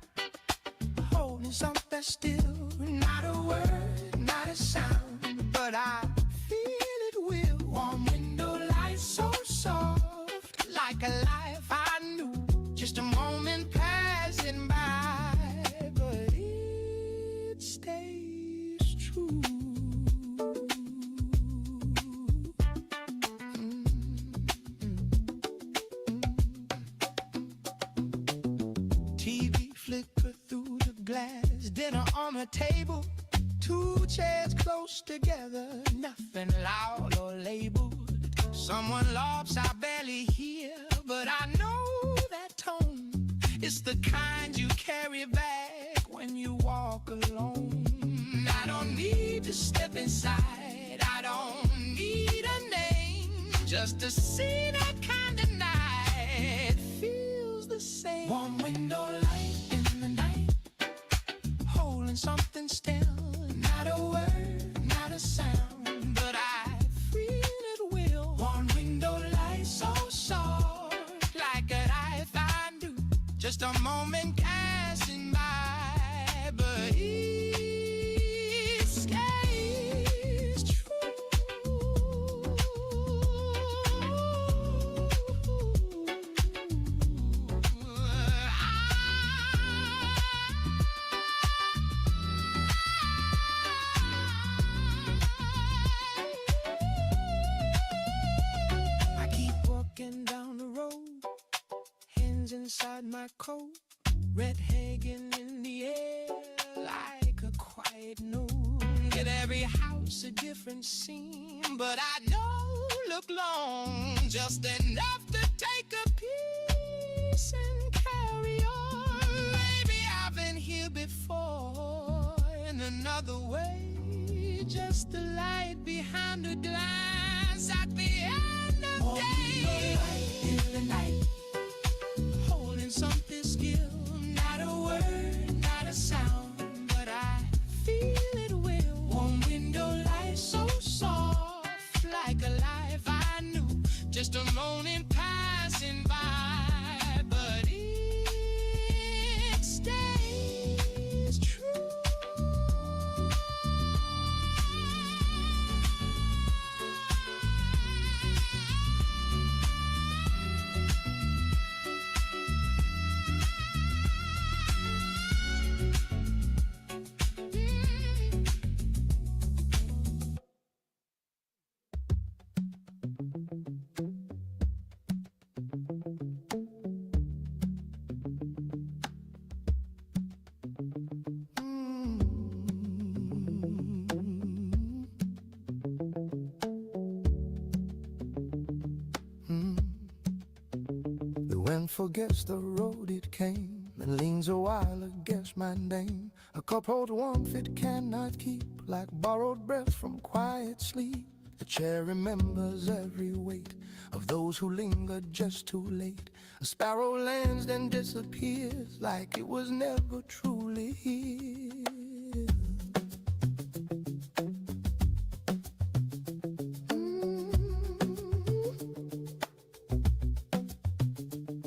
holding something still. Not a word, not a sound, but I feel it will. One window light so soft, like a life I TV flicker through the glass, dinner on the table, two chairs close together, nothing loud or labeled. Someone laughs, I barely hear, but I know that tone. It's the kind you carry back when you walk alone. I don't need to step inside, I don't need a name, just to see that kind of night feels the same. Warm window light in the night, holding something still, not a word, not a sound, but I feel it will. Warm window light so soft, like a knife I knew, just a moment passing by, but it stays true. I keep walking down the road, hands inside my coat, red hanging in the air like a quiet note. At every house a different scene, but I don't look long, just enough to take a piece and carry on. Maybe I've been here before in another way, just a light behind the glass at the end of day. Light in the night, holding something still, not a word, not a sound, but I feel it will. Warm window light so soft, like a life I knew, just a moment passing by, but it stays true. The wind forgets the road it came and leans a while against my name. A cup holds warmth it cannot keep, like borrowed breath from quiet sleep. The chair remembers every weight of those who lingered just too late. A sparrow lands then disappears like it was never truly here.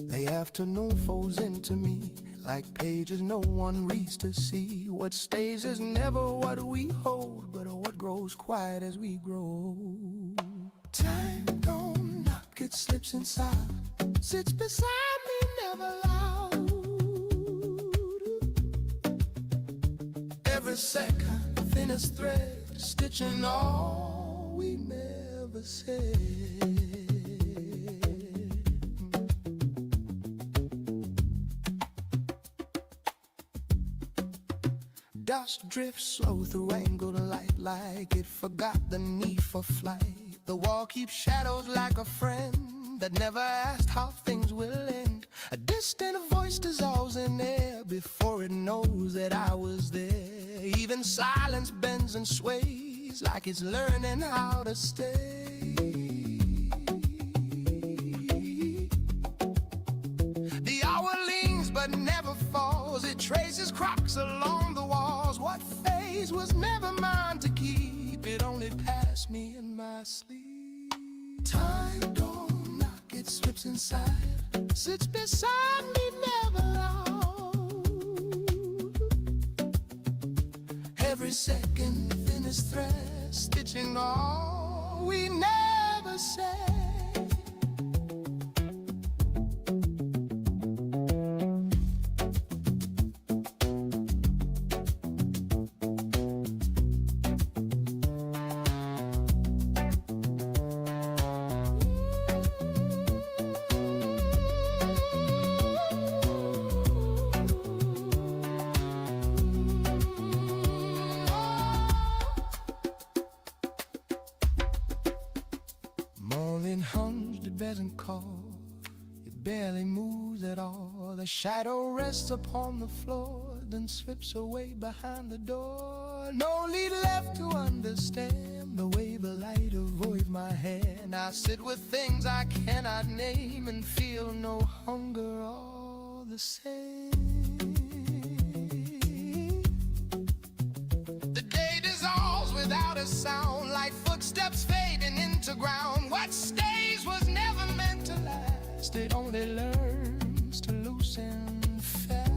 The afternoon folds into me like pages no one reads to see. What stays is never what we hold, but what grows quiet as we grow. Time don't knock, it slips inside, sits beside me, never loud. Every second, thinnest thread, stitching all we never said. Dust drifts slow through angled light, like it forgot the need for flight. The wall keeps shadows like a friend that never asked how things will end. A distant voice dissolves in air before it knows that I was there. Even silence bends and sways like it's learning how to stay. The hour leans but never falls. It traces cracks along the walls. What phase was never mine to keep, it only passed me in my sleep. Time don't knock, it slips inside, sits beside me, never loud. Every second, thinnest thread, stitching all we never said. it hums, it doesn't call. It barely moves at all. The shadow rests upon the floor, then slips away behind the door. No lead left to understand the way the light avoids my hand. I sit with things I cannot name and feel no hunger all the same. The day dissolves without a sound, like footsteps fading into ground. What stays was never meant to last. It only learns to loosen fast.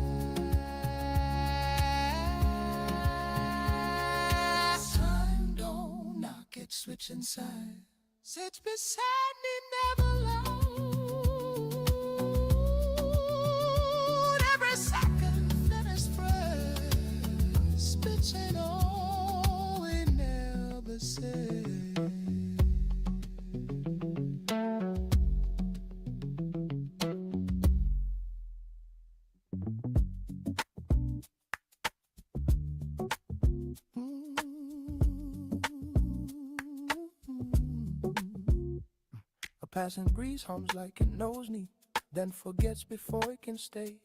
Time don't knock, it switch inside. Sits beside me, never alone. Every second that is fresh, spits and all we never said. A passing breeze hums like it knows me, then forgets before it can stay.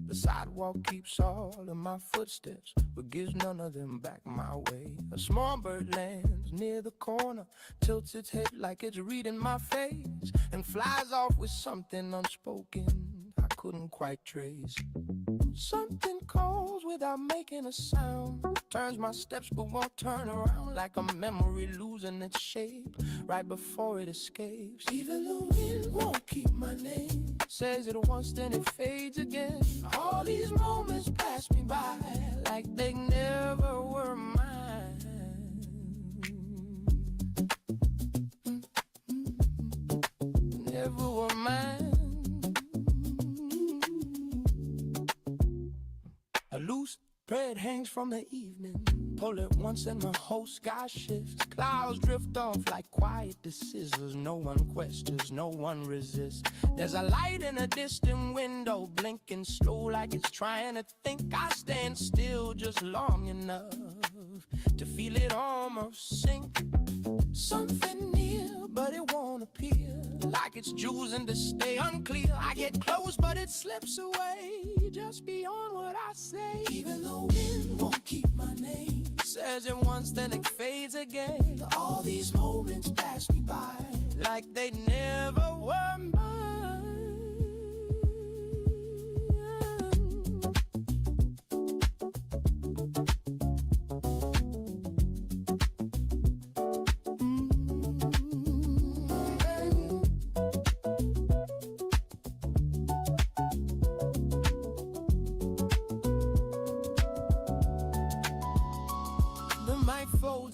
The sidewalk keeps all of my footsteps, but gives none of them back my way. A small bird lands near the corner, tilts its head like it's reading my face, and flies off with something unspoken I couldn't quite trace. Something calls without making a sound, turns my steps but won't turn around, like a memory losing its shape right before it escapes. Even the wind won't keep my name, says it once then it fades again. All these moments pass me by like they never were mine. Never were mine. A loose thread hangs from the evening, pull it once and the whole sky shifts. Clouds drift off like quiet scissors. No one questions, no one resists. There's a light in a distant window, blinking slow like it's trying to think. I stand still just long enough to feel it almost sink. Something near, but it won't appear, like it's choosing to stay unclear. I get close, but it slips away just beyond what I say. Even the wind won't keep my name, says it once, then it fades again. All these moments pass me by like they never were mine.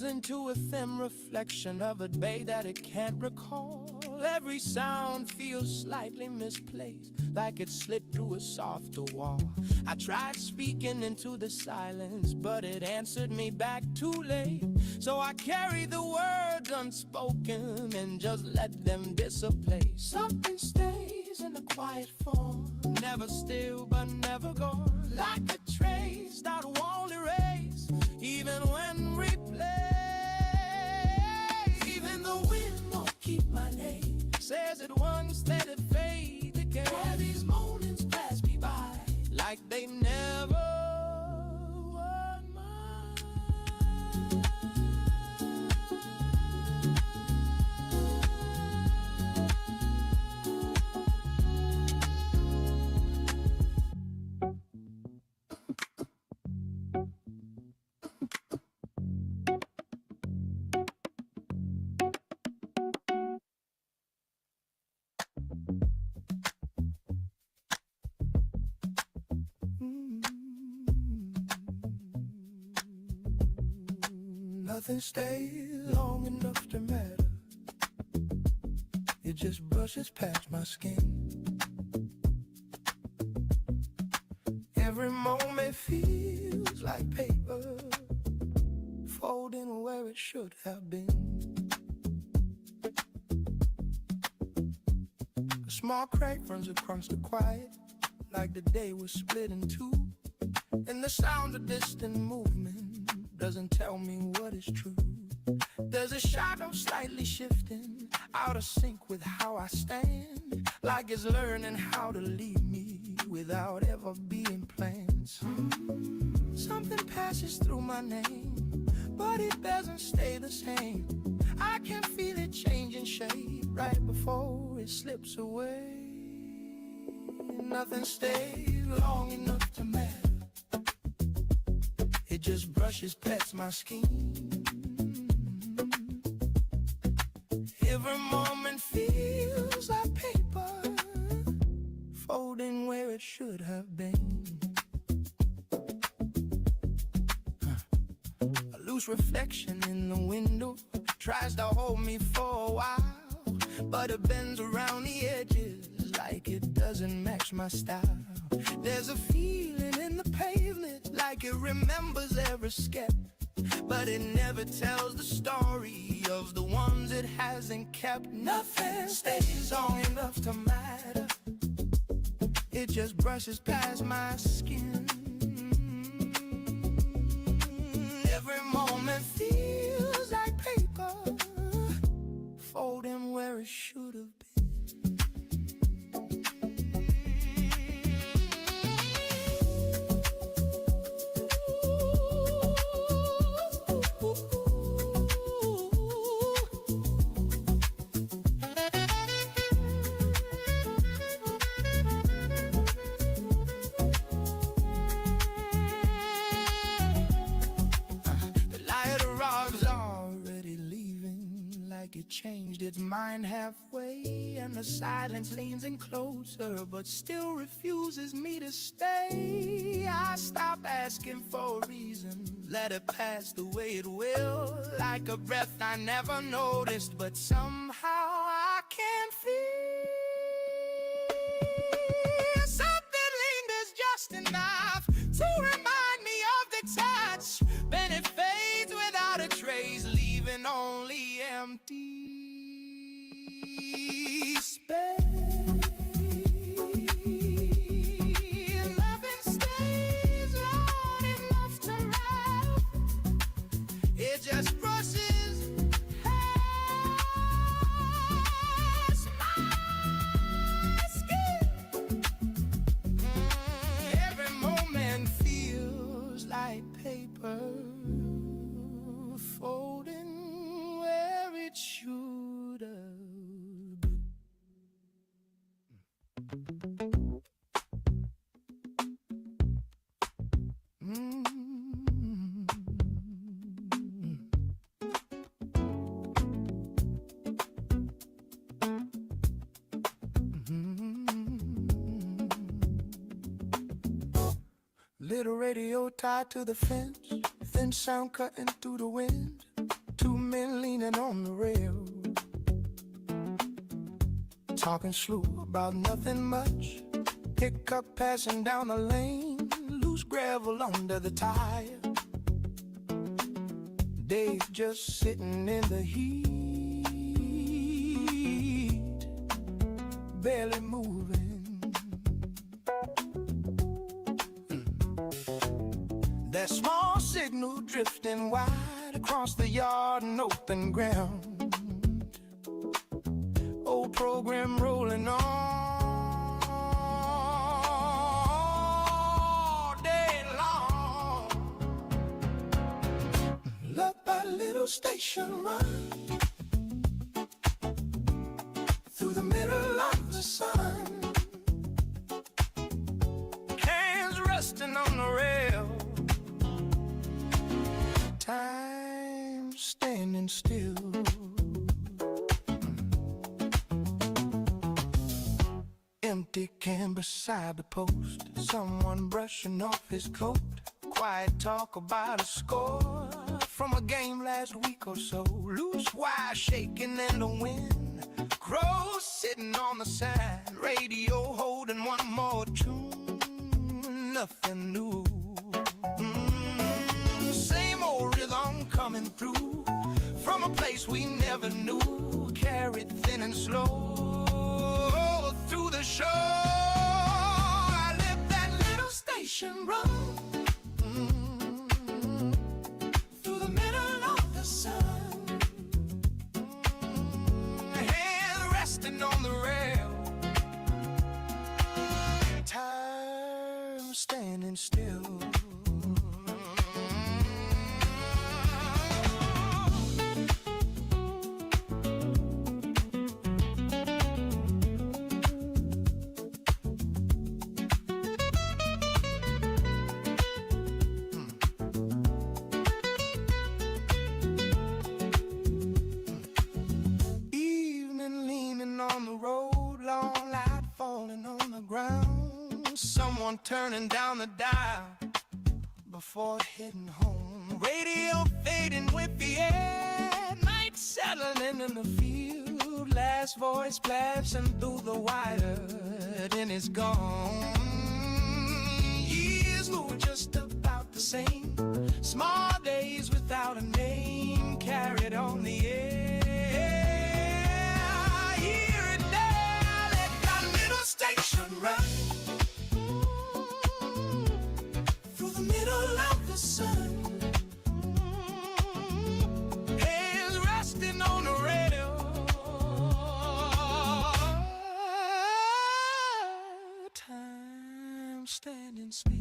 Into a thin reflection of a day that it can't recall. Every sound feels slightly misplaced, like it slid through a softer wall. I tried speaking into the silence, but it answered me back too late. So I carry the words unspoken and just let them dissipate. Something stays in a quiet form, never still but never gone, like a trace that won't erase, even when replayed. Keep my name, says it once, then it fades again. All these moments pass me by like they never were mine. Nothing stays long enough to matter. It just brushes past my skin. Every moment feels like paper, folding where it should have been. A small crack runs across the quiet, like the day was split in two. And the sound of distant movement doesn't tell me what is true. There's a shadow slightly shifting out of sync with how I stand, like it's learning how to leave me without ever being planned. Something passes through my name, but it doesn't stay the same. I can feel it changing shape right before it slips away. Nothing stays long enough to matter. It just brushes past my skin. Every moment feels like paper folding where it should have been. A loose reflection in the window tries to hold me for a while, but it bends around the edges like it doesn't match my style. There's a feeling in the pavement like it remembers every step, but it never tells the story of the ones it hasn't kept. Nothing stays long enough to matter. It just brushes past my skin. Every moment feels like paper folding where it should have been. It changed its mind halfway, and the silence leans in closer, but still refuses me to stay. I stop asking for a reason, let it pass the way it will, like a breath I never noticed, but somehow I can feel. Something lingers just enough to remind me of the touch. Then it fades without a trace, leaving only empty space. Nothing stays long enough to wrap. It just brushes past my skin. Every moment feels like paper folding where it should have been. Little radio tied to the fence, thin sound cutting through the wind. Two men leaning on the rail, talking slow about nothing much. Pickup passing down the lane, loose gravel under the tire. Dave just sitting in the heat, barely moving. That small signal drifting wide across the yard and open ground. Old program rolling all day long. Love by little station run through the middle of the sun. Hands resting on the rail, time standing still. Empty can beside the post, someone brushing off his coat. Quiet talk about a score from a game last week or so. Loose wire shaking in the wind, crows sitting on the sand. Radio holding one more tune, nothing new. Same old rhythm coming through from a place we never knew. Carried thin and slow through the show. I lived that little station run through the middle of the sun. standing still. Evening leaning on the road, long light falling on the ground. Someone turning down the dial before heading home. Radio fading with the air, night settling in the field. Last voice blasting through the wire, then it's gone. Years were just about the same. Small days without a name, carried on the air. Here and there, let that little station run through the middle of the sun. Hands resting on the radio, time standing still.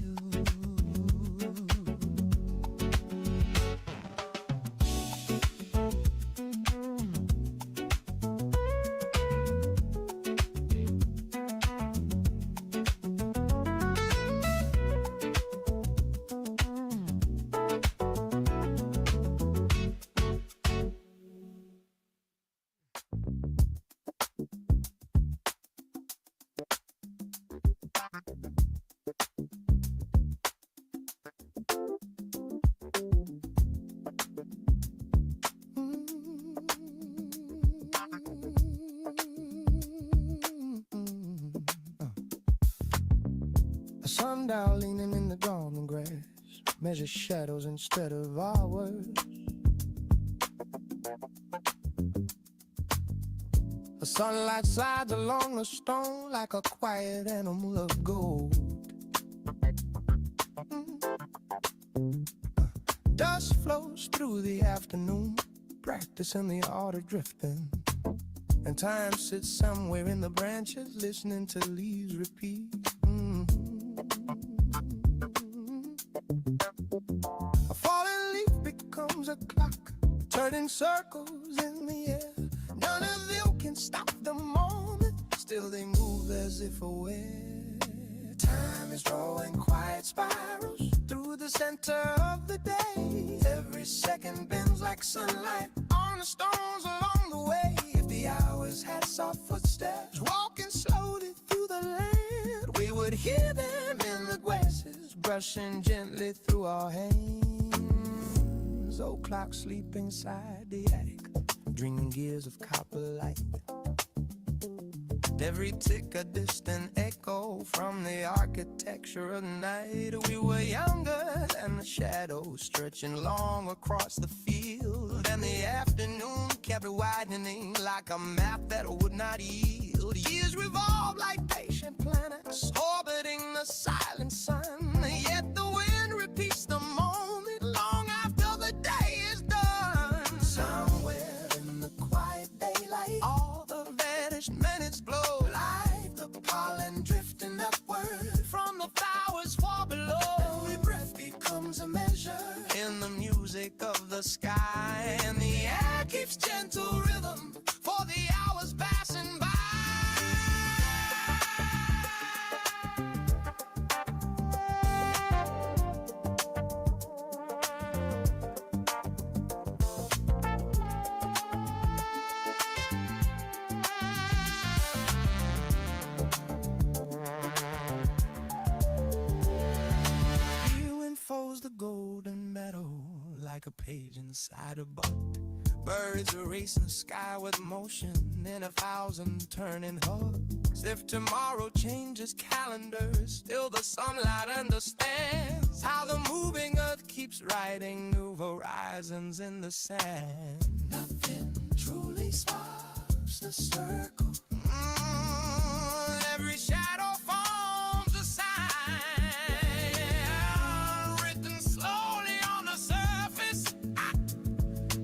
A sundial leaning in the dawning grass, measure shadows instead of hours. The sunlight slides along the stone like a quiet animal of gold. Dust flows through the afternoon, practicing the art of drifting. And time sits somewhere in the branches, listening to leaves repeat. A falling leaf becomes a clock, turning circles in the air. None of them can stop the moment, still they move as if aware. Time is drawing quiet spirals through the center of the day. Every second bends like sunlight on the stones along the way. If the hours had soft footsteps walking slowly through the land, we would hear them in the grasses brushing gently through our hands. Old clock sleep inside the attic, dreaming gears of copper light. Every tick a distant echo from the architecture of night. We were younger than the shadows stretching long across the field, and the afternoon kept widening like a map that would not yield. Years revolve like patient planets orbiting the silent sun, yet the wind repeats the moment long after the day is done. Somewhere in the quiet daylight, all the vanished minutes blow like the pollen drifting upward from the flowers far below. Every breath becomes a measure in the music of the sky, and the air keeps gentle rhythm for the hours passing by. The golden meadow like a page inside a book. Birds erase the sky with motion in 1,000 turning hooks. If tomorrow changes calendars, still the sunlight understands how the moving earth keeps writing new horizons in the sand. Nothing truly stops the circle. Every shadow forms a sign, written slowly on the surface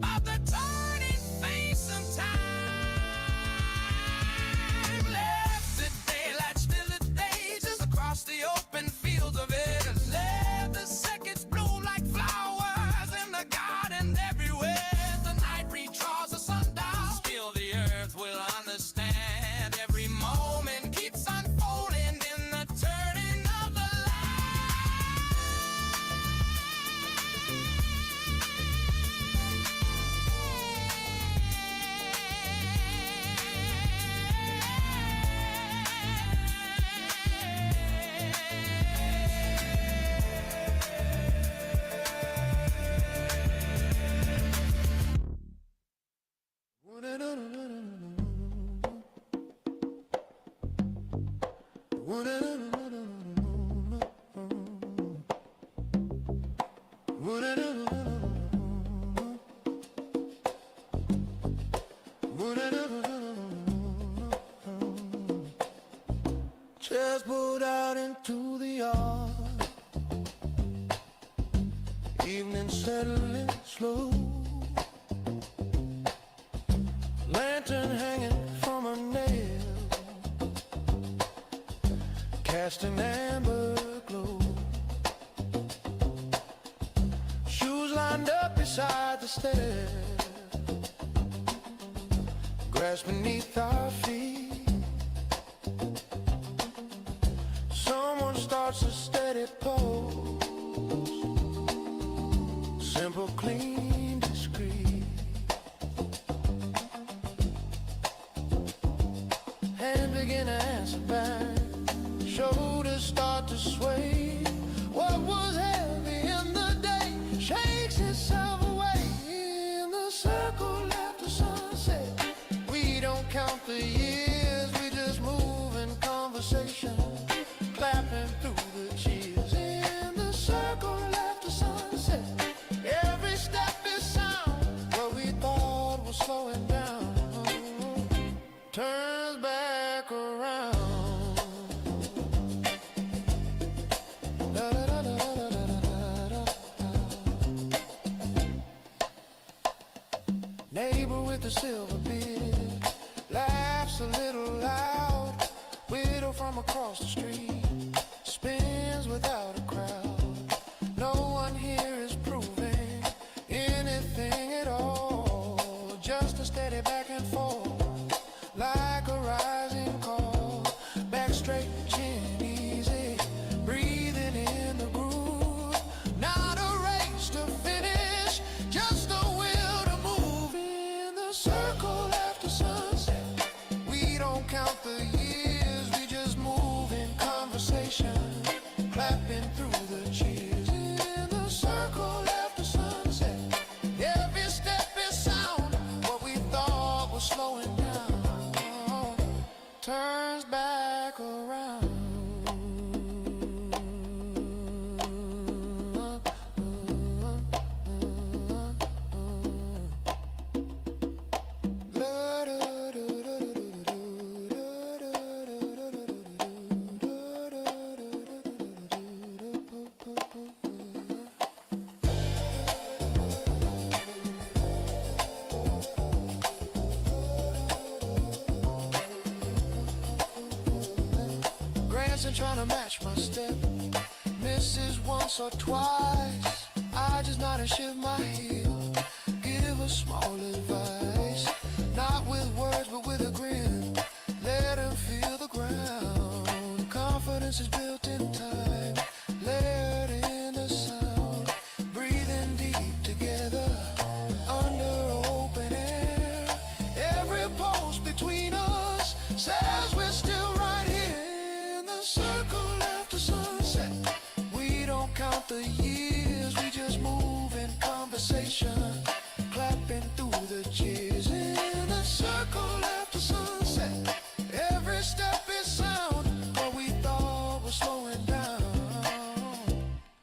of the turning face of time. Left the daylight still at days across the open fields of it. Chairs pulled out into the yard. Evening settling slow. Lantern hanging from a nail, casting amber glow. Shoes lined up beside the stair. Grass beneath our feet. Someone starts a steady pose. Simple, clean, discreet. Hands begin to answer back. Shoulders start to sway. What was heavy in the day shakes itself away. In the circle after sunset, we don't count the years, we just move in conversation, clapping through the cheers. In the circle after sunset, every step is sound. What we thought was slowing down turns back around. Neighbor with the silver beard laughs a little loud. Widow from across the street spins without a crowd. No one here is proving anything at all. Just a steady back and forth like a rising call. Back straight, chin easy, breathing in the groove. Not a race to finish, just a will to move. In the circle after sunset, we don't count the years, we just move in conversation, clapping through the cheers. In the circle after sunset, every step is sound. What we thought was slowing down turns back around. Grandson trying to match my step, misses once or twice. I just nod and shift my heel, give a small advice, not with words but with a grin. Let him feel the ground. Confidence is built in time, layered in the sound. Breathing deep together under open air. Every pulse between us says we're still right here. In the circle after sunset, we don't count the years, we just move in conversation, clapping through the cheers. In the circle after sunset, every step is sound. What we thought was slowing down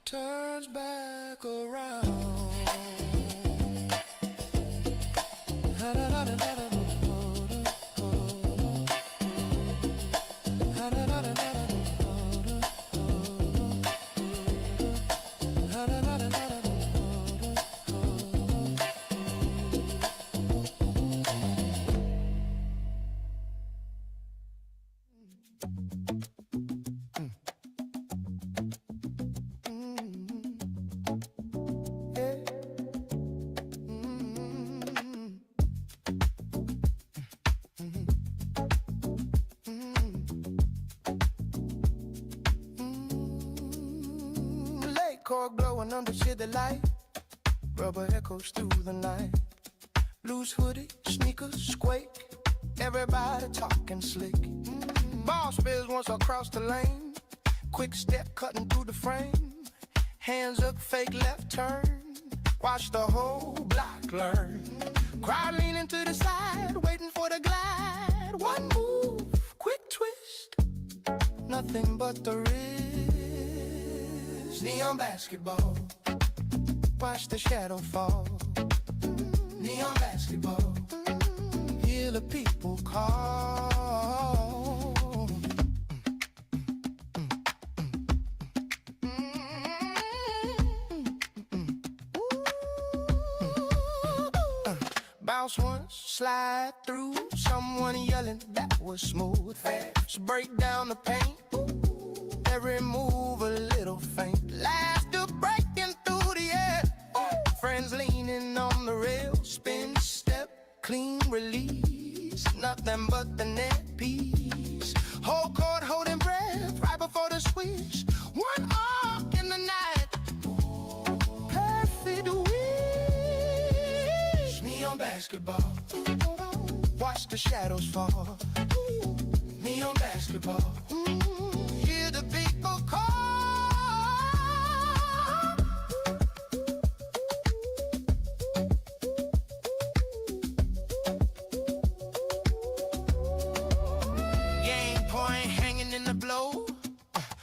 turns back around. Cork glowing under city light, rubber echoes through the night. Loose hoodie, sneakers squeak, everybody talking slick. Ball spills once across the lane, quick step cutting through the frame. Hands up, fake left turn, watch the whole block learn. Crowd leaning to the side, waiting for the glide. One move, quick twist, nothing nothing but the wrist. Neon basketball, watch the shadow fall. Neon basketball, hear the people call. Bounce once, slide through, someone yelling, that was smooth. Fast, break down the paint, every move a little faint. Laughter breaking through the air, friends leaning on the rail. Spin, step, clean release, nothing but the net piece. Whole court holding breath, right before the switch. One arc in the night, perfect wish. Neon basketball, watch the shadows fall. Neon basketball, hear the people call. Game point hanging in the blow,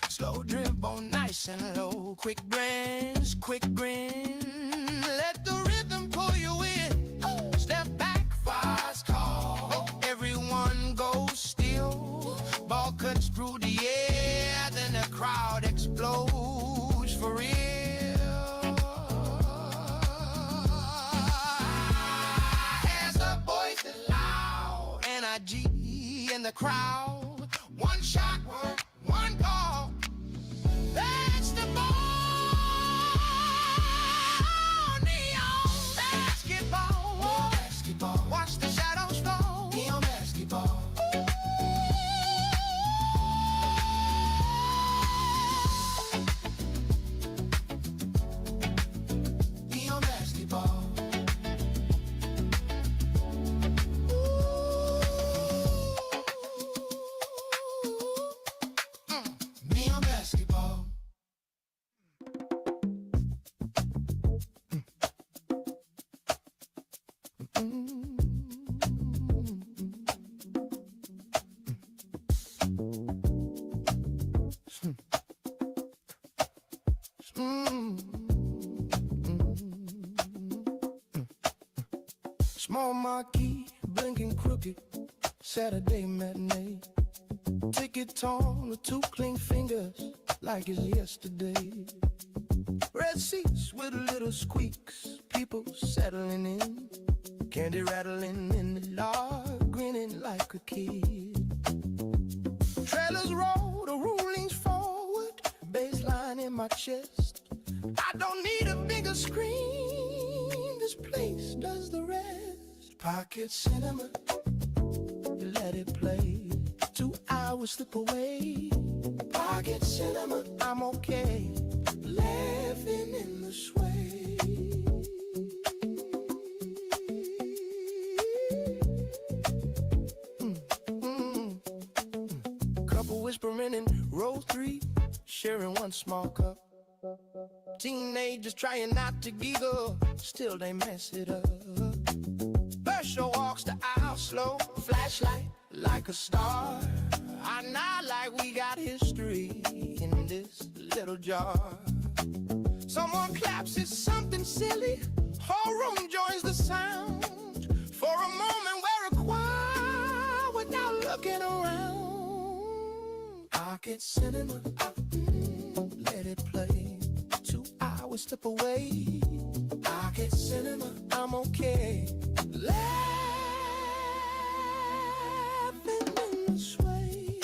slow dribble, nice and low. Quick grins, quick grin, let the rhythm pull you in. Step back, fast call, everyone goes still. Ball cuts through the air, then the crowd explodes for real. As the voices loud, NIG in the crowd. One shot, one call. That's the ball. Neon basketball. Basketball. Watch the shadows fall. Neon basketball. Neon basketball. Neon basketball. Small marquee, blinking crooked, Saturday matinee. Ticket torn with two clean fingers, like it's yesterday. Red seats with little squeaks, people settling in. Candy rattling in the dark, grinning like a kid. Trailers roll, the room leans forward, baseline in my chest. I don't need a bigger screen, this place does the rest. Pocket cinema, you let it play. 2 hours slip away. Pocket cinema, I'm okay, laughing in the sway. Couple whispering in row 3, sharing one small cup. Teenagers trying not to giggle, still they mess it up. Usher walks the aisle slow, flashlight like a star. I nod like we got history in this little jar. Someone claps, it's something silly. Whole room joins the sound. For a moment we're a choir without looking around. Pocket cinema, let it play. 2 hours slip away. Pocket cinema, I'm okay. Laughing in the sway.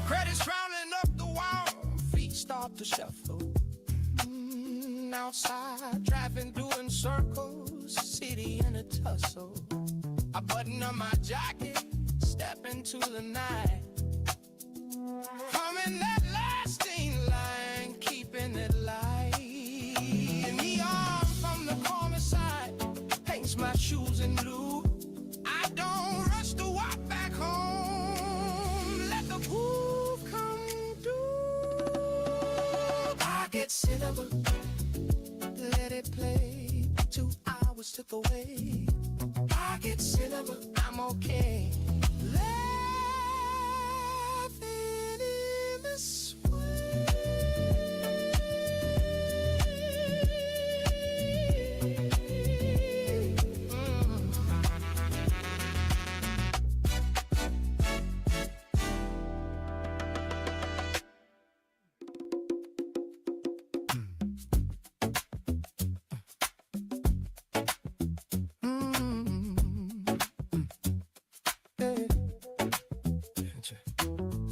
Credits rounding up the wall, feet start to shuffle. Outside, traffic doing circles, a tussle. I button up my jacket, step into the night. Humming that lasting line, keeping it light. Neon from the corner side paints my shoes in blue. I don't rush to walk back home. Let the groove come through. I get cinnamon, let it play. 2 hours took away. I get cinnamon, I'm okay. Laughing in the sway.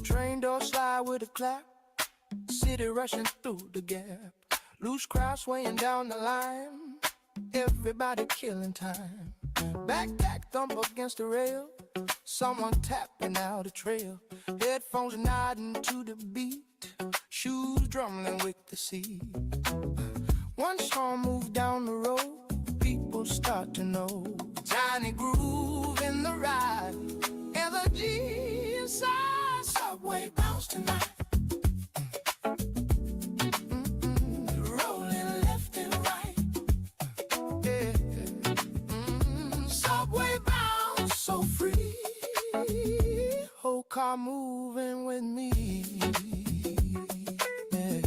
Train door slide with a clap, city rushing through the gap. Loose crowd swaying down the line, everybody killing time. Backpack thump against the rail, someone tapping out a trail. Headphones nodding to the beat, shoes drumming with the sea. One song moved down the road, people start to know. Tiny groove in the ride, energy inside. Subway bounce tonight. Rolling left and right. Yeah. Subway bounce so free. Whole car moving with me. Yeah.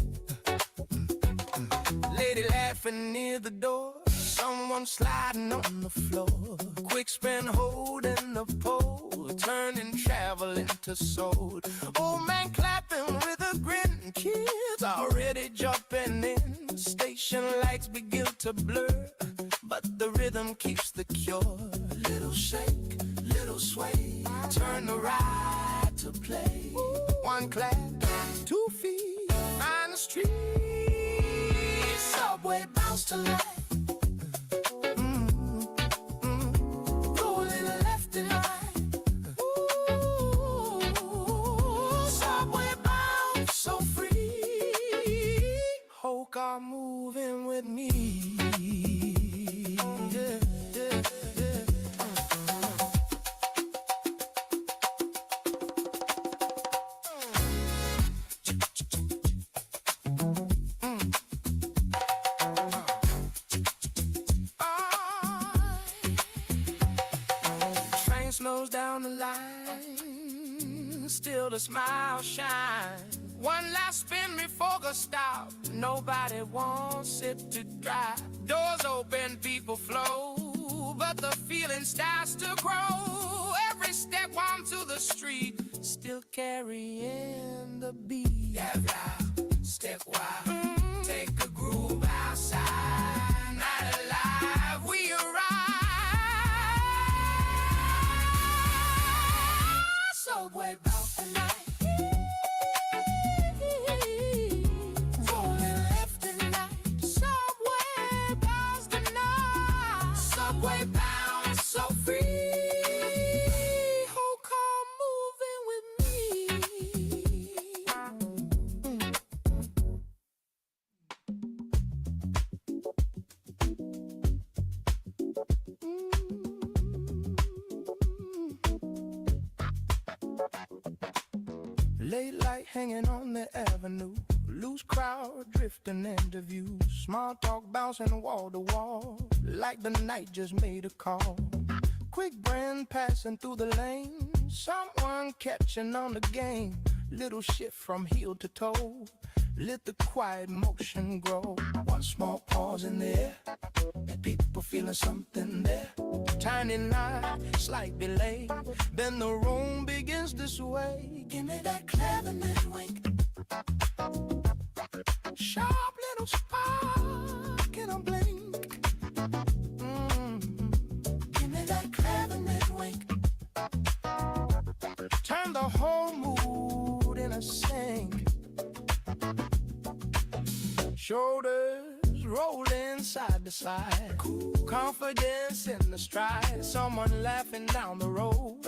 Lady laughing near the door. Someone sliding on the floor. Quick spin holding the pole, turning travel into soul. Old man clapping with a grin, kids already jumping in. Station lights begin to blur, but the rhythm keeps the cure. Little shake, little sway, turn the ride to play. One clap, 2 feet, find the street. Subway bounce to life. Car moving with me. Yeah, yeah, yeah. Train slows down the line, still the smile shines. One last spin before the stop. Nobody wants it to drive. Doors open, people flow, but the feeling starts to grow. Every step onto the street, still carrying the beat. Step wild, take a groove outside. Night alive, we arrive. Subway bout tonight. Subway bound so free, whole car moving with me. Late light hanging on the avenue, loose crowd drifting into view. Small talk bouncing wall to wall, like the night just made a call. Quick brand passing through the lane, someone catching on the game. Little shift from heel to toe, let the quiet motion grow. One small pause in the air, people feeling something there. Tiny nod, slight delay, then the room begins to sway. Give me that clever little wink, sharp little spark in a blink. Give me that clever little wink, turn the whole mood in a sync. Shoulders roll inside the to slide. Cool confidence in the stride. Someone laughing down the road.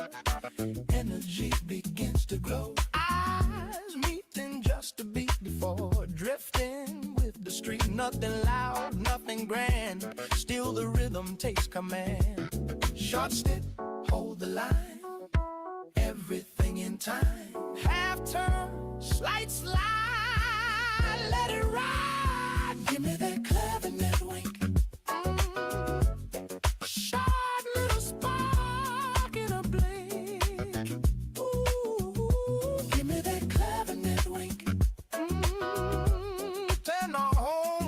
Energy begins to glow. Eyes meeting just a beat before. Drifting with the street. Nothing loud, nothing grand. Still the rhythm takes command. Short step, hold the line. Everything in time. Half turn, slight slide. Let it ride. Give me that clavinet wink. Short little spark in a blink. Ooh, give me that clavinet wink. Turn the whole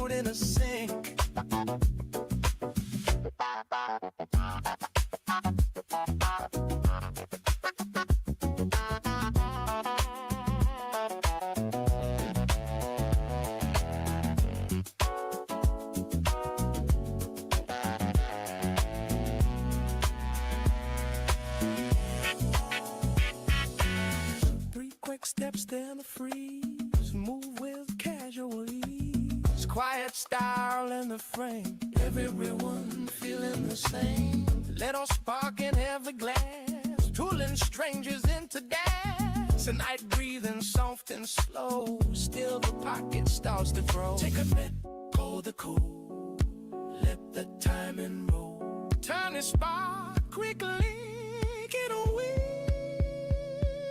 mood in a sync. 3 quick steps, then a freeze. Move with casual ease. Quiet style in the frame. Everyone feeling the same. Little spark in every glass. Pulling strangers into dance. A night breathing soft and slow. Still the pocket starts to grow. Take a minute, hold the cool. Let the timing roll. Turn the spark quickly. Get away.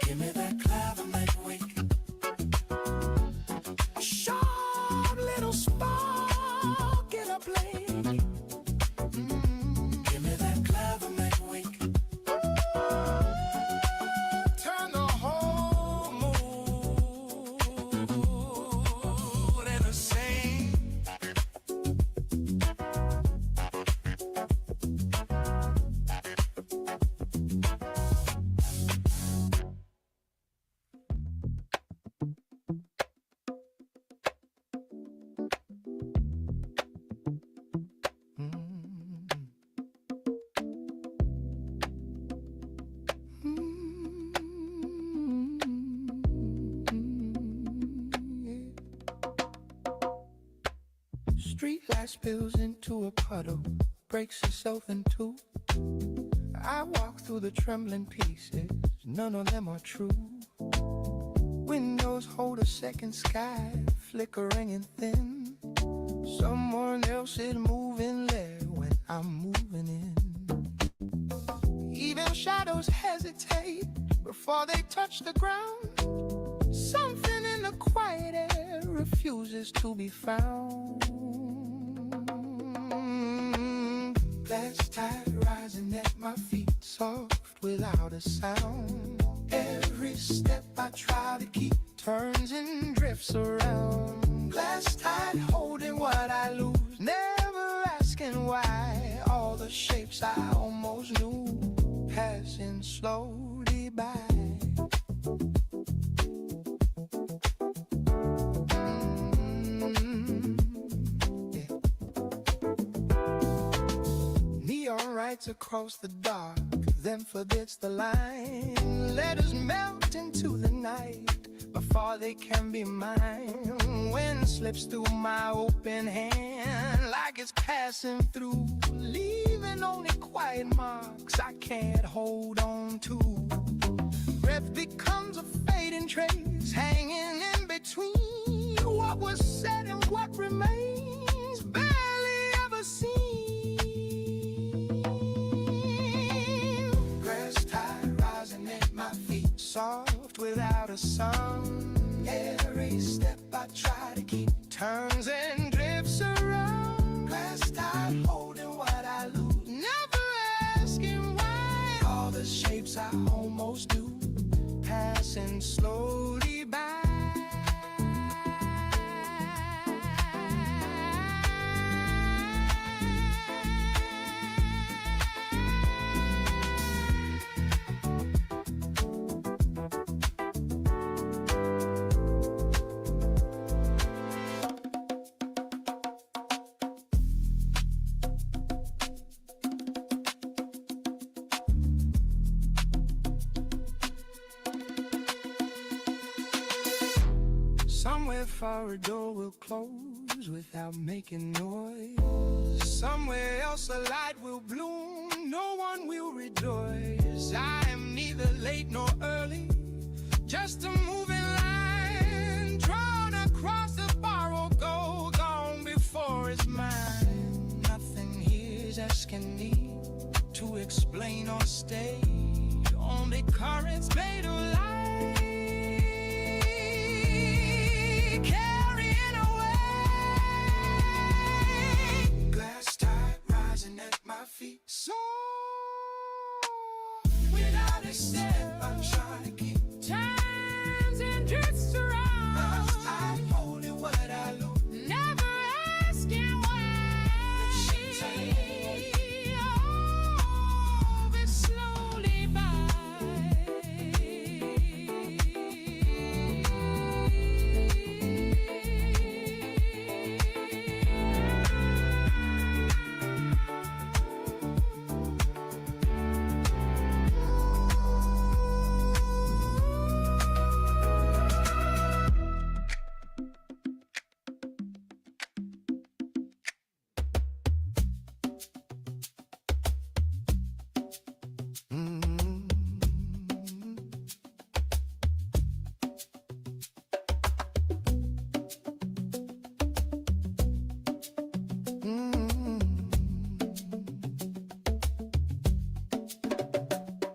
Give me that clavinet wink. Sharp little spark in a blink. Give me that clavinet wink. Turn the whole mood in a sing. Street light spills into a puddle, breaks itself in two. I walk through the trembling pieces, none of them are true. Windows hold a second sky, flickering and thin. Someone else is moving there when I'm moving in. Even shadows hesitate before they touch the ground. Something in the quiet air refuses to be found. Glass tide rising at my feet, soft without a sound. Every step I try to keep turns and drifts around. Glass tide holding what I lose, never asking why. All the shapes I almost knew, passing slowly by. Neon lights across the dark, then forgets the line. Letters melt into the night before they can be mine. Wind slips through my open hand like it's passing through, leaving only quiet marks I can't hold on to. Breath becomes a fading trace, hanging in between what was said and what remains, barely ever seen. Grass tide rising at my feet, soft without a song. Every step I try to keep turns and drifts around. Grass tide holding what I lose, never asking why. All the shapes I almost do, passing slowly by. Somewhere far a door will close, leaves without making noise. Somewhere else a light will bloom, no one will rejoice. I am neither late nor early, just a moving line drawn across the borrowed gold, gone before it's mine. Nothing here is asking me to explain or stay, only currents made of light carrying away. Glass tide rising at my feet, so without a step I'm trying to keep times and drifts around. I'm holding what I lose, never asking why. Oh, it's slowly by.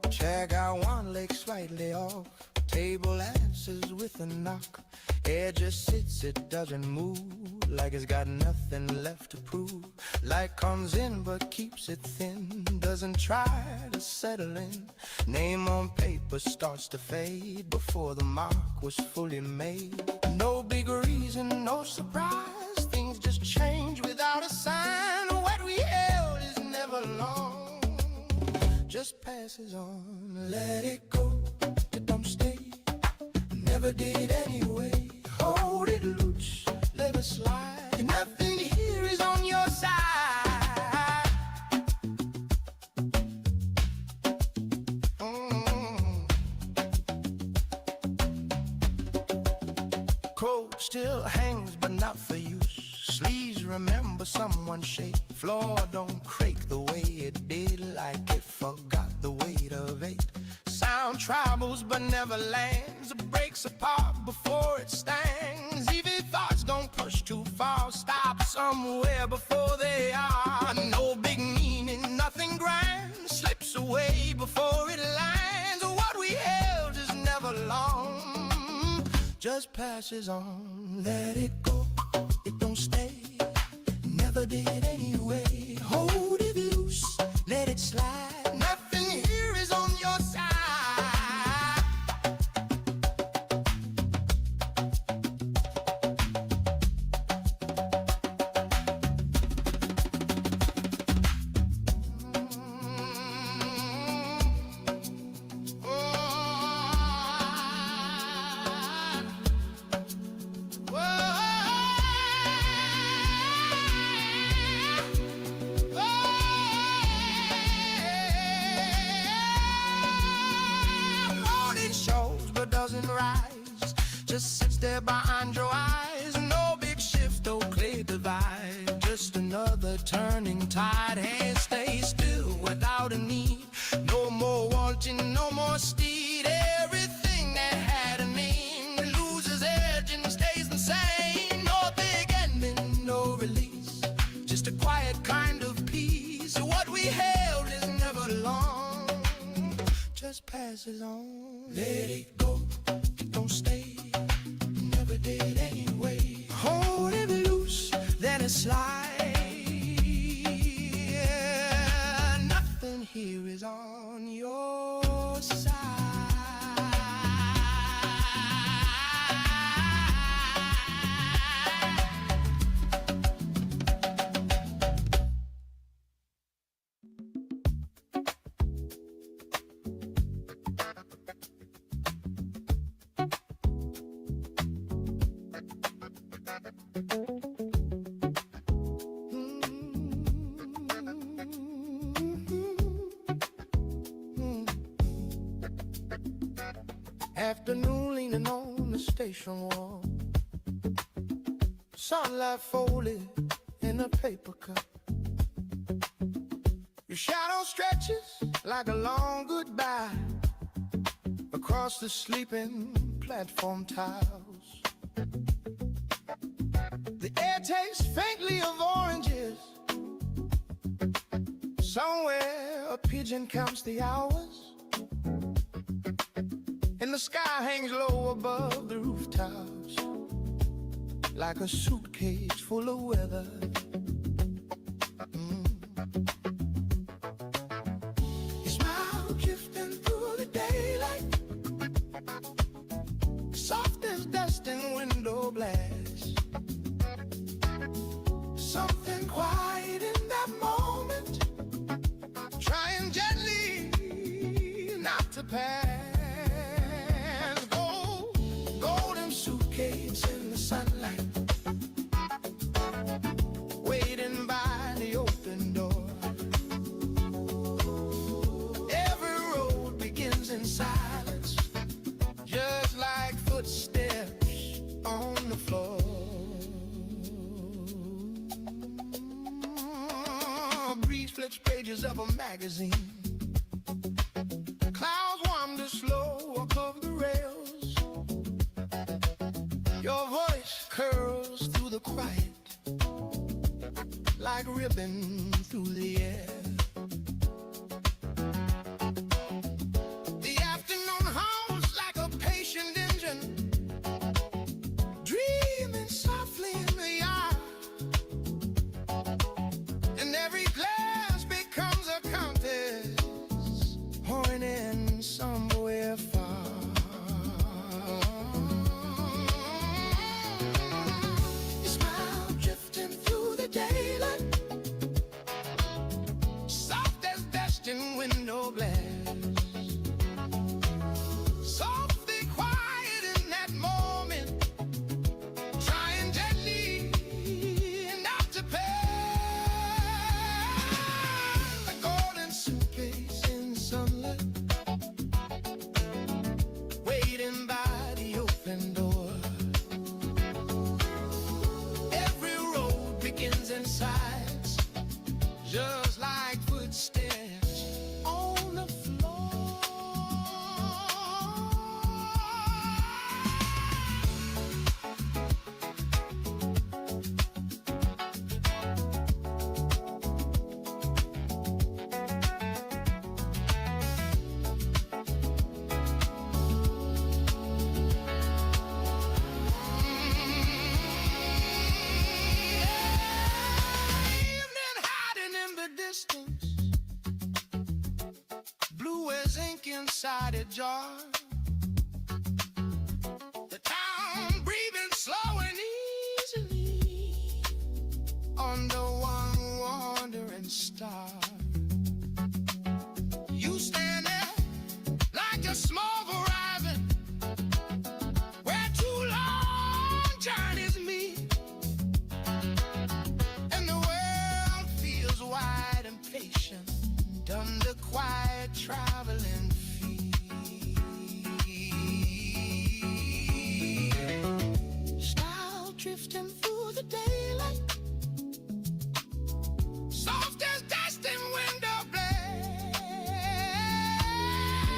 Chair got one leg slightly off, table answers with a knock. Air just sits, it doesn't move, like it's got nothing left to prove. Light comes in but keeps it thin, doesn't try to settle in. Name on paper starts to fade before the mark was fully made. No big reason, no surprise, things just change without a sign. What we held is never long, just passes on. Let it go, it don't stay, never did anyway. Hold it loose, let it slide, nothing here is on your side. Coat still hangs but not for use, sleeves remember someone's shape. Floor don't creak the way it did, like it forgot the weight of 8. Sound travels but never lands, breaks apart before it stands. Even thoughts don't push too far, stop somewhere before they are. No big meaning, nothing grand, slips away before it lands. What we held is never long, just passes on. Let it go, it don't stay, never did anyway. Hold it loose, let it slide, nothing here is on your side. Doesn't rise, just sits there behind your eyes. No big shift, no clear divide, just another turning tide. Hands stay still without a need, no more wanting, no more steed. Everything that had a name loses edge and stays the same. No big ending, no release, just a quiet kind of peace. What we held is never long, just passes on. Let it go, it don't stay, never did anyway. Hold it loose, let it slide, nothing here is on your side. Afternoon leaning on the station wall, sunlight folded in a paper cup. Your shadow stretches like a long goodbye across the sleeping platform tiles. The air tastes faintly of oranges. Somewhere a pigeon counts the hours, and the sky hangs low above the rooftops like a suitcase full of weather. You smile drifting through the daylight, soft as dust in window blast. Something quiet in that moment, trying gently not to pass. Golden suitcase in the sunlight, waiting by the open door. Every road begins in silence, just like footsteps on the floor. Breeze flips pages of a magazine. Clouds wander slow above the rails. Your voice curls through the quiet like ribbon through the air. The afternoon hums like a patient engine, dreaming softly in the yard. And every glass becomes a contest, pouring in somewhere far. You smile drifting through the daylight, soft as dust in window glass. Softly quiet in that moment, trying gently not to pass. A golden suitcase in the sunlight, waiting by the open door. Every road begins in silence, just like footsteps on the floor. Evening hiding in the distance, blue as ink inside a jar. The town breathing slow and easily under one wandering star. You stand there like a small horizon where two long journeys meet, and the world feels wide and patient under quiet traveling feet. Style drifting through the daylight, soft as dust in window glass.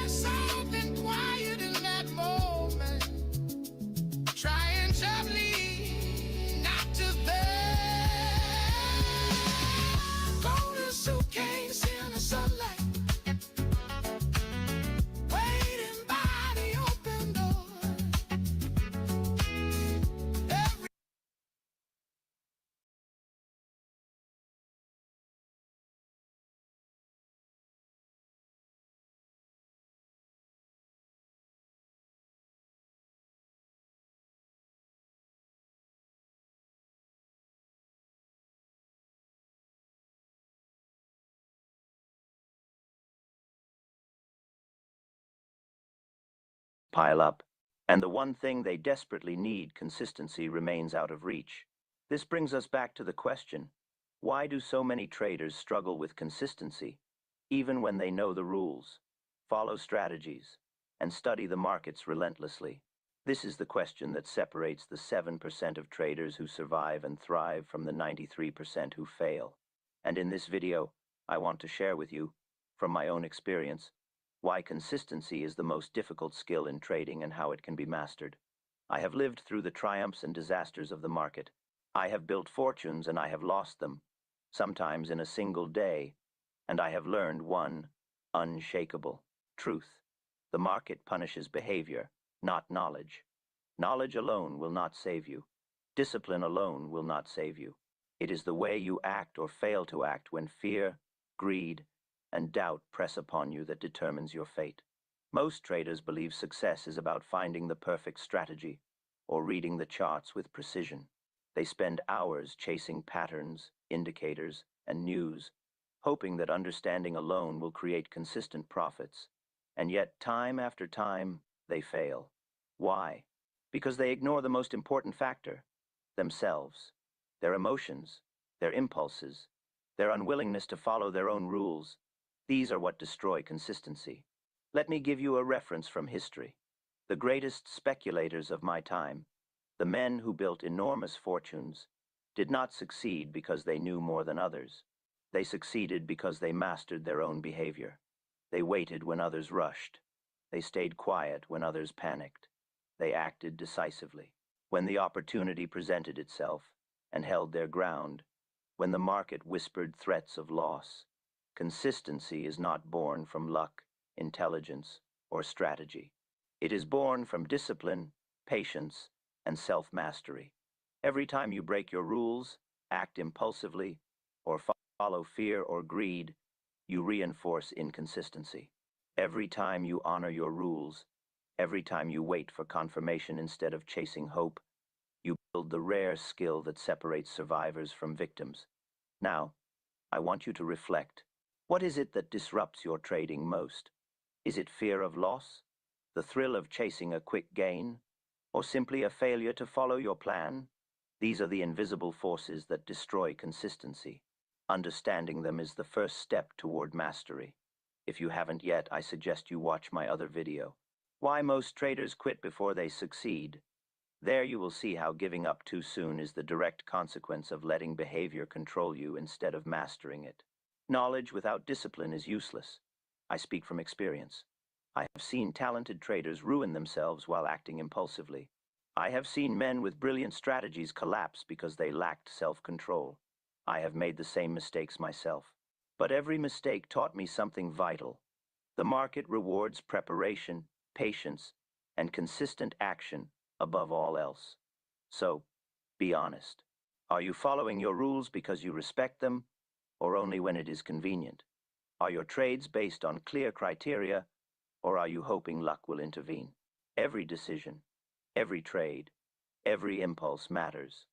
Something quiet in that moment, trying gently not to pass. Golden suitcase in the sunlight, waiting by the open door. Every pile up, and the one thing they desperately need, consistency, remains out of reach. This brings us back to the question, why do so many traders struggle with consistency, even when they know the rules, follow strategies, and study the markets relentlessly? This is the question that separates the 7% of traders who survive and thrive from the 93% who fail. And in this video, I want to share with you, from my own experience, why consistency is the most difficult skill in trading and how it can be mastered. I have lived through the triumphs and disasters of the market. I have built fortunes and I have lost them, sometimes in a single day, and I have learned one unshakable truth. The market punishes behavior, not knowledge. Knowledge alone will not save you. Discipline alone will not save you. It is the way you act or fail to act when fear, greed, and doubt press upon you that determines your fate. Most traders believe success is about finding the perfect strategy or reading the charts with precision. They spend hours chasing patterns, indicators, and news, hoping that understanding alone will create consistent profits. And yet, time after time, they fail. Why? Because they ignore the most important factor: themselves, their emotions, their impulses, their unwillingness to follow their own rules. These are what destroy consistency. Let me give you a reference from history. The greatest speculators of my time, the men who built enormous fortunes, did not succeed because they knew more than others. They succeeded because they mastered their own behavior. They waited when others rushed. They stayed quiet when others panicked. They acted decisively when the opportunity presented itself and held their ground when the market whispered threats of loss. Consistency is not born from luck, intelligence, or strategy. It is born from discipline, patience, and self-mastery. Every time you break your rules, act impulsively, or follow fear or greed, you reinforce inconsistency. Every time you honor your rules, every time you wait for confirmation instead of chasing hope, you build the rare skill that separates survivors from victims. Now, I want you to reflect. What is it that disrupts your trading most? Is it fear of loss, the thrill of chasing a quick gain, or simply a failure to follow your plan? These are the invisible forces that destroy consistency. Understanding them is the first step toward mastery. If you haven't yet, I suggest you watch my other video, Why Most Traders Quit Before They Succeed. There you will see how giving up too soon is the direct consequence of letting behavior control you instead of mastering it. Knowledge without discipline is useless. I speak from experience. I have seen talented traders ruin themselves while acting impulsively. I have seen men with brilliant strategies collapse because they lacked self-control. I have made the same mistakes myself. But every mistake taught me something vital. The market rewards preparation, patience, and consistent action above all else. So, be honest. Are you following your rules because you respect them, or only when it is convenient? Are your trades based on clear criteria, or are you hoping luck will intervene? Every decision, every trade, every impulse matters.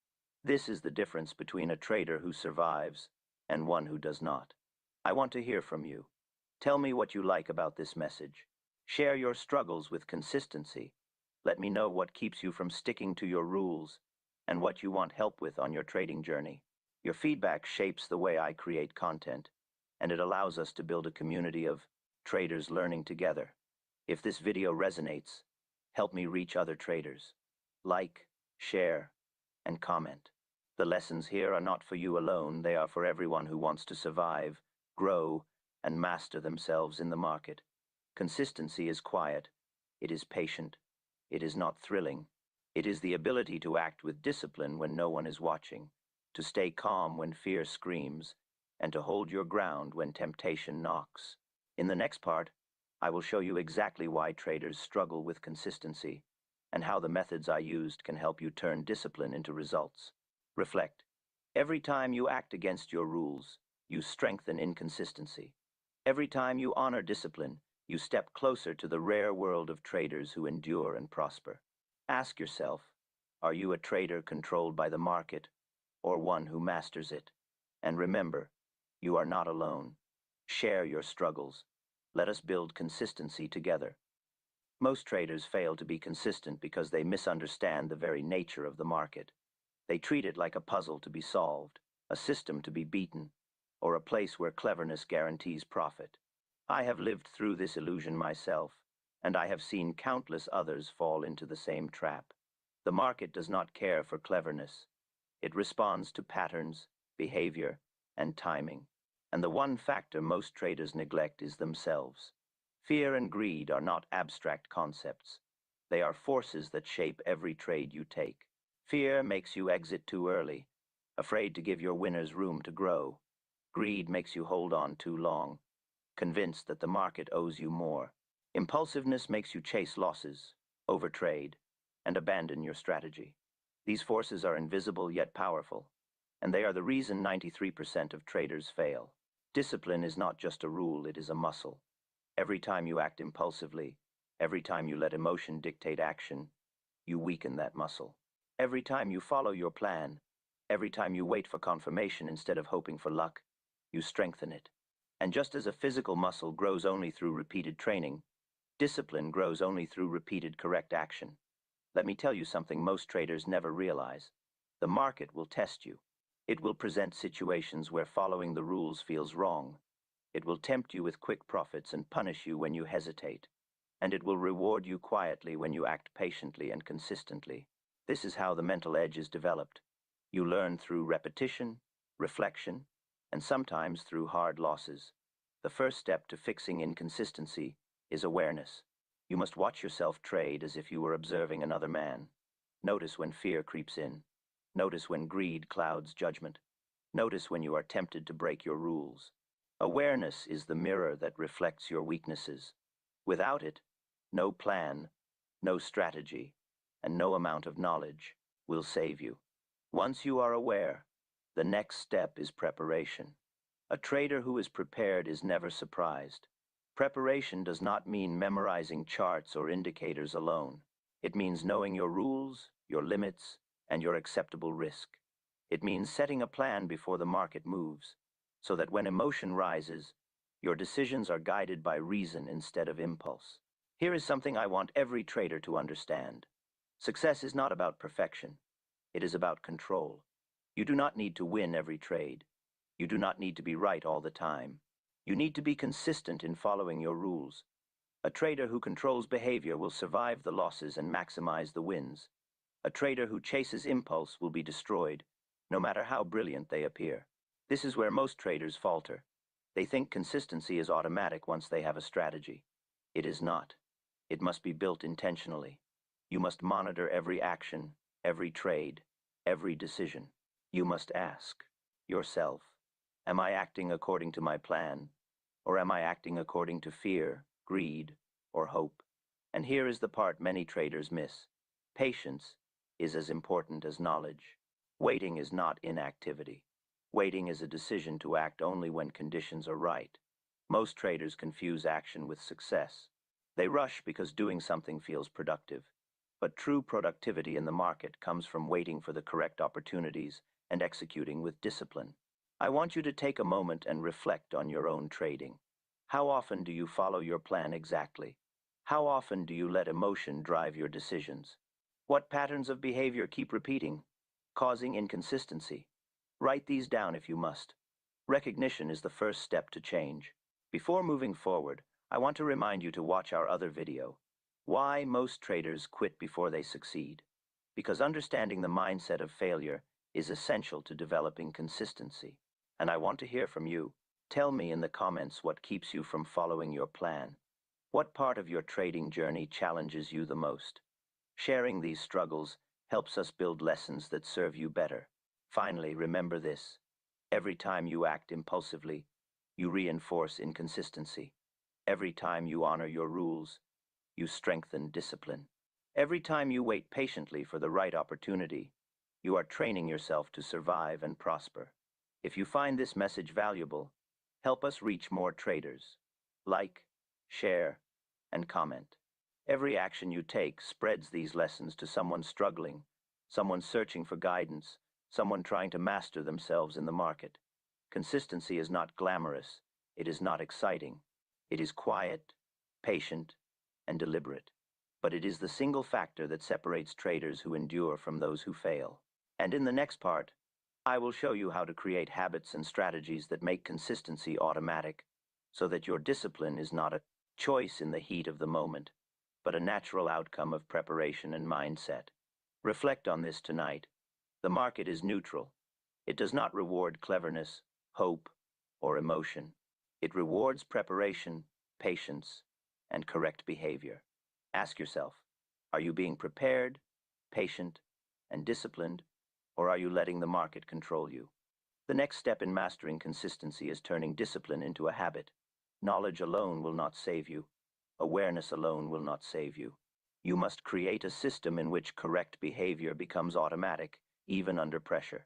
This is the difference between a trader who survives and one who does not. I want to hear from you. Tell me what you like about this message. Share your struggles with consistency. Let me know what keeps you from sticking to your rules and what you want help with on your trading journey. Your feedback shapes the way I create content, and it allows us to build a community of traders learning together. If this video resonates, help me reach other traders. Like, share, and comment. The lessons here are not for you alone. They are for everyone who wants to survive, grow, and master themselves in the market. Consistency is quiet. It is patient. It is not thrilling. It is the ability to act with discipline when no one is watching, to stay calm when fear screams, and to hold your ground when temptation knocks. In the next part, I will show you exactly why traders struggle with consistency and how the methods I used can help you turn discipline into results. Reflect. Every time you act against your rules, you strengthen inconsistency. Every time you honor discipline, you step closer to the rare world of traders who endure and prosper. Ask yourself, are you a trader controlled by the market or one who masters it? And remember, you are not alone. Share your struggles. Let us build consistency together. Most traders fail to be consistent because they misunderstand the very nature of the market. They treat it like a puzzle to be solved, a system to be beaten, or a place where cleverness guarantees profit. I have lived through this illusion myself. and I have seen countless others fall into the same trap. The market does not care for cleverness. It responds to patterns, behavior, and timing. And the one factor most traders neglect is themselves. Fear and greed are not abstract concepts. They are forces that shape every trade you take. Fear makes you exit too early, afraid to give your winners room to grow. Greed makes you hold on too long, convinced that the market owes you more. Impulsiveness makes you chase losses, overtrade, and abandon your strategy. These forces are invisible yet powerful, and they are the reason 93% of traders fail. Discipline is not just a rule, it is a muscle. Every time you act impulsively, every time you let emotion dictate action, you weaken that muscle. Every time you follow your plan, every time you wait for confirmation instead of hoping for luck, you strengthen it. And just as a physical muscle grows only through repeated training, discipline grows only through repeated correct action. Let me tell you something most traders never realize. The market will test you. It will present situations where following the rules feels wrong. It will tempt you with quick profits and punish you when you hesitate. And it will reward you quietly when you act patiently and consistently. This is how the mental edge is developed. You learn through repetition, reflection, and sometimes through hard losses. The first step to fixing inconsistency is awareness. You must watch yourself trade as if you were observing another man. Notice when fear creeps in. Notice when greed clouds judgment. Notice when you are tempted to break your rules. Awareness is the mirror that reflects your weaknesses. Without it, no plan, no strategy, and no amount of knowledge will save you. Once you are aware, the next step is preparation. A trader who is prepared is never surprised. Preparation does not mean memorizing charts or indicators alone. It means knowing your rules, your limits, and your acceptable risk. It means setting a plan before the market moves, so that when emotion rises, your decisions are guided by reason instead of impulse. Here is something I want every trader to understand. Success is not about perfection. It is about control. You do not need to win every trade. You do not need to be right all the time. You need to be consistent in following your rules. A trader who controls behavior will survive the losses and maximize the wins. A trader who chases impulse will be destroyed, no matter how brilliant they appear. This is where most traders falter. They think consistency is automatic once they have a strategy. It is not. It must be built intentionally. You must monitor every action, every trade, every decision. You must ask yourself, am I acting according to my plan, or am I acting according to fear, greed, or hope? And here is the part many traders miss. Patience is as important as knowledge. Waiting is not inactivity. Waiting is a decision to act only when conditions are right. Most traders confuse action with success. They rush because doing something feels productive. But true productivity in the market comes from waiting for the correct opportunities and executing with discipline. I want you to take a moment and reflect on your own trading. How often do you follow your plan exactly? How often do you let emotion drive your decisions? What patterns of behavior keep repeating, causing inconsistency? Write these down if you must. Recognition is the first step to change. Before moving forward, I want to remind you to watch our other video, Why Most Traders Quit Before They Succeed. Because understanding the mindset of failure is essential to developing consistency. And I want to hear from you. Tell me in the comments what keeps you from following your plan. What part of your trading journey challenges you the most? Sharing these struggles helps us build lessons that serve you better. Finally, remember this. Every time you act impulsively, you reinforce inconsistency. Every time you honor your rules, you strengthen discipline. Every time you wait patiently for the right opportunity, you are training yourself to survive and prosper. If you find this message valuable, help us reach more traders. Like, share, and comment. Every action you take spreads these lessons to someone struggling, someone searching for guidance, someone trying to master themselves in the market. Consistency is not glamorous. It is not exciting. It is quiet, patient, and deliberate. But it is the single factor that separates traders who endure from those who fail. And in the next part, I will show you how to create habits and strategies that make consistency automatic, so that your discipline is not a choice in the heat of the moment, but a natural outcome of preparation and mindset. Reflect on this tonight. The market is neutral. It does not reward cleverness, hope, or emotion. It rewards preparation, patience, and correct behavior. Ask yourself, are you being prepared, patient, and disciplined, or are you letting the market control you? The next step in mastering consistency is turning discipline into a habit. Knowledge alone will not save you. Awareness alone will not save you. You must create a system in which correct behavior becomes automatic, even under pressure.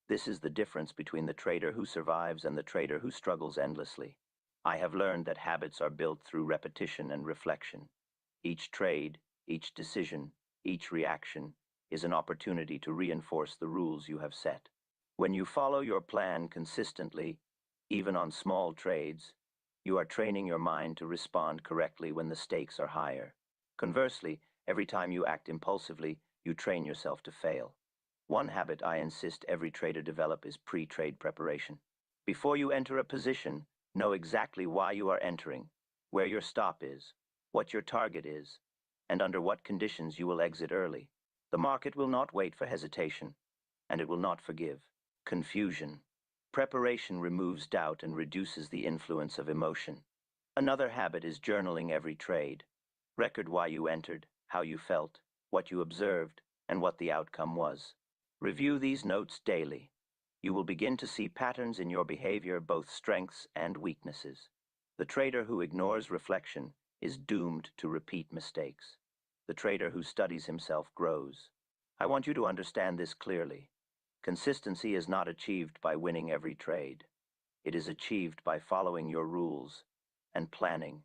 This is the difference between the trader who survives and the trader who struggles endlessly. I have learned that habits are built through repetition and reflection. Each trade, each decision, each reaction is an opportunity to reinforce the rules you have set. When you follow your plan consistently, even on small trades, you are training your mind to respond correctly when the stakes are higher. Conversely, every time you act impulsively, you train yourself to fail. One habit I insist every trader develop is pre-trade preparation. Before you enter a position, know exactly why you are entering, where your stop is, what your target is, and under what conditions you will exit early. The market will not wait for hesitation, and it will not forgive confusion. Preparation removes doubt and reduces the influence of emotion. Another habit is journaling every trade. Record why you entered, how you felt, what you observed, and what the outcome was. Review these notes daily. You will begin to see patterns in your behavior, both strengths and weaknesses. The trader who ignores reflection is doomed to repeat mistakes. The trader who studies himself grows. I want you to understand this clearly. Consistency is not achieved by winning every trade. It is achieved by following your rules and planning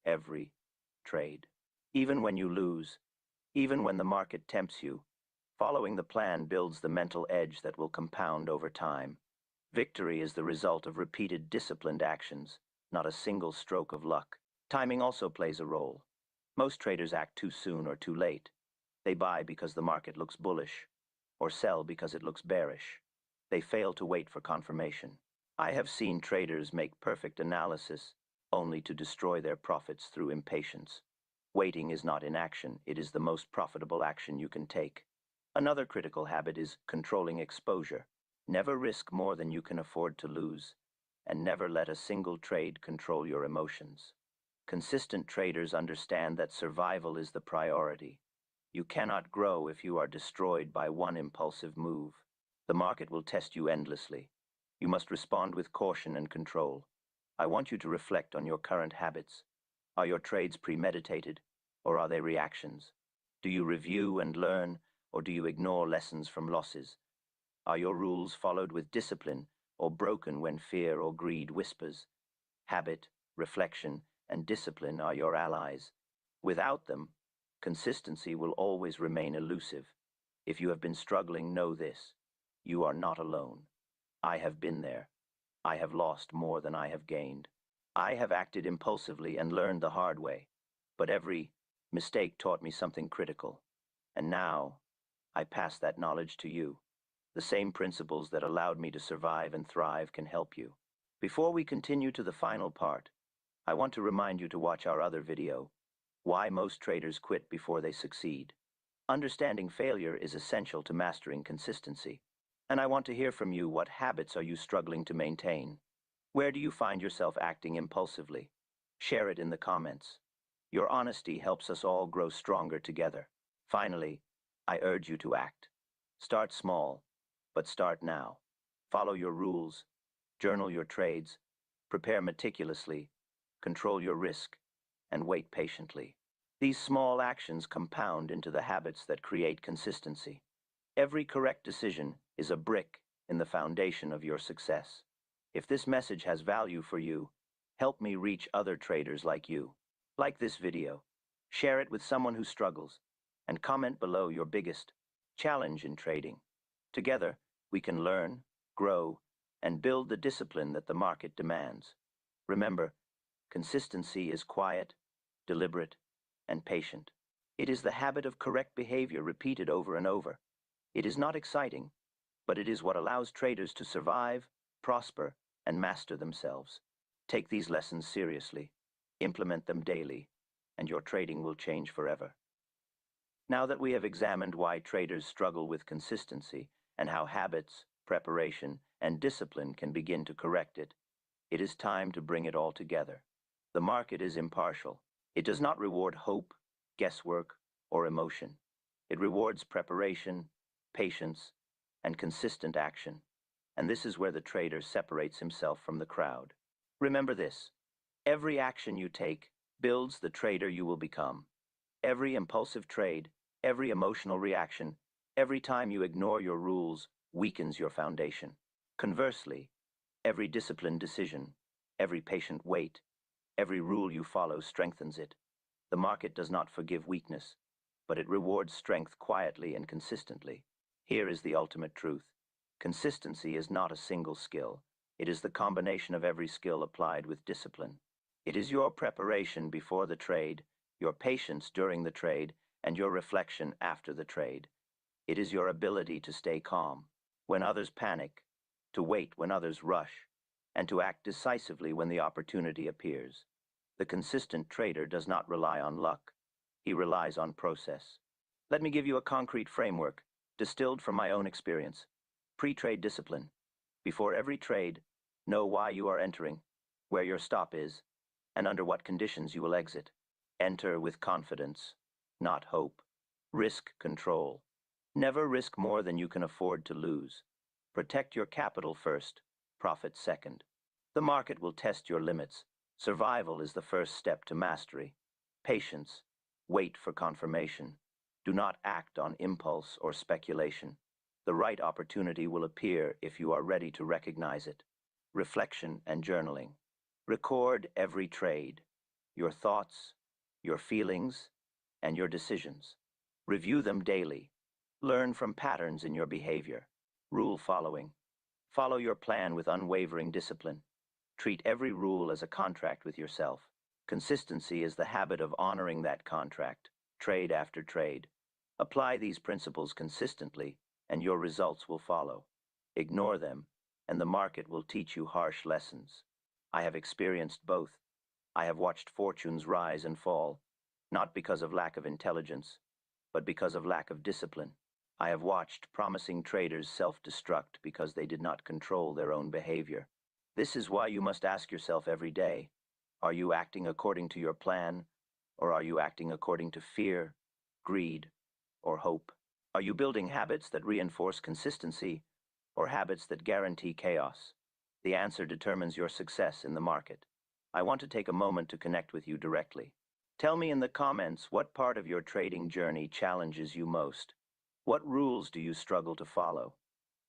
every trade. Even when you lose, even when the market tempts you, following the plan builds the mental edge that will compound over time. Victory is the result of repeated disciplined actions, not a single stroke of luck. Timing also plays a role. Most traders act too soon or too late. They buy because the market looks bullish, or sell because it looks bearish. They fail to wait for confirmation. I have seen traders make perfect analysis only to destroy their profits through impatience. Waiting is not inaction, it is the most profitable action you can take. Another critical habit is controlling exposure. Never risk more than you can afford to lose, and never let a single trade control your emotions. Consistent traders understand that survival is the priority. You cannot grow if you are destroyed by one impulsive move. The market will test you endlessly. You must respond with caution and control. I want you to reflect on your current habits. Are your trades premeditated, or are they reactions? Do you review and learn, or do you ignore lessons from losses? Are your rules followed with discipline, or broken when fear or greed whispers? Habit, reflection, and discipline are your allies. Without them, consistency will always remain elusive. If you have been struggling, know this: you are not alone. I have been there. I have lost more than I have gained. I have acted impulsively and learned the hard way, but every mistake taught me something critical. And now, I pass that knowledge to you. The same principles that allowed me to survive and thrive can help you. Before we continue to the final part, I want to remind you to watch our other video, Why Most Traders Quit Before They Succeed. Understanding failure is essential to mastering consistency. And I want to hear from you, what habits are you struggling to maintain? Where do you find yourself acting impulsively? Share it in the comments. Your honesty helps us all grow stronger together. Finally, I urge you to act. Start small, but start now. Follow your rules, journal your trades, prepare meticulously, control your risk, and wait patiently. These small actions compound into the habits that create consistency. Every correct decision is a brick in the foundation of your success. If this message has value for you, help me reach other traders like you. Like this video, share it with someone who struggles, and comment below your biggest challenge in trading. Together, we can learn, grow, and build the discipline that the market demands. Remember, consistency is quiet, deliberate, and patient. It is the habit of correct behavior repeated over and over. It is not exciting, but it is what allows traders to survive, prosper, and master themselves. Take these lessons seriously. Implement them daily, and your trading will change forever. Now that we have examined why traders struggle with consistency and how habits, preparation, and discipline can begin to correct it, it is time to bring it all together. The market is impartial. It does not reward hope, guesswork, or emotion. It rewards preparation, patience, and consistent action. And this is where the trader separates himself from the crowd. Remember this: every action you take builds the trader you will become. Every impulsive trade, every emotional reaction, every time you ignore your rules weakens your foundation. Conversely, every disciplined decision, every patient wait, every rule you follow strengthens it. The market does not forgive weakness, but it rewards strength quietly and consistently. Here is the ultimate truth. Consistency is not a single skill. It is the combination of every skill applied with discipline. It is your preparation before the trade, your patience during the trade, and your reflection after the trade. It is your ability to stay calm when others panic, to wait when others rush, and to act decisively when the opportunity appears. The consistent trader does not rely on luck. He relies on process. Let me give you a concrete framework, distilled from my own experience. Pre-trade discipline. Before every trade, know why you are entering, where your stop is, and under what conditions you will exit. Enter with confidence, not hope. Risk control. Never risk more than you can afford to lose. Protect your capital first, profit second. The market will test your limits. Survival is the first step to mastery. Patience. Wait for confirmation. Do not act on impulse or speculation. The right opportunity will appear if you are ready to recognize it. Reflection and journaling. Record every trade, your thoughts, your feelings, and your decisions. Review them daily. Learn from patterns in your behavior. Rule following. Follow your plan with unwavering discipline. Treat every rule as a contract with yourself. Consistency is the habit of honoring that contract, trade after trade. Apply these principles consistently, and your results will follow. Ignore them, and the market will teach you harsh lessons. I have experienced both. I have watched fortunes rise and fall, not because of lack of intelligence, but because of lack of discipline. I have watched promising traders self-destruct because they did not control their own behavior. This is why you must ask yourself every day, are you acting according to your plan, or are you acting according to fear, greed, or hope? Are you building habits that reinforce consistency, or habits that guarantee chaos? The answer determines your success in the market. I want to take a moment to connect with you directly. Tell me in the comments what part of your trading journey challenges you most. What rules do you struggle to follow?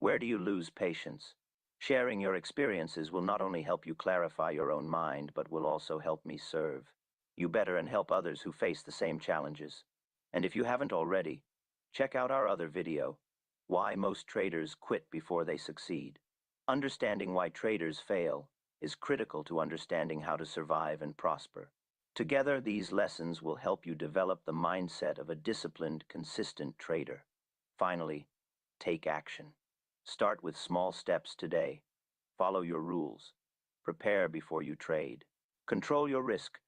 Where do you lose patience? Sharing your experiences will not only help you clarify your own mind, but will also help me serve you better and help others who face the same challenges. And if you haven't already, check out our other video, Why Most Traders Quit Before They Succeed. Understanding why traders fail is critical to understanding how to survive and prosper. Together, these lessons will help you develop the mindset of a disciplined, consistent trader. Finally, take action. Start with small steps today. Follow your rules. Prepare before you trade. Control your risk.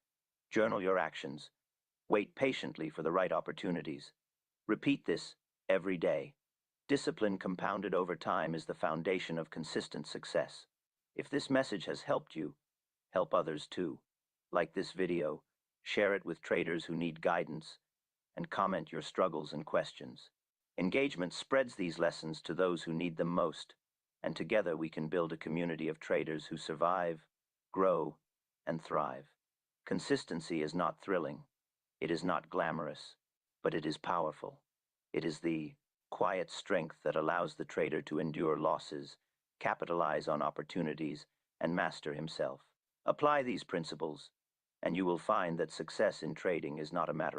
Journal your actions. Wait patiently for the right opportunities. Repeat this every day. Discipline compounded over time is the foundation of consistent success. If this message has helped you, help others too. Like this video, share it with traders who need guidance, and comment your struggles and questions. Engagement spreads these lessons to those who need them most, and together we can build a community of traders who survive, grow, and thrive. Consistency is not thrilling. It is not glamorous, but it is powerful. It is the quiet strength that allows the trader to endure losses, capitalize on opportunities, and master himself. Apply these principles, and you will find that success in trading is not a matter of